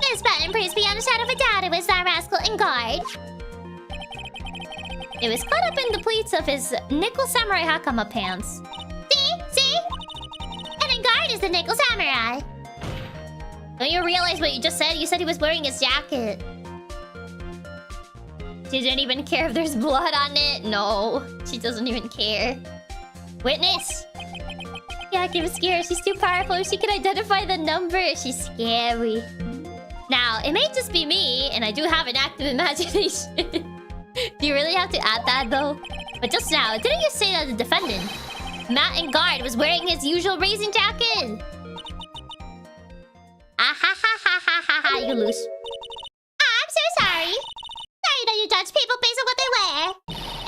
This button proves beyond a shadow of a doubt it was that rascal Engarde. It was caught up in the pleats of his nickel samurai hakama pants. See? And Engarde is the nickel samurai. Don't you realize what you just said? You said he was wearing his jacket. She didn't even care if there's blood on it. No, she doesn't even care. Witness! Chiaki was scared. She's too powerful. She can identify the number. She's scary. Now, it may just be me, and I do have an active imagination. Do you really have to add that, though? But just now, didn't you say that the defendant, Matt Engarde, was wearing his usual racing jacket? You lose. I'm so sorry. Sorry that you judge people based on what they wear.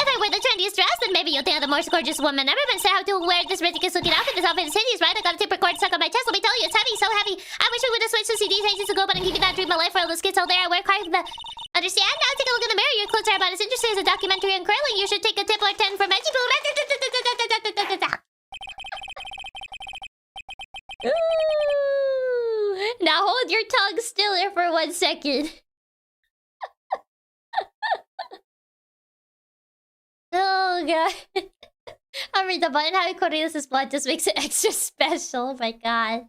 If I wear the trendiest dress, then maybe you'll think I'm the most gorgeous woman ever. But instead, I have to wear this ridiculous looking outfit. This outfit is hideous, right? I got a tape recorder stuck on my chest. Let me tell you, it's heavy, so heavy. I wish we would have switched to CDs ages ago, but I'm keeping that dream of my life for all those kids out there. I work hard for the... Understand? Now take a look in the mirror. Your clothes are about as interesting as a documentary on curling. You should take a tip or 10 from Edgeworth. Now hold your tongue still here for 1 second. Oh god. I mean, the button having Cornelius' blood just makes it extra special. Oh my god.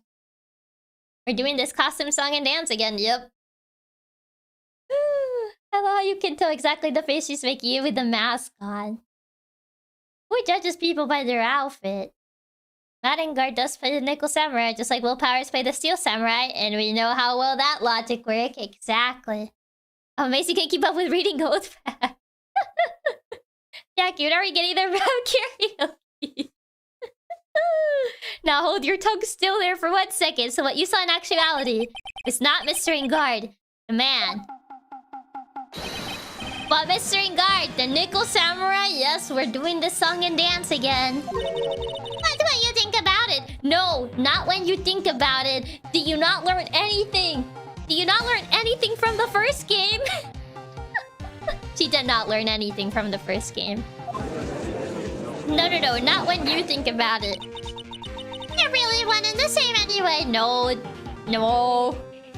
We're doing this costume song and dance again, yep. I love how you can tell exactly the face she's making you with the mask on. Who judges people by their outfit? Matt Engarde does play the Nickel Samurai, just like Will Powers played the Steel Samurai, and we know how well that logic works. Exactly. I'm amazed you can't keep up with reading Oldbag. Yeah, you're already getting there about karaoke. Now hold your tongue still there for 1 second. So what you saw in actuality is not Mr. Engarde, the man. But Mr. Engarde, the Nickel Samurai, yes, we're doing this song and dance again. What do you think about it? No, not when you think about it. Do you not learn anything? Do you not learn anything from the first game? She did not learn anything from the first game. No, not when you think about it. They're really one and the same anyway. No,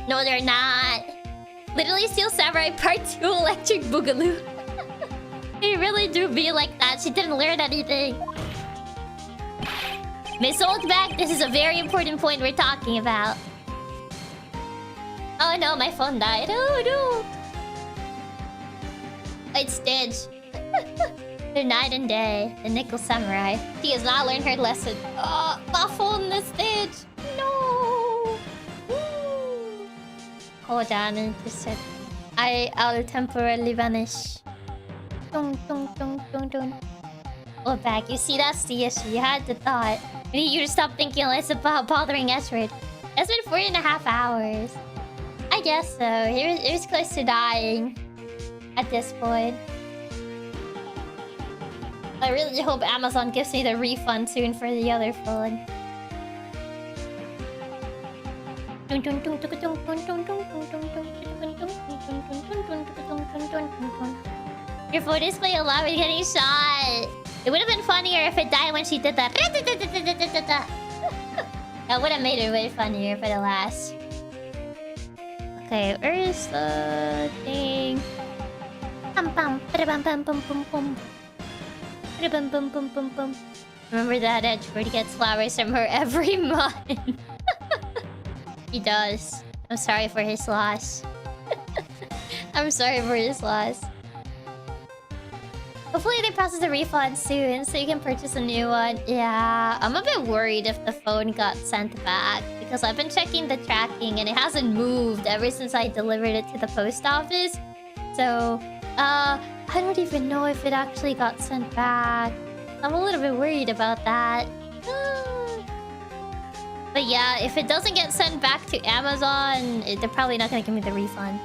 they're not. Literally Steel Samurai Part 2 Electric Boogaloo. They really do be like that. She didn't learn anything. Miss Oldbag, this is a very important point we're talking about. Oh no, my phone died. Oh no. It's Stitch. They're night and day. The Nickel Samurai. She has not learned her lesson. Oh, my phone is Stitch. No. Hold on and just said, I'll temporarily vanish. Dun, dun, dun, dun, dun. Oldbag, you see that's the issue. You had the thought. We need you to stop thinking less about bothering Edgeworth. It's been 4.5 hours. I guess so. It was close to dying at this point. I really hope Amazon gives me the refund soon for the other phone. Your phone display allowed me getting shot. It would have been funnier if it died when she did that. That would have made it way funnier for the last. Okay, where is the thing? Remember that Edgeworth gets flowers from her every month. He does. I'm sorry for his loss. I'm sorry for his loss. Hopefully they process the refund soon so you can purchase a new one. Yeah, I'm a bit worried if the phone got sent back because I've been checking the tracking and it hasn't moved ever since I delivered it to the post office. So, I don't even know if it actually got sent back. I'm a little bit worried about that. But yeah, if it doesn't get sent back to Amazon, they're probably not gonna give me the refund.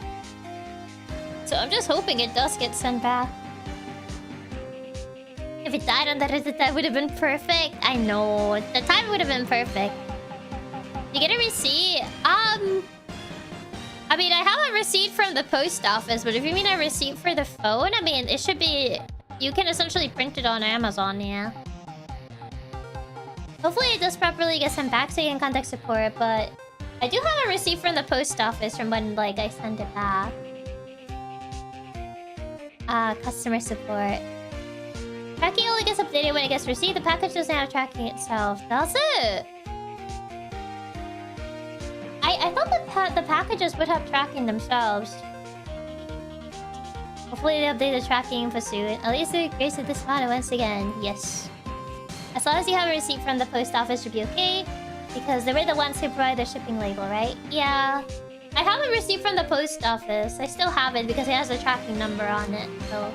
So I'm just hoping it does get sent back. If it died on the that would have been perfect. I know. The time would have been perfect. You get a receipt? I mean, I have a receipt from the post office, but if you mean a receipt for the phone, I mean, it should be... You can essentially print it on Amazon, yeah. Hopefully it does properly get sent back so you can contact support, but... I do have a receipt from the post office from when, like, I sent it back. Customer support. Tracking only gets updated when it gets received. The package doesn't have tracking itself. Does it? I thought the packages would have tracking themselves. Hopefully they update the tracking info soon. At least they increased this matter once again. Yes. As long as you have a receipt from the post office, should be okay. Because they were the ones who provide the shipping label, right? Yeah. I have a receipt from the post office. I still have it because it has a tracking number on it. So...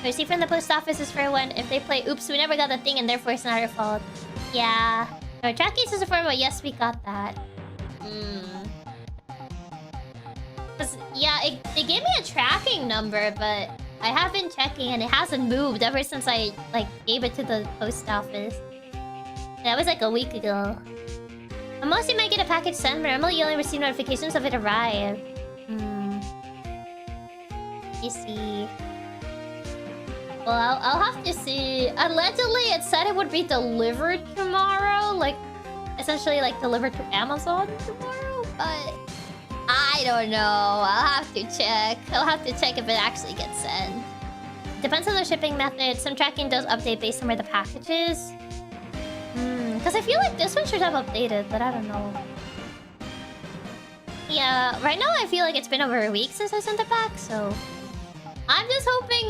The receipt from the post office is for when if they play oops, we never got the thing and therefore it's not our fault. Yeah. No, tracking is for what? Yes, we got that. Cause, yeah, it gave me a tracking number, but I have been checking and it hasn't moved ever since I, like, gave it to the post office. That was like a week ago. Unless you might get a package sent, but normally you only receive notifications of it arrived. You see. Well, I'll have to see. Allegedly, it said it would be delivered tomorrow. Like, essentially, like, delivered to Amazon tomorrow. But I don't know. I'll have to check. I'll have to check if it actually gets sent. Depends on the shipping method. Some tracking does update based on where the package is. Because I feel like this one should have updated, but I don't know. Yeah, right now I feel like it's been over a week since I sent it back, so... I'm just hoping,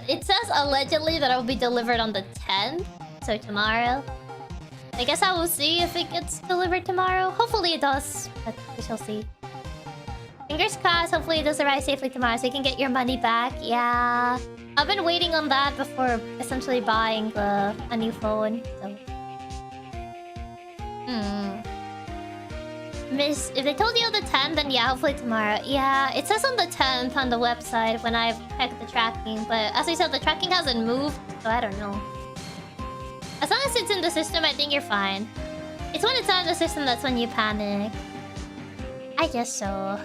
it says allegedly that it will be delivered on the 10th. So tomorrow. I guess I will see if it gets delivered tomorrow. Hopefully it does, but we shall see. Fingers crossed, hopefully it does arrive safely tomorrow so you can get your money back. Yeah. I've been waiting on that before essentially buying a new phone, so... Miss, if they told you on the 10th, then yeah, hopefully tomorrow. Yeah, it says on the 10th on the website when I've checked the tracking, but as I said, the tracking hasn't moved, so I don't know. As long as it's in the system, I think you're fine. It's when it's not in the system that's when you panic. I guess so.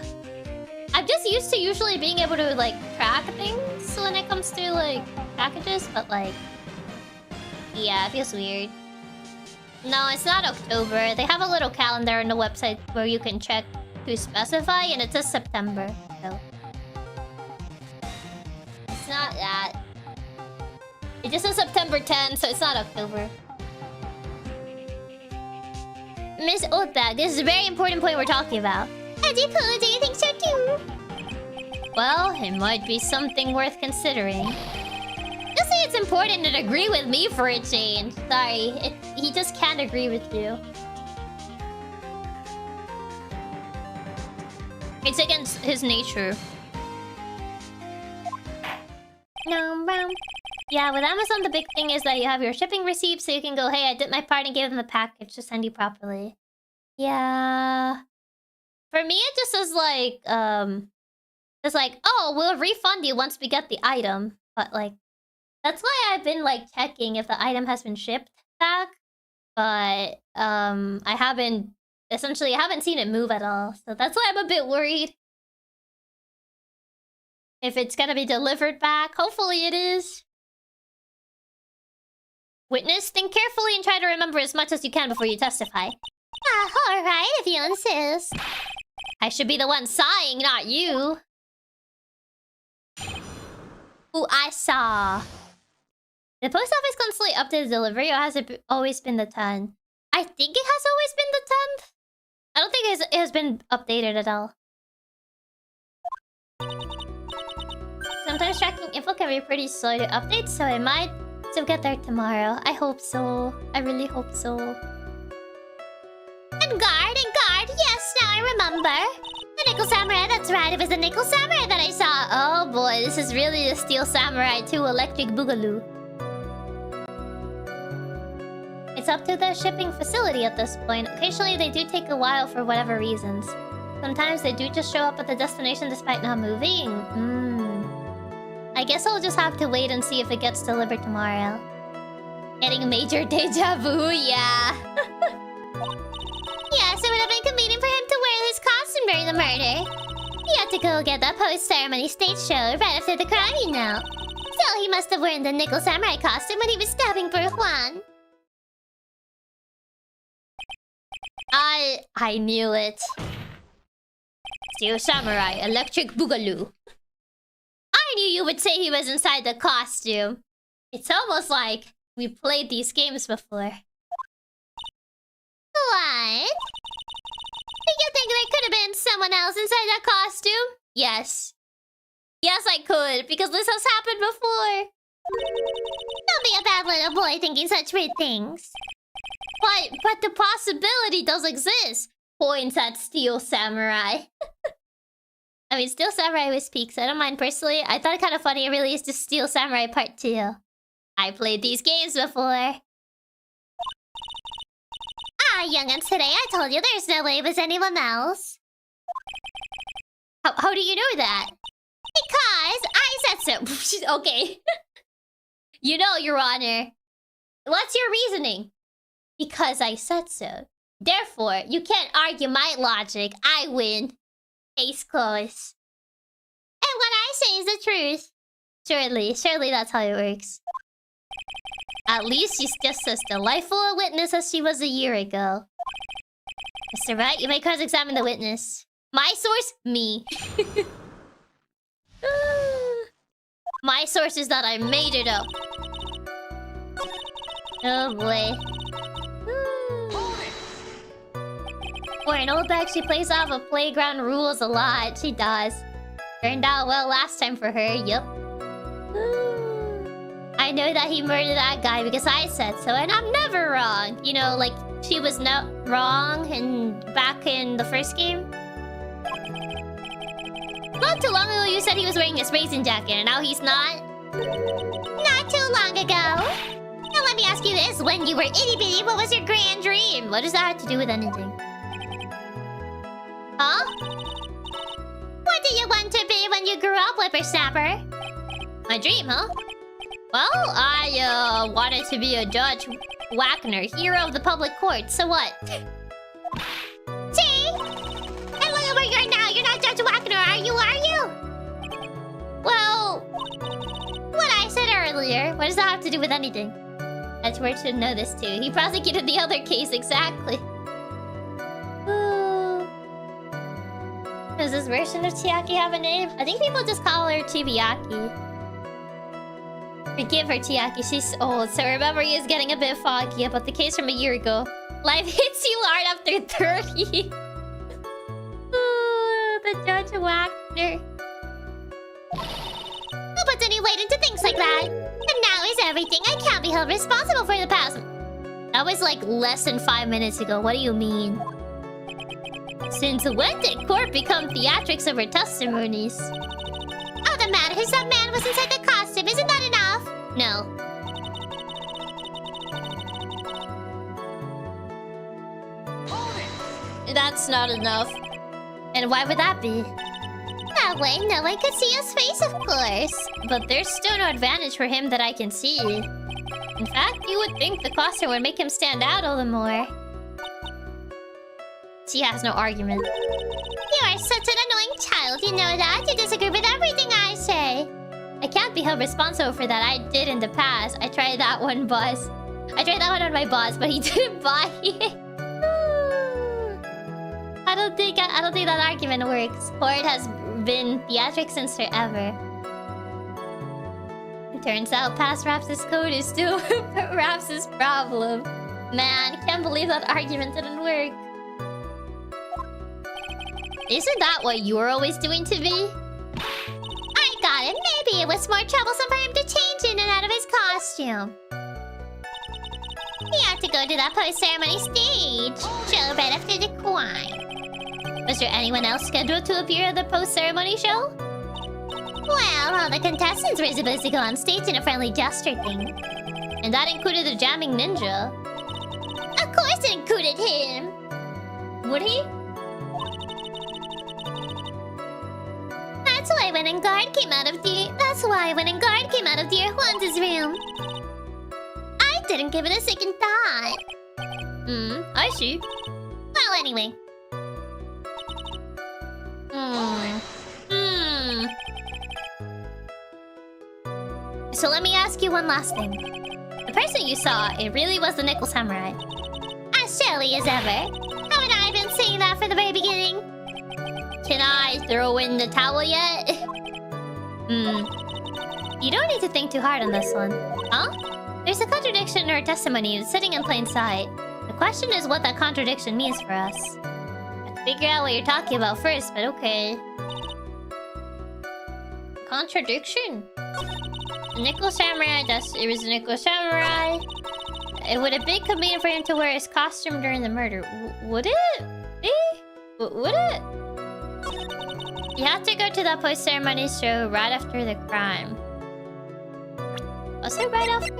I'm just used to usually being able to, like, track things when it comes to, like, packages, but, like... Yeah, it feels weird. No, it's not October. They have a little calendar on the website where you can check to specify, and it says September, so... It's not that. It just says September 10th, so it's not October. Miss Oldbag, this is a very important point we're talking about. I do you think so too? Well, it might be something worth considering. Just say it's important and agree with me for a change. Sorry, he just can't agree with you. It's against his nature. Yeah, with Amazon, the big thing is that you have your shipping receipt, so you can go, hey, I did my part and gave them the package to send you properly. Yeah. For me, it just is like, it's like, oh, we'll refund you once we get the item. But, like, That's why I've been like checking if the item has been shipped back, but I haven't seen it move at all. So that's why I'm a bit worried. If it's gonna be delivered back, hopefully it is. Witness, think carefully and try to remember as much as you can before you testify. Alright, if you insist. I should be the one sighing, not you. Ooh, I saw. The post office constantly updates delivery, or has it always been the 10? I think it has always been the 10th. I don't think it has been updated at all. Sometimes tracking info can be pretty slow to update, so I might still get there tomorrow. I hope so. I really hope so. Engarde, yes, now I remember. The Nickel Samurai, that's right, it was the Nickel Samurai that I saw. Oh boy, this is really the Steel Samurai 2 Electric Boogaloo. It's up to the shipping facility at this point. Occasionally they do take a while for whatever reasons. Sometimes they do just show up at the destination despite not moving. I guess I'll just have to wait and see if it gets delivered tomorrow. Getting a major deja vu, yeah. Yes, it would have been convenient for him to wear his costume during the murder. He had to go get that post-ceremony stage show right after the crime, you know. So he must have worn the Nickel Samurai costume when he was stabbing for Juan. I knew it. Steel Samurai, Electric Boogaloo. I knew you would say he was inside the costume. It's almost like we played these games before. What? Do you think there could have been someone else inside that costume? Yes. Yes, I could, because this has happened before. Don't be a bad little boy thinking such weird things. But the possibility does exist. Points at Steel Samurai. I mean, Steel Samurai was peak, so I don't mind personally. I thought it kind of funny it released the Steel Samurai Part 2. I played these games before. Young'uns, today I told you there's no way it was anyone else. How do you know that? Because I said so. Okay. You know, Your Honor. What's your reasoning? Because I said so. Therefore, you can't argue my logic. I win. Case closed. And what I say is the truth. Surely that's how it works. At least she's just as delightful a witness as she was a year ago. Mr. Wright, you may cross-examine the witness. My source? Me. My source is that I made it up. Oh boy. For an old bag, she plays off of playground rules a lot. She does. Turned out well last time for her, yup. I know that he murdered that guy because I said so, and I'm never wrong. You know, like, she was not wrong back in the first game. Not too long ago, you said he was wearing his racing jacket, and now he's not? Not too long ago. Now let me ask you this. When you were itty-bitty, what was your grand dream? What does that have to do with anything? Huh? What do you want to be when you grew up, whippersnapper? My dream, huh? Well, I wanted to be a Judge Wagner, hero of the public court. So what? See? And look at where you're now. You're not Judge Wagner, are you? Well, what I said earlier. What does that have to do with anything? Edgeworth should know this too. He prosecuted the other case exactly. Does this version of Chiaki have a name? I think people just call her Chibiaki. Forgive her, Chiaki. She's old, so her memory is getting a bit foggy about the case from a year ago. Life hits you hard after 30. The Judge Wagner. Who puts any weight into things like that? And now is everything. I can't be held responsible for the past. That was like less than 5 minutes ago. What do you mean? Since when did court become theatrics over testimonies? All that matters, that man was inside the costume. Isn't that enough? No. That's not enough. And why would that be? Well, That way, no one could see his face, of course. But there's still no advantage for him that I can see. In fact, you would think the costume would make him stand out all the more. She has no argument. You are such an annoying child, you know that? You disagree with everything I say. I can't be held responsible for that. I did in the past. I tried that one, boss. I tried that one on my boss, but he didn't buy it. I don't think that argument works. Court has been theatric since forever. It turns out past Raps' code is still Raps' problem. Man, can't believe that argument didn't work. Isn't that what you're always doing to me? I got it. Maybe it was more troublesome for him to change in and out of his costume. He had to go to that post-ceremony stage show right after the crime. Was there anyone else scheduled to appear at the post-ceremony show? Well, all the contestants were supposed to go on stage in a friendly gesture thing. And that included the jamming ninja. Of course it included him! Would he? That's why when Engarde came out of dear Juan's room, I didn't give it a second thought. I see. Well, anyway. So let me ask you one last thing. The person you saw, it really was the Nickel Samurai. As surely as ever. Haven't I been saying that from the very beginning? Can I throw in the towel yet? You don't need to think too hard on this one. Huh? There's a contradiction in her testimony sitting in plain sight. The question is what that contradiction means for us. I have to figure out what you're talking about first, but okay. Contradiction? The Nickel Samurai, it was the Nickel Samurai. It would have been convenient for him to wear his costume during the murder. Would it be? Would it? You have to go to that post-ceremony show right after the crime. Was it right after?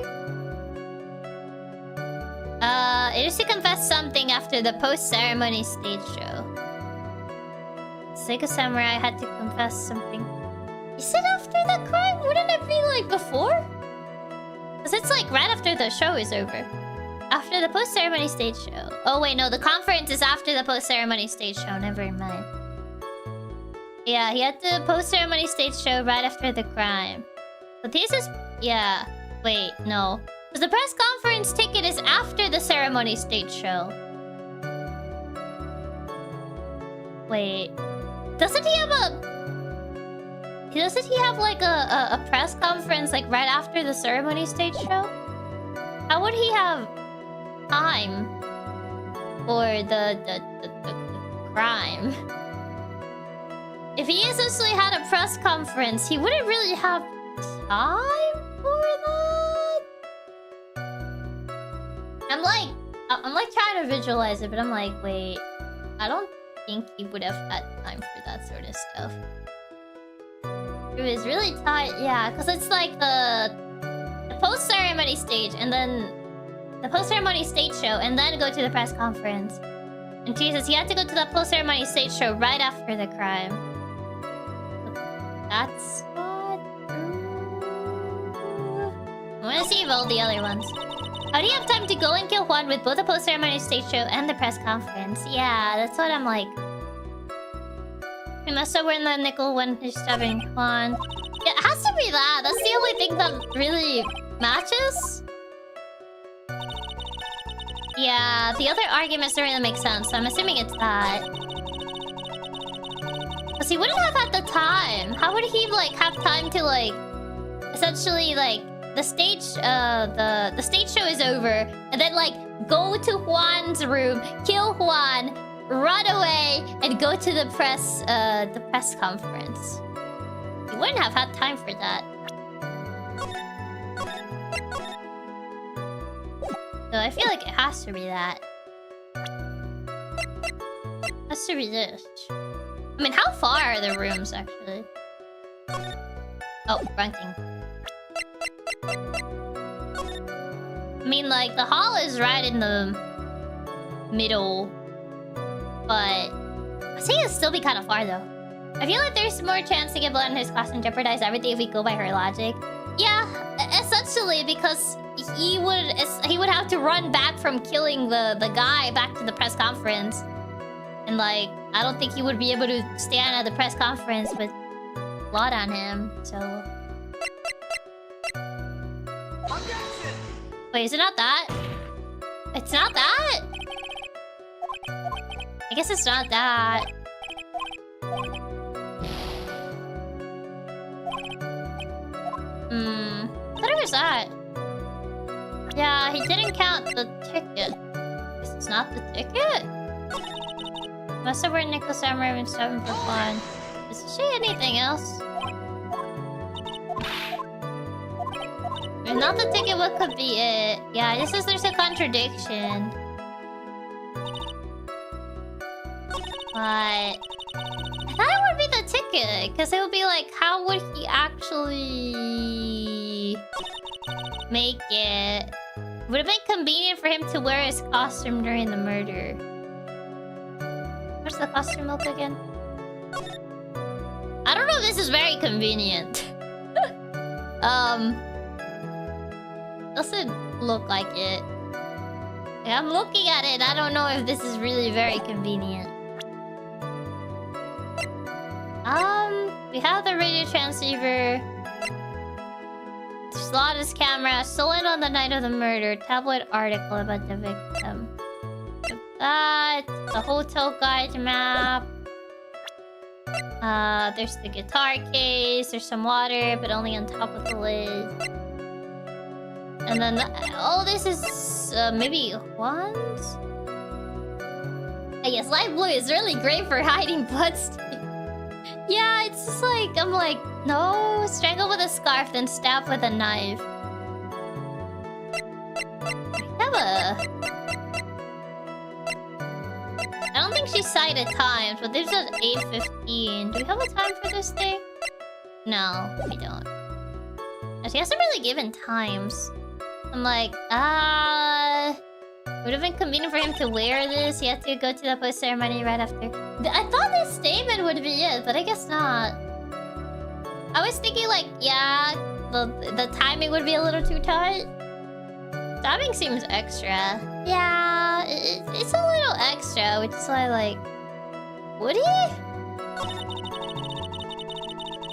It is to confess something after the post-ceremony stage show. Seiko Samurai had to confess something. Is it after the crime? Wouldn't it be like before? Because it's like right after the show is over. After the post-ceremony stage show. Oh wait, no, the conference is after the post-ceremony stage show. Never mind. Yeah, he had the post-ceremony stage show right after the crime. But this is... yeah. Wait, no. Because the press conference ticket is after the ceremony stage show. Wait. Doesn't he have a... doesn't he have like a press conference like right after the ceremony stage show? How would he have time for the crime? If he essentially had a press conference, he wouldn't really have time for that. I'm like trying to visualize it, but I'm like, wait, I don't think he would have had time for that sort of stuff. It was really tight, yeah, because it's like the post-ceremony stage, and then the post-ceremony stage show, and then go to the press conference. And Jesus, he had to go to the post-ceremony stage show right after the crime. That's what... I want to see all the other ones. How do you have time to go and kill Juan with both the post-ceremony stage show and the press conference? Yeah, that's what I'm like. We must have worn the nickel when he's stabbing Juan. Yeah, it has to be that. That's the only thing that really matches. Yeah, the other arguments don't really make sense, so I'm assuming it's that. Because he wouldn't have had the time. How would he, like, have time to, like... essentially, like... the stage show is over, and then, like, go to Juan's room, kill Juan, run away, and go to the press conference. You wouldn't have had time for that. So I feel like it has to be that. Has to be this. I mean, how far are the rooms, actually? Oh, ranking. I mean, like, the hall is right in the middle. But I think it'd still be kind of far, though. I feel like there's more chance to get blood in his class and jeopardize everything if we go by her logic. Yeah, essentially, because he would have to run back from killing the guy back to the press conference. And like, I don't think he would be able to stand at the press conference with blood on him, so... Wait, is it not that? It's not that? I guess it's not that. What was that? Yeah, he didn't count the ticket. This is not the ticket? Must have worn nickel samurai and 7 for fun. Does it say anything else? If not the ticket, what could be it? Yeah, this says there's a contradiction. But... I thought it would be the ticket, because it would be like, how would he actually... make it? Would have been convenient for him to wear his costume during the murder. What's the costume look again? I don't know if this is very convenient. Doesn't look like it. Yeah, I'm looking at it. I don't know if this is really very convenient. We have the radio transceiver. Lotta's camera. Stolen on the night of the murder. Tabloid article about the victim. That. The hotel guide map. There's the guitar case. There's some water, but only on top of the lid. And then... oh, this is... maybe Juan's? Yes, light blue is really great for hiding bloodstains. Yeah, it's just like... I'm like... No, strangle with a scarf, then stab with a knife. We have a... I don't think she cited times, but this is 8:15. Do we have a time for this thing? No, we don't. She hasn't really given times. I'm like, would have been convenient for him to wear this. He had to go to the post ceremony right after. I thought this statement would be it, but I guess not. I was thinking like, yeah, the timing would be a little too tight. Timing seems extra. Yeah, it's a little extra, which is why like, would he?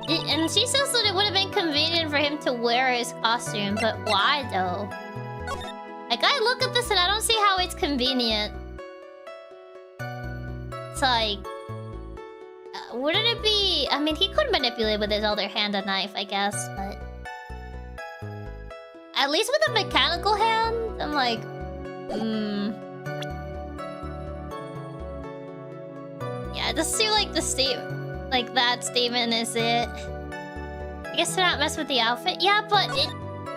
And she says that it would have been convenient for him to wear his costume, but why though? Like, I look at this and I don't see how it's convenient. It's like... wouldn't it be... I mean, he could manipulate with his other hand a knife, I guess, but... at least with a mechanical hand, I'm like... Yeah, it doesn't seem like the statement... like, that statement is it. I guess to not mess with the outfit. Yeah, but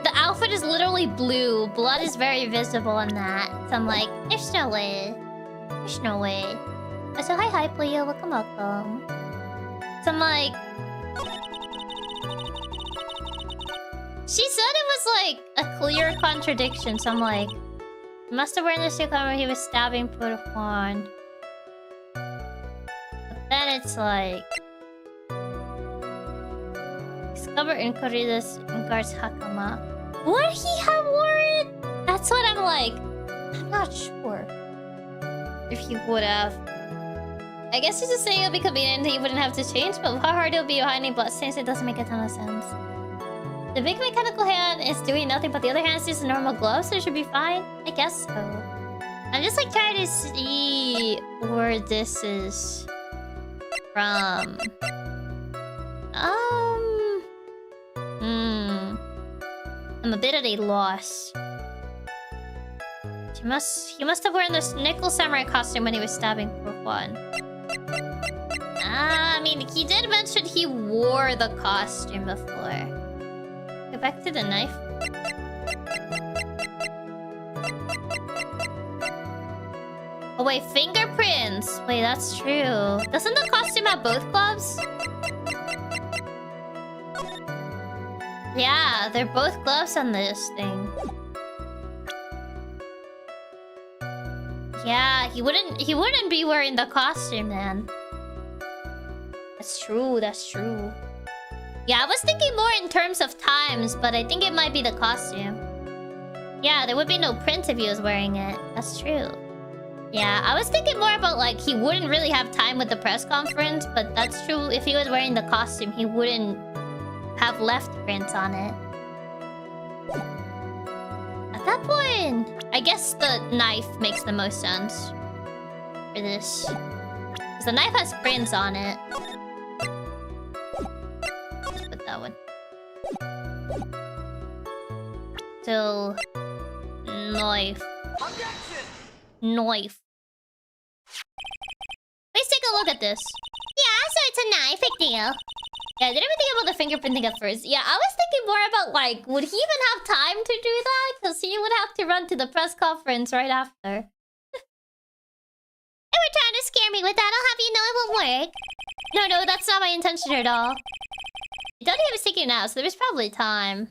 the outfit is literally blue. Blood is very visible on that. So I'm like, there's no way. There's no way. So hi, Pleo. Welcome. So I'm like... she said it was like a clear contradiction. So I'm like... must have worn the suit when he was stabbing poor Juan. But then it's like... discover Engarde's Hakama. Would he have worn it? That's what I'm like. I'm not sure if he would have. I guess he's just saying it'll be convenient and he wouldn't have to change, but how hard it'll be hiding bloodstains, it doesn't make a ton of sense. The big mechanical hand is doing nothing, but the other hand is just a normal glove, so it should be fine. I guess so. I'm just like trying to see where this is from. I'm a bit at a loss. He must have worn this nickel samurai costume when he was stabbing poor Juan. I mean, he did mention he wore the costume before. Go back to the knife. Oh wait, fingerprints! Wait, that's true. Doesn't the costume have both gloves? Yeah, they're both gloves on this thing. Yeah, he wouldn't be wearing the costume then. That's true, that's true. Yeah, I was thinking more in terms of times, but I think it might be the costume. Yeah, there would be no print if he was wearing it. That's true. Yeah, I was thinking more about, like, he wouldn't really have time with the press conference, but that's true. If he was wearing the costume, he wouldn't have left prints on it. At that point, I guess the knife makes the most sense for this. Because the knife has prints on it. Let's put that one. So... Knife. Knife. Let's take a look at this. Yeah, so it's a knife, big deal. Yeah, I didn't even think about the fingerprinting at first. Yeah, I was thinking more about, like, would he even have time to do that? Because he would have to run to the press conference right after. If you're trying to scare me with that, I'll have you know it won't work. No, that's not my intention at all. It doesn't have a sticky now, so there's probably time.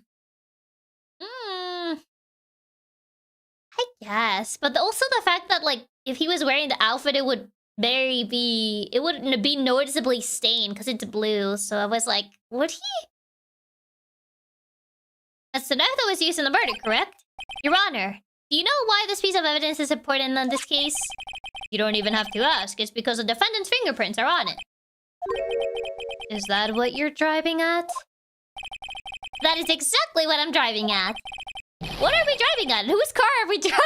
I guess. But also the fact that, like, if he was wearing the outfit, it would it wouldn't be noticeably stained because it's blue. So I was like, would he? That's the knife that was used in the murder, correct? Your Honor, do you know why this piece of evidence is important in this case? You don't even have to ask. It's because the defendant's fingerprints are on it. Is that what you're driving at? That is exactly what I'm driving at. What are we driving at? Whose car are we driving?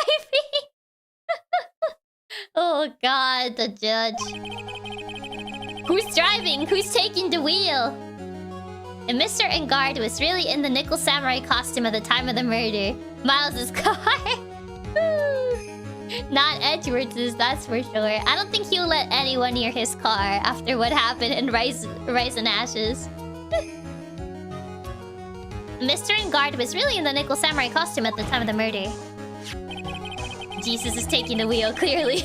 Oh god, the judge. Who's driving? Who's taking the wheel? And Mr. Engarde was really in the nickel samurai costume at the time of the murder. Miles's car. Not Edgeworth's, that's for sure. I don't think he'll let anyone near his car after what happened in Rise and Ashes. Mr. Engarde was really in the nickel samurai costume at the time of the murder. Jesus is taking the wheel, clearly.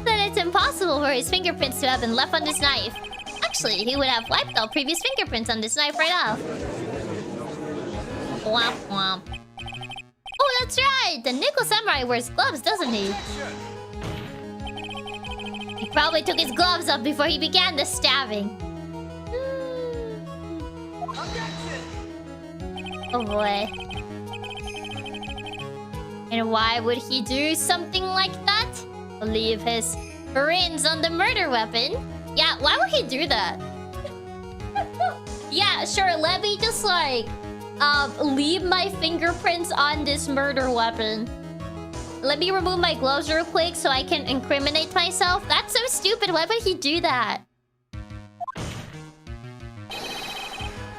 Then it's impossible for his fingerprints to have been left on this knife. Actually, he would have wiped all previous fingerprints on this knife right off. Womp womp. Oh, that's right! The nickel samurai wears gloves, doesn't he? He probably took his gloves off before he began the stabbing. Oh boy. And why would he do something like that? Leave his prints on the murder weapon? Yeah, why would he do that? Yeah, sure, let me just like... leave my fingerprints on this murder weapon. Let me remove my gloves real quick so I can incriminate myself. That's so stupid, why would he do that?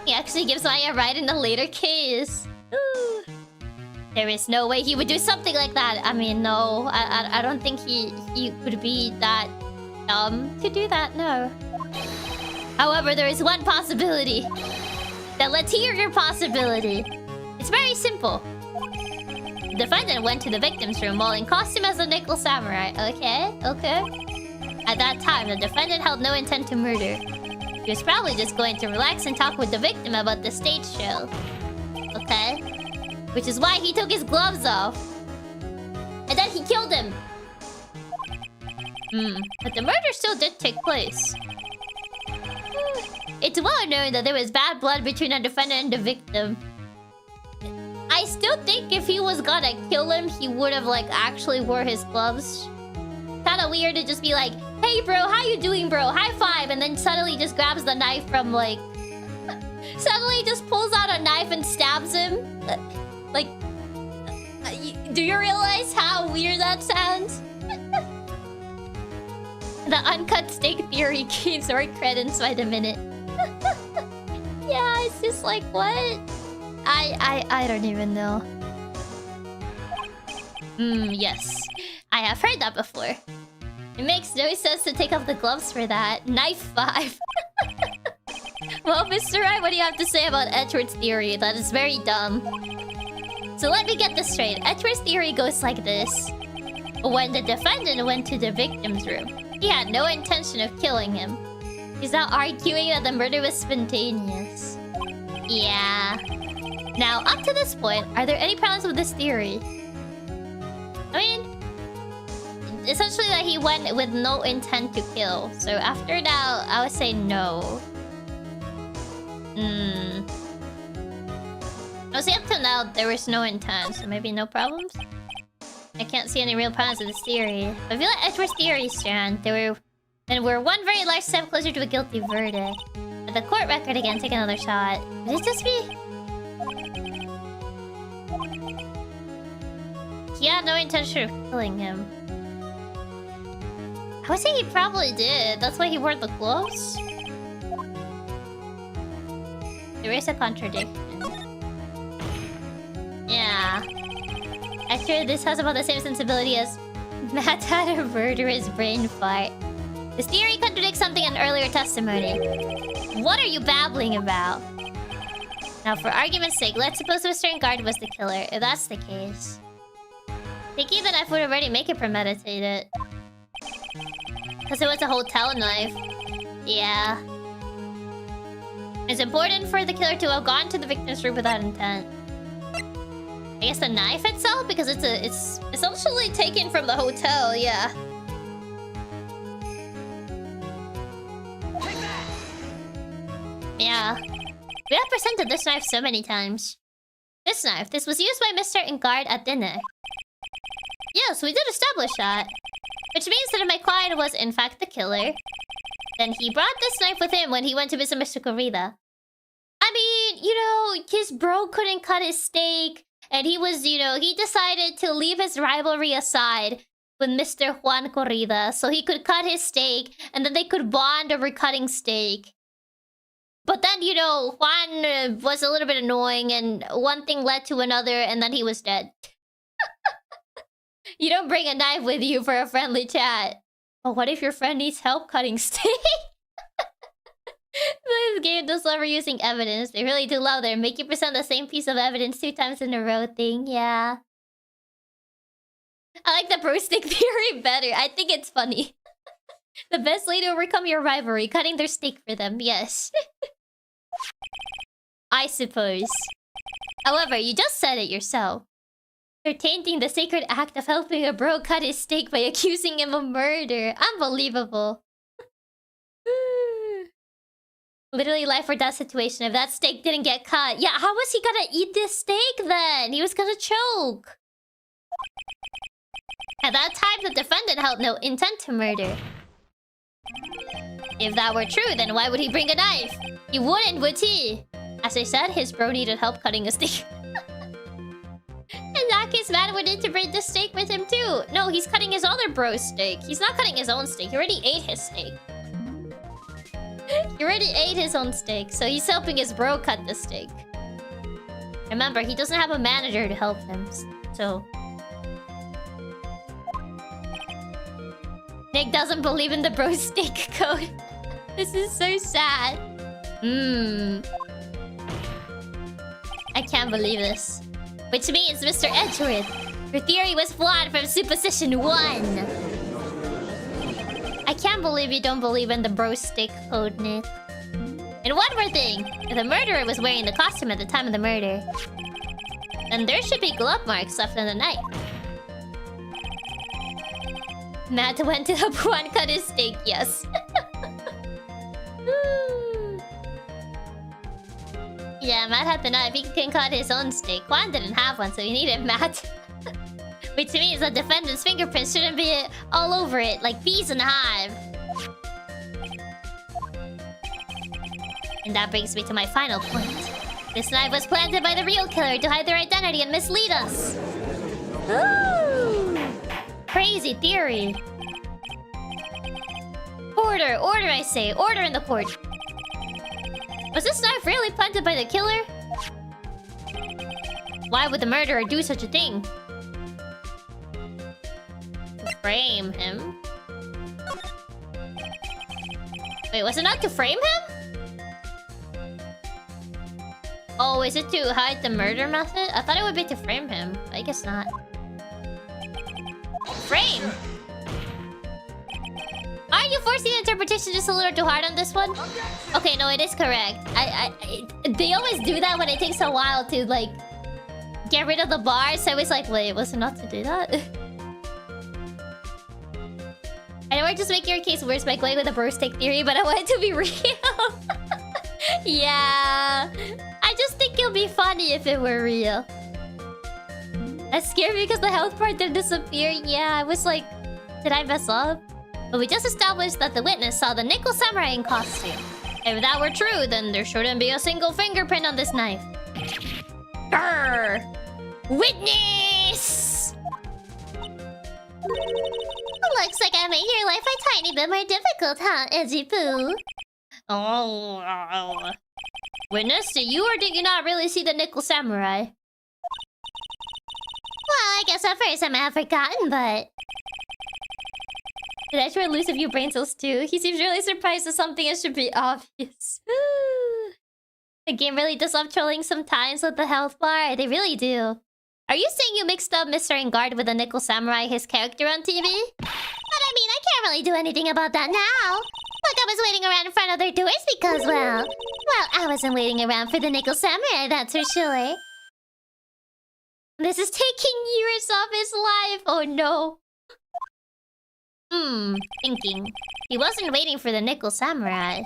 He actually gives Nyaa a ride in a later case. Ooh. There is no way he would do something like that. I mean, no. I don't think he would be that dumb to do that, no. However, there is one possibility. Now let's hear your possibility. It's very simple. The defendant went to the victim's room while in costume as a nickel samurai. Okay. At that time, the defendant held no intent to murder. He was probably just going to relax and talk with the victim about the stage show. Okay? Which is why he took his gloves off. And then he killed him. But the murder still did take place. It's well known that there was bad blood between the defendant and the victim. I still think if he was gonna kill him, he would have, like, actually wore his gloves. Kinda weird to just be like, hey bro, how you doing bro? High five, and then suddenly just grabs the knife from, like... suddenly just pulls out a knife and stabs him. Like... do you realize how weird that sounds? The uncut steak theory keeps more credence by the minute. Yeah, it's just like, what? I don't even know. Yes. I have heard that before. It makes no sense to take off the gloves for that. Knife 5. Well, Mr. Wright, what do you have to say about Edgeworth's theory? That is very dumb. So let me get this straight. Edgeworth's theory goes like this. When the defendant went to the victim's room, he had no intention of killing him. He's now arguing that the murder was spontaneous. Yeah. Now, up to this point, are there any problems with this theory? I mean, essentially that he went with no intent to kill. So after that, I would say no. I would say up till now, there was no intent, so maybe no problems? I can't see any real problems with this theory. I feel like Edgeworth's theory strand. We're one very large step closer to a guilty verdict. At the court record again, take another shot. Could it just be... He had no intention of killing him. I would say he probably did. That's why he wore the gloves. There is a contradiction. Yeah. Actually, this has about the same sensibility as Matt had a murderous brain fart. This theory contradicts something in earlier testimony. What are you babbling about? Now, for argument's sake, let's suppose Mr. Engarde was the killer. If that's the case, thinking the knife would already make it premeditated. Because it was a hotel knife. Yeah. It's important for the killer to have gone to the victim's room without intent. I guess the knife itself? Because it's essentially taken from the hotel, yeah. Yeah. We have presented this knife so many times. This knife. This was used by Mr. Engarde at dinner. Yes, we did establish that. Which means that if my client was in fact the killer, then he brought this knife with him when he went to visit Mr. Corrida. I mean, you know, his bro couldn't cut his steak, and he was, you know, he decided to leave his rivalry aside with Mr. Juan Corrida so he could cut his steak, and then they could bond over cutting steak. But then, you know, Juan was a little bit annoying, and one thing led to another, and then he was dead. You don't bring a knife with you for a friendly chat. But what if your friend needs help cutting steak? This game does love reusing evidence. They really do love their make you present the same piece of evidence 2 times in a row thing, yeah. I like the bro stick theory better. I think it's funny. The best way to overcome your rivalry, cutting their steak for them, yes. I suppose. However, you just said it yourself. You're tainting the sacred act of helping a bro cut his steak by accusing him of murder. Unbelievable. Literally life or death situation. If that steak didn't get cut. Yeah, how was he gonna eat this steak then? He was gonna choke. At that time, the defendant held no intent to murder. If that were true, then why would he bring a knife? He wouldn't, would he? As I said, his bro needed help cutting a steak. In that case, Matt would need to bring the steak with him too. No, he's cutting his other bro's steak. He's not cutting his own steak. He already ate his steak. He already ate his own steak, so he's helping his bro cut the steak. Remember, he doesn't have a manager to help him, so... Nick doesn't believe in the bro steak code. This is so sad. I can't believe this. Which means, Mr. Edgeworth, your theory was flawed from supposition 1. I can't believe you don't believe in the bro stick code, Nick. And one more thing. If the murderer was wearing the costume at the time of the murder, then there should be glove marks left on the knife. Matt went to help Juan cut his steak, yes. Yeah, Matt had the knife. He can cut his own steak. Juan didn't have one, so he needed Matt. Which means the defendant's fingerprints shouldn't be all over it, like bees in a hive. And that brings me to my final point. This knife was planted by the real killer to hide their identity and mislead us. Ooh. Crazy theory. Order, order I say, order in the court. Was this knife really planted by the killer? Why would the murderer do such a thing? To frame him? Wait, was it not to frame him? Oh, is it to hide the murder method? I thought it would be to frame him. I guess not. Frame! Aren't you forcing the interpretation just a little too hard on this one? Okay, no, it is correct. They always do that when it takes a while to, like, get rid of the bar. So I was like, wait, was it not to do that? I know we're just making your case worse by going with a bro stick theory, but I want it to be real. Yeah. I just think it'll be funny if it were real. That scared me because the health part didn't disappear. Yeah, I was like, did I mess up? But we just established that the witness saw the nickel samurai in costume. If that were true, then there shouldn't be a single fingerprint on this knife. Grr! Witness! Looks like I made your life a tiny bit more difficult, huh, Edgy Poo? Oh. Witness, did you or did you not really see the nickel samurai? Well, I guess at first I might have forgotten, but... Did Edgeworth lose a few brain cells too? He seems really surprised at something that should be obvious. The game really does love trolling sometimes with the health bar. They really do. Are you saying you mixed up Mr. Engarde with the nickel samurai, his character on TV? But I mean, I can't really do anything about that now. Like I was waiting around in front of their doors because, well, I wasn't waiting around for the nickel samurai, that's for sure. This is taking years off his life. Oh no. Thinking. He wasn't waiting for the nickel samurai.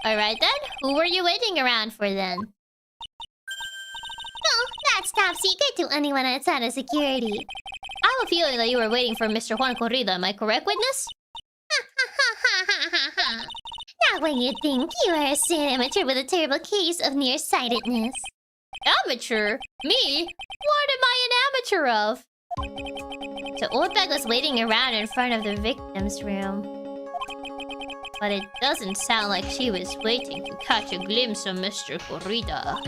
Alright then, who were you waiting around for then? No, that's top secret to anyone outside of security. I have a feeling that you were waiting for Mr. Juan Corrida, am I correct, witness? Not when you think you are a sad amateur with a terrible case of nearsightedness. Amateur? Me? What am I an amateur of? So Oldbag was waiting around in front of the victim's room. But it doesn't sound like she was waiting to catch a glimpse of Mr. Corrida.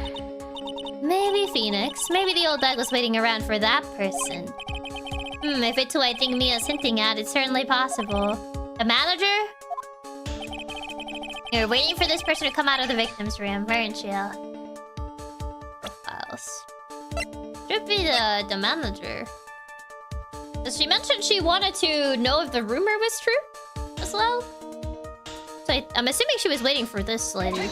Maybe Phoenix. Maybe the Oldbag was waiting around for that person. If it's who I think Mia's hinting at, it's certainly possible. The manager? You're waiting for this person to come out of the victim's room, weren't you? Profiles. Should be the manager. Does she mention she wanted to know if the rumor was true as well? So I'm assuming she was waiting for this lady.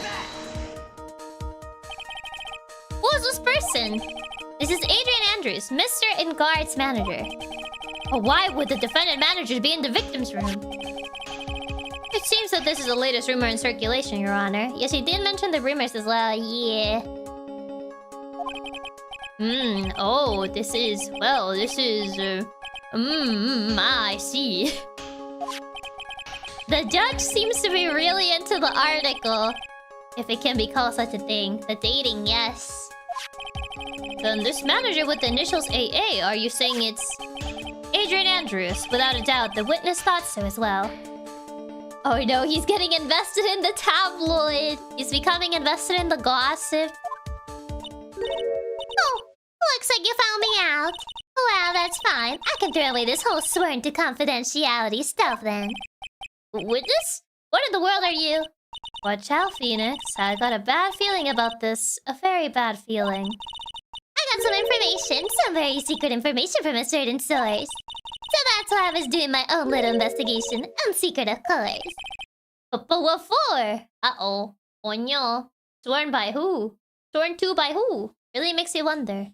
Who is this person? This is Adrien Andrews, Mr. Engarde's manager. But why would the defendant manager be in the victim's room? It seems that this is the latest rumor in circulation, Your Honor. Yes, he did mention the rumors as well, yeah. Oh, this is... Well, this is... I see. The judge seems to be really into the article. If it can be called such a thing. The dating, yes. Then this manager with the initials AA, are you saying it's... Adrien Andrews? Without a doubt, the witness thought so as well. Oh no, he's getting invested in the tabloid. He's becoming invested in the gossip. Oh, looks like you found me out. Well, that's fine. I can throw away this whole sworn to confidentiality stuff then. Witness? What in the world are you? Watch out, Phoenix. I got a bad feeling about this. A very bad feeling. I got some information. Some very secret information from a certain source. So that's why I was doing my own little investigation. Secret, of course. But what for? Uh-oh. Oh no. Sworn by who? Sworn to by who? Really makes you wonder.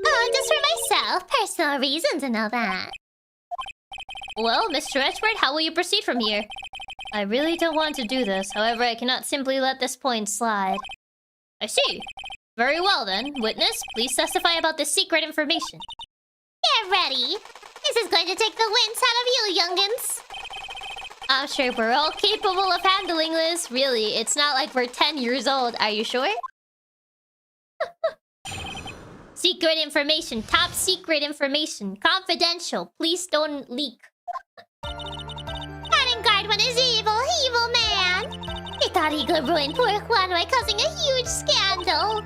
Oh, just for myself. Personal reasons and all that. Well, Mr. Edgeworth, how will you proceed from here? I really don't want to do this. However, I cannot simply let this point slide. I see. Very well then. Witness, please testify about this secret information. Get ready. This is going to take the winds out of you, youngins. I'm sure we're all capable of handling this. Really, it's not like we're 10 years old. Are you sure? Secret information. Top secret information. Confidential. Please don't leak. That Engarde one is evil man. He thought he could ruin poor Juan by causing a huge scandal.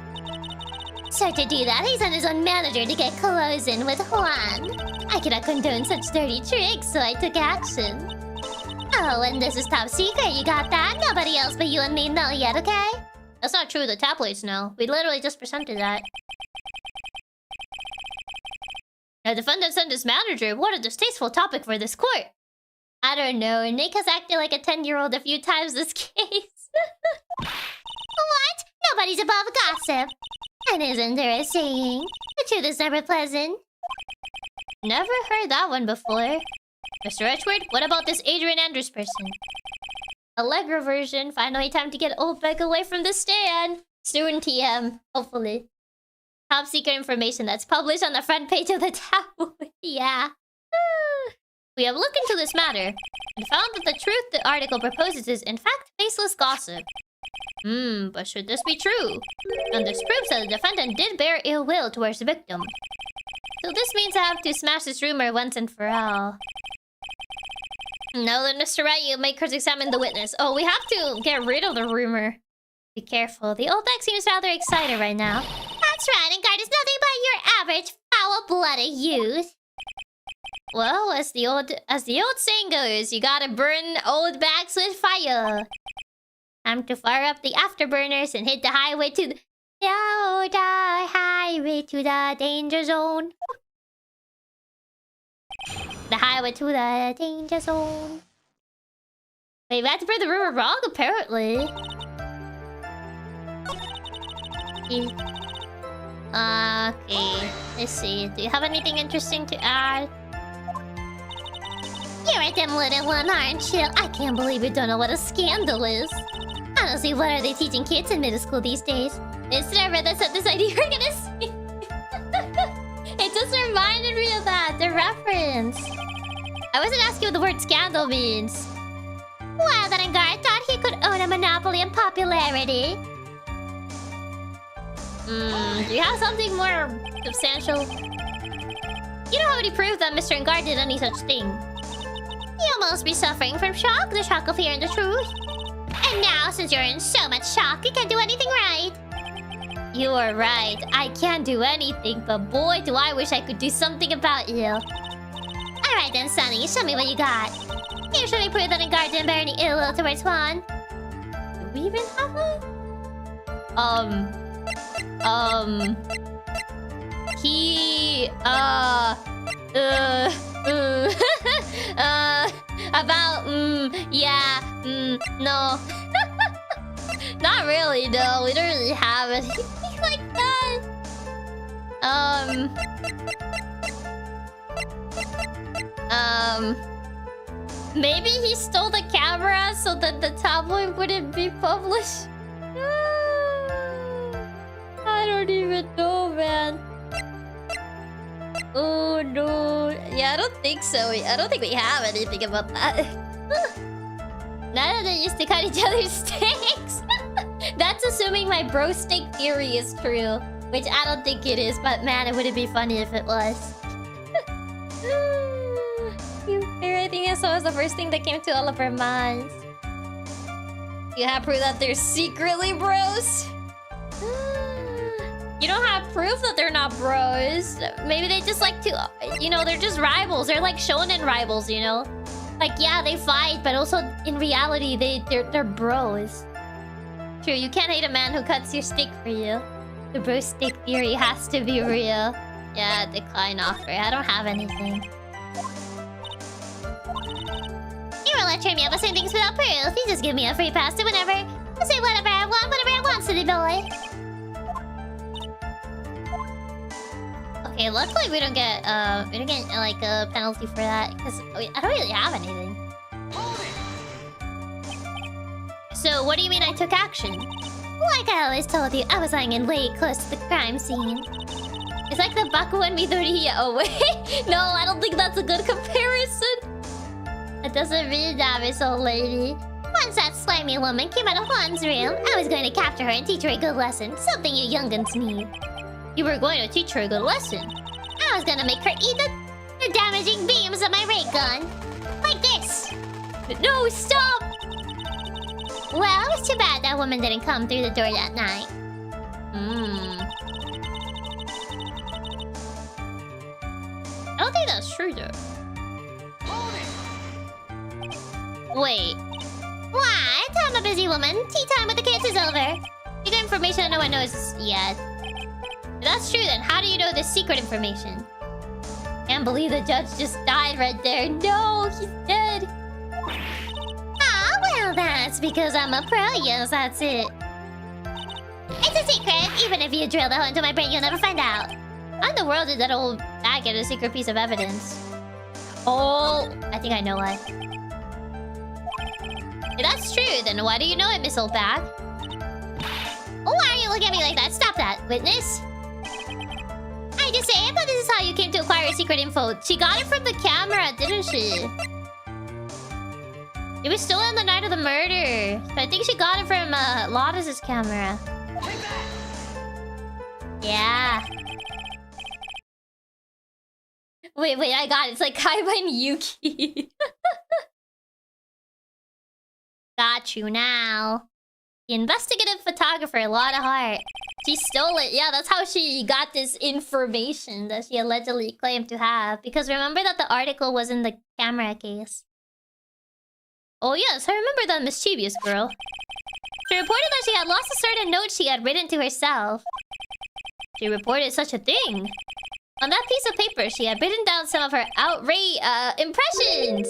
So to do that, he sent his own manager to get close in with Juan. I cannot condone such dirty tricks, so I took action. Oh, and this is top secret, you got that? Nobody else but you and me know yet, okay? That's not true, the tabloids know. We literally just presented that. The defendant sent his manager. What a distasteful topic for this court. I don't know. Nick has acted like a 10-year-old a few times this case. What? Nobody's above gossip. And isn't there a saying? The truth is never pleasant. Never heard that one before. Mr. Edgeworth, what about this Adrien Andrews person? Allegra version. Finally time to get Oldbag away from the stand. Soon, TM. Hopefully. Top secret information that's published on the front page of the tabloid. Yeah. We have looked into this matter and found that the truth the article proposes is in fact baseless gossip. But should this be true? And this proves that the defendant did bear ill will towards the victim. So this means I have to smash this rumor once and for all. Now then, Mr. Wright, you may cross-examine the witness. Oh, we have to get rid of the rumor. Be careful. The Oldbag seems rather excited right now. That's right, Engarde is nothing but your average foul-blooded youth. Well, as the old saying goes, you gotta burn old bags with fire. Time to fire up the afterburners and hit the highway to the highway to the danger zone. The highway to the danger zone. Wait, we had to burn the rumor wrong, apparently. Okay, let's see. Do you have anything interesting to add? You're a dim little one, aren't you? I can't believe you don't know what a scandal is. Honestly, what are they teaching kids in middle school these days? It's never that's not this idea you're gonna see. It just reminded me of that, the reference. I wasn't asking what the word scandal means. Well, then Engarde thought he could own a monopoly in popularity. Do you have something more substantial? You don't have any proof that Mr. Engarde did any such thing. You must be suffering from shock, the shock of hearing the truth. And now, since you're in so much shock, you can't do anything right. You are right. I can't do anything, but boy, do I wish I could do something about you. Alright then, Sonny, show me what you got. You show me proof that Engarde didn't bear any ill will towards Juan. Do we even have it? He... no. Not really, though. We don't really have anything like that. Maybe he stole the camera so that the tabloid wouldn't be published. I don't even know, man. Oh no. Yeah, I don't think so. I don't think we have anything about that. None of them used to cut each other's steaks. That's assuming my bro steak theory is true. Which I don't think it is, but man, it would be funny if it was. I think that was the first thing that came to all of our minds. You have proof that they're secretly bros? You don't have proof that they're not bros. Maybe they just like to, you know, they're just rivals. They're like shonen rivals, you know? Like, yeah, they fight, but also in reality, they're bros. True, you can't hate a man who cuts your steak for you. The bro steak theory has to be real. Yeah, decline offer. I don't have anything. You won't let me up saying things without proof. You just give me a free pass to whenever. I say whatever I want, silly boy. Okay, luckily we don't get like a penalty for that because I don't really have anything. So what do you mean I took action? Like I always told you, I was lying in wait close to the crime scene. It's like the Baku and Midoriya. Oh wait, no, I don't think that's a good comparison. That doesn't mean that, Miss Old Lady. Once that slimy woman came out of Juan's room, I was going to capture her and teach her a good lesson. Something you young'uns need. You were going to teach her a good lesson? I was gonna make her eat the damaging beams of my ray gun. Like this. No, stop! Well, it was too bad that woman didn't come through the door that night. I don't think that's true, though. Wait. What? I'm a busy woman. Tea time with the kids is over. You got information that no one knows yet. If that's true, then how do you know this secret information? Can't believe the judge just died right there. No, he's dead. Ah, well, that's because I'm a pro. Yes, that's it. It's a secret. Even if you drill the hole into my brain, you'll never find out. How in the world did that old bag get a secret piece of evidence? Oh, I think I know why. If that's true, then why do you know it, Miss Oldbag? Oh, why are you looking at me like that? Stop that, witness. I just say, but this is how you came to acquire secret info. She got it from the camera, didn't she? It was still on the night of the murder. So I think she got it from Lotta's camera. Yeah. Wait, I got it. It's like Kaiba and Yuki. Got you now. The investigative photographer, Lotta Hart. She stole it. Yeah, that's how she got this information that she allegedly claimed to have. Because remember that the article was in the camera case. Oh yes, I remember that mischievous girl. She reported that she had lost a certain note she had written to herself. She reported such a thing. On that piece of paper, she had written down some of her impressions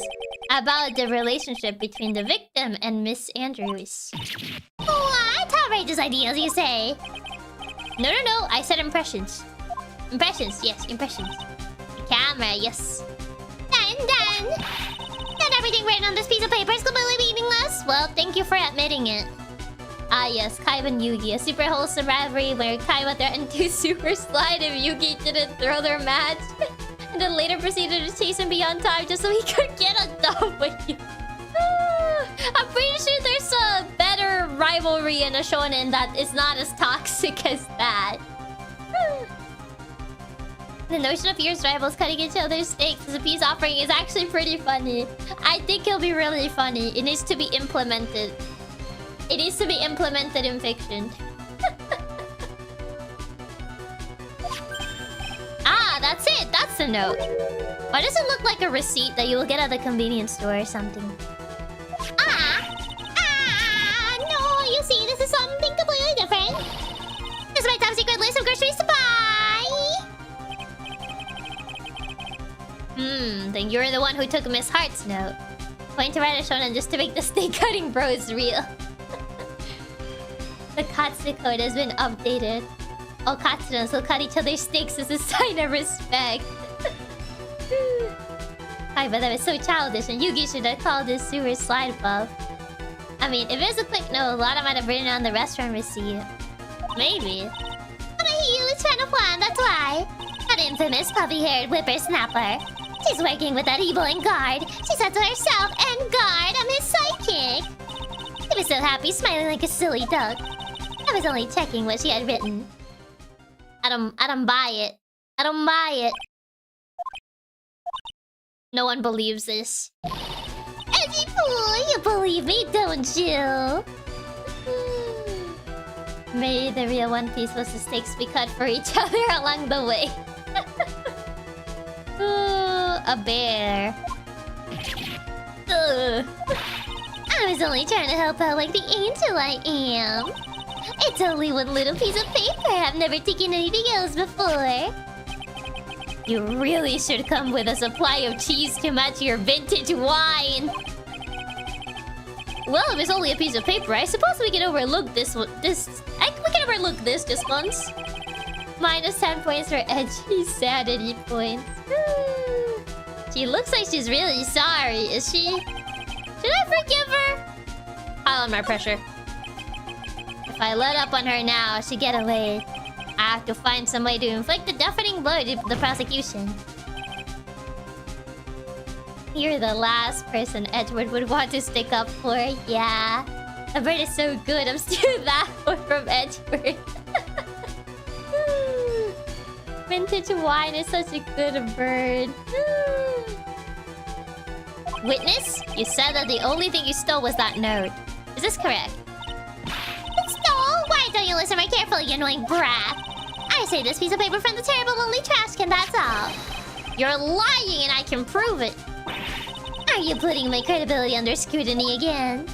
about the relationship between the victim and Miss Andrews. What? Outrageous ideas, you say? No, I said impressions. Impressions, yes, impressions. The camera, yes. Done. And everything written on this piece of paper is completely meaningless? Well, thank you for admitting it. Ah yes, Kaiba and Yugi, a super wholesome rivalry where Kaiba threatened to super slide if Yugi didn't throw their match. And then later proceeded to chase him beyond time just so he could get a W. I'm pretty sure there's a better rivalry in a shonen that is not as toxic as that. The notion of fierce rivals cutting each other's steaks as a peace offering is actually pretty funny. I think it'll be really funny. It needs to be implemented. It needs to be implemented in fiction. Ah, that's it. That's the note. Why does it look like a receipt that you will get at the convenience store or something? No, you see, this is something completely different. This is my top secret list of groceries to buy. Then you're the one who took Miss Hart's note. Going to write a shonen just to make the steak cutting bros real. The Katsu code has been updated. All Katsunons will cut each other's steaks as a sign of respect. Hi, but that was so childish, and Yugi should have called this sewer slide above. I mean, if it's a quick note, Lotta might have written on the restaurant receipt. Maybe. But he was trying to plan, that's why. That infamous puffy-haired whippersnapper. She's working with that evil Engarde. She said to herself, Engarde, I'm his sidekick. He was so happy, smiling like a silly duck. I was only checking what she had written. I don't buy it. I don't buy it. No one believes this. Edgy fool, you believe me, don't you? Maybe the real One Piece was the stakes we cut for each other along the way. Ooh, a bear. Ugh. I was only trying to help out like the angel I am. It's only one little piece of paper. I've never taken anything else before. You really should come with a supply of cheese to match your vintage wine. Well, if it's only a piece of paper, I suppose we can overlook this one. We can overlook this just once. Minus 10 points for edgy sanity points. She looks like she's really sorry, is she? Should I forgive her? Pile on my pressure. If I let up on her now, she'll get away. I have to find some way to inflict a deafening blow to the prosecution. You're the last person Edgeworth would want to stick up for. Yeah. The bird is so good, I'm stealing that one from Edgeworth. Vintage wine is such a good bird. Witness, you said that the only thing you stole was that note. Is this correct? Stole? Why don't you listen more carefully, you annoying brat? I saved this piece of paper from the terrible lonely trash can, that's all. You're lying and I can prove it. Are you putting my credibility under scrutiny again?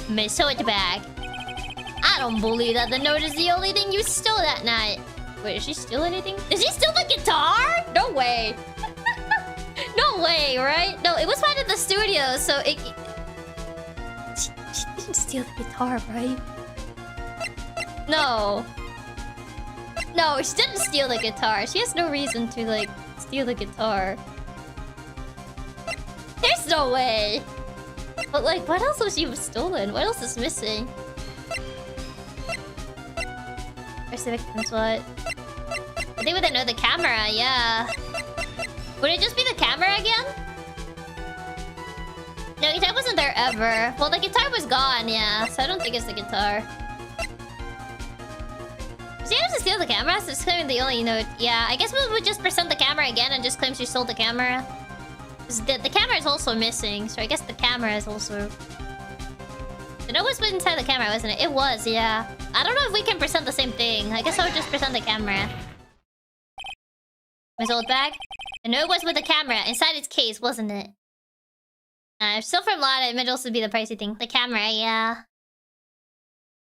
Miss Oldbag, I don't believe that the note is the only thing you stole that night. Wait, did she steal anything? Did she steal the guitar? No way. No way, right? No, it was found in the studio, so it... She didn't steal the guitar, right? No. No, she didn't steal the guitar. She has no reason to, like, steal the guitar. No way. But like, what else was you stolen? What else is missing? Where's the victim's what? I think we didn't know the camera, yeah. Would it just be the camera again? No, guitar wasn't there ever. Well, the guitar was gone, yeah. So I don't think it's the guitar. Is he able to steal the camera? So it's claiming the only note. Yeah, I guess we would just present the camera again and just claim she stole the camera. The camera is also missing, so I guess the camera is also... The note was inside the camera, wasn't it? It was, yeah. I don't know if we can present the same thing. I guess I would just present the camera. Miss Oldbag? The note was with the camera inside its case, wasn't it? Still from Lotta, it might also be the pricey thing. The camera, yeah.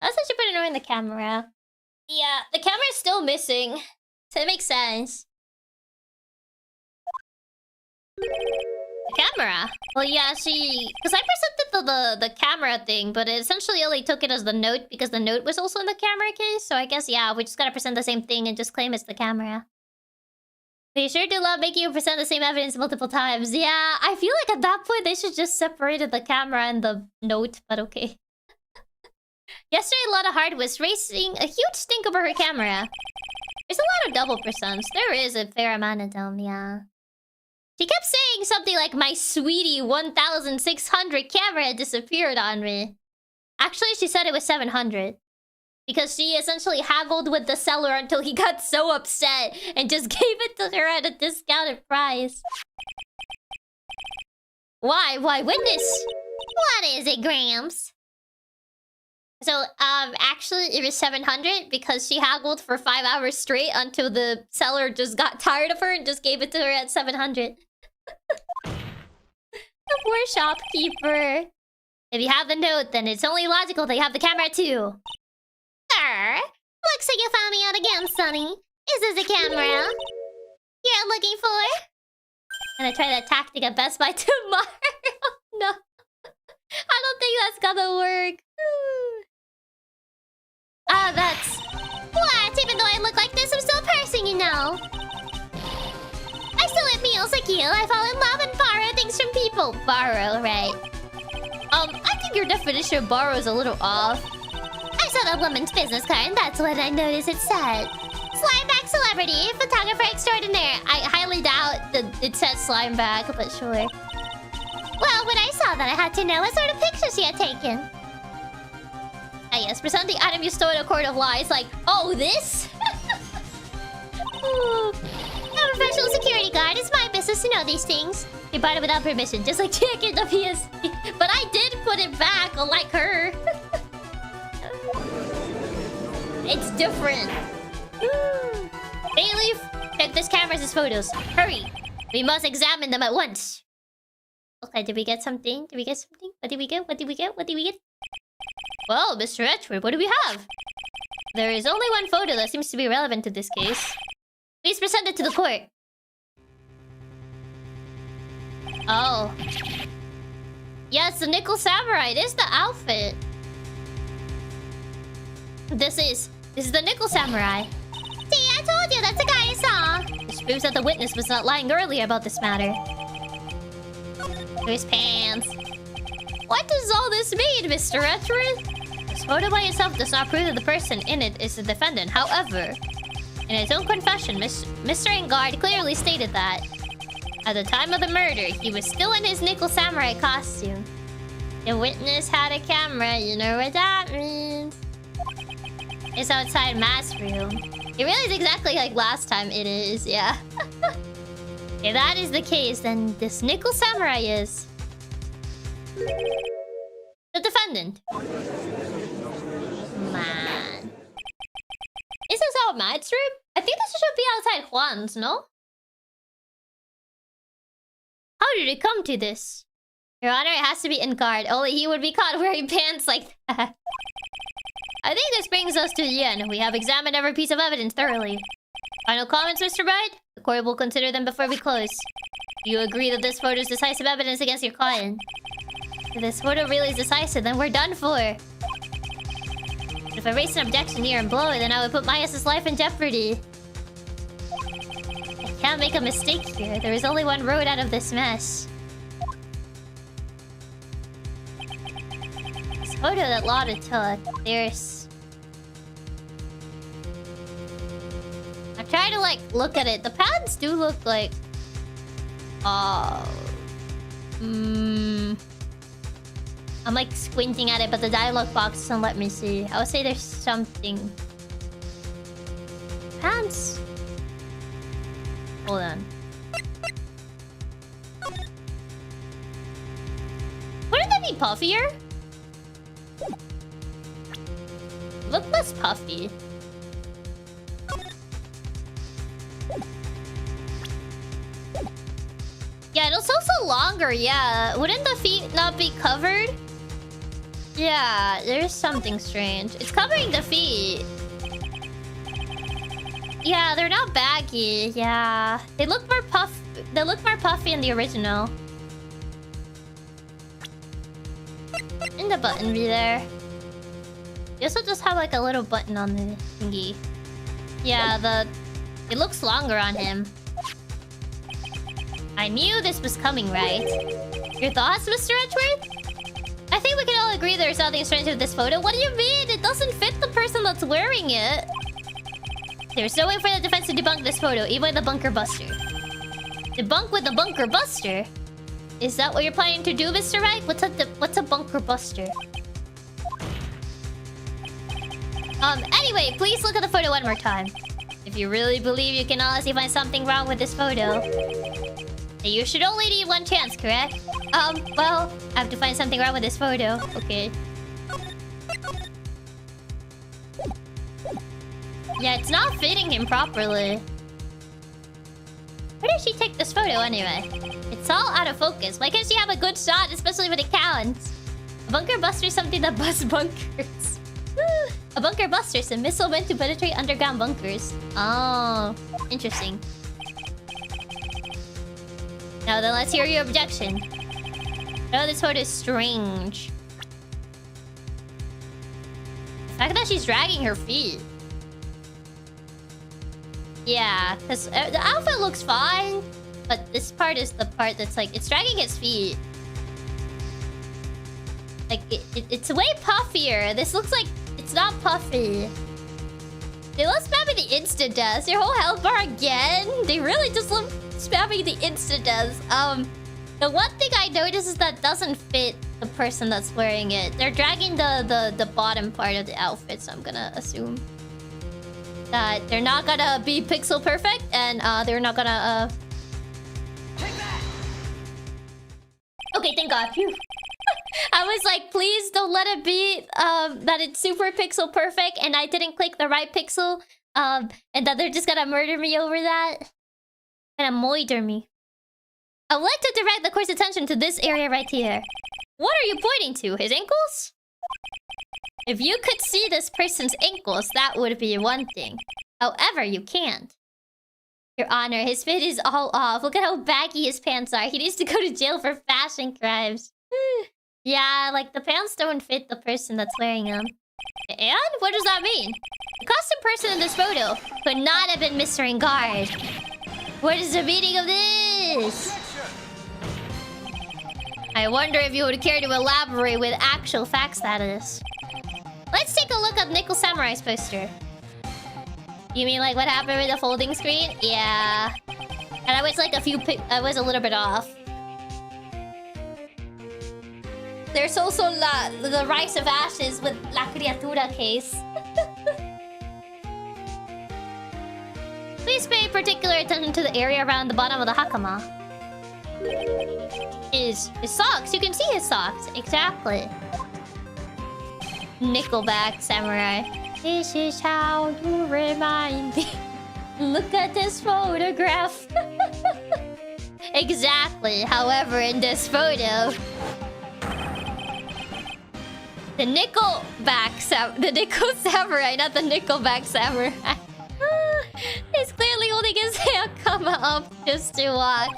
That's actually pretty annoying, the camera. Yeah, the camera is still missing. So it makes sense. The camera? Well, yeah, she... Because I presented the camera thing, but it essentially only took it as the note because the note was also in the camera case. So I guess, yeah, we just gotta present the same thing and just claim it's the camera. They sure do love making you present the same evidence multiple times. Yeah, I feel like at that point they should just separated the camera and the note, but okay. Yesterday, Lotta Hart was raising a huge stink over her camera. There's a lot of double percents. There is a fair amount of them, yeah. She kept saying something like, my sweetie 1600 camera disappeared on me. Actually, she said it was 700. Because she essentially haggled with the seller until he got so upset and just gave it to her at a discounted price. Why? Why, witness? What is it, Gramps? So, actually, it was 700 because she haggled for 5 hours straight until the seller just got tired of her and just gave it to her at 700. The poor shopkeeper. If you have the note, then it's only logical that you have the camera too. Sir, looks like you found me out again, Sonny. Is this a camera you're looking for? Gonna try that tactic at Best Buy tomorrow. No. I don't think that's gonna work. That's... What? Even though I look like this, I'm still a person, you know. I still eat meals like you. I fall in love and borrow things from people. Borrow, right. I think your definition of borrow is a little off. I saw the woman's business card, and that's what I noticed it said. Slimeback celebrity, photographer extraordinaire. I highly doubt that it says Slimeback, but sure. Well, when I saw that, I had to know what sort of pictures she had taken. Ah, yes, present the item you stole in a court of law. It's like, oh, this? I'm a professional security guard. It's my business to know these things. He bought it without permission, just like Chiaki in the PSP. But I did put it back, unlike her. It's different. Bailiff, check this camera's photos. Hurry. We must examine them at once. Okay, did we get something? Did we get something? What did we get? What did we get? What did we get? Well, Mr. Edgeworth, what do we have? There is only one photo that seems to be relevant to this case. Please present it to the court. Oh. Yes, the Nickel Samurai. It is the outfit. This is the Nickel Samurai. See, I told you that's the guy I saw. This proves that the witness was not lying earlier about this matter. His pants. What does all this mean, Mr. Edgeworth? This photo by itself does not prove that the person in it is the defendant. However, in his own confession, Mr. Engarde clearly stated that at the time of the murder, he was still in his Nickel Samurai costume. The witness had a camera. You know what that means. It's outside mass room. It really is exactly like last time it is, yeah. If that is the case, then this Nickel Samurai is the defendant. Man. Is this our mat's room? I think this should be outside Juan's, no? How did it come to this? Your Honor, it has to be Engarde. Only he would be caught wearing pants like that. I think this brings us to the end. We have examined every piece of evidence thoroughly. Final comments, Mr. Bride? The court will consider them before we close. Do you agree that this photo is decisive evidence against your client? If this photo really is decisive, then we're done for. But if I raise an objection here and blow it, then I would put Myas's life in jeopardy. I can't make a mistake here. There is only one road out of this mess. photo that Lotta took. There's... I'm trying to like look at it. The pants do look like... I'm like squinting at it, but the dialogue box doesn't let me see. I would say there's something. Pants. Hold on. Wouldn't that be puffier? Look less puffy. Yeah, it's also longer, yeah. Wouldn't the feet not be covered? Yeah, there's something strange. It's covering the feet. Yeah, they're not baggy. Yeah, they look more puffy in the original. And the button be there. They also just have like a little button on the thingy. Yeah, it looks longer on him. I knew this was coming, right? Your thoughts, Mr. Edgeworth? I think we can all agree there's something strange with this photo. What do you mean? It doesn't fit the person that's wearing it. There's no way for the defense to debunk this photo, even with the bunker buster. Debunk with the bunker buster? Is that what you're planning to do, Mr. Right? What's a bunker buster? Anyway, please look at the photo one more time. If you really believe you can honestly find something wrong with this photo, then you should only need one chance, correct? Well, I have to find something wrong with this photo. Okay. Yeah, it's not fitting him properly. Where did she take this photo anyway? It's all out of focus. Why can't she have a good shot, especially when it counts? A bunker buster is something that busts bunkers. A bunker buster is a missile meant to penetrate underground bunkers. Oh, interesting. Now then, let's hear your objection. Oh, this photo is strange. The fact that she's dragging her feet. Yeah, because the outfit looks fine, but this part is the part that's like, it's dragging its feet. Like, it's way puffier. This looks like it's not puffy. They love spamming the instant deaths. Your whole health bar again? They really just love spamming the instant deaths. The one thing I noticed is that doesn't fit the person that's wearing it. They're dragging the bottom part of the outfit, so I'm gonna assume that they're not gonna be pixel perfect, and they're not gonna Okay, thank God. Phew. I was like, please don't let it be that it's super pixel perfect and I didn't click the right pixel, and that they're just gonna murder me over that. Gonna moider me. I would like to direct the court's attention to this area right here. What are you pointing to? His ankles? If you could see this person's ankles, that would be one thing. However, you can't. Your Honor, his fit is all off. Look at how baggy his pants are. He needs to go to jail for fashion crimes. Yeah, like the pants don't fit the person that's wearing them. And? What does that mean? The costume person in this photo could not have been Mr. Engarde. What is the meaning of this? I wonder if you would care to elaborate with actual facts, that is. Let's take a look at Nickel Samurai's poster. You mean like what happened with the folding screen? Yeah. And I was like I was a little bit off. There's also the Rise of Ashes with La Criatura case. Please pay particular attention to the area around the bottom of the hakama. His socks. You can see his socks. Exactly. Nickelback Samurai. This is how you remind me. Look at this photograph. Exactly. However, in this photo, the Nickelback Samurai, not the Nickelback Samurai. He's clearly holding his hakama up just to walk.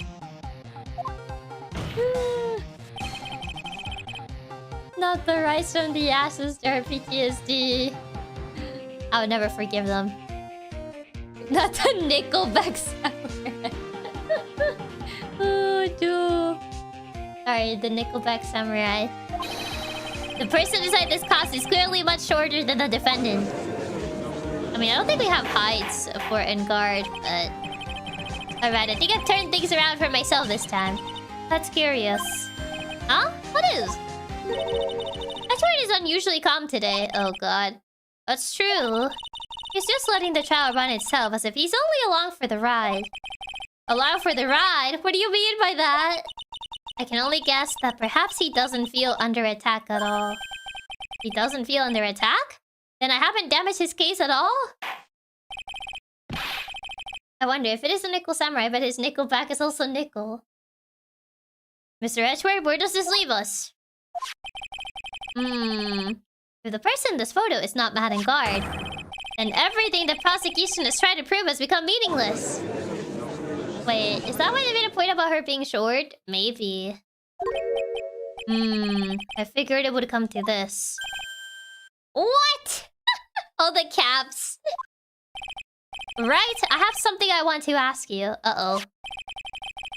Not the rise from the ashes, their PTSD. I would never forgive them. Not the Nickelback Samurai. Oh, dude. Sorry, the Nickelback Samurai. The person inside this costume is clearly much shorter than the defendant. I mean, I don't think we have heights for Engarde, but... Alright, I think I've turned things around for myself this time. That's curious. Huh? What is? Edgeworth is unusually calm today. Oh god. That's true. He's just letting the trial run itself as if he's only along for the ride. Along for the ride? What do you mean by that? I can only guess that perhaps he doesn't feel under attack at all. He doesn't feel under attack? Then I haven't damaged his case at all? I wonder if it is a nickel samurai, but his nickel back is also nickel. Mr. Edgeworth, where does this leave us? If the person in this photo is not mad and guard, then everything the prosecution is trying to prove has become meaningless. Wait, is that why they made a point about her being short? Maybe. I figured it would come to this. What? Oh, the caps. Right, I have something I want to ask you. Uh-oh.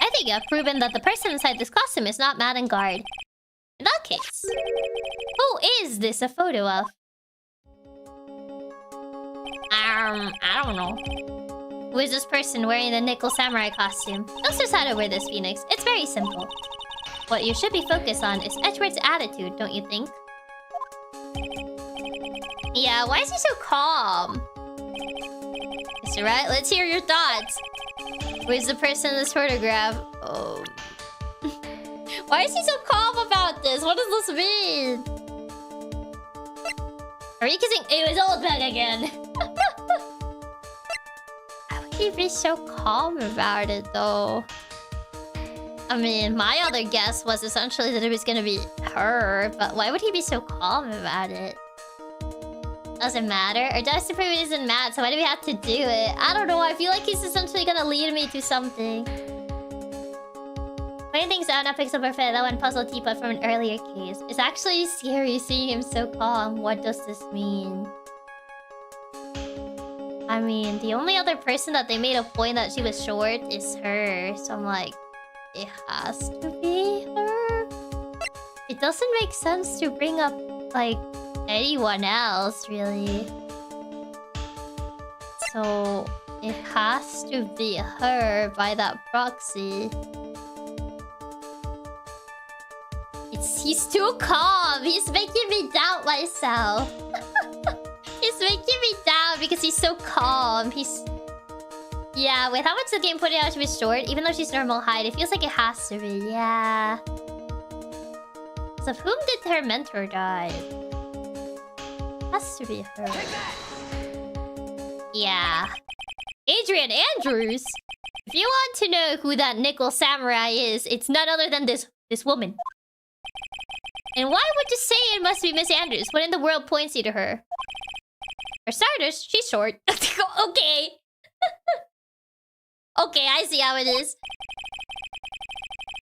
I think you have proven that the person inside this costume is not mad and guard. In that case, who is this a photo of? I don't know. Who is this person wearing the nickel samurai costume? Let's decide over this, Phoenix. It's very simple. What you should be focused on is Edgeworth's attitude, don't you think? Yeah, why is he so calm? Mr. Right, let's hear your thoughts. Where's the person in this photograph? Oh. Why is he so calm about this? What does this mean? Are you kissing? It was Oldbag again. Why would he be so calm about it, though? I mean, my other guess was essentially that it was gonna be her, but why would he be so calm about it? Doesn't matter. Or just to prove he isn't mad, so why do we have to do it? I don't know, I feel like he's essentially gonna lead me to something. Putting things out, now picks up our that one puzzle teapot from an earlier case. It's actually scary seeing him so calm. What does this mean? I mean, the only other person that they made a point that she was short is her. So I'm like, it has to be her? It doesn't make sense to bring up, like, anyone else, really. So, it has to be her by that proxy. He's too calm. He's making me doubt myself. He's making me doubt because he's so calm. Yeah, with how much the game put it out, she was short. Even though she's normal height, it feels like it has to be. Yeah. So, of whom did her mentor die? Has to be her. Yeah. Adrien Andrews? If you want to know who that nickel samurai is, it's none other than this woman. And why would you say it must be Miss Andrews? What in the world points you to her? For starters, she's short. Okay. Okay, I see how it is.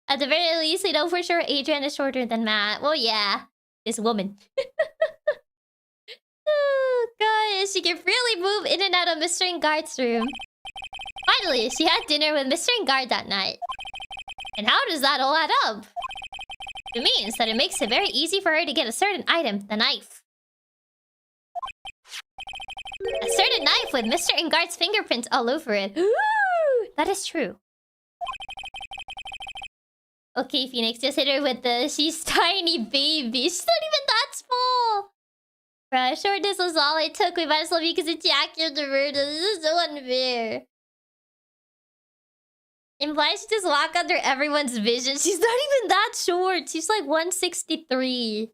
At the very least, we know for sure Adrien is shorter than Matt. Well, yeah. This woman. Oh, guys, she can really move in and out of Mr. Engarde's room. Finally, she had dinner with Mr. Engarde that night. And how does that all add up? It means that it makes it very easy for her to get a certain item, the knife. A certain knife with Mr. Engarde's fingerprints all over it. Ooh, that is true. Okay, Phoenix, just hit her with the she's tiny baby. She's not even that small. Bruh, shortness was all it took. We might as well be because it's Chiaki and Roberta. This is so unfair. Implies she just walk under everyone's vision. She's not even that short. She's like 163.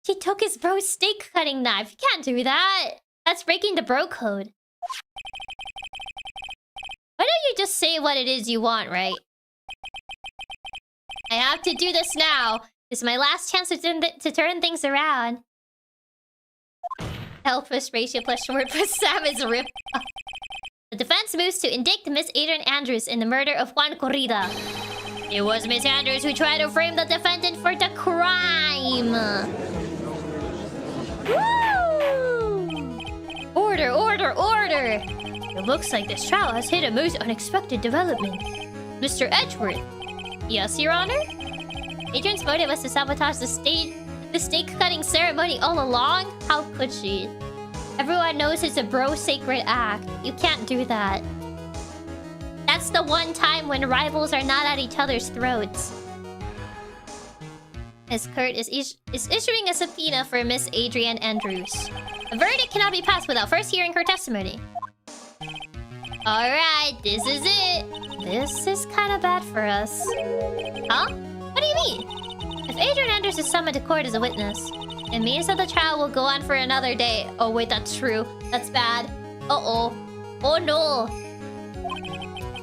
She took his bro's steak cutting knife. You can't do that. That's breaking the bro code. Why don't you just say what it is you want, right? I have to do this now. This is my last chance to turn things around. Helpless ratio plus short plus Sam is ripped up. The defense moves to indict Miss Adrien Andrews in the murder of Juan Corrida. It was Miss Andrews who tried to frame the defendant for the crime. Woo! Order, order, order! It looks like this trial has hit a most unexpected development. Mr. Edgeworth. Yes, Your Honor? Adrian's motive was to sabotage the state the steak cutting ceremony all along? How could she? Everyone knows it's a bro sacred act. You can't do that. That's the one time when rivals are not at each other's throats. Miss Kurt is issuing a subpoena for Miss Adrien Andrews. A verdict cannot be passed without first hearing her testimony. Alright, this is it. This is kind of bad for us. Huh? What do you mean? If Adrien Andrews is summoned to court as a witness, it means that the trial will go on for another day. Oh wait, that's true. That's bad. Uh-oh. Oh no.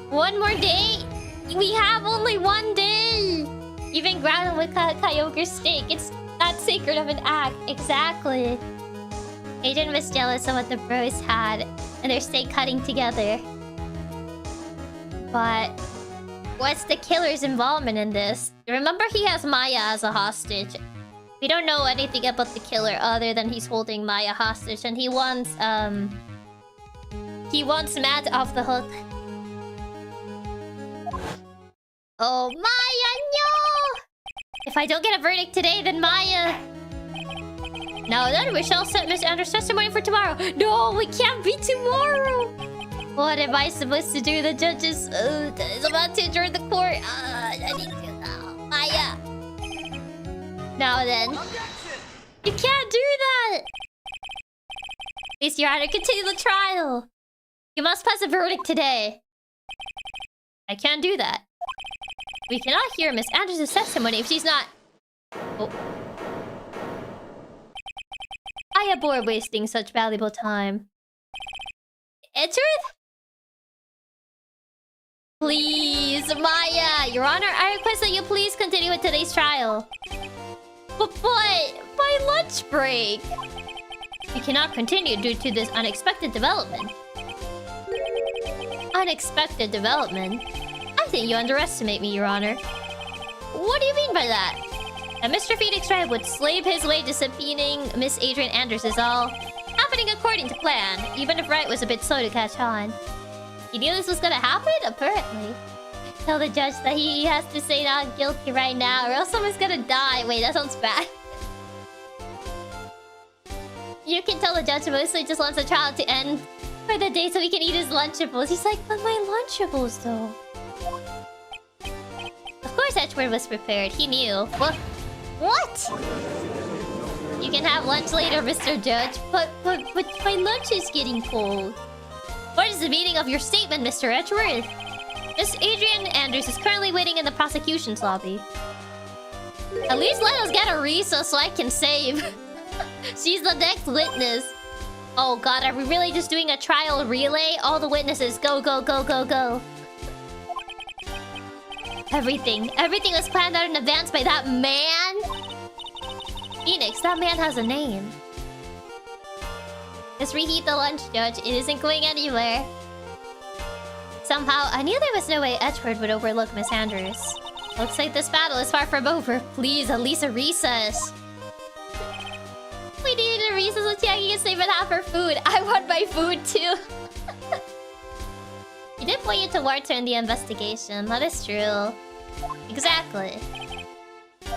One more day? We have only one day! Even ground with Kyogre's steak. It's not sacred of an act. Exactly. Adrien was jealous of what the bros had and their steak cutting together. But what's the killer's involvement in this? Remember, he has Maya as a hostage. We don't know anything about the killer other than he's holding Maya hostage, and he wants Matt off the hook. Oh, Maya, no! If I don't get a verdict today, then Maya... Now then, we shall set Miss Andrews' testimony for tomorrow. No, we can't be tomorrow! What am I supposed to do? The judge is about to adjourn the court. I need to... Maya! Now then... You can't do that! Please, Your Honor, continue the trial! You must pass a verdict today. I can't do that. We cannot hear Miss Andrews' testimony if she's not... Oh. I abhor wasting such valuable time. Edgeworth? Please, Maya! Your Honor, I request that you please continue with today's trial. But my lunch break! We cannot continue due to this unexpected development. Unexpected development? I think you underestimate me, Your Honor. What do you mean by that? That Mr. Phoenix Wright would slave his way to subpoenaing Miss Adrien Andrews is all happening according to plan, even if Wright was a bit slow to catch on. He knew this was gonna happen? Apparently. Tell the judge that he has to say not guilty right now, or else someone's gonna die. Wait, that sounds bad. You can tell the judge mostly just wants the trial to end for the day so he can eat his Lunchables. He's like, but my Lunchables though. Of course Edgeworth was prepared. He knew. What? You can have lunch later, Mr. Judge. But my lunch is getting cold. What is the meaning of your statement, Mr. Edgeworth? Miss Adrien Andrews is currently waiting in the prosecution's lobby. At least let us get a Risa so I can save. She's the next witness. Oh god, are we really just doing a trial relay? All the witnesses, go, go, go, go, go. Everything was planned out in advance by that man? Phoenix, that man has a name. Just reheat the lunch, Judge. It isn't going anywhere. Somehow, I knew there was no way Edgeworth would overlook Miss Andrews. Looks like this battle is far from over. Please, at least a recess. We needed a recess so Chiaki can save half her food. I want my food too. You did point you towards her in the investigation. That is true. Exactly.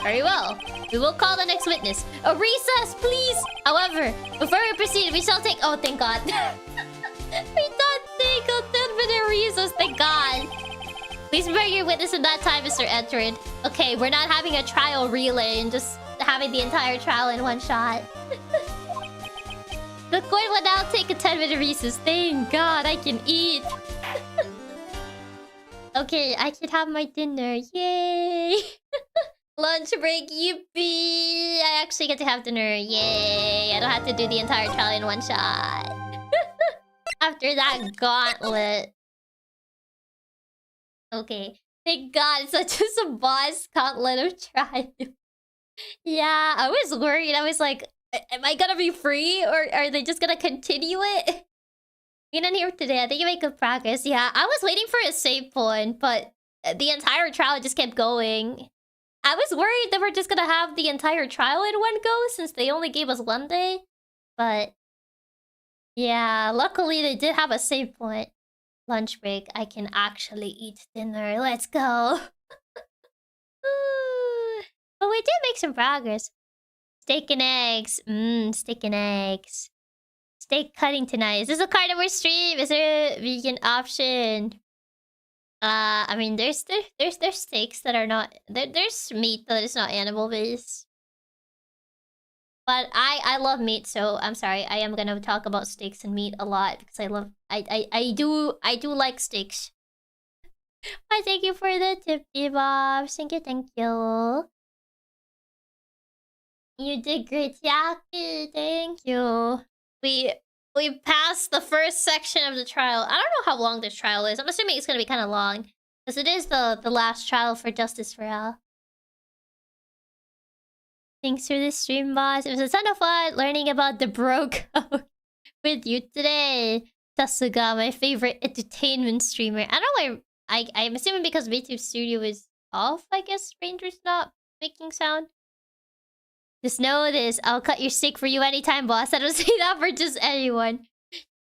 Very well. We will call the next witness. A recess, please! However, before we proceed, we shall take... Oh, thank God. We don't take a 10-minute recess, thank God. Please prepare your witness in that time, Mr. Edgeworth. Okay, we're not having a trial relay and just having the entire trial in one shot. The court will now take a 10-minute recess. Thank God, I can eat. Okay, I can have my dinner. Yay! Lunch break, yippee! I actually get to have dinner. Yay! I don't have to do the entire trial in one shot. After that gauntlet. Okay. Thank God, it's not just a boss gauntlet of trial. Yeah, I was worried. I was like, am I gonna be free? Or are they just gonna continue it? Being in here today, I think you make good progress. Yeah, I was waiting for a save point, but the entire trial just kept going. I was worried that we're just gonna have the entire trial in one go since they only gave us one day. But yeah, luckily they did have a save point. Lunch break, I can actually eat dinner. Let's go. But we did make some progress. Steak and eggs. Steak and eggs. Steak cutting tonight. Is this a carnivore stream? Is there a vegan option? I mean, there's steaks that are not... There's meat that is not animal-based. But I love meat, so I'm sorry. I am gonna talk about steaks and meat a lot because I love... I do like steaks. Why, thank you for the tip, Bob. Thank you. You did great, Chiaki. Thank you. We passed the first section of the trial. I don't know how long this trial is. I'm assuming it's gonna be kind of long, because it is the last trial for Justice for All. Thanks for the stream, boss. It was a ton of fun learning about the bro code with you today. Tasuga, my favorite entertainment streamer. I don't know why. I'm assuming because VTube Studio is off, I guess Ranger's not making sound. Just know this. I'll cut your steak for you anytime, boss. I don't say that for just anyone.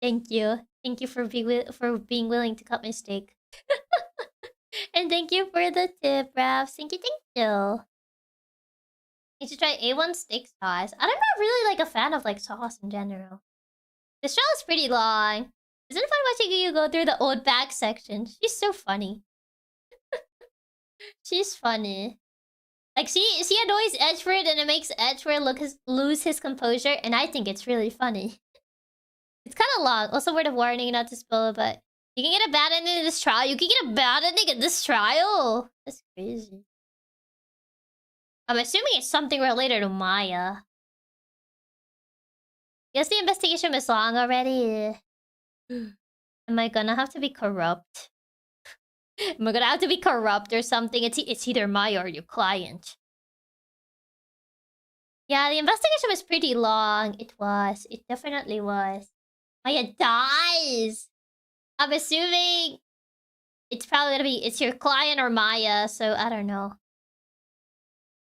Thank you. Thank you for being willing to cut my steak. And thank you for the tip, Raph. Thank you. You should try A1 steak sauce. I'm not really like a fan of like sauce in general. This trial is pretty long. Isn't it fun watching you go through the old back section? She's so funny. She's funny. Like she annoys Edgeworth and it makes Edgeworth lose his composure, and I think it's really funny. It's kind of long. Also, word of warning, not to spoil it, but you can get a bad ending in this trial. You can get a bad ending in this trial. That's crazy. I'm assuming it's something related to Maya. Yes, the investigation is long already. Am I gonna have to be corrupt? Am I gonna have to be corrupt or something? It's either Maya or your client. Yeah, the investigation was pretty long. It was. It definitely was. Maya dies! I'm assuming it's probably gonna be... It's your client or Maya, so I don't know.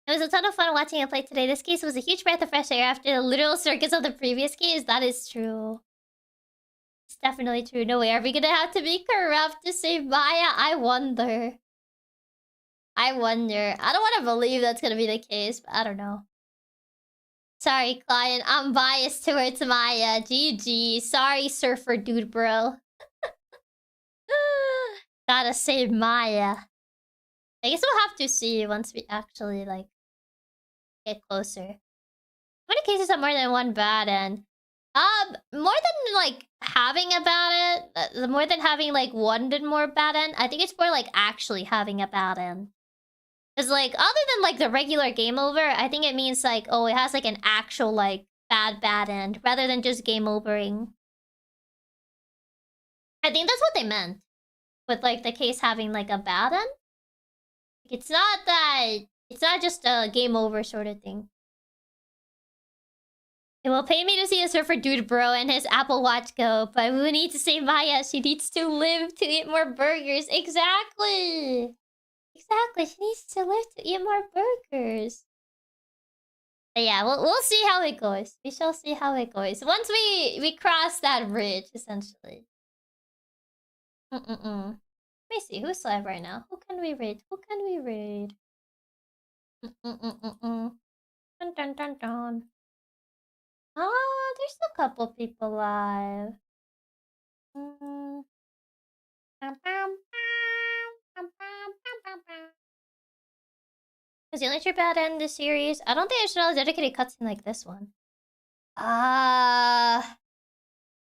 It was a ton of fun watching it play today. This case was a huge breath of fresh air after the literal circus of the previous case. That is true. It's definitely true. No way, are we gonna have to be corrupt to save Maya? I wonder. I don't want to believe that's gonna be the case, but I don't know. Sorry, client. I'm biased towards Maya. GG. Sorry, surfer dude, bro. Gotta save Maya. I guess we'll have to see once we actually, like, get closer. How many cases have more than one bad end? More than, like, having a bad end, more than having, like, one and more bad end, I think it's more, like, actually having a bad end. Because, like, other than, like, the regular game over, I think it means, like, oh, it has, like, an actual, like, bad end, rather than just game overing. I think that's what they meant. With, like, the case having, like, a bad end. It's not that... It's not just a game over sort of thing. It will pay me to see a surfer dude bro and his Apple Watch go, but we need to save Maya. She needs to live to eat more burgers. Exactly! Exactly, she needs to live to eat more burgers. But yeah, we'll see how it goes. We shall see how it goes. Once we cross that bridge, essentially. Let me see, who's live right now? Who can we raid? Dun dun dun dun. Oh, there's a couple people live. Is the only true bad end in this series? I don't think I should have a dedicated cutscene like this one. I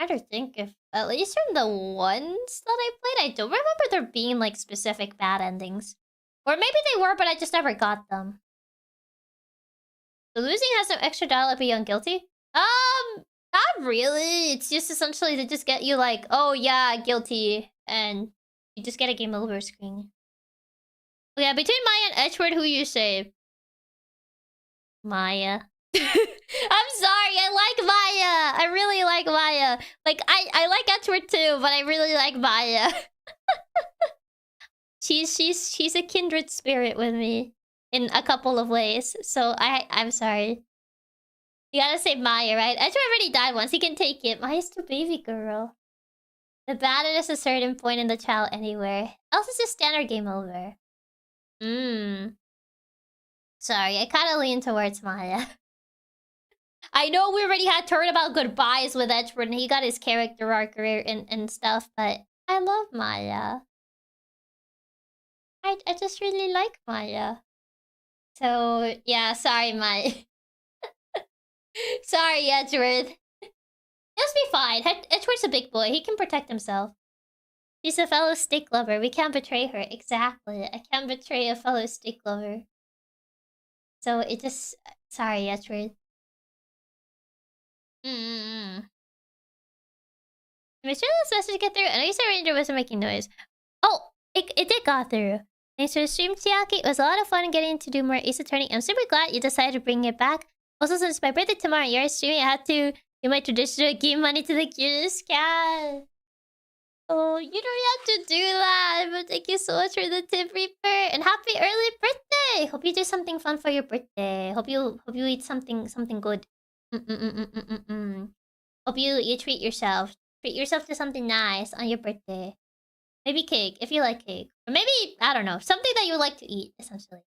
don't think if... At least from the ones that I played, I don't remember there being, like, specific bad endings. Or maybe they were, but I just never got them. The losing has some extra dialogue beyond guilty? Not really. It's just essentially to just get you, like, oh yeah, guilty. And you just get a game over screen. Yeah, between Maya and Edgeworth, who you save? Maya. I'm sorry, I like Maya. I really like Maya. Like, I like Edgeworth too, but I really like Maya. she's a kindred spirit with me in a couple of ways. So I'm sorry. You gotta save Maya, right? Edgeworth already died once. He can take it. Maya's too baby girl. The bad is a certain point in the trial anywhere. Else it's just standard game over. Sorry, I kinda lean towards Maya. I know we already had turnabout goodbyes with Edgeworth, and he got his character arc and stuff, but I love Maya. I just really like Maya. So, yeah, sorry, Maya. Sorry, Edgeworth. He'll be fine. Edgeworth's a big boy. He can protect himself. She's a fellow stick lover. We can't betray her. Exactly. I can't betray a fellow stick lover. So it just... Sorry, Edgeworth. Make sure this message get through. I know you said Ranger wasn't making noise. Oh! It did go through. Thanks for the stream, Chiaki. It was a lot of fun getting to do more Ace Attorney. I'm super glad you decided to bring it back. Also, since my birthday tomorrow, you're streaming, I had to give my traditional game money to the cutest cat. Oh, you don't have to do that. But thank you so much for the tip, Reaper. And happy early birthday! Hope you do something fun for your birthday. Hope you eat something good. Hope you treat yourself. Treat yourself to something nice on your birthday. Maybe cake, if you like cake. Or maybe, I don't know, something that you like to eat, essentially.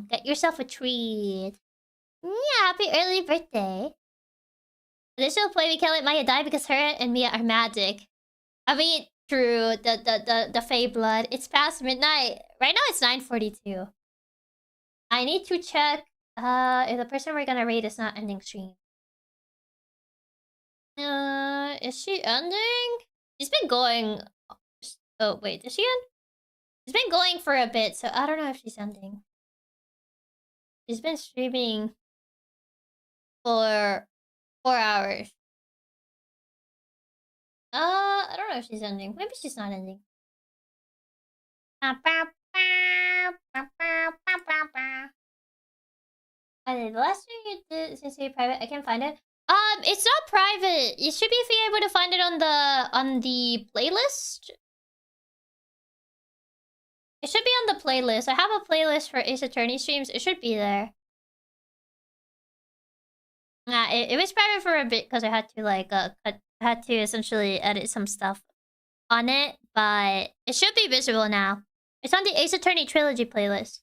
Get yourself a treat. Yeah, happy early birthday. Additional play, we can't let Maya die because her and Mia are magic. I mean, true, the Fae blood. It's past midnight. Right now it's 9:42. I need to check if the person we're gonna raid is not ending stream. Is she ending? She's been going... Oh, wait, is she end? She's been going for a bit, so I don't know if she's ending. She's been streaming for 4 hours. I don't know if she's ending. Maybe she's not ending. The last thing you did since you're private, I can't find it. It's not private. You should be able to find it on the playlist. It should be on the playlist. I have a playlist for Ace Attorney streams. It should be there. Nah, it was private for a bit because I had to like I had to essentially edit some stuff on it, but it should be visible now. It's on the Ace Attorney trilogy playlist.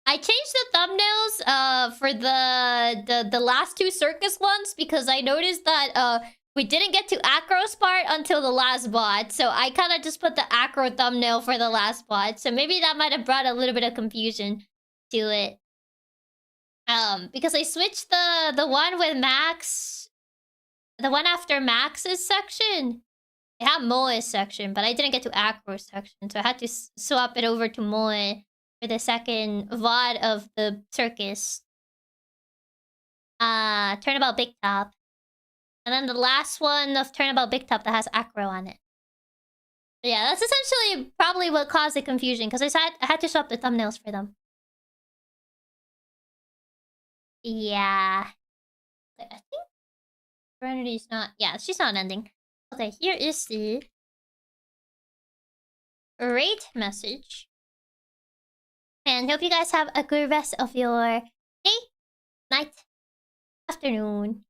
I changed the thumbnails for the last 2 circus ones because I noticed that we didn't get to Acro's part until the last bot. So I kind of just put the Acro thumbnail for the last bot. So maybe that might have brought a little bit of confusion to it. Because I switched the one with Max, the one after Max's section. It had Moe's section, but I didn't get to Acro's section. So I had to swap it over to Moe for the second VOD of the circus. Turnabout Big Top. And then the last one of Turnabout Big Top that has Acro on it. But yeah, that's essentially probably what caused the confusion, because I had to swap the thumbnails for them. Yeah. I think Serenity's not... Yeah, she's not ending. Okay, here is the rate message. And hope you guys have a good rest of your day, night, afternoon,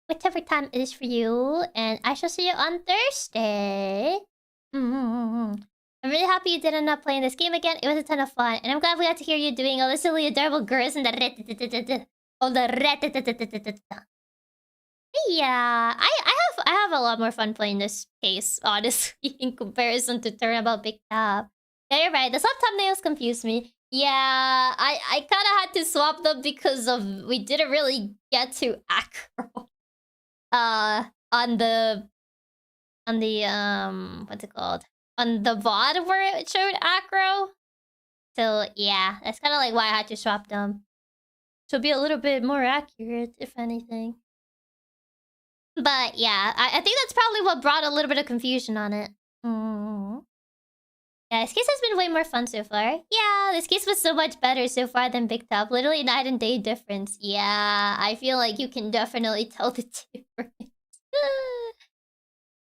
whatever time it is for you. And I shall see you on Thursday. I'm really happy you did end up playing this game again. It was a ton of fun. And I'm glad we got to hear you doing all the silly adorable girls and the yeah, I have a lot more fun playing this case, honestly, in comparison to Turnabout Big Top. Yeah, you're right. The sub thumbnails confused me. Yeah, I kind of had to swap them because of we didn't really get to Acro. On the what's it called? On the VOD where it showed Acro. So yeah, that's kind of like why I had to swap them. To be a little bit more accurate, if anything. But yeah, I think that's probably what brought a little bit of confusion on it. Yeah, this case has been way more fun so far. Yeah, this case was so much better so far than Big Top. Literally night and day difference. Yeah, I feel like you can definitely tell the difference.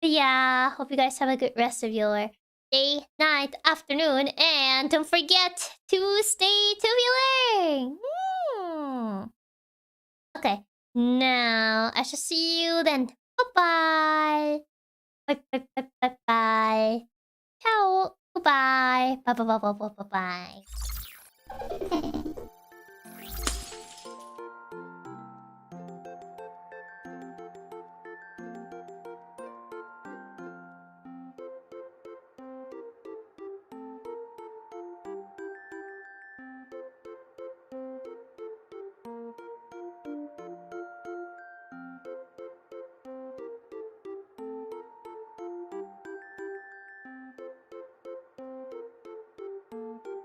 But yeah, hope you guys have a good rest of your day, night, afternoon. And don't forget to stay tubular. Okay, now I shall see you then. Bye-bye. Bye-bye. Ciao. Goodbye. Bye-bye. Bye-bye. Bye-bye.